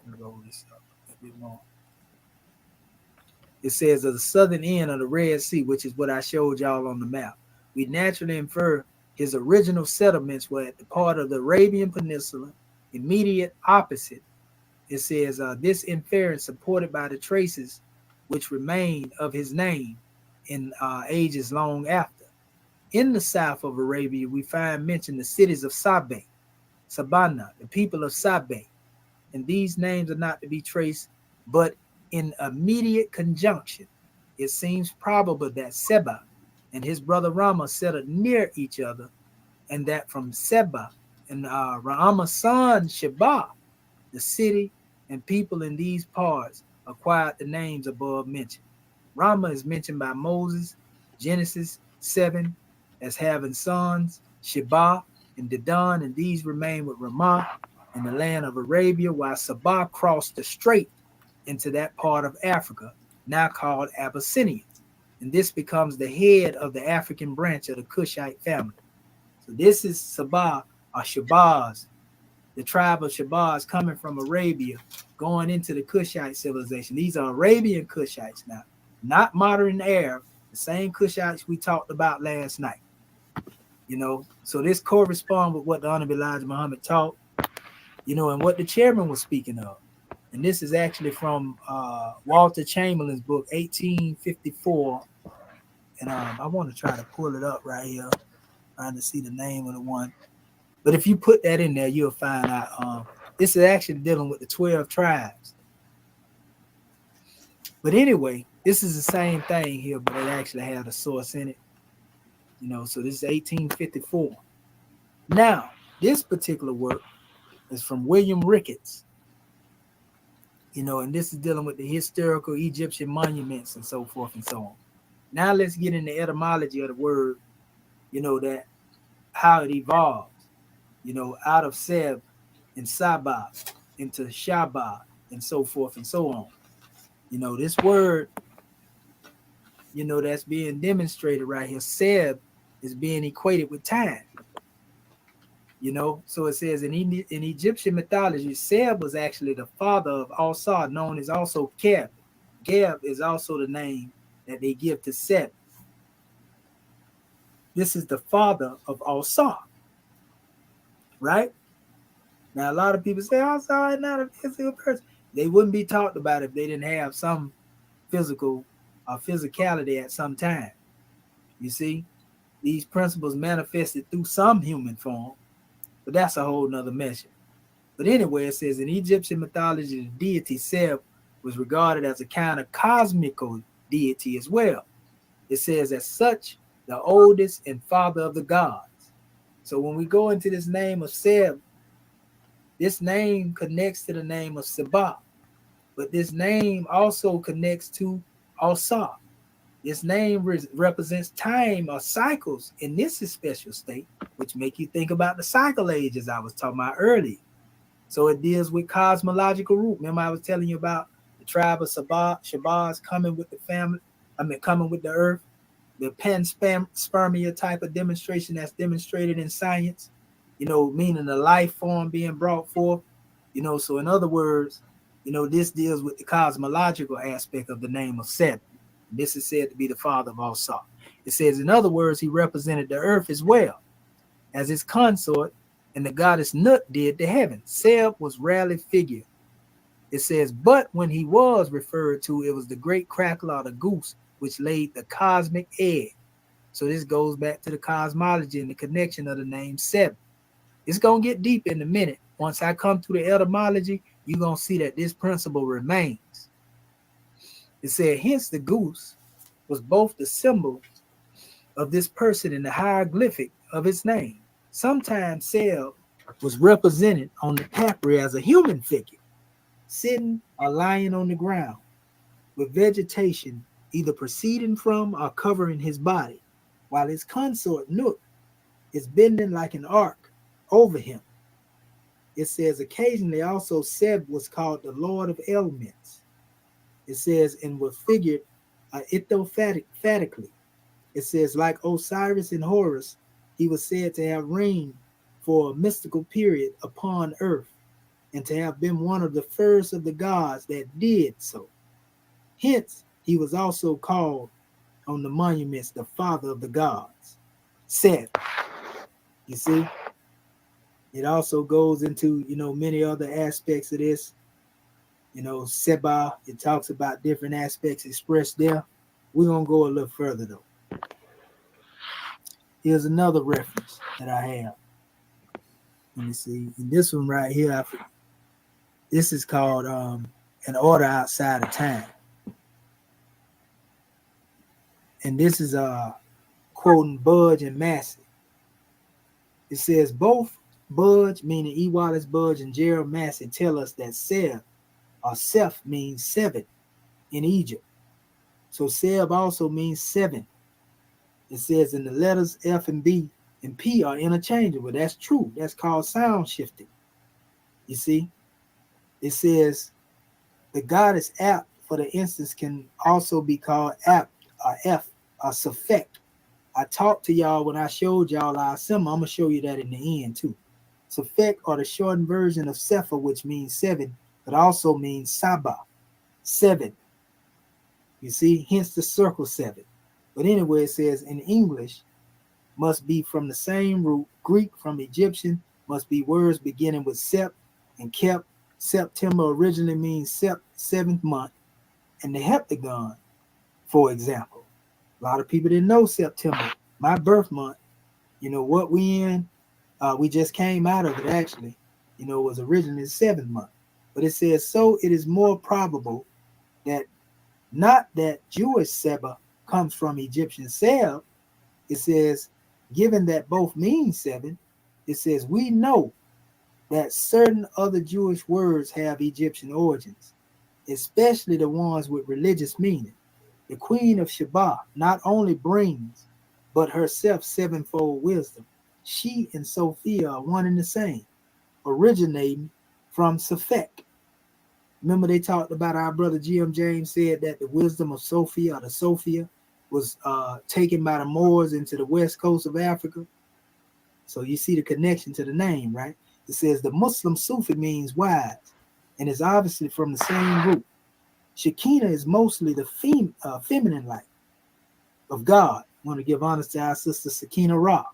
Let me roll this up a bit more. It says of the southern end of the Red Sea, which is what I showed y'all on the map. We naturally infer his original settlements were at the part of the Arabian Peninsula, immediate opposite. It says this inference supported by the traces which remained of his name in ages long after. In the south of Arabia, we find mentioned the cities of Sabah, the people of Sabah, and these names are not to be traced, but in immediate conjunction. It seems probable that Seba and his brother Ramah settled near each other, and that from Seba and Ramah's son Sheba, the city and people in these parts acquired the names above mentioned. Ramah is mentioned by Moses, Genesis 7, as having sons, Sheba and Dedan, and these remain with Ramah in the land of Arabia, while Seba crossed the strait into that part of Africa, now called Abyssinia. And this becomes the head of the African branch of the Cushite family. So this is Seba or Shabazz, the tribe of Shabazz coming from Arabia, going into the Cushite civilization. These are Arabian Cushites now, not modern Arab, the same Cushites we talked about last night. You know, so this corresponds with what the Honorable Elijah Muhammad taught, you know, and what the chairman was speaking of. And this is actually from Walter Chamberlain's book, 1854. And I want to try to pull it up right here, trying to see the name of the one. But if you put that in there, you'll find out this is actually dealing with the 12 tribes. But anyway, this is the same thing here, but it actually has a source in it. You know, so this is 1854. Now, this particular work is from William Ricketts. You know, and this is dealing with the historical Egyptian monuments and so forth and so on. Now let's get into the etymology of the word, you know, that how it evolves, you know, out of Seb and Saba into Shaba and so forth and so on. You know, this word, you know, that's being demonstrated right here, Seb, is being equated with time. You know, so it says in Egyptian mythology, Seb was actually the father of Al-Sa, known as also Keb. Geb is also the name that they give to Seb. This is the father of Al-Sa, right? Now, a lot of people say Al-Sa is not a physical person. They wouldn't be talked about if they didn't have some physical physicality at some time. You see, these principles manifested through some human form, but that's a whole nother measure. But anyway, it says in Egyptian mythology, the deity Seb was regarded as a kind of cosmical deity as well. It says as such, the oldest and father of the gods. So when we go into this name of Seb, this name connects to the name of Seba, but this name also connects to Asa. This name represents time or cycles in this special state, which make you think about the cycle ages I was talking about earlier. So it deals with cosmological root. Remember I was telling you about the tribe of Shabazz coming with the family, coming with the earth, the panspermia type of demonstration that's demonstrated in science, meaning the life form being brought forth, so in other words, this deals with the cosmological aspect of the name of Seb. This is said to be the father of Asa. It says, in other words, he represented the earth as well as his consort, and the goddess Nut did the heaven. Seb was rarely figured. It says, but when he was referred to, it was the great crackler, the goose, which laid the cosmic egg. So this goes back to the cosmology and the connection of the name Seb. It's going to get deep in a minute. Once I come to the etymology, you're going to see that this principle remains. It said, hence the goose was both the symbol of this person and the hieroglyphic of his name. Sometimes Seb was represented on the papyri as a human figure, sitting or lying on the ground, with vegetation either proceeding from or covering his body, while his consort Nut is bending like an arc over him. It says occasionally also Seb was called the Lord of Elements. It says, and was figured ithyophatically. It says, like Osiris and Horus, he was said to have reigned for a mystical period upon earth, and to have been one of the first of the gods that did so. Hence, he was also called on the monuments the father of the gods. Seb. You see? It also goes into, many other aspects of this. Seba, it talks about different aspects expressed there. We're going to go a little further, though. Here's another reference that I have. Let me see. And this one right here, this is called An Order Outside of Time. And this is quoting Budge and Massey. It says, both Budge, meaning E. Wallace Budge, and Gerald Massey tell us that Seb, or Seth, means 7 in Egypt. So Seb also means 7. It says in the letters F and B and P are interchangeable. That's true. That's called sound shifting. You see? It says the goddess Ap, for the instance, can also be called Ap or F or Safek. I talked to y'all when I showed y'all our symbol. I'm going to show you that in the end too. Safek, or the shortened version of Sefer, which means 7, but also means Saba, 7. You see, hence the circle 7. But anyway, it says in English, must be from the same root. Greek from Egyptian must be words beginning with Sep and Kep. September originally means 7th month. And the heptagon, for example. A lot of people didn't know September, my birth month. What we in, we just came out of it actually. Was originally the 7th month. But it says, so it is more probable that not that Jewish Seba comes from Egyptian Seb. It says, given that both mean 7, it says, we know that certain other Jewish words have Egyptian origins, especially the ones with religious meaning. The queen of Sheba not only brings, but herself 7-fold wisdom. She and Sophia are one and the same, originating from Safek. Remember they talked about our brother G.M. James said that the wisdom of Sophia, or the Sophia, was taken by the Moors into the west coast of Africa. So you see the connection to the name, right? It says the Muslim Sufi means wise, and is obviously from the same root. Shekinah is mostly the feminine light of God. I want to give honor to our sister Shekinah Ra.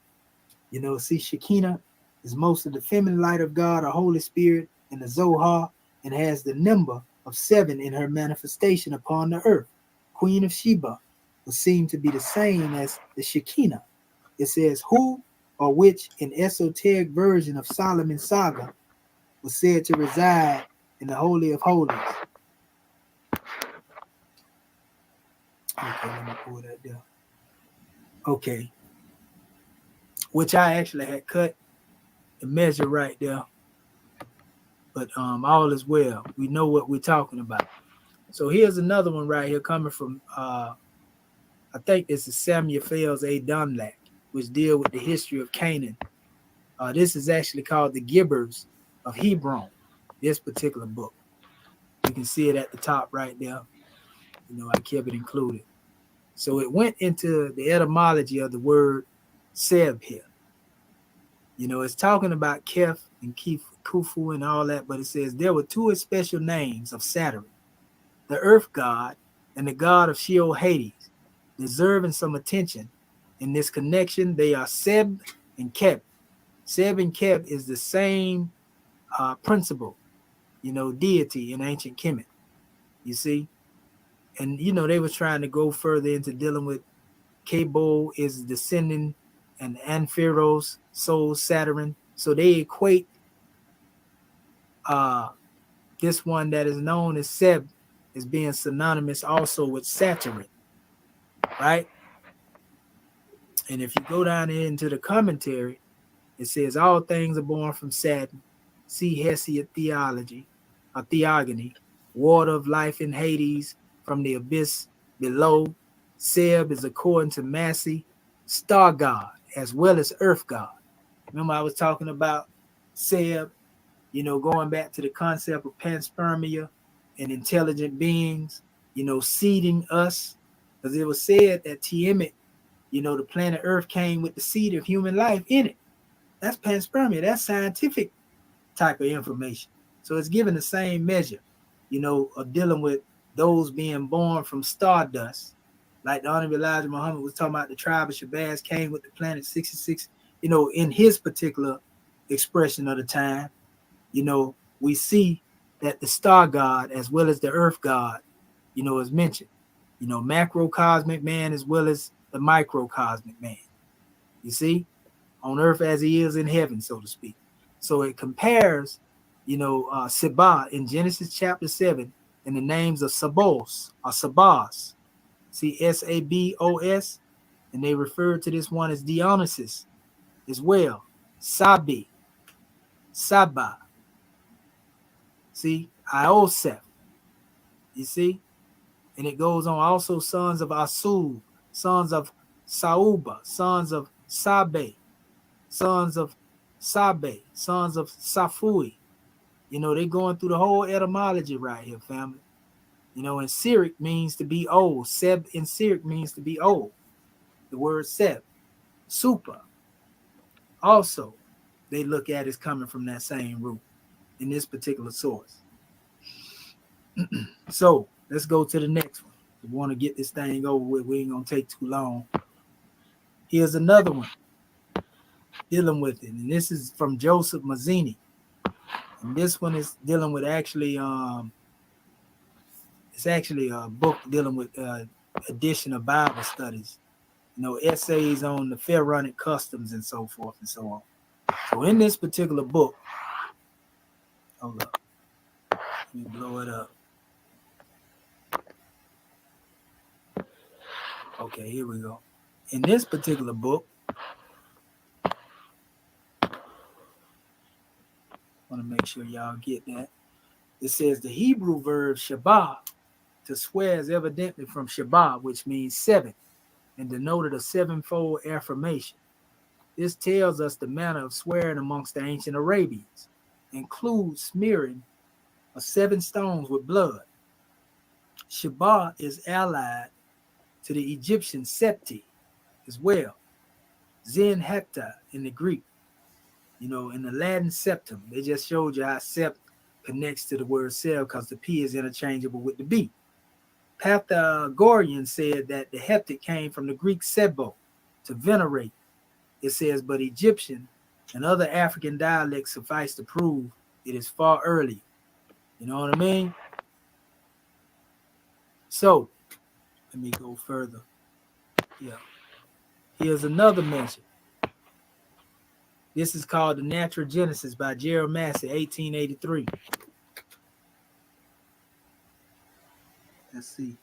See, Shekinah is mostly the feminine light of God, or Holy Spirit, in the Zohar, and has the number of 7 in her manifestation upon the earth. Queen of Sheba would seem to be the same as the Shekinah. It says who or which in esoteric version of Solomon's saga was said to reside in the Holy of Holies. Okay, let me pull that down. Okay. Which I actually had cut the measure right there. But all is well. We know what we're talking about. So here's another one right here coming from I think this is Samuel Fels A. Dunlap, which deal with the history of Canaan. This is actually called the Gibbers of Hebron, this particular book. You can see it at the top right there. You know, I kept it included. So it went into the etymology of the word Seb here. You know, it's talking about Keph and Khufu and all that, but it says there were two special names of Saturn, the earth god and the god of Sheol Hades, deserving some attention. In this connection, they are Seb and Kep. Seb and Kep is the same principle, you know, deity in ancient Kemet, you see? And, you know, they were trying to go further into dealing with Cabo is descending and Amphiros, soul Saturn. So they equate this one that is known as Seb as being synonymous also with Saturn, right? And if you go down into the commentary, it says all things are born from Saturn. See Hesiod theology, or theogony, water of life in Hades from the abyss below. Seb is according to Massey, star god as well as earth god. Remember I was talking about Seb, you know, going back to the concept of panspermia and intelligent beings, you know, seeding us, because it was said that Tiamat, you know, the planet Earth came with the seed of human life in it. That's panspermia. That's scientific type of information. So it's given the same measure, you know, of dealing with those being born from stardust. Like the Honorable Elijah Muhammad was talking about, the tribe of Shabazz came with the planet 66, you know, in his particular expression of the time. You know, we see that the star god as well as the earth god, you know, is mentioned. You know, macrocosmic man as well as the microcosmic man. You see, on earth as he is in heaven, so to speak. So it compares, you know, Seba in Genesis chapter 7 and the names of Sabos or Sabas. See, Sabos, and they refer to this one as Dionysus as well. Sabi, Saba. See, Iosef. You see? And it goes on, also sons of Asub, sons of Sauba, sons of Sabe, sons of Sabe, sons of Safui. You know, they're going through the whole etymology right here, family. You know, and Syriac means to be old. Seb in Syriac means to be old. The word Seb, super. Also, they look at as coming from that same root in this particular source. So let's go to the next one. We want to get this thing over with. We ain't gonna take too long. Here's another one dealing with it, and this is from Joseph Mazzini. And this one is dealing with actually, it's actually a book dealing with edition of Bible studies. You know, essays on the Pharaonic customs and so forth and so on. So in this particular book, hold up, let me blow it up. Okay, here we go. In this particular book, I want to make sure y'all get that. It says the Hebrew verb shabbat, to swear, is evidently from shabbat, which means seven, and denoted a sevenfold affirmation. This tells us the manner of swearing amongst the ancient Arabians, includes smearing of 7 stones with blood. Shabbat is allied to the Egyptian septi as well. Zen hepta in the Greek, you know, in the Latin septum. They just showed you how sept connects to the word cell because the P is interchangeable with the B. Pythagorean said that the heptic came from the Greek sebo, to venerate. It says, but Egyptian and other African dialects suffice to prove it is far earlier. You know what I mean? So, let me go further. Yeah. Here's another mention. This is called The Natural Genesis by Gerald Massey, 1883. Let's see.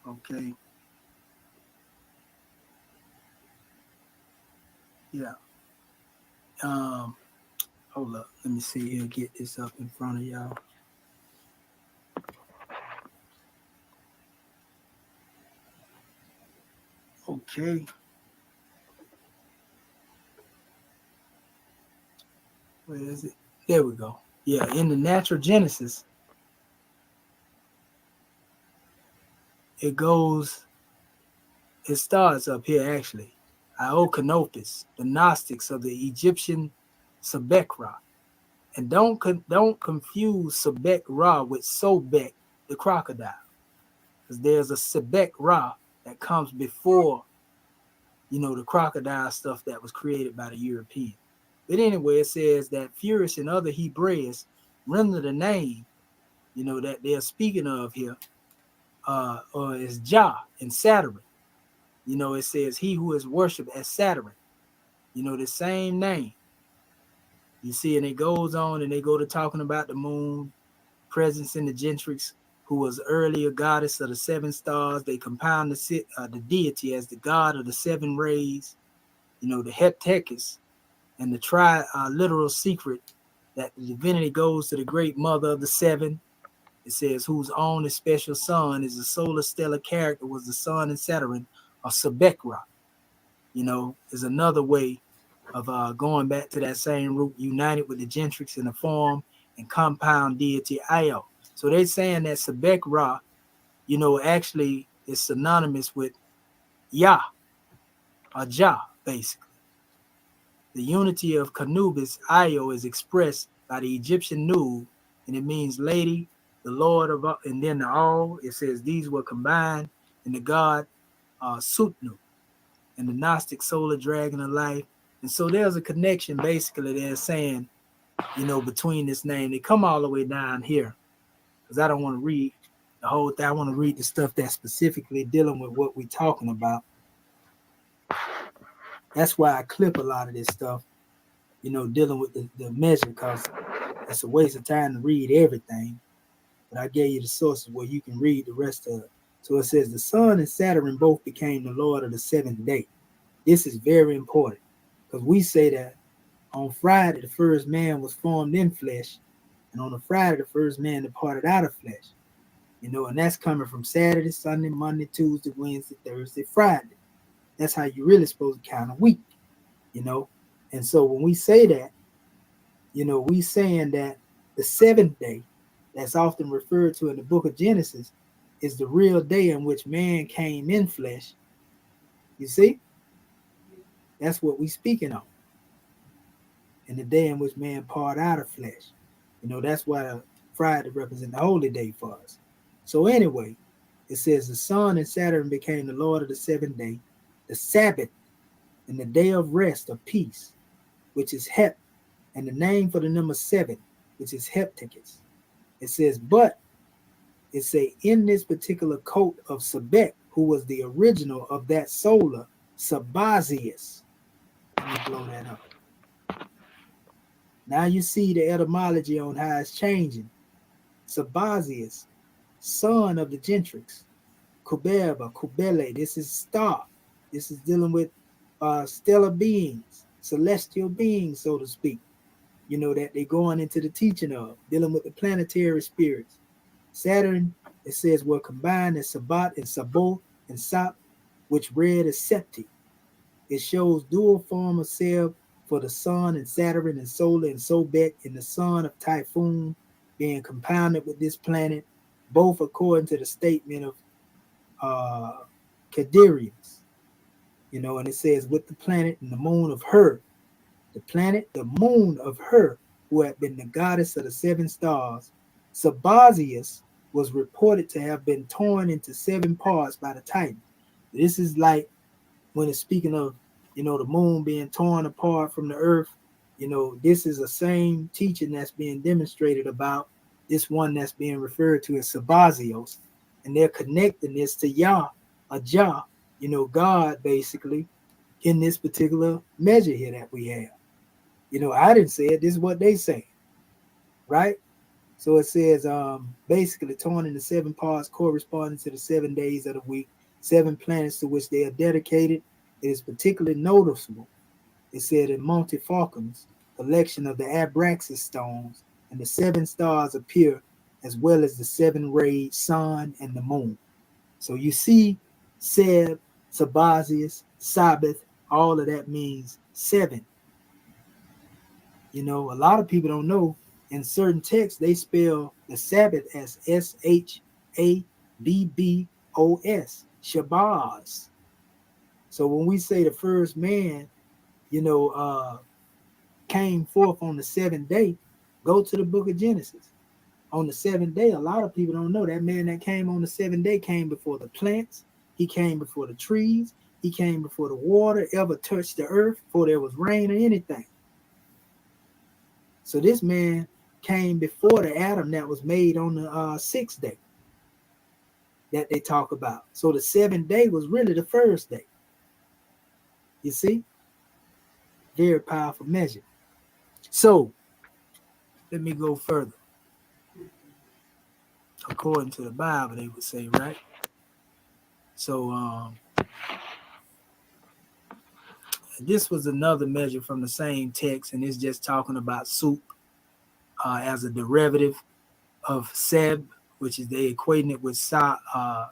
Okay. Yeah. Hold up. Let me see here. Get this up in front of y'all. Okay. Where is it? There we go. Yeah, in the natural Genesis, it starts up here actually. Iocanopus, the Gnostics of the Egyptian Sebek Ra. And don't confuse Sebek Ra with Sobek, the crocodile. Because there's a Sebek Ra that comes before, the crocodile stuff that was created by the European. But anyway, it says that Furious and other Hebrews render the name, that they're speaking of here, or is Jah and Saturn. It says he who is worshipped as Saturn. The same name. You see, and it goes on, and they go to talking about the moon, presence in the Gentrix, who was earlier goddess of the seven stars. They compound the deity as the god of the seven rays, the Heptekis, and the literal secret that the divinity goes to the great mother of the seven. It says, whose own special son is the solar stellar character, was the sun and Saturn of Sebekra. Is another way of going back to that same root, united with the Gentrix in the form and compound deity Io. So they're saying that Sebek Ra, actually is synonymous with Yah, or Jah, basically. The unity of Canubis, Io, is expressed by the Egyptian Nu, and it means lady, the Lord of, and then the all, it says these were combined in the god Sutnu, and the Gnostic solar dragon of life. And so there's a connection, basically, they're saying, between this name. They come all the way down here, because I don't want to read the whole thing. I want to read the stuff that's specifically dealing with what we're talking about. That's why I clip a lot of this stuff, dealing with the measure, because it's a waste of time to read everything. But I gave you the sources where you can read the rest of it. So it says the sun and Saturn both became the Lord of the seventh day. This is very important, because we say that on Friday, the first man was formed in flesh, and on the Friday, the first man departed out of flesh. And that's coming from Saturday, Sunday, Monday, Tuesday, Wednesday, Thursday, Friday. That's how you really supposed to count a week, And so when we say that, we saying that the seventh day, that's often referred to in the book of Genesis, is the real day in which man came in flesh. You see? That's what we speaking of. And the day in which man parted out of flesh. That's why the Friday represents the holy day for us. So anyway, it says the sun and Saturn became the Lord of the seventh day, the Sabbath, and the day of rest of peace, which is Hep, and the name for the number 7, which is Heptikis. It says, but it say in this particular coat of Sebek, who was the original of that solar, Sabazius. Let me blow that up. Now you see the etymology on how it's changing. Sabazius, son of the Gentrix. Kubeba, Kubele, this is star. This is dealing with stellar beings, celestial beings, so to speak. That they're going into the teaching of, dealing with the planetary spirits. Saturn, it says, were combined as Sabat and Sabo and Sap, which read as Septi. It shows dual form of Seb for the sun and Saturn and Solar and Sobek and the son of Typhoon being compounded with this planet, both according to the statement of Kadirians. And it says with the planet and the moon of Her, the planet, the moon of Her, who had been the goddess of the seven stars, Sabazius was reported to have been torn into 7 parts by the Titan. This is like when it's speaking of, the moon being torn apart from the earth. This is the same teaching that's being demonstrated about this one that's being referred to as Sabazios, and they're connecting this to Yah, or Jah, God, basically, in this particular measure here that we have. I didn't say it. This is what they say, right? So it says, basically torn into 7 parts corresponding to the 7 days of the week, 7 planets to which they are dedicated. It is particularly noticeable. It said in Monte Falcon's collection of the Abraxas stones, and the 7 stars appear, as well as the 7 rayed sun and the moon. So you see Seb, Sabazius, Sabbath, all of that means 7. You know, a lot of people don't know in certain texts they spell the Sabbath as Shabbbos, Shabazz. So when we say the first man, you know, came forth on the 7th day, go to the book of Genesis. On the 7th day, a lot of people don't know that man that came on the 7th day came before the plants, he came before the trees, he came before the water ever touched the earth, before there was rain or anything. So this man came before the Adam that was made on the 6th day that they talk about. So the 7th day was really the first day. You see? Very powerful measure. So let me go further. According to the Bible, they would say, right? So this was another measure from the same text, and it's just talking about soup as a derivative of Seb, which is they equating it with Saturn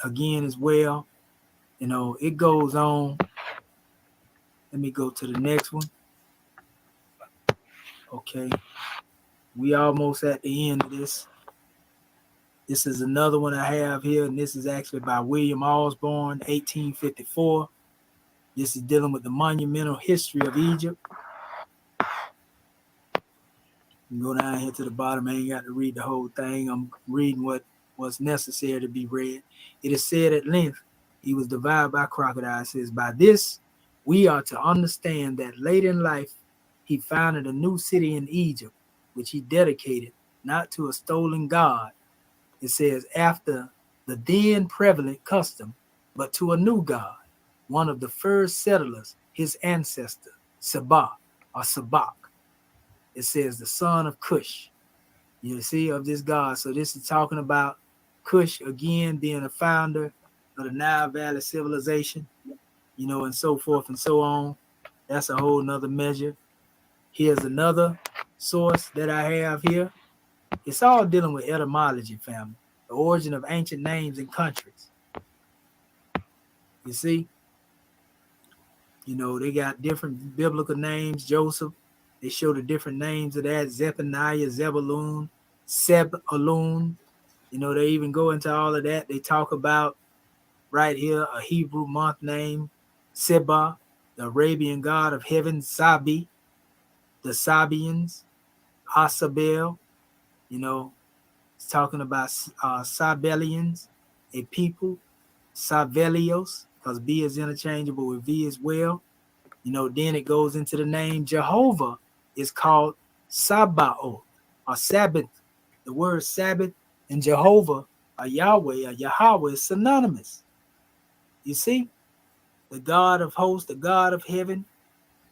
again as well. You know, it goes on. Let me go to the next one. Okay. We almost at the end of this. This is another one I have here, and this is actually by William Osborne, 1854. This is dealing with the monumental history of Egypt. You can go down here to the bottom. I ain't got to read the whole thing. I'm reading what was necessary to be read. It is said at length, he was devoured by crocodiles. It says, by this, we are to understand that late in life, he founded a new city in Egypt, which he dedicated not to a stolen god. It says, after the then prevalent custom, but to a new god, one of the first settlers, his ancestor, Sabah or Sabak. It says the son of Cush, you see, of this god. So this is talking about Cush again being a founder of the Nile Valley civilization, you know, and so forth and so on. That's a whole nother measure. Here's another source that I have here. It's all dealing with etymology, family, the origin of ancient names and countries. You see, you know, they got different biblical names. Joseph, they show the different names of that. Zephaniah, Zebulun, Seb-Alun. You know, they even go into all of that. They talk about right here a Hebrew month name, Seba, the Arabian god of heaven, Sabi, the Sabians, Asabel. You know, it's talking about Sabellians, a people, Savelios, because B is interchangeable with V as well. You know, then it goes into the name Jehovah is called Sabaoth or Sabbath. The word Sabbath and Jehovah or Yahweh or Yahweh is synonymous. You see, the God of hosts, the God of heaven,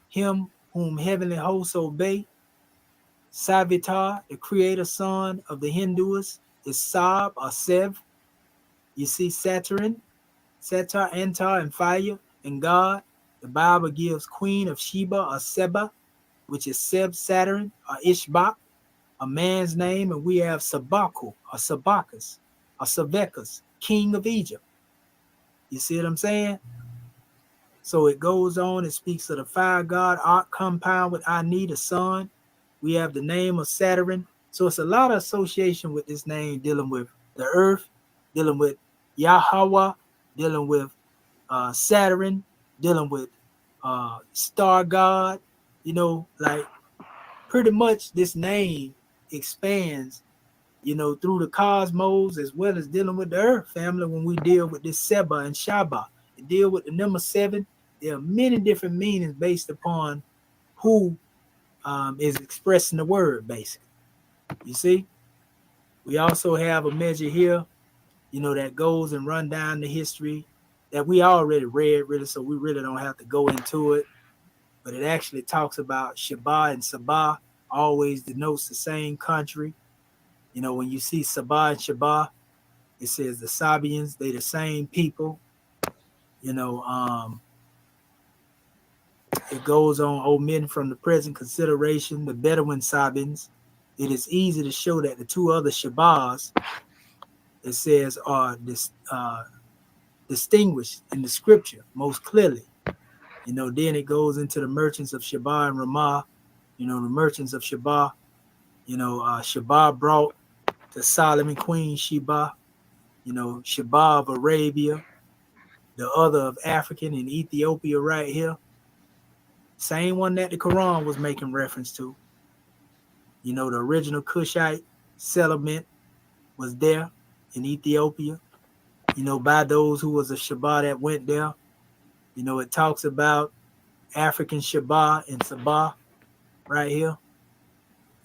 him whom heavenly hosts obey. Savitar, the creator son of the Hindus, is Sab or Sev. You see, Saturn, Satar, Antar, and fire, and God. The Bible gives Queen of Sheba or Seba, which is Seb, Saturn, or Ishbak, a man's name, and we have Sabaku or Sabakas or Sabekas, king of Egypt. You see what I'm saying? So it goes on, it speaks of the fire god, Ark compound with Ani, the sun. We have the name of Saturn. So it's a lot of association with this name dealing with the earth, dealing with Yahweh, dealing with Saturn, dealing with star god. You know, like pretty much this name expands, you know, through the cosmos as well as dealing with the earth, family, when we deal with this Seba and Shaba. To deal with the number 7, there are many different meanings based upon who is expressing the word, basically. You see? We also have a measure here, you know, that goes and run down the history that we already read, really, so we really don't have to go into it. But it actually talks about Shabbat and Sabah, always denotes the same country. You know, when you see Sabah and Shabbat, it says the Sabians, they the same people. You know, it goes on omitting from the present consideration the Bedouin Sabians. It is easy to show that the two other Shabahs it says are distinguished in the scripture most clearly. Then it goes into the merchants of Sheba and Ramah. The merchants of Sheba. Sheba brought the Solomon Queen Sheba. Sheba of Arabia, the other of African and Ethiopia right here. Same one that the Quran was making reference to. The original Cushite settlement was there in Ethiopia, by those who was a Sheba that went there. It talks about African Sheba and Sabah right here.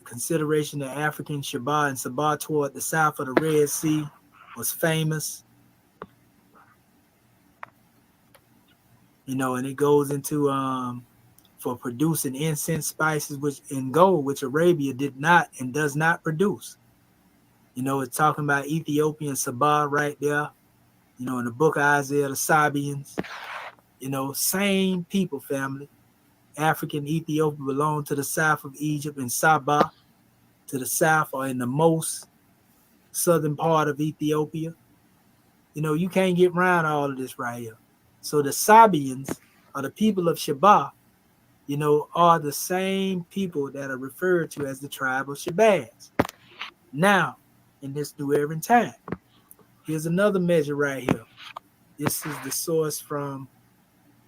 Consideration of African Sheba and Sabah toward the south of the Red Sea was famous. And it goes into for producing incense, spices, which in gold, which Arabia did not and does not produce. It's talking about Ethiopian Sabah right there. In the book of Isaiah, the Sabians. Same people, family. African Ethiopia belong to the south of Egypt, and Sabah to the south or in the most southern part of Ethiopia. You can't get around all of this right here. So the Sabians are the people of Sheba, are the same people that are referred to as the tribe of Shebaz. Now, in this New Era time, here's another measure right here. This is the source from,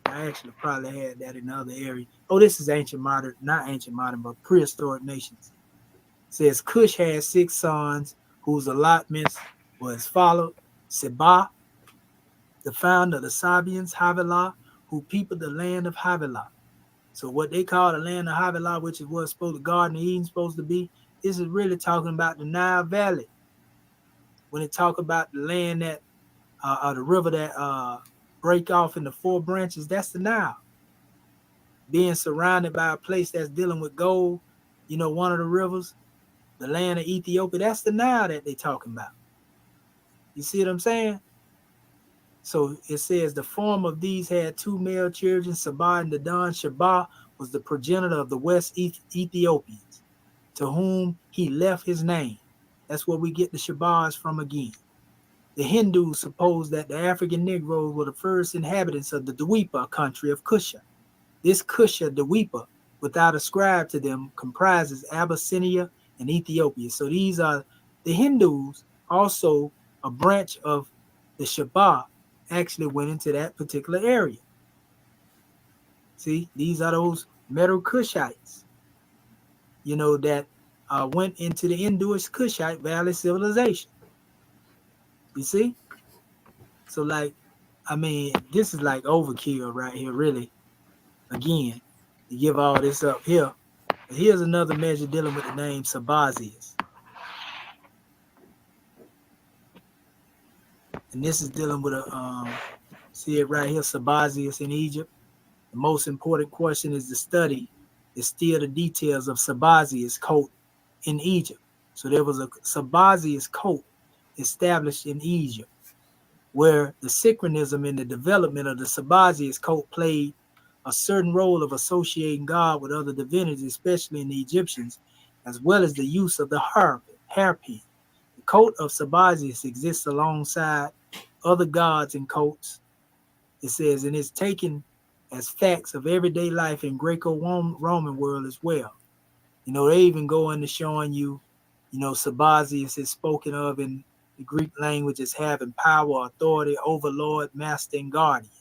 I actually probably had that in other area. Oh, this is ancient modern, not ancient modern, but prehistoric nations. It says Cush had 6 sons whose allotments were as follows. Seba, the founder of the Sabians, Havilah, who peopled the land of Havilah. So what they call the land of Havilah, which is what supposed the Garden of Eden supposed to be, this is really talking about the Nile Valley. When it talk about the land that, the river that break off into 4 branches, that's the Nile. Being surrounded by a place that's dealing with gold, one of the rivers, the land of Ethiopia, that's the Nile that they talking about. You see what I'm saying? So it says the form of these had 2 male children, Sabah and Dedan. Sheba was the progenitor of the West Ethiopians, to whom he left his name. That's where we get the Shebas from again. The Hindus suppose that the African Negroes were the first inhabitants of the Dweepa country of Kusha. This Kusha, Dweepa, without ascribe to them, comprises Abyssinia and Ethiopia. So these are the Hindus, also a branch of the Sheba, actually went into that particular area. See, these are those Medo Kushites, that went into the Indus Kushite Valley civilization. You see? So this is like overkill right here, really. Again, to give all this up here. But here's another measure dealing with the name Sabazius. And this is dealing with see it right here, Sabazius in Egypt. The most important question is still the details of Sabazius' court in Egypt. So there was a Sabazius court established in Egypt, where the synchronism in the development of the Sabazius court played a certain role of associating God with other divinities, especially in the Egyptians, as well as the use of the hairpin. The cult of Sabazius exists alongside other gods and cults. It says, and it's taken as facts of everyday life in Greco-Roman world as well. They even go into showing you, Sabazius is spoken of in the Greek language as having power, authority, overlord, master, and guardian.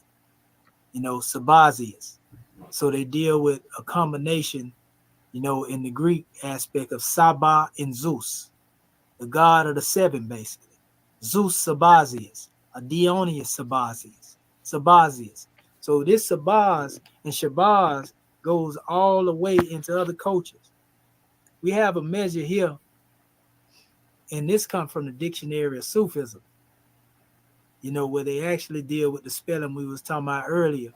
Sabazius. So they deal with a combination, in the Greek aspect of Saba and Zeus, the god of the 7, basically. Zeus Sabazius, Dionysus Sabazius. So this Sabaz and Shabazz goes all the way into other cultures. We have a measure here, and this comes from the dictionary of Sufism, where they actually deal with the spelling we was talking about earlier.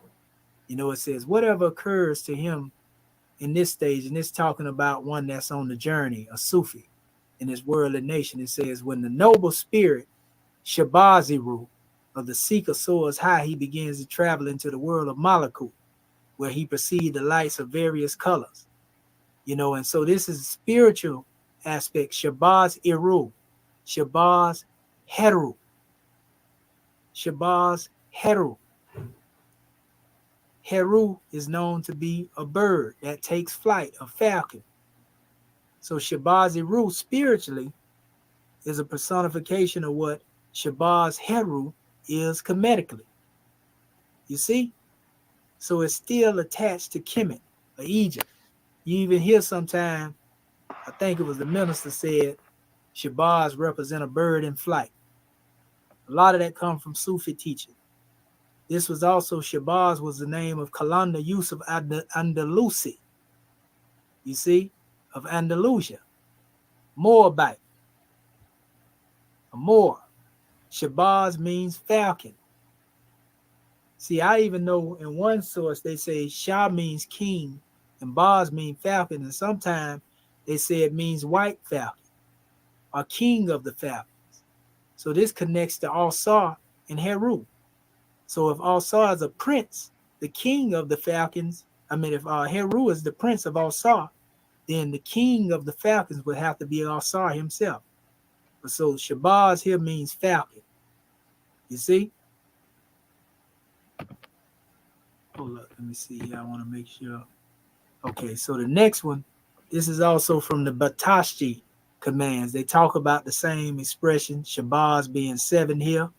It says, whatever occurs to him in this stage, and it's talking about one that's on the journey, a Sufi, in his worldly nation. It says, when the noble spirit, Shabaziru, of the seeker soars high, he begins to travel into the world of Malakut, where he perceives the lights of various colors. And so this is spiritual aspect, Shabaz Iru, Shabaz Heru. Shabazz Heru. Heru is known to be a bird that takes flight, a falcon. So Shabazz Heru spiritually is a personification of what Shabazz Heru is Kemetically. You see? So it's still attached to Kemet, or Egypt. You even hear sometime, I think it was the minister said, Shabazz represent a bird in flight. A lot of that comes from Sufi teaching. This was also, Shabazz was the name of Kalanda Yusuf Andalusi. You see? Of Andalusia. Moabite. A Moor. Shabazz means falcon. See, I even know in one source they say Shah means king and Baz means falcon, and sometimes they say it means white falcon or king of the falcons. So this connects to Al-Sar and Heru. So if Al-Sar is a prince, the king of the falcons, if Heru is the prince of Al-Sar, then the king of the falcons would have to be Al-Sar himself. But so Shabazz here means falcon. You see? Hold up, let me see here. I want to make sure. Okay, so the next one, this is also from the Batashti commands. They talk about the same expression, Shabazz being 7 here.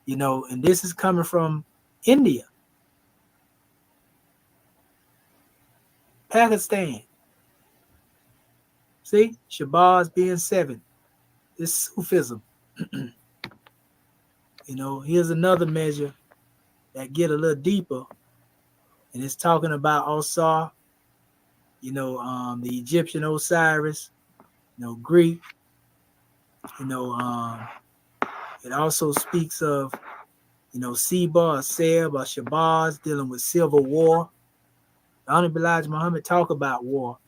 You know, and this is coming from India, Pakistan. See, Shabazz being 7. It's Sufism. You know, here's another measure that get a little deeper, and it's talking about Osar, you know, the Egyptian Osiris, you know, Greek, you know, it also speaks of, you know, Seba or Seb or Shabazz dealing with civil war. The Honorable Elijah Muhammad talk about war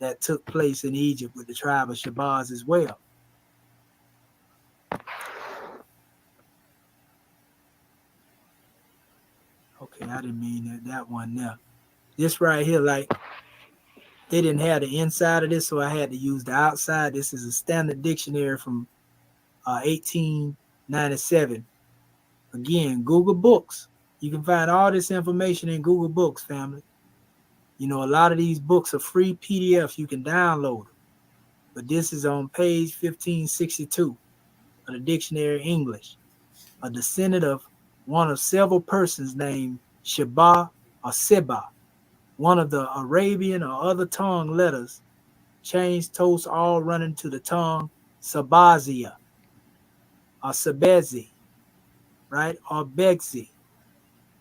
that took place in Egypt with the tribe of Shabazz as well. Okay, I didn't mean that one there. This right here, like, they didn't have the inside of this, so I had to use the outside. This is a standard dictionary from 1897. Again, Google Books. You can find all this information in Google Books, family. You know, a lot of these books are free PDFs. You can download them. But this is on page 1562 of the dictionary English. A descendant of one of several persons named Sheba or Seba, one of the Arabian or other tongue letters, changed toast all running to the tongue Sabazia or Sabezi, right? Or Begzi,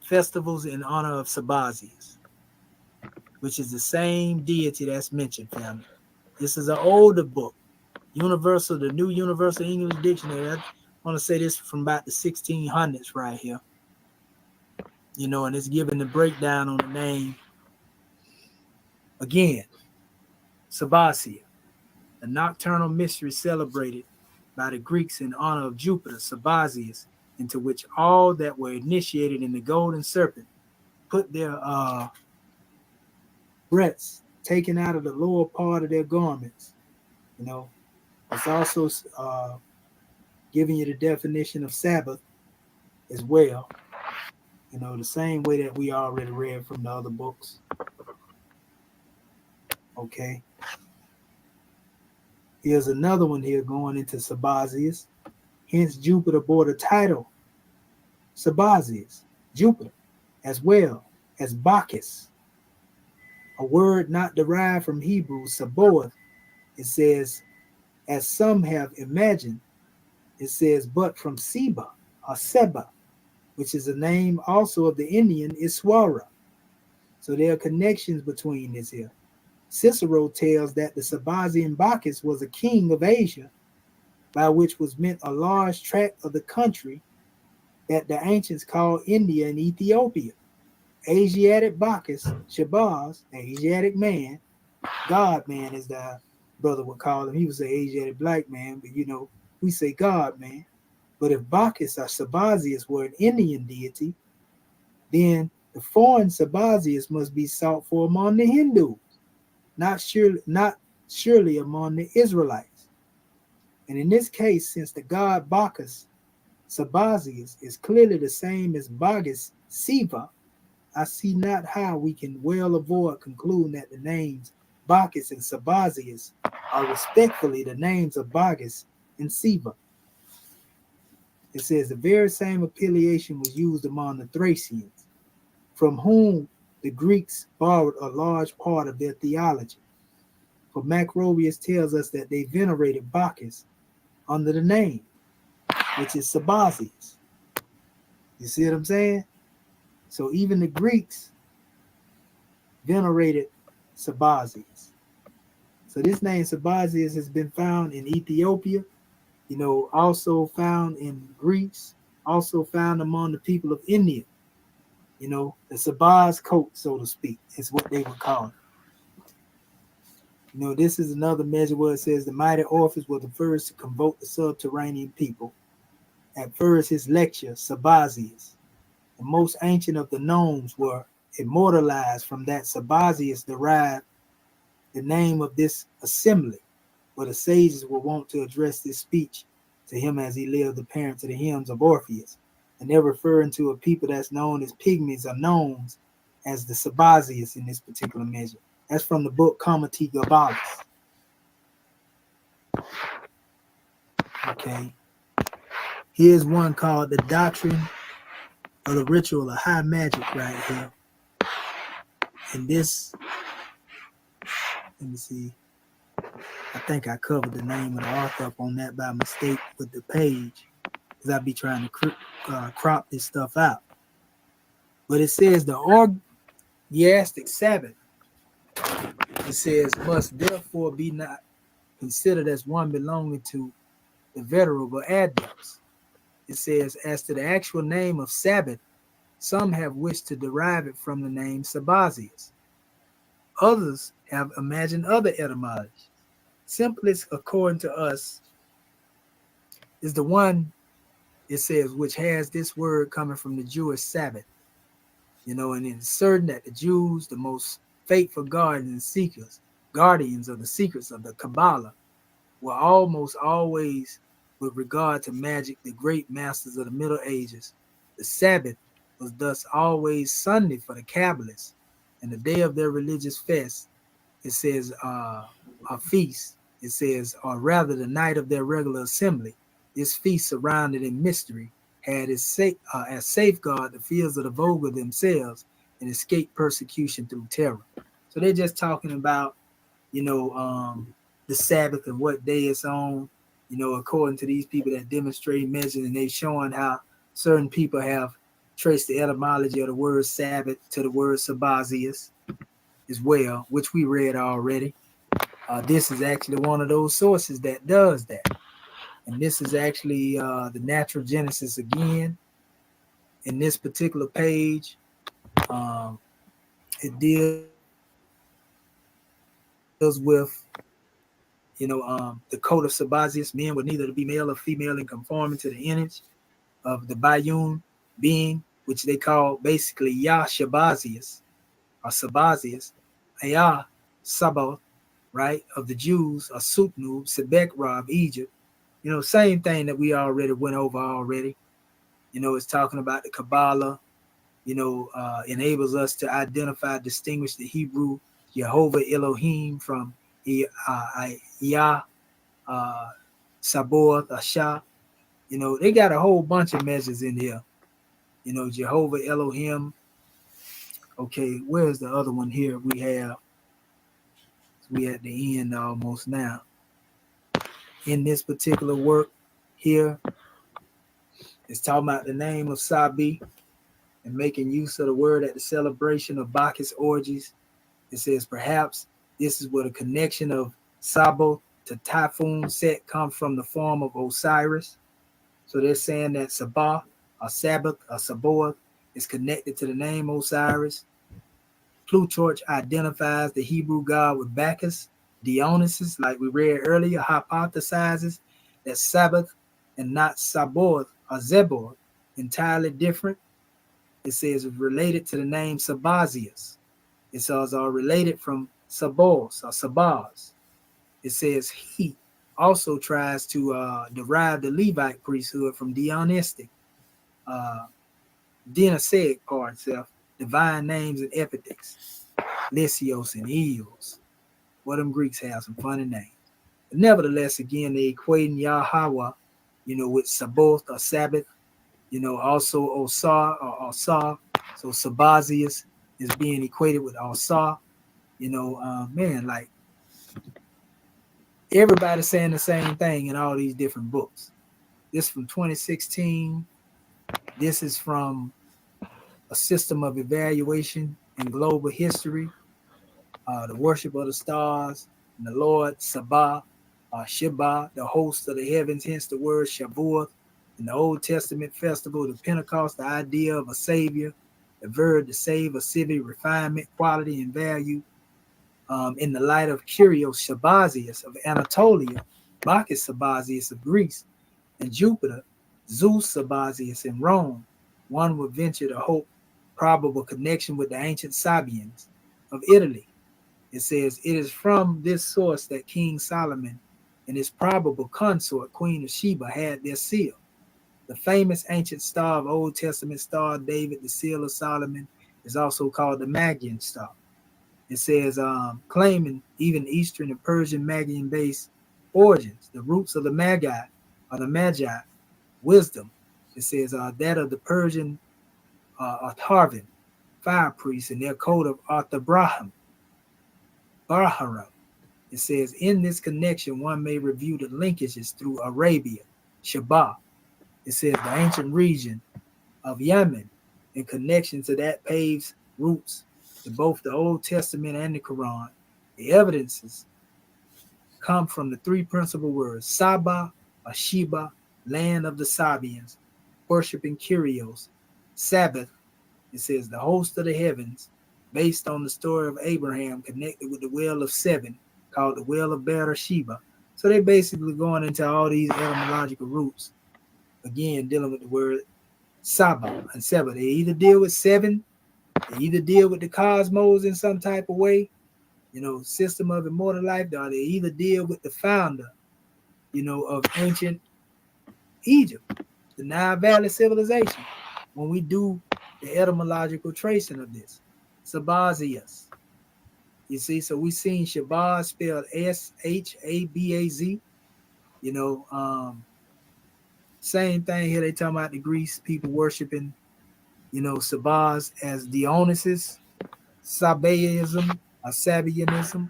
festivals in honor of Sabazius, which is the same deity that's mentioned, family. This is an older book, the New Universal English Dictionary. I want to say this from about the 1600s right here. You know, and it's giving the breakdown on the name. Again, Sabasia, the nocturnal mystery celebrated by the Greeks in honor of Jupiter, Sabazius, into which all that were initiated in the golden serpent put their breaths taken out of the lower part of their garments. You know, it's also giving you the definition of Sabbath as well. You know, the same way that we already read from the other books. Okay. Here's another one here going into Sabazius. Hence, Jupiter bore the title Sabazius, Jupiter, as well as Bacchus, a word not derived from Hebrew, Sabaoth. It says, as some have imagined, it says, but from Seba or Seba, which is a name also of the Indian Iswara. So there are connections between this here. Cicero tells that the Sabazian Bacchus was a king of Asia, by which was meant a large tract of the country that the ancients called India and Ethiopia. Asiatic Bacchus, Shabazz, the Asiatic man, God man as the brother would call him. He was an Asiatic black man, but you know, we say God man. But if Bacchus or Sabazius were an Indian deity, then the foreign Sabazius must be sought for among the Hindus, not surely among the Israelites. And in this case, since the god Bacchus, Sabazius, is clearly the same as Bacchus, Siva, I see not how we can well avoid concluding that the names Bacchus and Sabazius are respectfully the names of Bacchus and Siva. It says the very same affiliation was used among the Thracians, from whom the Greeks borrowed a large part of their theology. For Macrobius tells us that they venerated Bacchus under the name, which is Sabazius. You see what I'm saying? So even the Greeks venerated Sabazius. So this name Sabazius has been found in Ethiopia, also found in Greece, also found among the people of India. The Sabaz coat, so to speak, is what they would call it. This is another measure where it says the mighty Orpheus was the first to convoke the subterranean people. At first, his lecture, Sabazius, the most ancient of the gnomes, were immortalized. From that Sabazius derived the name of this assembly, where the sages were wont to address this speech to him as he lived, the parent to the hymns of Orpheus. And they're referring to a people that's known as pygmies or gnomes as the Sabazius in this particular measure. That's from the book Comity Gabalis. Okay. Here's one called The Doctrine of the Ritual of High Magic right here. And this, let me see. I think I covered the name of the author up on that by mistake with the page, because I be trying to crop this stuff out. But it says the orgiastic Sabbath, it says, must therefore be not considered as one belonging to the venerable adepts. It says, as to the actual name of Sabbath, some have wished to derive it from the name Sabazius. Others have imagined other etymology. Simplest, according to us, is the one, it says, which has this word coming from the Jewish Sabbath. And it's certain that the Jews, the most faithful guardians of the secrets of the Kabbalah, were almost always, with regard to magic, the great masters of the Middle Ages. The Sabbath was thus always Sunday for the Kabbalists, and the day of their religious fest, it says, a feast, it says, or rather the night of their regular assembly. This feast, surrounded in mystery, had as safeguard the fields of the vulgar themselves and escape persecution through terror. So they're just talking about, the Sabbath and what day it's on, according to these people that demonstrate measures, and they're showing how certain people have traced the etymology of the word Sabbath to the word Sabazius as well, which we read already. This is actually one of those sources that does that. And this is actually the Natural Genesis again. In this particular page, it deals with, the code of Sabazius. Men were neither to be male or female in conforming to the image of the Bayun being, which they call basically Yah Shabazius or Sabazius, Ayah Sabaoth, right, of the Jews, or Suknub, Sebek-Ra of Egypt. Same thing that we already went over already. It's talking about the Kabbalah, enables us to identify, distinguish the Hebrew Jehovah Elohim from Yah, Sabaoth, Asha. They got a whole bunch of measures in here. Jehovah Elohim. Okay, where's the other one here? We at the end almost now. In this particular work here, it's talking about the name of Sabi and making use of the word at the celebration of Bacchus orgies. It says perhaps this is where the connection of Sabo to Typhoon Set comes from, the form of Osiris. So they're saying that Sabah or Sabbath or Sabaoth is connected to the name Osiris. Plutarch identifies the Hebrew god with Bacchus. Dionysus, like we read earlier, hypothesizes that Sabbath and not Sabaoth or Zeboth entirely different. It says it's related to the name Sabazius. It says are related from Sabos or Sabaz. It says he also tries to derive the Levite priesthood from Dionystic, Dionysiac part itself, divine names and epithets, Lysios and Eos. Well, them Greeks have some funny names. But nevertheless, again, they equating Yahweh, with Sabaoth or Sabbath, also Osar or Osar. So Sabazius is being equated with Osar. Man, like everybody's saying the same thing in all these different books. This from 2016. This is from a system of evaluation in global history, the worship of the stars, and the Lord Sabah, Shabbat, the host of the heavens, hence the word Shavuot. In the Old Testament festival, the Pentecost, the idea of a savior, the verb to save, a civic refinement, quality, and value. In the light of Kyrios Shabazius of Anatolia, Bacchus Sabazius of Greece, and Jupiter, Zeus Sabazius in Rome, one would venture to hope probable connection with the ancient Sabians of Italy. It says, it is from this source that King Solomon and his probable consort, Queen of Sheba, had their seal. The famous ancient star of Old Testament star David, the seal of Solomon, is also called the Magian star. It says, claiming even Eastern and Persian Magian-based origins, the roots of the Magi, or the Magi, wisdom. It says that of the Persian Atharvan, fire priests, and their code of Arthabraham. It says, in this connection, one may review the linkages through Arabia, Sheba. It says the ancient region of Yemen, in connection to that paves roots to both the Old Testament and the Quran. The evidences come from the three principal words, Saba, or Sheba, land of the Sabians, worshiping Kyrios, Sabbath. It says the host of the heavens, based on the story of Abraham connected with the well of seven, called the well of Beersheba. So they basically going into all these etymological roots. Again, dealing with the word Saba and Seba. They either deal with seven, they either deal with the cosmos in some type of way, system of immortal life, or they either deal with the founder, of ancient Egypt, the Nile Valley civilization. When we do the etymological tracing of this, Sabazius. You see, so we seen Shabaz spelled Shabaz. Same thing here. They talking about the Greece people worshiping, Sabaz as Dionysus, Sabaeism, or Sabianism.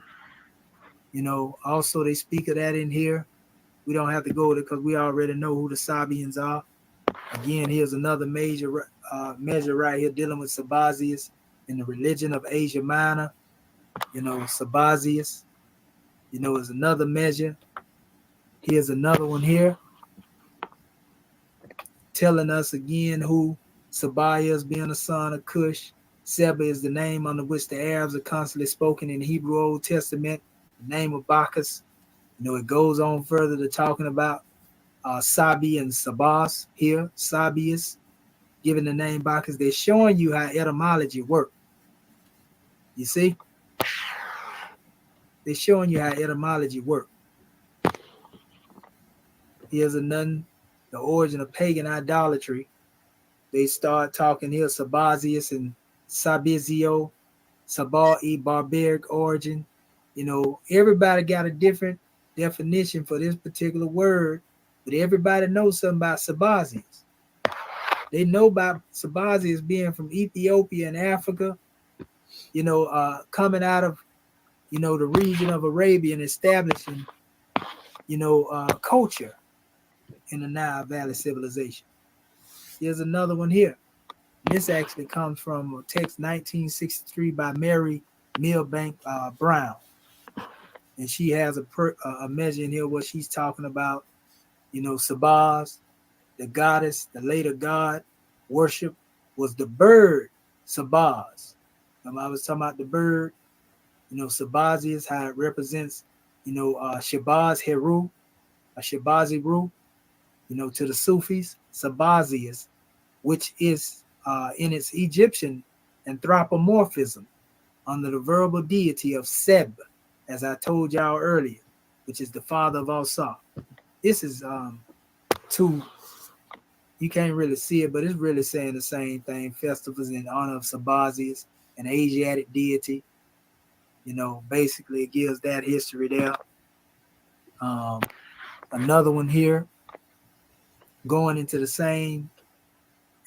Also they speak of that in here. We don't have to go with it because we already know who the Sabians are. Again, here's another major measure right here dealing with Sabazius in the religion of Asia Minor. Sabazius, is another measure. Here's another one here telling us again who Sabah is, being a son of Cush. Seba is the name under which the Arabs are constantly spoken in the Hebrew Old Testament, the name of Bacchus. It goes on further to talking about Sabi and Sabas here, Sabius, given the name Bacchus. They're showing you how etymology works. You see? They're showing you how etymology works. Here's another, the origin of pagan idolatry. They start talking here, Sabazius and Sabizio, Sabah-e barbaric origin. Everybody got a different definition for this particular word, but everybody knows something about Sabazius. They know about Sabazius being from Ethiopia and Africa, coming out of, the region of Arabia and establishing, culture in the Nile Valley civilization. Here's another one here. This actually comes from a text 1963 by Mary Milbank Brown. And she has a measure in here where she's talking about, Sabaz, the goddess, the later god worship was the bird Sabaz. I was talking about the bird, Sabazius, how it represents, Shabaz Heru, a Shabazi Ru, to the Sufis, Sabazius, which is in its Egyptian anthropomorphism under the verbal deity of Seb, as I told y'all earlier. which is the father of Asa. This is two, you can't really see it, but it's really saying the same thing. Festivals in honor of Sabazius, an Asiatic deity. You know, basically it gives that history there. Another one here, going into the same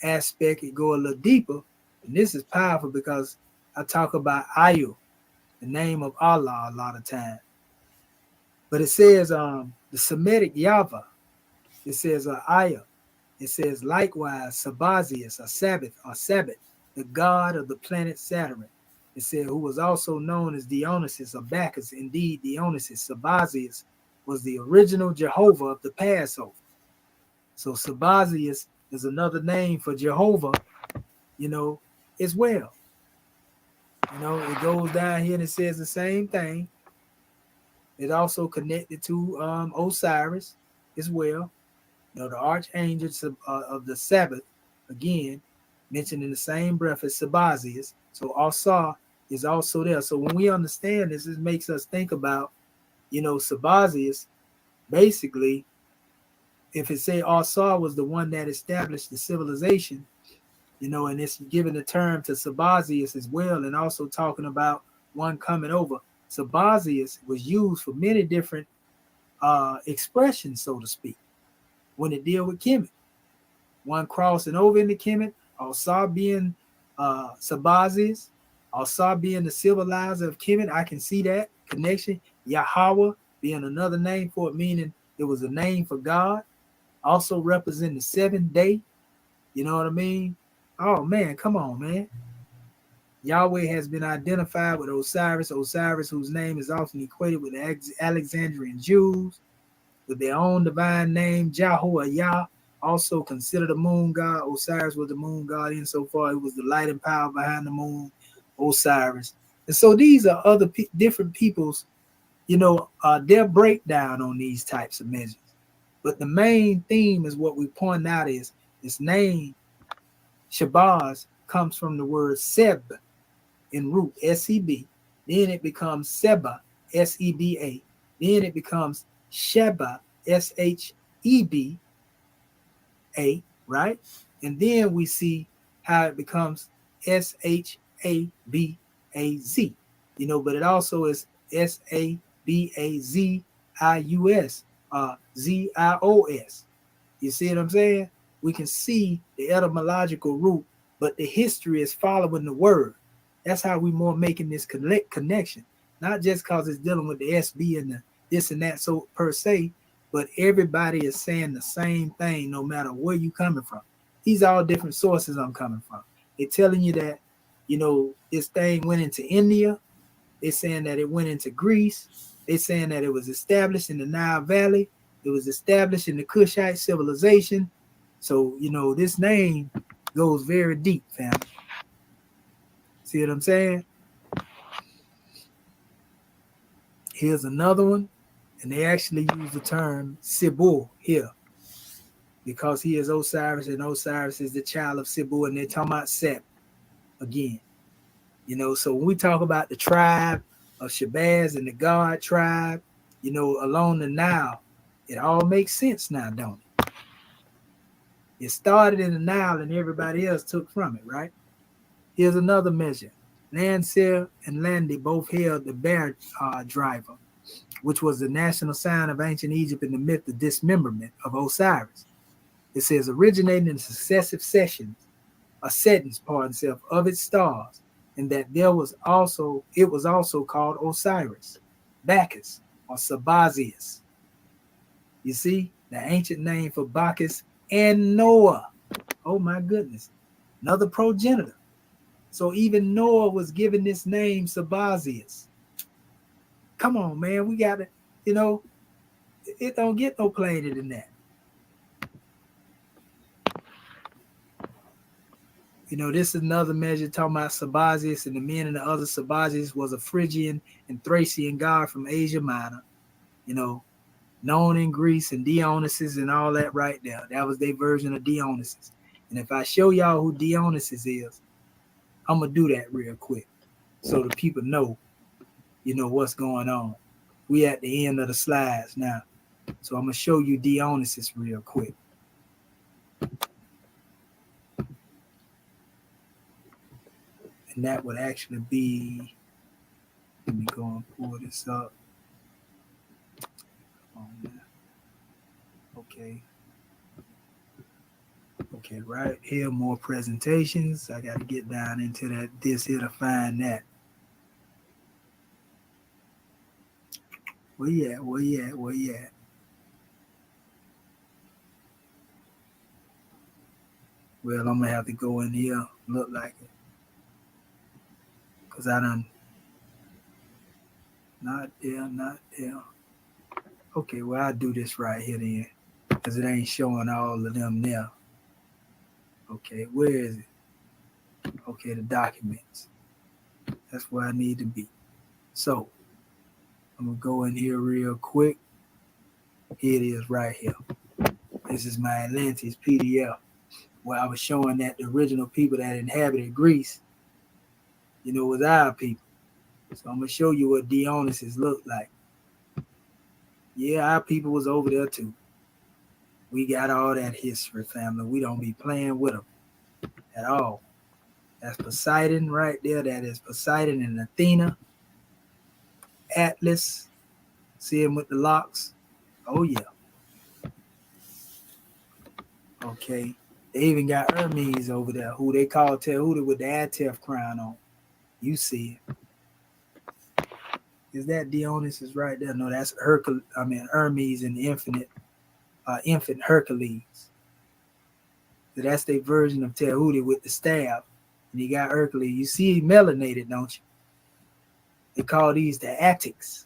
aspect, it go a little deeper. And this is powerful because I talk about Ayu, the name of Allah, a lot of time. But it says the Semitic Yava, it says Aya. It says likewise Sabazius, or Sabbath, the god of the planet Saturn. It said who was also known as Dionysus or Bacchus. Indeed, Dionysus, Sabazius, was the original Jehovah of the Passover. So Sabazius is another name for Jehovah, you know, as well. You know, it goes down here and it says the same thing. It also connected to Osiris as well. You know, the archangels of the Sabbath, again, mentioned in the same breath as Sabazius. So Asa is also there. So when we understand this, it makes us think about, you know, Sabazius, basically, if it say Asa was the one that established the civilization, you know, and it's giving the term to Sabazius as well, and also talking about one coming over. Sabazius was used for many different expressions, so to speak, when it deal with Kemet. One crossing over into Kemet, Asa being Sabazius, Asa being the civilizer of Kemet. I can see that connection. Yahweh being another name for it, meaning it was a name for God. Also representing the seventh day. You know what I mean? Oh man, come on, man. Yahweh has been identified with Osiris, whose name is often equated with the Alexandrian Jews, with their own divine name, Jehovah Yah, also considered a moon god. Osiris was the moon god insofar it was the light and power behind the moon, Osiris. And so these are other different people's, you know, their breakdown on these types of measures. But the main theme is what we point out is this name, Shabazz, comes from the word Seb in root, S-E-B. Then it becomes Seba, S-E-B-A. Then it becomes Sheba, S-H-E-B-A, right? And then we see how it becomes S-H-A-B-A-Z, you know, but it also is S-A-B-A-Z-I-U-S, Z-I-O-S. You see what I'm saying? We can see the etymological root, but the history is following the word. That's how we more making this connection, not just because it's dealing with the SB and the this and that, so per se, but everybody is saying the same thing no matter where you coming from. These are all different sources I'm coming from. They're telling you that, you know, this thing went into India. They're saying that it went into Greece. They're saying that it was established in the Nile Valley. It was established in the Kushite civilization. So, you know, this name goes very deep, fam. See what I'm saying? Here's another one. And they actually use the term Sibu here because he is Osiris and Osiris is the child of Sibu, and they're talking about Seb again. You know, so when we talk about the tribe of Shabazz and the God tribe, you know, along the Nile, it all makes sense now, don't it? It started in the Nile and everybody else took from it, right? Here's another measure. Lancer and Landy both held the bear driver, which was the national sign of ancient Egypt in the myth of dismemberment of Osiris. It says originating in successive settings of its stars, and that it was also called Osiris, Bacchus, or Sabazius. You see, the ancient name for Bacchus and Noah. Oh my goodness, another progenitor. So even Noah was given this name Sabazius. Come on, man, we got to, you know, it don't get no plainer than that. You know, this is another measure talking about Sabazius, and the men and the other Sabazius was a Phrygian and Thracian god from Asia Minor, you know, known in Greece, and Dionysus and all that right there. That was their version of Dionysus. And if I show y'all who Dionysus is, I'm going to do that real quick so the people know, you know, what's going on, We at the end of the slides now. So I'm going to show you Dionysus real quick. And that would actually be, let me go and pull this up. Okay. Okay, right here, more presentations. I got to get down into this here to find that. Where you at? Where you at? Where you at? Well, I'm going to have to go in here, look like it. Because I done, not there, not there. Okay, well, I'll do this right here then. Because it ain't showing all of them there. Okay, where is it? Okay, the documents. That's where I need to be. So, I'm going to go in here real quick. Here it is right here. This is my Atlantis PDF, where I was showing that the original people that inhabited Greece, you know, was our people. So I'm going to show you what Dionysus looked like. Yeah, our people was over there too. We got all that history, family. We don't be playing with them at all. That's Poseidon right there. That is Poseidon and Athena. Atlas. See him with the locks? Oh, yeah. Okay. They even got Hermes over there, who they call Tehuti with the Atef crown on. You see it. Is that Dionysus right there? No, that's Hermes and infant Hercules. So that's their version of Tehuti with the staff. And he got Hercules. You see he melanated, don't you? They call these the Attics.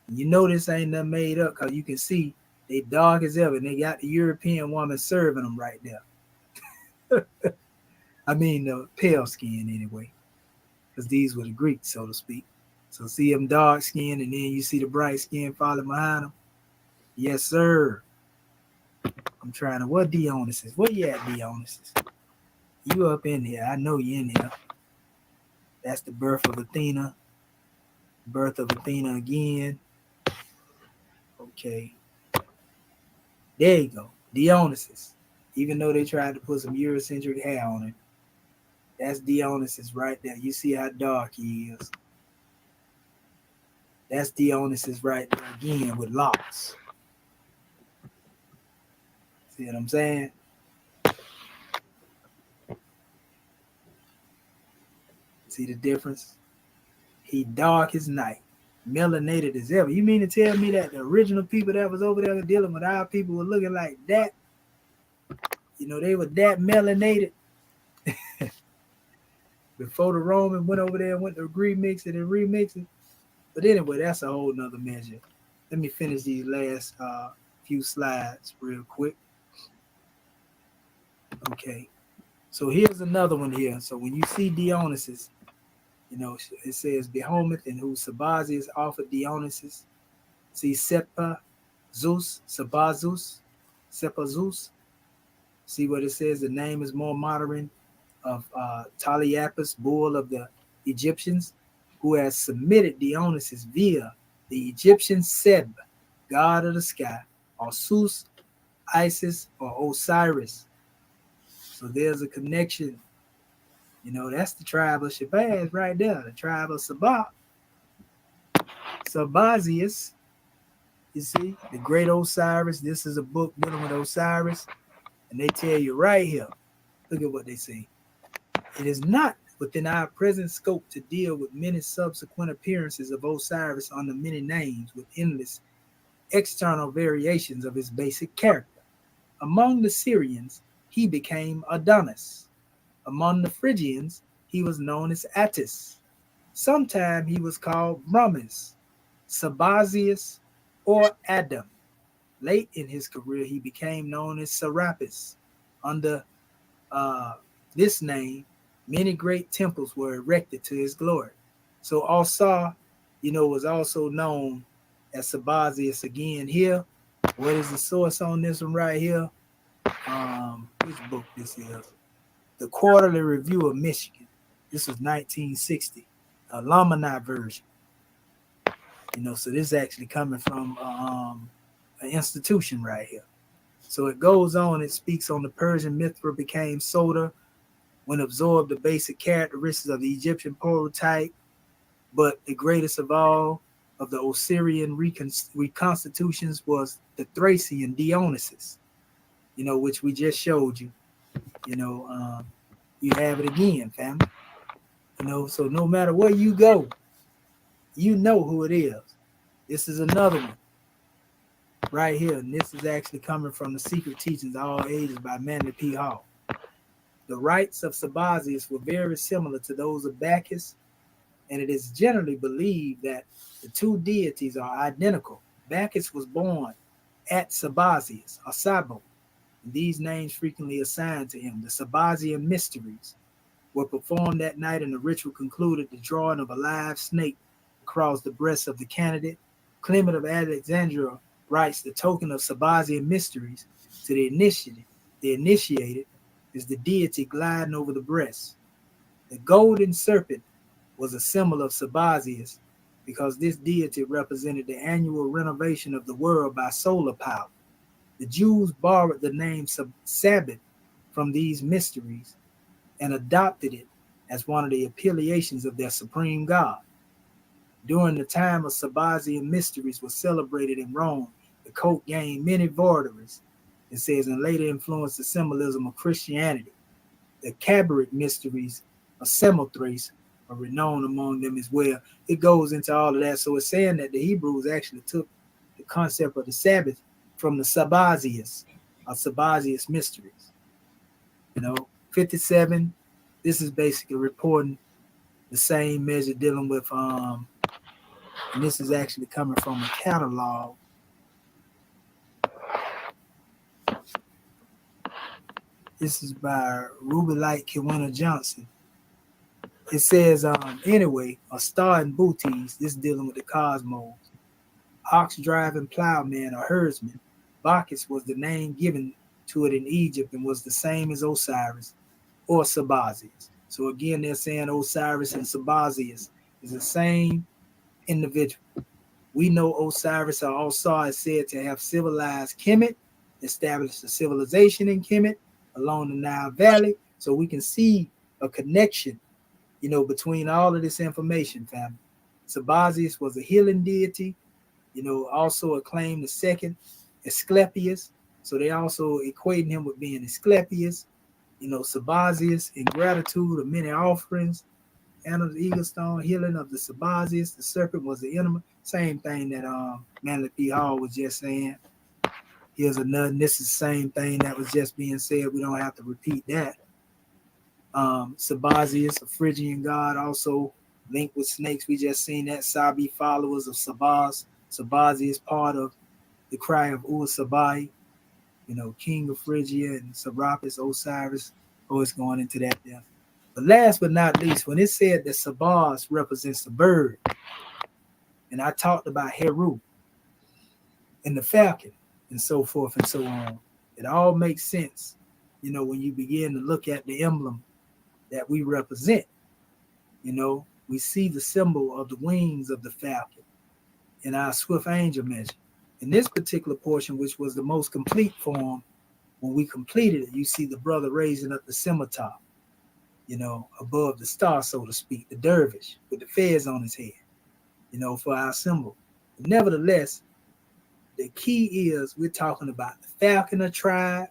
And you know this ain't nothing made up because you can see they dark as ever. And they got the European woman serving them right there. I mean, the pale skin anyway. Because these were the Greeks, so to speak. So see them dark skin and then you see the bright skin following behind them. Yes, sir. I'm trying to, what Dionysus? Where you at, Dionysus? You up in here. I know you in here. That's the birth of Athena. Birth of Athena again. Okay. There you go. Dionysus. Even though they tried to put some Eurocentric hair on it. That's Dionysus right there. You see how dark he is. That's Dionysus right there again with locks. See what I'm saying? See the difference? He dark as night, melanated as ever. You mean to tell me that the original people that was over there dealing with our people were looking like that? You know, they were that melanated before the Roman went over there and went to remix it and remix it. But anyway, that's a whole nother measure. Let me finish these last few slides real quick. Okay, so here's another one here. So when you see Dionysus, you know, it says Behemoth and who Sabazius offered Dionysus. See Sepa, Zeus, Sabazus, Sepa Zeus. See what it says? The name is more modern of Taliapus, bull of the Egyptians, who has submitted Dionysus via the Egyptian Seb, god of the sky, or Zeus, Isis, or Osiris. So there's a connection. You know, that's the tribe of Shabazz right there, the tribe of Sabah. Sabazius, you see, the great Osiris. This is a book dealing with Osiris. And they tell you right here, look at what they say. It is not within our present scope to deal with many subsequent appearances of Osiris under many names with endless external variations of his basic character. Among the Syrians, he became Adonis. Among the Phrygians, he was known as Attis. Sometime he was called Brahmis, Sabazius, or Adam. Late in his career, he became known as Serapis. Under this name, many great temples were erected to his glory. So Osar, you know, was also known as Sabazius again here. What is the source on this one right here? Which book this is? The Quarterly Review of Michigan. This was 1960, alumni version. So this is actually coming from an institution right here. So it goes on, it speaks on the Persian Mithra became soda when absorbed the basic characteristics of the Egyptian prototype, but the greatest of all of the Osirian reconstitutions was the Thracian Dionysus, which we just showed you. You have it again, family. So no matter where you go, you know who it is. This is another one right here, and this is actually coming from the Secret Teachings of All Ages by Manly P. Hall. The rites of Sabazius were very similar to those of Bacchus, and it is generally believed that the two deities are identical. Bacchus was born at Sabazius, or Sabo, and these names frequently assigned to him. The Sabazian mysteries were performed that night, and the ritual concluded the drawing of a live snake across the breast of the candidate. Clement of Alexandria writes the token of Sabazian mysteries to the initiated is the deity gliding over the breast. The golden serpent was a symbol of Sabazius because this deity represented the annual renovation of the world by solar power. The Jews borrowed the name Sabbath from these mysteries and adopted it as one of the appellations of their supreme god. During the time of Sabazian mysteries was celebrated in Rome, the cult gained many votaries, it says, and later influenced the symbolism of Christianity. The Cabiric mysteries of Samothrace are renowned among them as well. It goes into all of that. So it's saying that the Hebrews actually took the concept of the Sabbath from the Sabazius, or Sabazius mysteries. 57, this is basically reporting the same measure dealing with, and this is actually coming from a catalog. This is by Ruby Light Kiwana Johnson. It says, anyway, a star in Bootes, this is dealing with the cosmos. Ox driving plowman or herdsman. Bacchus was the name given to it in Egypt and was the same as Osiris or Sabazius. So again, they're saying Osiris and Sabazius is the same individual. We know Osiris or Osar is said to have civilized Kemet, established a civilization in Kemet along the Nile Valley. So we can see a connection, between all of this information, family. Sabazius was a healing deity, also acclaimed the second Asclepius. So they also equating him with being Asclepius. Sabazius, in gratitude of many offerings, and of the eagle stone, healing of the Sabazius, the serpent was the enemy. Same thing that Manly P. Hall was just saying. Here's another, this is the same thing that was just being said. We don't have to repeat that. Sabazius, a Phrygian god, also linked with snakes. We just seen that. Sabi followers of Sabaz. Sabazius, part of the cry of Ur-Sabai, king of Phrygia, and Serapis, Osiris. Always going into that there. But last but not least, when it said that Sabaz represents the bird, and I talked about Heru and the falcon and so forth and so on, it all makes sense, when you begin to look at the emblem that we represent. We see the symbol of the wings of the falcon in our swift angel measure. In this particular portion, which was the most complete form, when we completed it, you see the brother raising up the scimitar, above the star, so to speak, the dervish with the fez on his head, for our symbol. But nevertheless, the key is we're talking about the Falconer tribe,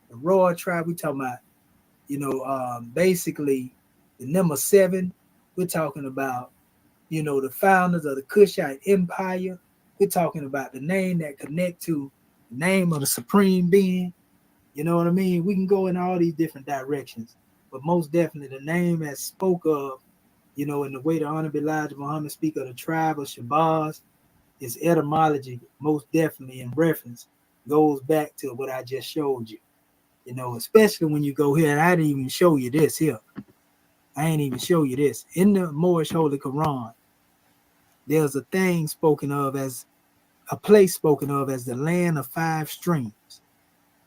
the Royal tribe. We're talking about, basically the number 7. We're talking about, the founders of the Kushite Empire. We're talking about the name that connect to the name of the supreme being. You know what I mean? We can go in all these different directions, but most definitely the name that spoke of, in the way the Honorable Elijah Muhammad speak of the tribe of Shabazz, its etymology most definitely in reference goes back to what I just showed you. Especially when you go here, and I didn't even show you this here. I ain't even show you this. In the Moorish Holy Quran, there's a thing spoken of as a place spoken of as the land of 5 streams,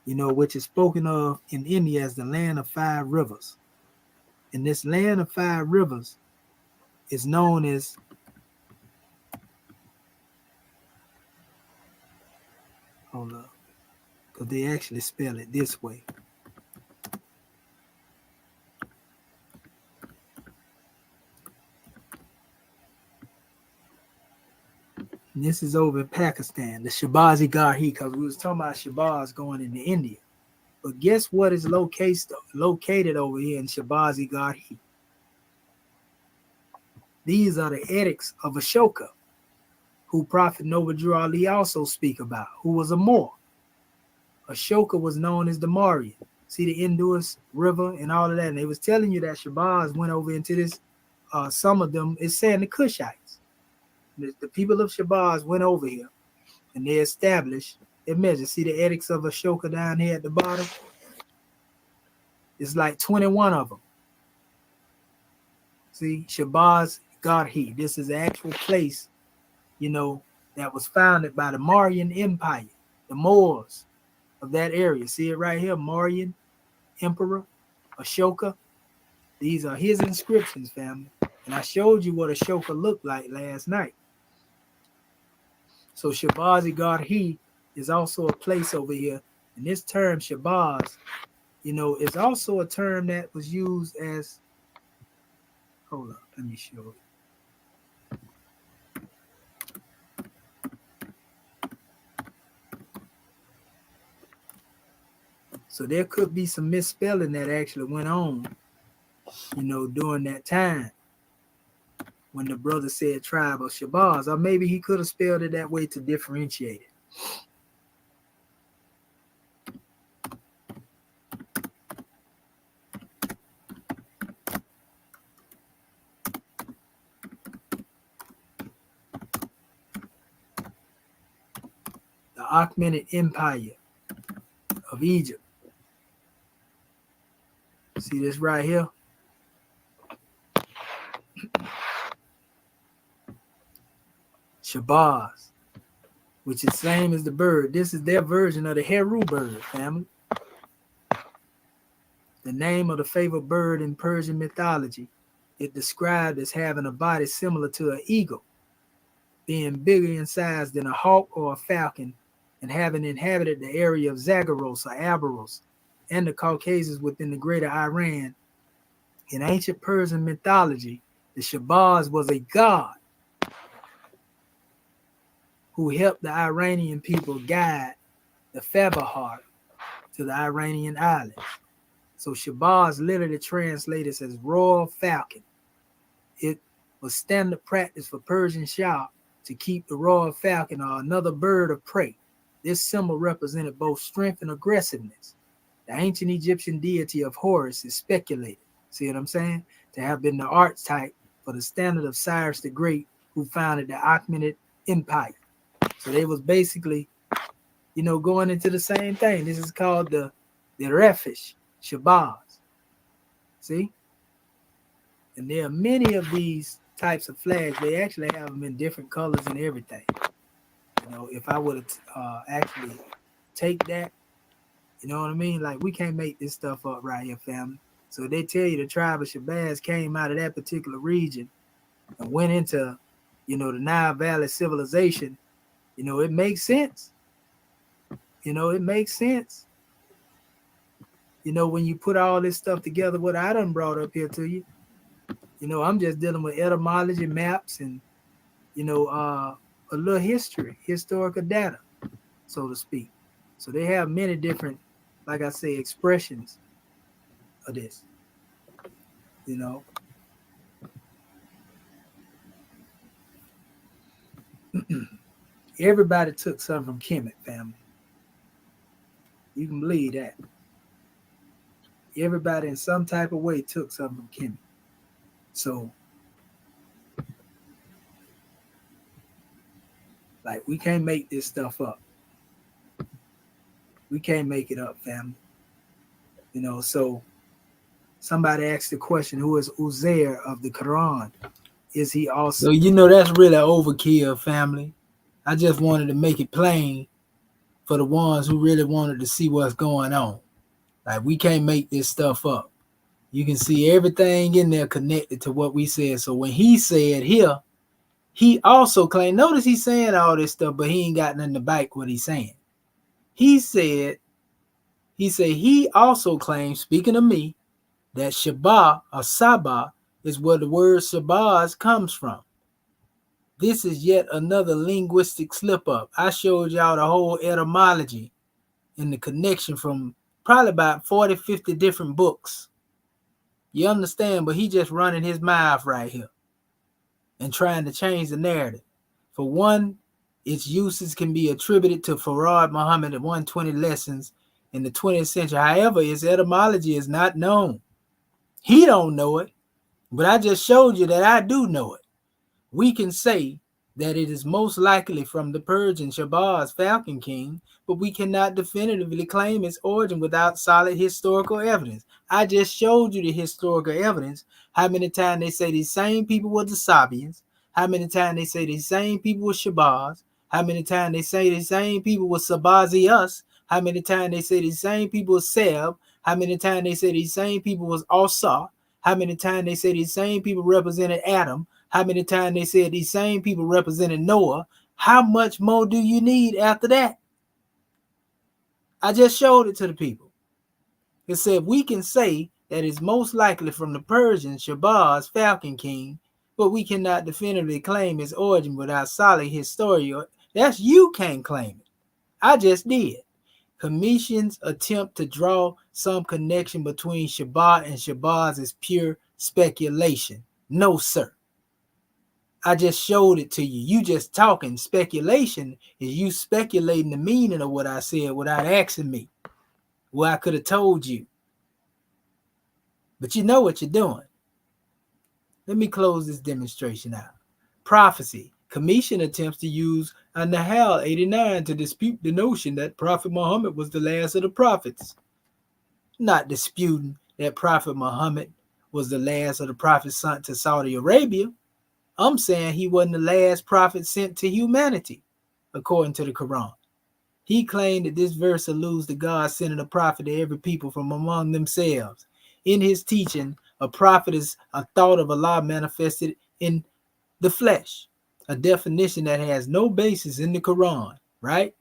which is spoken of in India as the land of 5 rivers. And this land of 5 rivers is known as Hold up. Because they actually spell it this way. And this is over in Pakistan, the Shabazi Garhi, because we was talking about Shabazz going into India. But guess what is located over here in Shabazi Garhi? These are the edicts of Ashoka, who Prophet Noble Drew Ali also speak about, who was a Moor. Ashoka was known as the Mauryan. See the Indus River and all of that. And they was telling you that Shabazz went over into this, some of them is saying the Kushites. The people of Shabazz went over here and they established their measures. See the edicts of Ashoka down here at the bottom? It's like 21 of them. See, Shabazz Garhi. This is the actual place, you know, that was founded by the Mauryan Empire, the Moors of that area. See it right here, Mauryan Emperor Ashoka. These are his inscriptions, family. And I showed you what Ashoka looked like last night. So Shabazi Garhi is also a place over here. And this term Shabazz, you know, is also a term that was used as, hold up, let me show you. So there could be some misspelling that actually went on, you know, during that time when the brother said tribe of Shabazz, or maybe he could have spelled it that way to differentiate it. The Achaemenid Empire of Egypt. See this right here? Shabazz, which is same as the bird. This is their version of the Heru bird, family. The name of the favorite bird in Persian mythology. It described as having a body similar to an eagle, being bigger in size than a hawk or a falcon, and having inhabited the area of Zagros or Abyros and the Caucasus within the greater Iran. In ancient Persian mythology, the Shabazz was a god who helped the Iranian people guide the Fabahar to the Iranian islands. So Shabazz literally translated as royal falcon. It was standard practice for Persian Shah to keep the royal falcon or another bird of prey. This symbol represented both strength and aggressiveness. The ancient Egyptian deity of Horus is speculated, see what I'm saying, to have been the archetype for the standard of Cyrus the Great, who founded the Achaemenid Empire. So they was basically, you know, going into the same thing. This is called the Refish, Shabazz. See? And there are many of these types of flags. They actually have them in different colors and everything. You know, if I would actually take that, you know what I mean? Like, we can't make this stuff up right here, family. So they tell you the tribe of Shabazz came out of that particular region and went into, you know, the Nile Valley civilization. You know, it makes sense. You know, it makes sense. You know, when you put all this stuff together, what I done brought up here to you, you know, I'm just dealing with etymology, maps, and, you know, a little history, historical data, so to speak. So they have many different, like I say, expressions of this, you know. Everybody took something from Kemet, family. You can believe that. Everybody in some type of way took something from Kemet. So, like, we can't make this stuff up. We can't make it up, family. You know, so somebody asked the question, who is Uzair of the Quran? Is he also... So, you know, that's really overkill, family. I just wanted to make it plain for the ones who really wanted to see what's going on. Like, we can't make this stuff up. You can see everything in there connected to what we said. So when he said here, he also claimed, notice he's saying all this stuff, but he ain't got nothing to back what he's saying. He said he also claims, speaking of me, that Shabbat or Sabah is where the word Shabazz comes from. This is yet another linguistic slip up. I showed y'all the whole etymology and the connection from probably about 40, 50 different books. You understand? But he just running his mouth right here and trying to change the narrative. For one, its uses can be attributed to Farad Muhammad at 120 lessons in the 20th century. However, its etymology is not known. He don't know it, but I just showed you that I do know it. We can say that it is most likely from the Persian Shabazz, Falcon King, but we cannot definitively claim its origin without solid historical evidence. I just showed you the historical evidence. How many times they say these same people were the Sabians? How many times they say these same people were Shabazz? How many times they say these same people were Sabazius? How many times they say these same people were Seb? How many times they say these same people was Asa? How many times they say these same people represented Adam? How many times they said these same people represented Noah? How much more do you need after that? I just showed it to the people. It said we can say that it's most likely from the Persian Shabazz, Falcon King, but we cannot definitively claim its origin without solid historical. That's you can't claim it. I just did. Commission's attempt to draw some connection between Shabbat and Shabazz is pure speculation. No, sir. I just showed it to you. You just talking. Speculation is you speculating the meaning of what I said without asking me. Well, I could have told you. But you know what you're doing. Let me close this demonstration out. Prophecy. Commission attempts to use a Nahal 89 to dispute the notion that Prophet Muhammad was the last of the prophets. Not disputing that Prophet Muhammad was the last of the prophets sent to Saudi Arabia. I'm saying he wasn't the last prophet sent to humanity, according to the Quran. He claimed that this verse alludes to God sending a prophet to every people from among themselves. In his teaching, a prophet is a thought of Allah manifested in the flesh, a definition that has no basis in the Quran, right?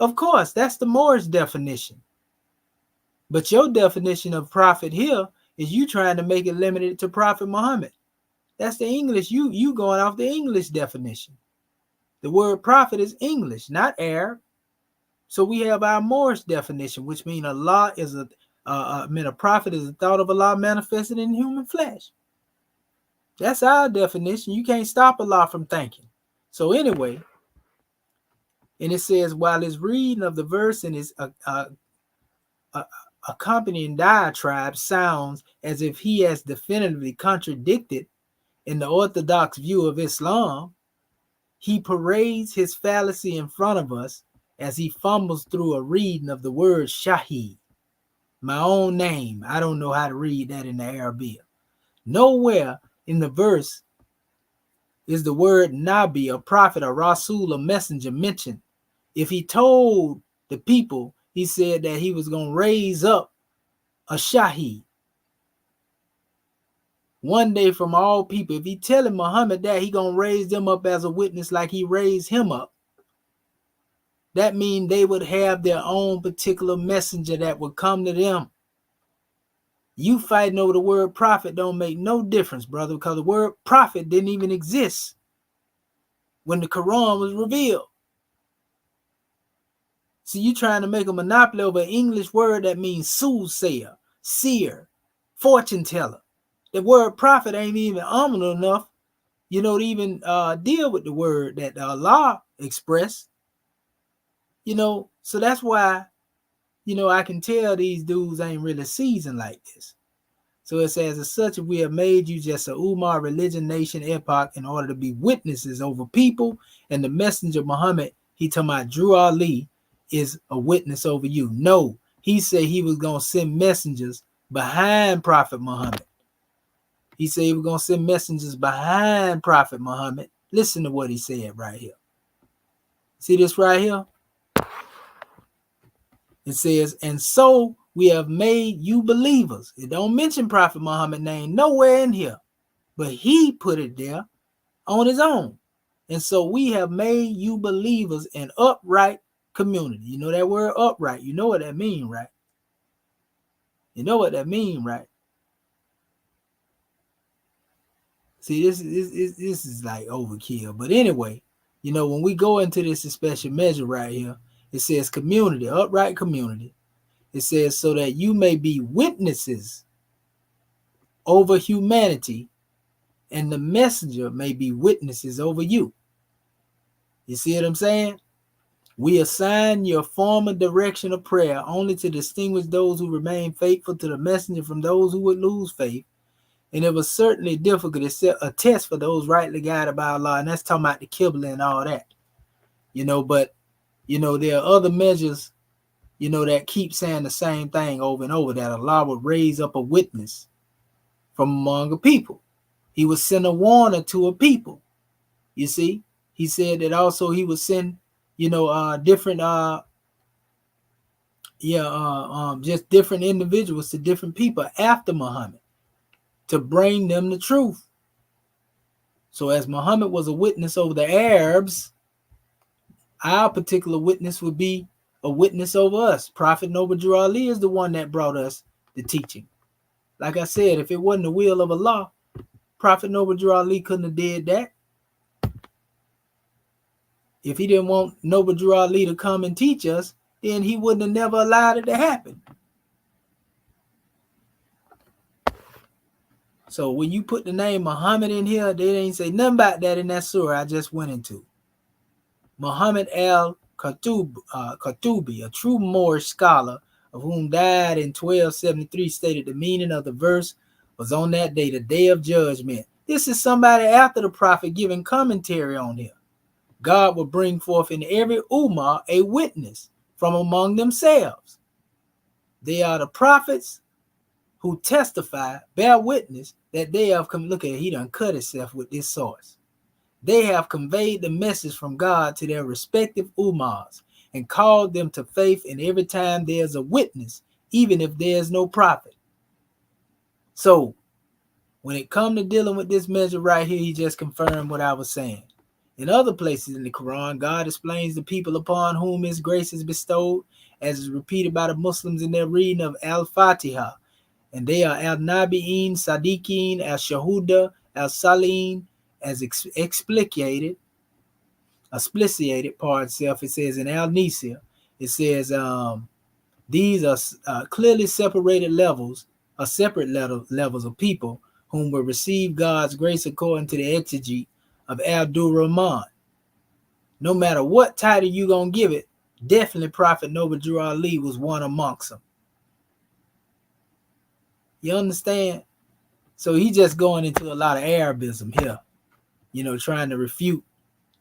Of course, that's the Moorish definition. But your definition of prophet here is you trying to make it limited to Prophet Muhammad. That's the English. You going off the English definition. The word prophet is English, not Arab. So we have our Moorish definition, which means Allah is a prophet is a thought of Allah manifested in human flesh. That's our definition. You can't stop Allah from thinking. So anyway, and it says, while his reading of the verse and his accompanying diatribe sounds as if he has definitively contradicted in the orthodox view of Islam, he parades his fallacy in front of us as he fumbles through a reading of the word Shahid, my own name. I don't know how to read that in the Arabic. Nowhere in the verse is the word Nabi, a prophet, a Rasul, a messenger mentioned. If he told the people, he said that he was going to raise up a Shahid one day from all people. If he telling Muhammad that he going to raise them up as a witness like he raised him up, that means they would have their own particular messenger that would come to them. You fighting over the word prophet don't make no difference, brother, because the word prophet didn't even exist when the Quran was revealed. So you trying to make a monopoly over an English word that means soothsayer, seer, fortune teller. The word prophet ain't even ominous enough, to even deal with the word that Allah expressed. So that's why, I can tell these dudes ain't really seasoned like this. So it says, as such, we have made you just a Umar religion, nation, epoch in order to be witnesses over people. And the messenger Muhammad, he talking about Drew Ali, is a witness over you. No, he said he was going to send messengers behind Prophet Muhammad. He said he was going to send messengers behind Prophet Muhammad. Listen to what he said right here. See this right here? It says, and so we have made you believers. It don't mention Prophet Muhammad's name nowhere in here, but he put it there on his own. And so we have made you believers and upright community. You know that word upright. You know what that mean, right? You know what that mean, right? See, this is like overkill. But anyway, you know, when we go into this special measure right here, it says community, upright community. It says so that you may be witnesses over humanity, and the messenger may be witnesses over you. You see what I'm saying? We assign your former direction of prayer only to distinguish those who remain faithful to the messenger from those who would lose faith. And it was certainly difficult to set a test for those rightly guided by Allah. And that's talking about the Qibla and all that. You know, but, you know, there are other measures, you know, that keep saying the same thing over and over, that Allah would raise up a witness from among a people. He would send a warner to a people. You see, he said that also he would send, you know, different, just different individuals to different people after Muhammad to bring them the truth. So as Muhammad was a witness over the Arabs, our particular witness would be a witness over us. Prophet Noble Drew Ali is the one that brought us the teaching. Like I said, if it wasn't the will of Allah, Prophet Noble Drew Ali couldn't have did that. If he didn't want Noble Drew Ali to come and teach us, then he wouldn't have never allowed it to happen. So when you put the name Muhammad in here, they ain't say nothing about that in that surah I just went into. Muhammad al-Khattubi, a true Moorish scholar of whom died in 1273, stated the meaning of the verse was on that day, the day of judgment. This is somebody after the prophet giving commentary on him. God will bring forth in every ummah a witness from among themselves. They are the prophets who testify, bear witness that they have come. Look at it, he done cut himself with this source. They have conveyed the message from God to their respective ummahs and called them to faith, and every time there's a witness, even if there's no prophet. So when it comes to dealing with this measure right here, he just confirmed what I was saying. In other places in the Quran, God explains the people upon whom his grace is bestowed, as is repeated by the Muslims in their reading of Al-Fatiha. And they are Al-Nabi'in, Sadiqin, Al-Shahuda, Al-Salim, as explicitated, part itself. It says in Al-Nisir, it says these are clearly separated levels, separate levels of people whom will receive God's grace according to the exegete of Abdul Rahman. No matter what title you gonna give it, definitely Prophet Noble Drew Ali was one amongst them. You understand? So he just going into a lot of Arabism here, you know, trying to refute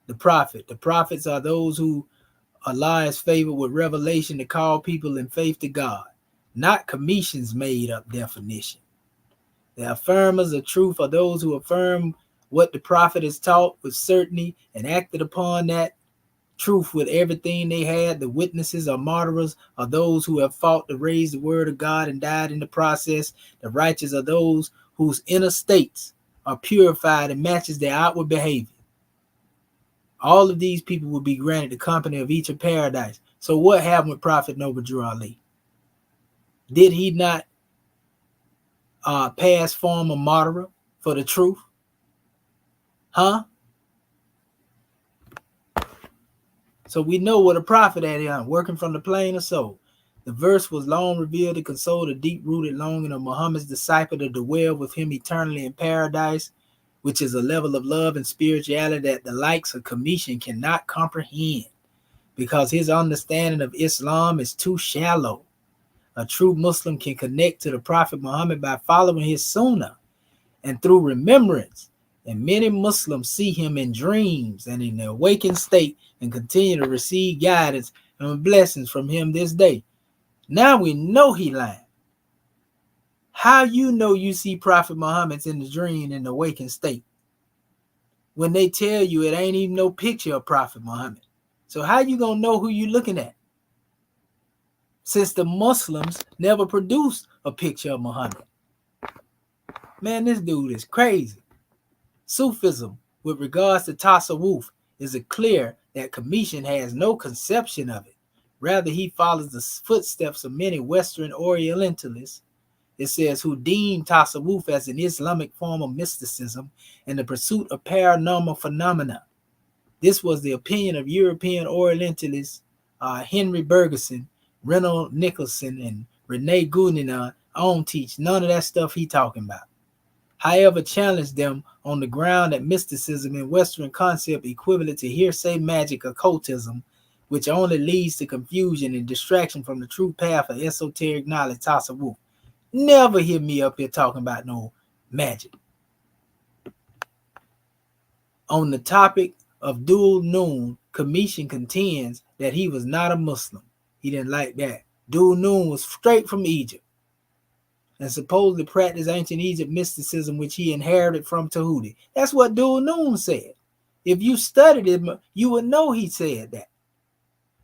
the prophet. The prophets are those who Allah has favored with revelation to call people in faith to God, not Commission's made up definition. The affirmers of truth are those who affirm what the prophet has taught with certainty and acted upon that truth with everything they had. The witnesses or martyrs are those who have fought to raise the word of God and died in the process. The righteous are those whose inner states are purified and matches their outward behavior. All of these people will be granted the company of each of paradise. So what happened with Prophet Noble Drew Ali? Did he not pass form a martyr for the truth? Huh? So we know what a prophet at him, working from the plane of soul. The verse was long revealed to console the deep-rooted longing of Muhammad's disciple to dwell with him eternally in paradise, which is a level of love and spirituality that the likes of Commission cannot comprehend, because his understanding of Islam is too shallow. A true Muslim can connect to the Prophet Muhammad by following his sunnah and through remembrance. And many Muslims see him in dreams and in the awakened state and continue to receive guidance and blessings from him this day. Now we know he lying. How you know you see Prophet Muhammad's in the dream in the awakened state when they tell you it ain't even no picture of Prophet Muhammad? So how you gonna know who you looking at? Since the Muslims never produced a picture of Muhammad. Man, this dude is crazy. Sufism, with regards to Tasawwuf, is clear that Commission has no conception of it. Rather, he follows the footsteps of many Western Orientalists, it says, who deem tasawwuf as an Islamic form of mysticism and the pursuit of paranormal phenomena. This was the opinion of European Orientalists Henry Bergson, Reynold Nicholson, and Rene Goudinot. I don't teach none of that stuff he talking about. However, challenged them on the ground that mysticism in Western concept equivalent to hearsay magic occultism, which only leads to confusion and distraction from the true path of esoteric knowledge, tasawwuf. Never hear me up here talking about no magic. On the topic of Dhul Nun, Commission contends that he was not a Muslim. He didn't like that. Dhul Nun was straight from Egypt and supposedly practiced ancient Egypt mysticism, which he inherited from Tahuti. That's what Dhul Nun said. If you studied him, you would know he said that.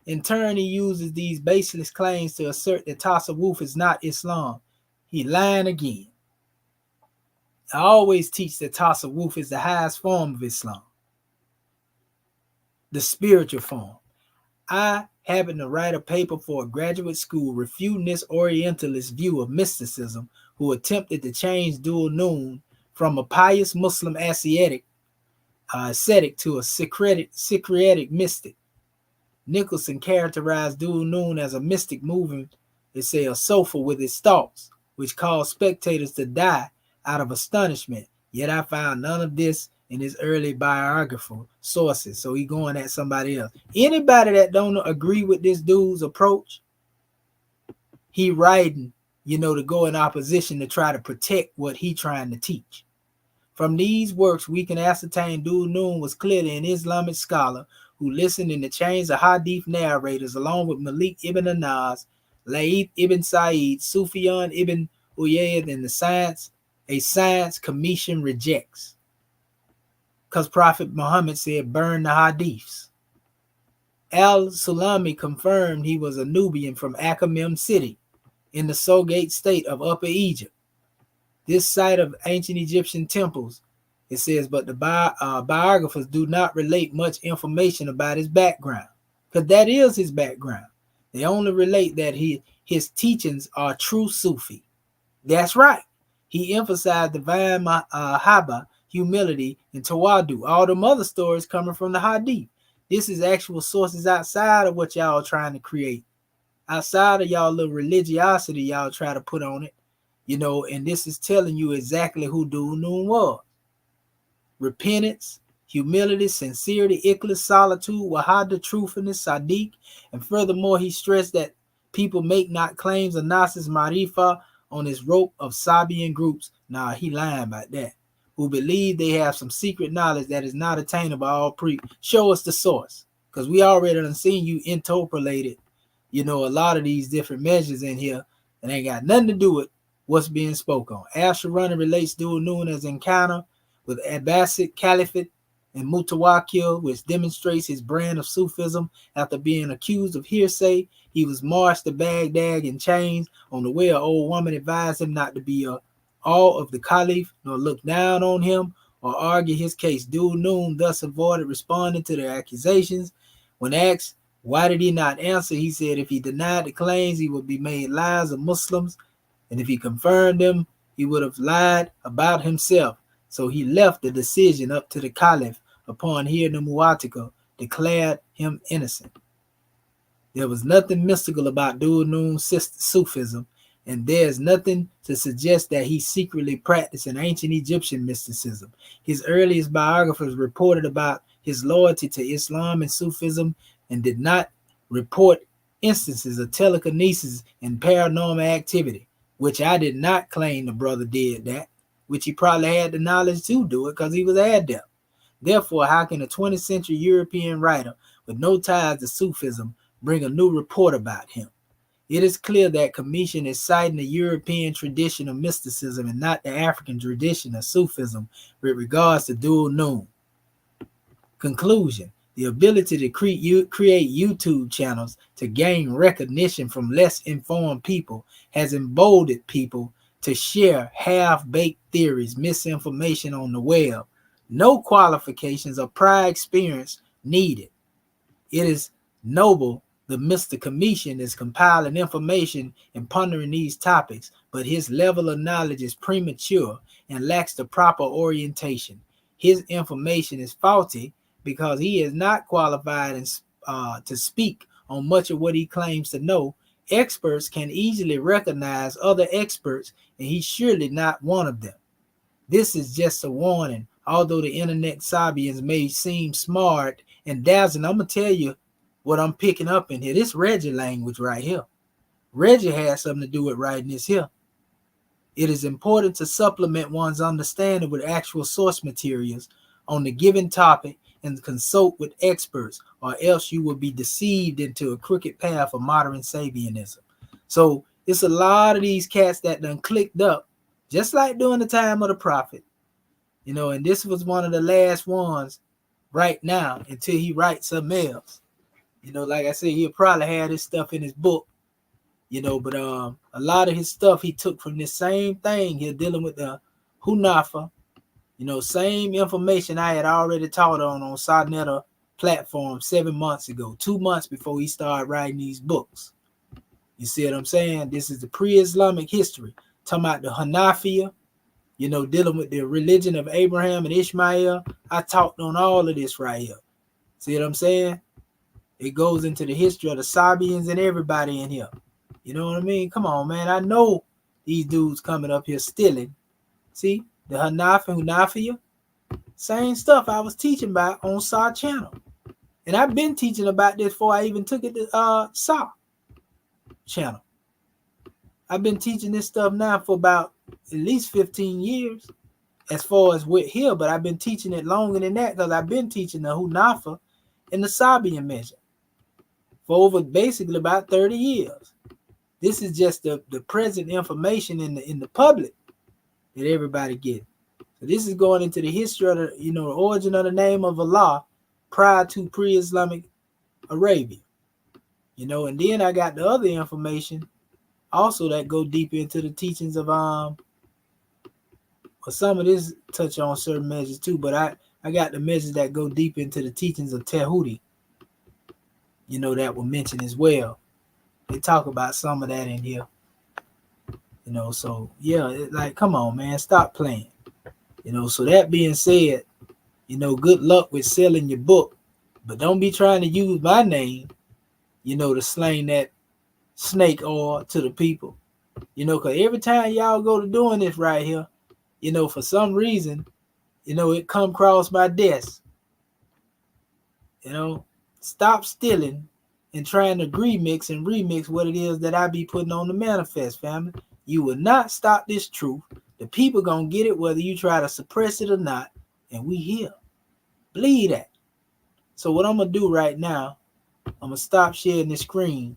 In turn, he uses these baseless claims to assert that tasawwuf is not Islam. He lying again. I always teach that tasawwuf is the highest form of Islam, the spiritual form. I happen to write a paper for a graduate school refuting this Orientalist view of mysticism, who attempted to change Dhul Nun from a pious Muslim ascetic to a Syncretic mystic. Nicholson characterized Dhul Nun as a mystic moving, a sofa with its thoughts, which caused spectators to die out of astonishment. Yet I found none of this in his early biographical sources. So he going at somebody else. Anybody that don't agree with this dude's approach, he writing, to go in opposition to try to protect what he trying to teach. From these works, we can ascertain Dhul Nun was clearly an Islamic scholar who listened in the chains of hadith narrators along with Malik ibn Anas, Laith ibn Sa'id, Sufyan ibn Uyayd, and a science commission rejects. Because Prophet Muhammad said, burn the hadiths. Al-Sulami confirmed he was a Nubian from Akamim city in the Sogate state of Upper Egypt. This site of ancient Egyptian temples, it says, but the biographers do not relate much information about his background, because that is his background. They only relate that his teachings are true Sufi. That's right. He emphasized divine mahabba, humility, and tawadu. All them other stories coming from the hadith. This is actual sources outside of what y'all trying to create. Outside of y'all little religiosity y'all try to put on it. And this is telling you exactly who Dhul Nun was. Repentance, humility, sincerity, ikhlas, solitude, wahada, truthfulness, sadiq. And furthermore, he stressed that people make not claims of Nas's marifa on his rope of Sabian groups. Nah, he lying about that. Who believe they have some secret knowledge that is not attainable by all show us the source. Because we already done seen you interpolated, a lot of these different measures in here, and ain't got nothing to do with what's being spoke on. Al-Sharani relates Dhul Nun as encounter with Abbasid Caliphate and Mutawakkil, which demonstrates his brand of Sufism. After being accused of hearsay, he was marched to Baghdad in chains. On the way, an old woman advised him not to be awe of the Caliph, nor look down on him or argue his case. Dhul Nun thus avoided responding to their accusations. When asked why did he not answer, he said if he denied the claims, he would be made liars of Muslims, and if he confirmed them, he would have lied about himself. So he left the decision up to the Caliph. Upon hearing the Mu'atika, declared him innocent. There was nothing mystical about Dhul Nun's Sufism, and there's nothing to suggest that he secretly practiced an ancient Egyptian mysticism. His earliest biographers reported about his loyalty to Islam and Sufism and did not report instances of telekinesis and paranormal activity, which I did not claim the brother did that, which he probably had the knowledge to do it because he was an adept. Therefore, how can a 20th century European writer with no ties to Sufism bring a new report about him? It is clear that Commission is citing the European tradition of mysticism and not the African tradition of Sufism with regards to Dhul Nun. Conclusion: the ability to create YouTube channels to gain recognition from less informed people has emboldened people to share half-baked theories, misinformation on the web. No qualifications or prior experience needed. It is noble The Mr. Commission is compiling information and pondering these topics, but his level of knowledge is premature and lacks the proper orientation. His information is faulty because he is not qualified to speak on much of what he claims to know. Experts can easily recognize other experts, and he's surely not one of them. This is just a warning. Although the internet Sabians may seem smart and dazzling, I'm going to tell you what I'm picking up in here. This Reggie language right here. Reggie has something to do with writing this here. It is important to supplement one's understanding with actual source materials on the given topic and consult with experts, or else you will be deceived into a crooked path of modern Sabianism. So it's a lot of these cats that done clicked up, just like during the time of the prophet, you know, and this was one of the last ones right now until he writes something else. You know, like I said, he'll probably have this stuff in his book, you know, but a lot of his stuff he took from this same thing here dealing with the Hunafa, you know, same information I had already taught on Sarnetta platform 7 months ago, 2 months before he started writing these books. You see what I'm saying? This is the pre-Islamic history, talking about the Hanafiya, you know, dealing with the religion of Abraham and Ishmael. I talked on all of this right here. See what I'm saying? It goes into the history of the Sabians and everybody in here. You know what I mean? Come on, man. I know these dudes coming up here stealing. See, the Hunafiya, same stuff I was teaching about on Sa channel. And I've been teaching about this before I even took it to Sa channel. I've been teaching this stuff now for about at least 15 years as far as with here, but I've been teaching it longer than that because I've been teaching the Hunafa and the Sabian measure for over basically about 30 years. This is just the present information in the public that everybody gets. So this is going into the history of the, you know, the origin of the name of Allah prior to pre-Islamic Arabia. You know, and then I got the other information also that go deep into the teachings of some of this touch on certain measures too, but I got the measures that go deep into the teachings of Tehudi, you know, that were mentioned as well. They talk about some of that in here, you know. So yeah, like, come on, man, stop playing, you know. So that being said, you know, good luck with selling your book, but don't be trying to use my name, you know, to slang that snake oil to the people, you know, because every time y'all go to doing this right here, you know, for some reason, you know, it come across my desk. You know, stop stealing and trying to remix what it is that I be putting on the manifest, family. You will not stop this truth. The people gonna get it whether you try to suppress it or not, and we here. Believe that. So what I'm gonna do right now, I'm gonna stop sharing the screen.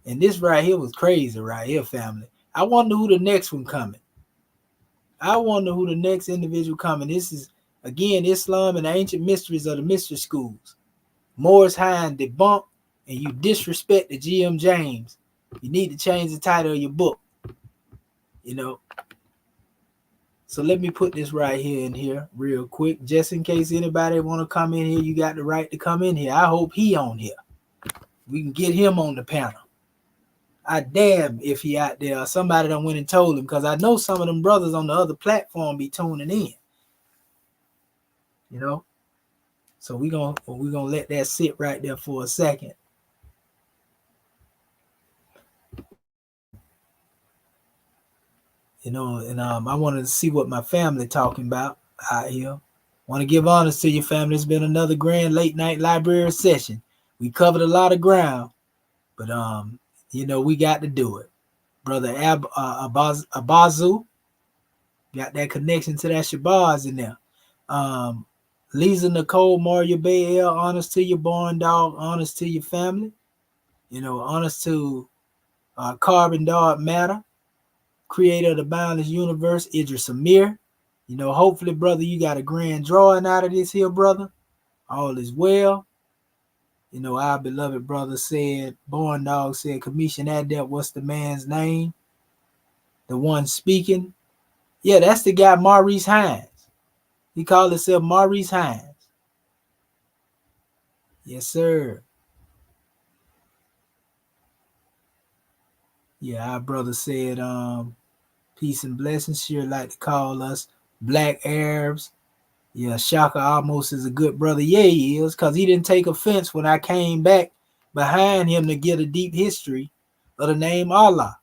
And this right here was crazy right here, family. I wonder who the next one coming. I wonder who the next individual coming. This is, again, Islam and the Ancient Mysteries of the Mystery Schools. Maurice Hines Debunked, and you disrespect the G.M. James. You need to change the title of your book. You know. So let me put this right here in here real quick, just in case anybody want to come in here. You got the right to come in here. I hope he on here. We can get him on the panel. I damn if he out there or somebody done went and told him, because I know some of them brothers on the other platform be tuning in. You know? So we're gonna let that sit right there for a second. You know, and I wanted to see what my family talking about out here. Want to give honors to your family. It's been another grand late night library session. We covered a lot of ground, but you know, we got to do it. Brother Abazu, got that connection to that Shabazz in there. Lisa Nicole Mario Bay L, honors to your born dog, honors to your family. You know, honors to Carbon Dog Matter, creator of the Boundless Universe, Idris Amir. You know, hopefully, brother, you got a grand drawing out of this here, brother. All is well. You know, our beloved brother said, Born Dog said, Commission Adept, what's the man's name? The one speaking. Yeah, that's the guy, Maurice Hines. He called himself Maurice Hines. Yes, sir. Yeah, our brother said, peace and blessings. Sure like to call us black Arabs. Yeah, Shaka almost is a good brother. Yeah, he is, because he didn't take offense when I came back behind him to get a deep history of the name Allah.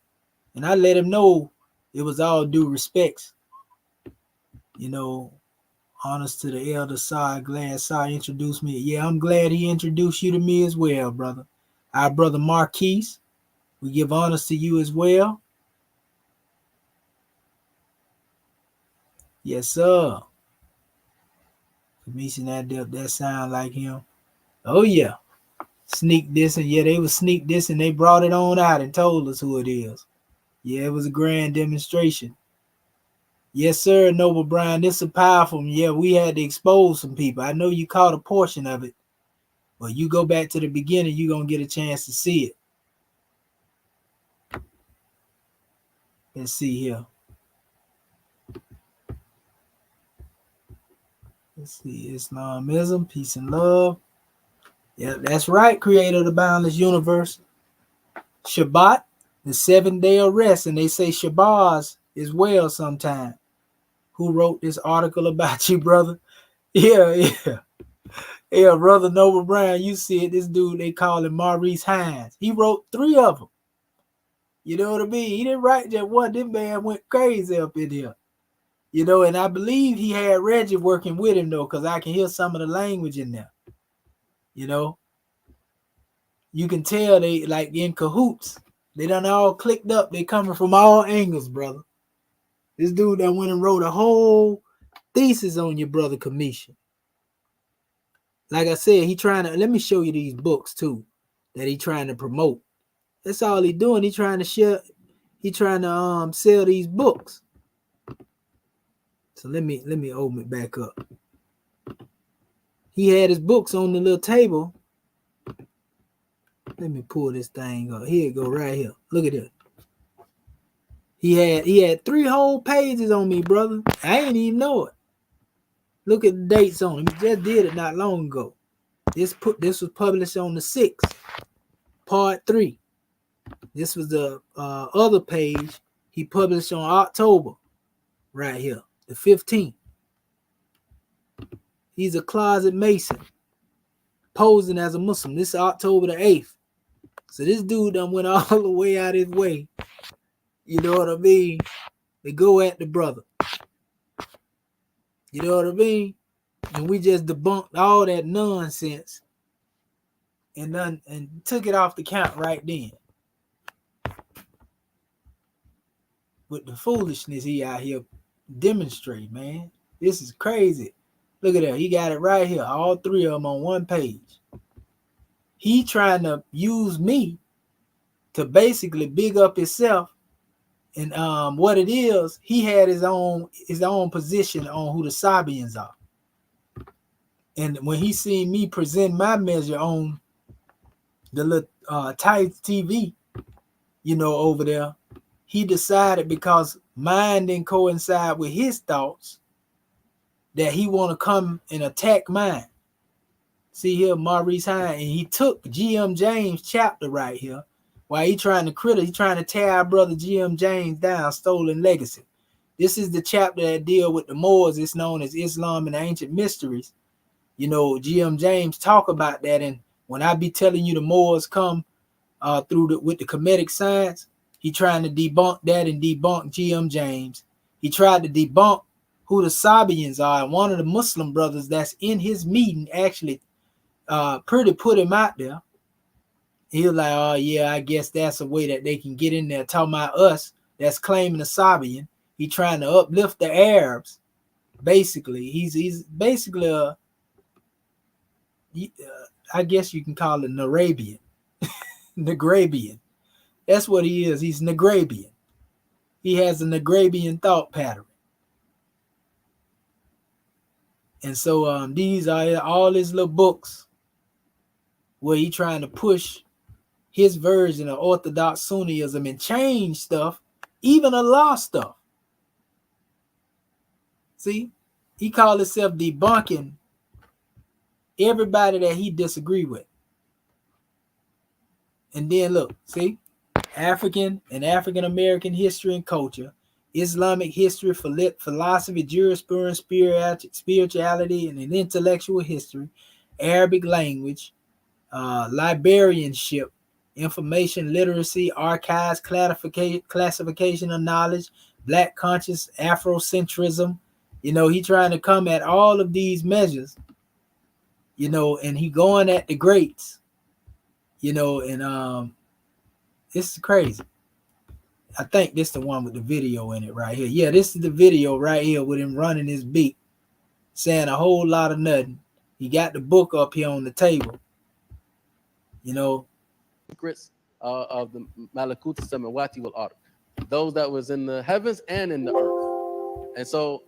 And I let him know it was all due respects. You know, honors to the elder Sar. Glad Sar introduced me. Yeah, I'm glad he introduced you to me as well, brother. Our brother Marquise, we give honors to you as well. Yes, sir. Commission that sound like him. Oh yeah. Sneak this, and yeah, they was sneak this, and they brought it on out and told us who it is. Yeah, it was a grand demonstration. Yes, sir, Noble Brian. This is powerful. Yeah, we had to expose some people. I know you caught a portion of it, but you go back to the beginning, you're gonna get a chance to see it. Let's see here. Let's see, Islamism, peace and love. Yeah, that's right, creator of the boundless universe. Shabbat, the 7th day of rest, and they say Shabazz as well sometime. Who wrote this article about you, brother? Yeah. Yeah, brother Noble Brown, you see it. This dude, they call him Maurice Hines. He wrote 3 of them. You know what I mean? He didn't write just one. This man went crazy up in here. You know, and I believe he had Reggie working with him, though, because I can hear some of the language in there. You know? You can tell they like in cahoots. They done all clicked up. They coming from all angles, brother. This dude that went and wrote a whole thesis on your brother Kamisha. Like I said, he trying to, let me show you these books too that he trying to promote. That's all he doing. He trying to share, he trying to sell these books. So let me open it back up. He had his books on the little table. Let me pull this thing up. Here it go right here. Look at it. He had 3 whole pages on me, brother. I ain't even know it. Look at the dates on him. He just did it not long ago. This was published on the 6th, part 3. This was the other page he published on October, right here, the 15th. He's a closet Mason, posing as a Muslim. This is October the 8th. So this dude done went all the way out his way. You know what I mean? They go at the brother. You know what I mean? And we just debunked all that nonsense and took it off the count right then. With the foolishness he out here demonstrate, man. This is crazy. Look at that. He got it right here. All 3 of them on one page. He trying to use me to basically big up himself. And what it is, he had his own position on who the Sabians are. And when he seen me present my measure on the little Tides TV, you know, over there, he decided, because mine didn't coincide with his thoughts, that he want to come and attack mine. See here, Maurice Hines, and he took G.M. James' chapter right here. While he trying to tear our brother G.M. James down, Stolen Legacy. This is the chapter that deal with the Moors. It's known as Islam and the Ancient Mysteries. You know, G.M. James talk about that, and when I be telling you the Moors come with the Kemetic science, he trying to debunk that and debunk G.M. James. He tried to debunk who the Sabians are, and one of the Muslim brothers that's in his meeting actually pretty put him out there. He was like, oh yeah, I guess that's a way that they can get in there talking about us that's claiming the Sabian. He trying to uplift the Arabs. Basically, he's basically I guess you can call it Narabian. Nagrabian. That's what he is. He's Nagrabian. He has a Nagrabian thought pattern. And so these are all his little books where he trying to push his version of Orthodox Sunnism and change stuff, even Allah stuff. See, he called himself debunking everybody that he disagree with. And then look, see, African and African American history and culture, Islamic history, philosophy, jurisprudence, spirituality, and an intellectual history, Arabic language, librarianship, information literacy, archives, classification of knowledge, black conscious, Afrocentrism. You know, he trying to come at all of these measures, you know, and he going at the greats, you know, and this is crazy. I think this is the one with the video in it right here. Yeah, this is the video right here with him running his beat, saying a whole lot of nothing. He got the book up here on the table. You know, secrets of the Malakut Samawati wal Ard, those that was in the heavens and in the earth. And so,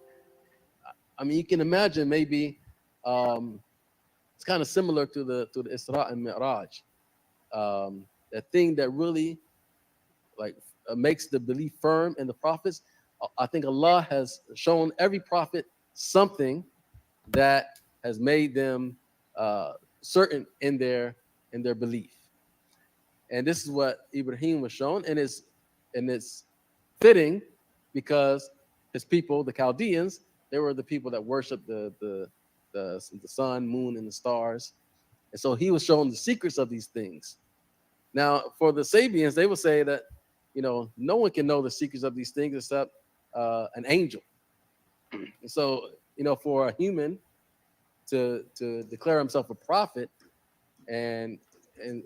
I mean, you can imagine maybe it's kind of similar to the Isra and Mi'raj, that thing that really like makes the belief firm in the prophets. I think Allah has shown every prophet something that has made them certain in their belief. And this is what Ibrahim was shown, and it's fitting because his people, the Chaldeans, they were the people that worshiped the sun, moon, and the stars. And so he was shown the secrets of these things. Now, for the Sabians, they would say that, you know, no one can know the secrets of these things except an angel. And so, you know, for a human to declare himself a prophet and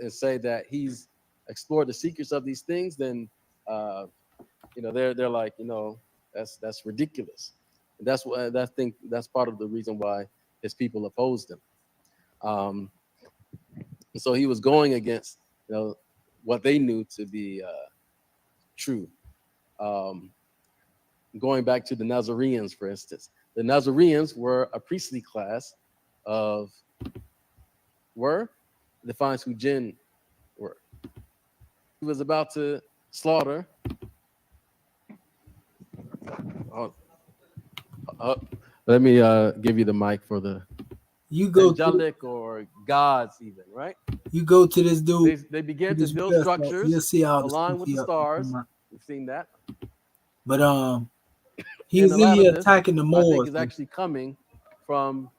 say that he's explored the secrets of these things, then you know, they're like, you know, that's ridiculous. And that's what I think that's part of the reason why his people opposed him. And so he was going against, you know, what they knew to be true. Going back to the Nazarenes, for instance, the Nazarenes were a priestly class of defines who jinn were. He was about to slaughter. Let me give you the mic for the angelic or gods, even, right? You go to this dude. They began to build structures along with the stars. We've seen that. But he was in here attacking the Moors. I think is actually coming from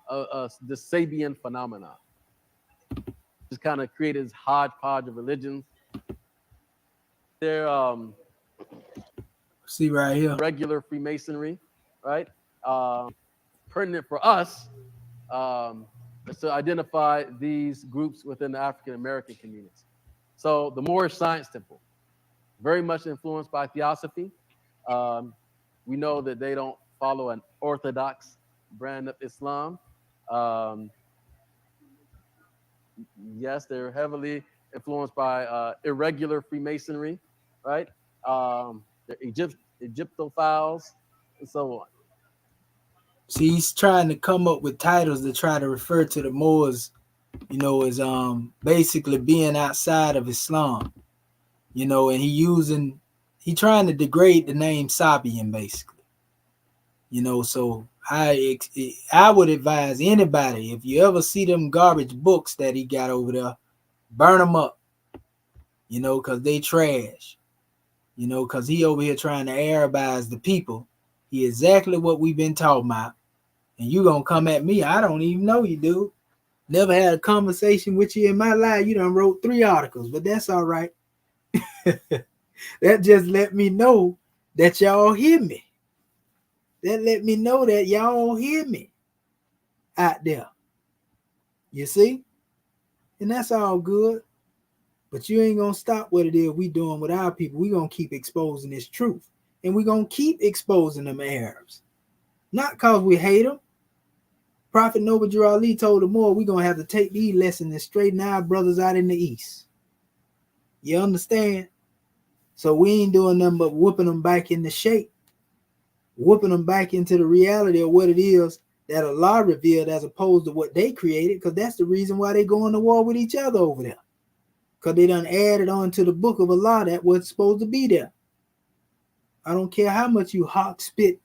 the Sabian phenomena. Just kind of created this hodgepodge of religions. They're see right here, regular Freemasonry, right? Pertinent for us is to identify these groups within the African American communities. So the Moorish Science Temple, very much influenced by Theosophy. We know that they don't follow an orthodox brand of Islam. Yes, they're heavily influenced by irregular Freemasonry, right? The Egyptophiles, and so on. See, he's trying to come up with titles that try to refer to the Moors, you know, as basically being outside of Islam, you know, and he trying to degrade the name Sabian, basically, you know. So I would advise anybody, if you ever see them garbage books that he got over there, burn them up, you know, because they trash, you know, because he over here trying to Arabize the people. He exactly what we've been talking about. And you gonna come at me, I don't even know you, dude. Never had a conversation with you in my life. You done wrote 3 articles, but that's all right. That just let me know that y'all hear me. That let me know that y'all hear me out there. You see? And that's all good. But you ain't gonna stop what it is we doing with our people. We gonna keep exposing this truth. And we gonna keep exposing them Arabs. Not because we hate them. Prophet Noble Ali told them more, we're gonna have to take these lessons and straighten our brothers out in the East. You understand? So we ain't doing nothing but whooping them back into shape, whooping them back into the reality of what it is that Allah revealed as opposed to what they created, because that's the reason why they go into war with each other over there. Because they done added on to the book of Allah that was supposed to be there. I don't care how much you hawk spit,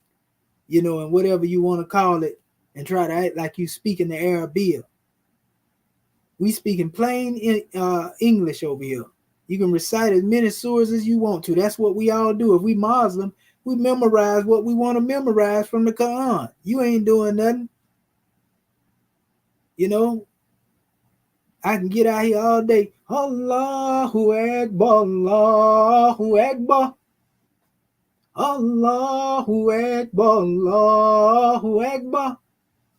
you know, and whatever you want to call it, and try to act like you speak in the Arabic. We speaking plain English over here. You can recite as many surahs as you want to. That's what we all do. If we Muslim, we memorize what we want to memorize from the Quran. You ain't doing nothing. You know, I can get out here all day. Allahu Akbar, Allahu Akbar. Allahu Akbar, Allahu Akbar.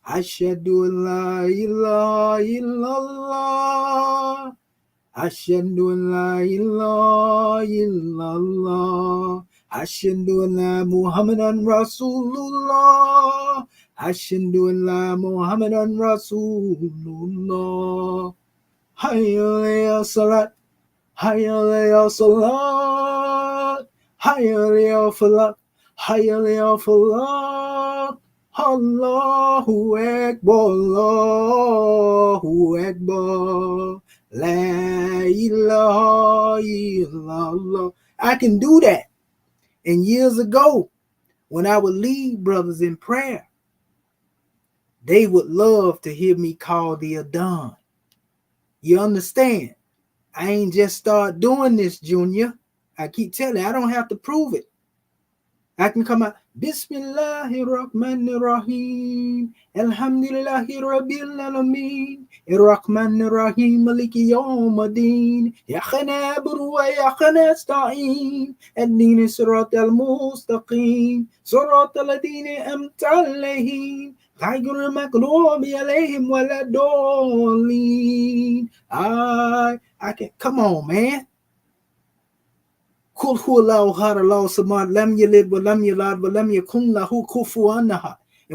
Ashhadu an la ilaha illallah. Ashhadu an la ilaha illallah. Ashhadu anna Muhammadan Rasulullah. Ashhadu anna Muhammadan Rasulullah. Hayya ala salat. Hayya ala salat. Hayya ala falah. Hayya ala falah. Allahu Akbar, Allahu Akbar. La ilaha illallah. I can do that. And years ago, when I would lead brothers in prayer, they would love to hear me call the Adhan. You understand? I ain't just start doing this, Junior. I keep telling you, I don't have to prove it. I can come out, Bismillahirrahmanirrahim, Alhamdulillahi Rabbil Alameen, Irrahmanirrahim, Maliki Yawmuddin, Yakhana Abru wa Yakhana Sta'in, Ad-Din Surat al-Mustaqim, Surat al-Adini Amta alayhim, Ghayril Maghdubi alayhim Waladolin. I can, come on, man. And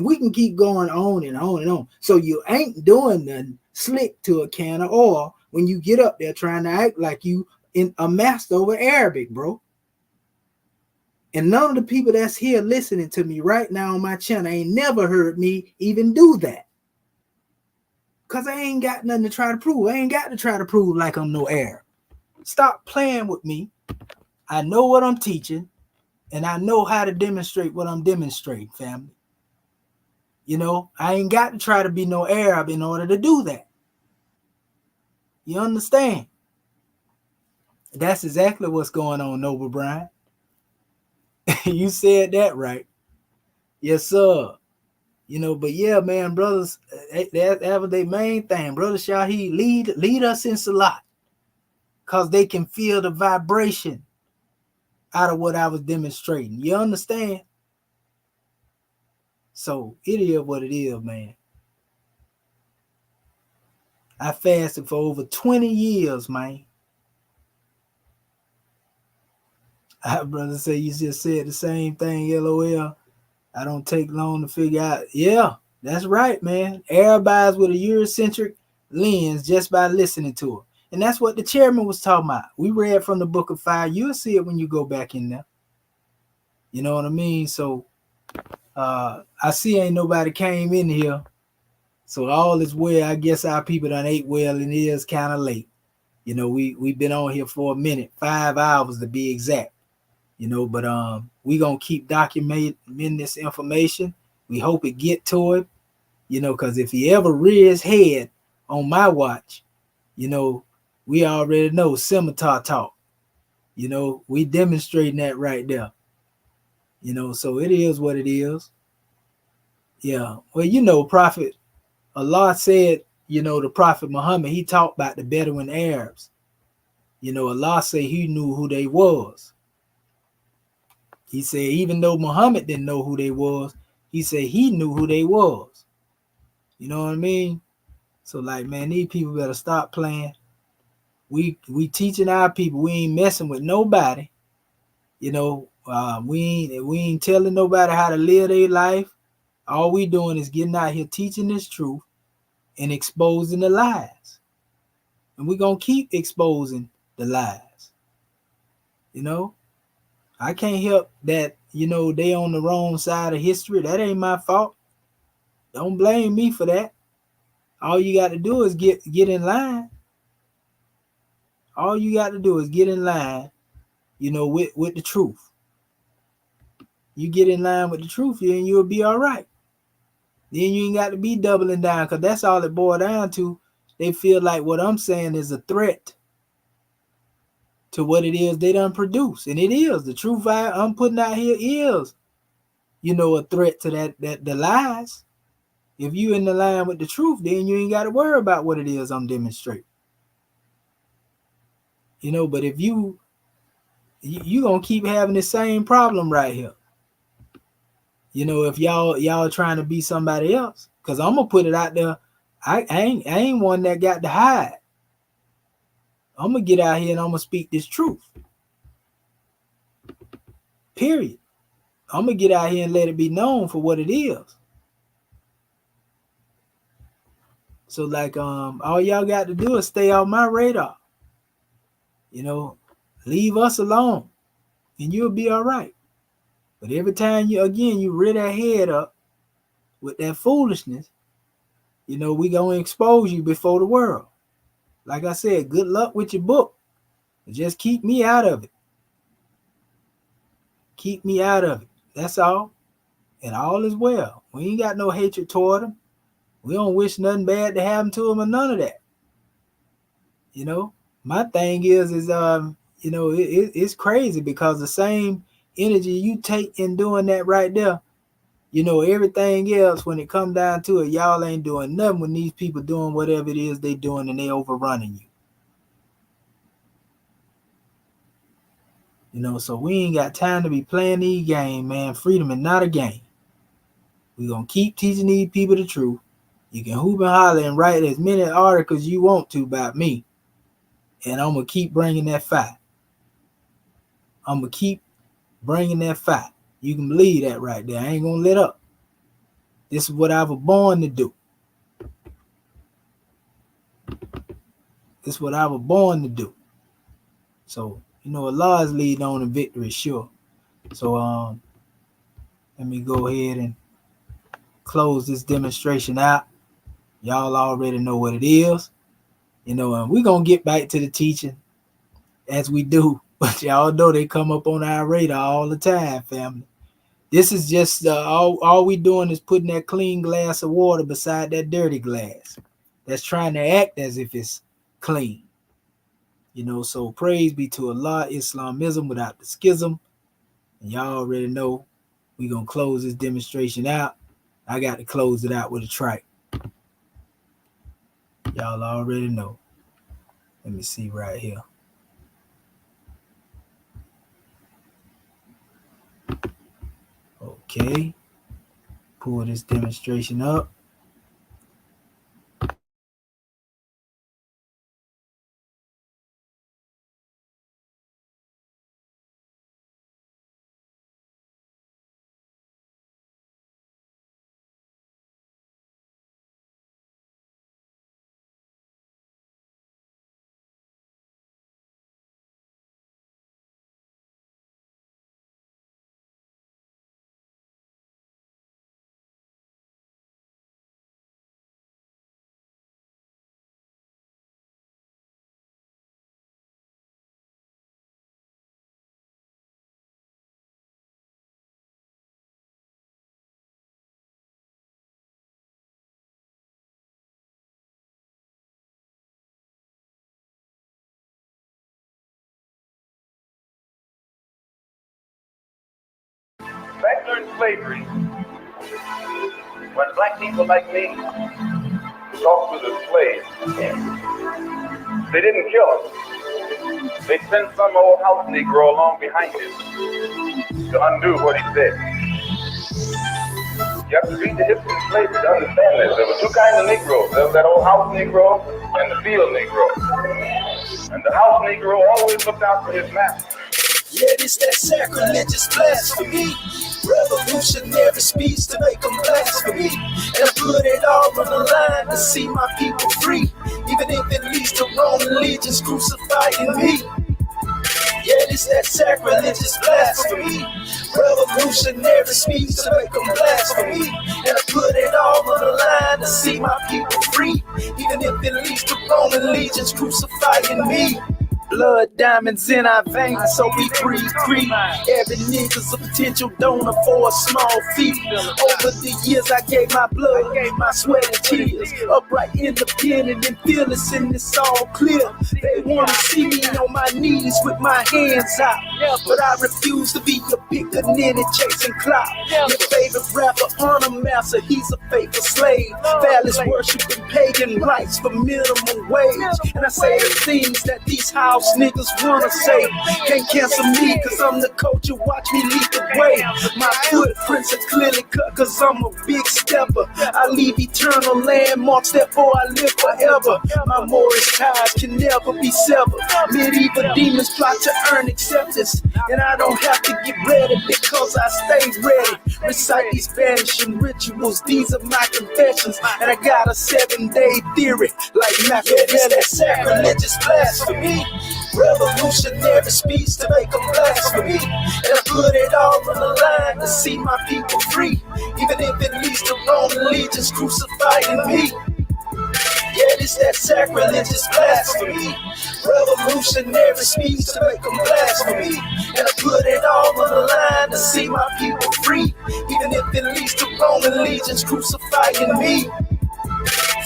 we can keep going on and on and on. So you ain't doing nothing slick to a can of oil when you get up there trying to act like you in a master over Arabic, bro. And none of the people that's here listening to me right now on my channel ain't never heard me even do that. Because I ain't got nothing to try to prove. I ain't got to try to prove like I'm no Arab. Stop playing with me. I know what I'm teaching, and I know how to demonstrate what I'm demonstrating, family. You know, I ain't got to try to be no Arab in order to do that. You understand? That's exactly what's going on, Noble Brian. You said that right. Yes, sir. You know, but yeah, man, brothers, that was their main thing. Brother Shaheed, lead us in Salat, because they can feel the vibration out of what I was demonstrating. You understand? So it is what it is, man. I fasted for over 20 years, man. Our brother say you just said the same thing, LOL. I don't take long to figure out. Yeah, that's right, man. Everybody's with a Eurocentric lens just by listening to it. And that's what the chairman was talking about. We read from the Book of Fire. You'll see it when you go back in there. You know what I mean? So I see ain't nobody came in here. So all is well. I guess our people done ate well, and it is kind of late. You know, we've been on here for a minute, 5 hours to be exact. You know, but we gonna keep documenting this information. We hope it get to it. You know, because if he ever rear his head on my watch, you know, we already know scimitar talk. You know, we demonstrating that right there. You know, so it is what it is. Yeah. Well, you know, Prophet Allah said, you know, the Prophet Muhammad, he talked about the Bedouin Arabs. You know, Allah said he knew who they was. He said, even though Muhammad didn't know who they was, he said he knew who they was. You know what I mean? So like, man, these people better stop playing. We teaching our people. We ain't messing with nobody. You know, we ain't telling nobody how to live their life. All we doing is getting out here teaching this truth and exposing the lies. And we're gonna keep exposing the lies. You know, I can't help that, you know, they on the wrong side of history. That ain't my fault. Don't blame me for that. All you got to do is get in line. All you got to do is get in line, you know, with the truth. You get in line with the truth, and you'll be all right. Then you ain't got to be doubling down, because that's all it boils down to. They feel like what I'm saying is a threat. to what it is they done produce. And it is the truth I'm putting out here is, you know, a threat to that the lies. If you in the line with the truth, then you ain't got to worry about what it is I'm demonstrating. You know, but if you gonna keep having the same problem right here. You know, if y'all trying to be somebody else, because I'm gonna put it out there. I ain't one that got to hide. I'm gonna get out here and I'm gonna speak this truth. Period. I'm gonna get out here and let it be known for what it is. So like all y'all got to do is stay off my radar. You know, leave us alone and you'll be all right. But every time you rear that head up with that foolishness, you know, we gonna expose you before the world. Like I said, good luck with your book. Just keep me out of it. Keep me out of it. That's all. And all is well. We ain't got no hatred toward them. We don't wish nothing bad to happen to them or none of that. You know, my thing is you know, it's crazy because the same energy you take in doing that right there, you know, everything else, when it come down to it, y'all ain't doing nothing when these people doing whatever it is they doing and they overrunning you. You know, so we ain't got time to be playing these games, man. Freedom is not a game. We're going to keep teaching these people the truth. You can hoop and holler and write as many articles you want to about me. And I'm going to keep bringing that fight. I'm going to keep bringing that fight. You can believe that right there. I ain't going to let up. This is what I was born to do. This is what I was born to do. So, you know, Allah is leading on in victory, sure. So, let me go ahead and close this demonstration out. Y'all already know what it is. You know, and we're going to get back to the teaching as we do. But y'all know they come up on our radar all the time, family. This is just all we doing is putting that clean glass of water beside that dirty glass that's trying to act as if it's clean. You know, so praise be to Allah, Islamism without the schism. And y'all already know we're going to close this demonstration out. I got to close it out with a track. Y'all already know. Let me see right here. Okay. Pull this demonstration up. Back during slavery, when black people like me talked to the slaves, they didn't kill him. They sent some old house Negro along behind him to undo what he said. You have to read the history of slavery to understand this. There were two kinds of Negroes. There was that old house Negro and the field Negro. And the house Negro always looked out for his master. Yeah, this that sacrilegious blasphemy. Revolutionary speech to make them blasphemy. And I put it all on the line to see my people free. Even if it leads to Roman legions crucifying me. Yeah, this that sacrilegious blasphemy. Revolutionary speech to make them blasphemy. And I put it all on the line to see my people free. Even if it leads to Roman legions crucifying me. blood diamonds in our veins, so we breathe creep. Every nigga's a potential donor for a small fee. Over the years, I gave my blood, my sweat and tears. Upright, independent, and fearless, and it's all clear. They wanna see me on my knees with my hands out, but I refuse to be your pickaninny chasing clout. Your favorite rapper, honor master, he's a faithful slave. Phallus worshiping pagan rights for minimum wage. And I say the things that these house niggas wanna say. Can't cancel me, cause I'm the culture, watch me lead the way. My footprints are clearly cut, cause I'm a big stepper. I leave eternal landmarks, therefore I live forever. My Maurice ties can never be severed. Medieval demons plot to earn acceptance, and I don't have to get ready because I stay ready. Recite these vanishing rituals, these are my confessions, and I got a 7-day theory like Machiavelli. Sacrilegious blasphemy, revolutionary speech to make them blasphemy, and I put it all on the line to see my people free, even if it leads to Roman legions crucifying me. Yeah, it's that sacrilegious blasphemy, revolutionary speech to make them blasphemy, and I put it all on the line to see my people free, even if it leads to Roman legions crucifying me.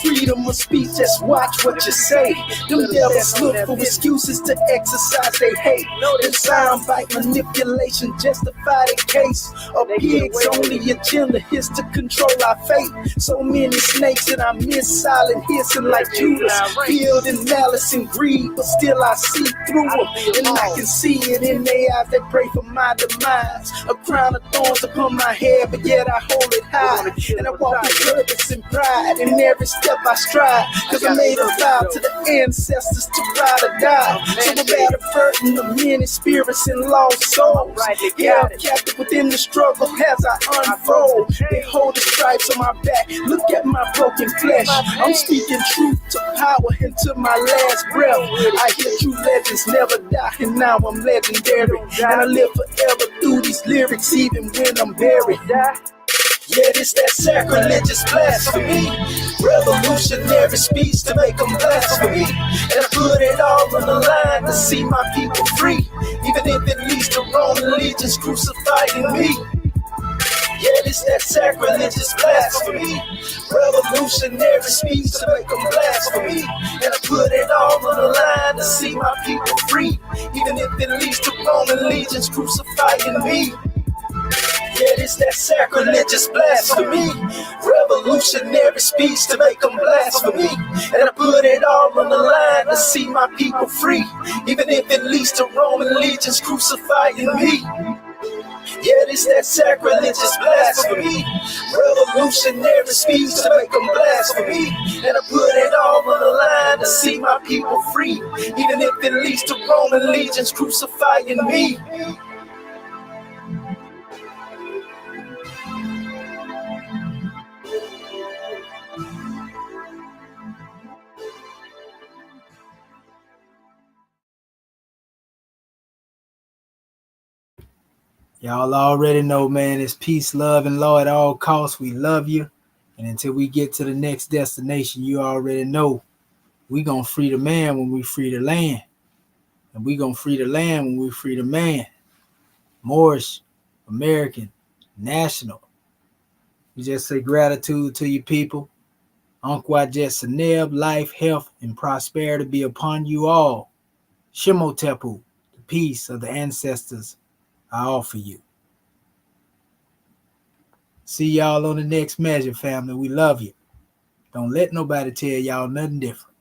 Freedom of speech, just watch what you say. Them devils look for excuses to exercise they hate. Them soundbite manipulation justify the case. A pig's only agenda is to control our fate. So many snakes and I miss silent hissing like Judas, filled in malice and greed, but still I see through them, and I can see it in their eyes. They pray for my demise. A crown of thorns upon my head, but yet I hold it high, and I walk with purpose and pride in every step I stride, cause I made a vow to the ancestors to ride or die. So about averting the many spirits and lost souls, held captive within the struggle as I unfold. They hold the stripes on my back, look at my broken flesh. I'm speaking truth to power into my last breath. I hear true legends never die, and now I'm legendary, and I live forever through these lyrics even when I'm buried. Yeah, it's that sacrilegious blasphemy, revolutionary speech to make them blasphemy, and I put it all on the line to see my people free, even if it leads to Roman legions crucifying me. Yeah, it's that sacrilegious blasphemy, revolutionary speech to make them blasphemy, and I put it all on the line to see my people free, even if it leads to Roman legions crucifying me. Yeah, it's that sacrilegious blasphemy, revolutionary speech to make them blasphemy, and I put it all on the line to see my people free, even if it leads to Roman legions crucifying me. Yeah, it's that sacrilegious blasphemy, revolutionary speech to make them blasphemy, and I put it all on the line to see my people free, even if it leads to Roman legions crucifying me. Y'all already know, man, it's peace, love, and law at all costs. We love you. And until we get to the next destination, you already know we gonna free the man when we free the land. And we gonna free the land when we free the man. Moorish, American, national. We just say gratitude to you people. Uncle Jet Seneb, life, health, and prosperity be upon you all. Shimotepu, the peace of the ancestors I offer you. See y'all on the next measure, family. We love you. Don't let nobody tell y'all nothing different.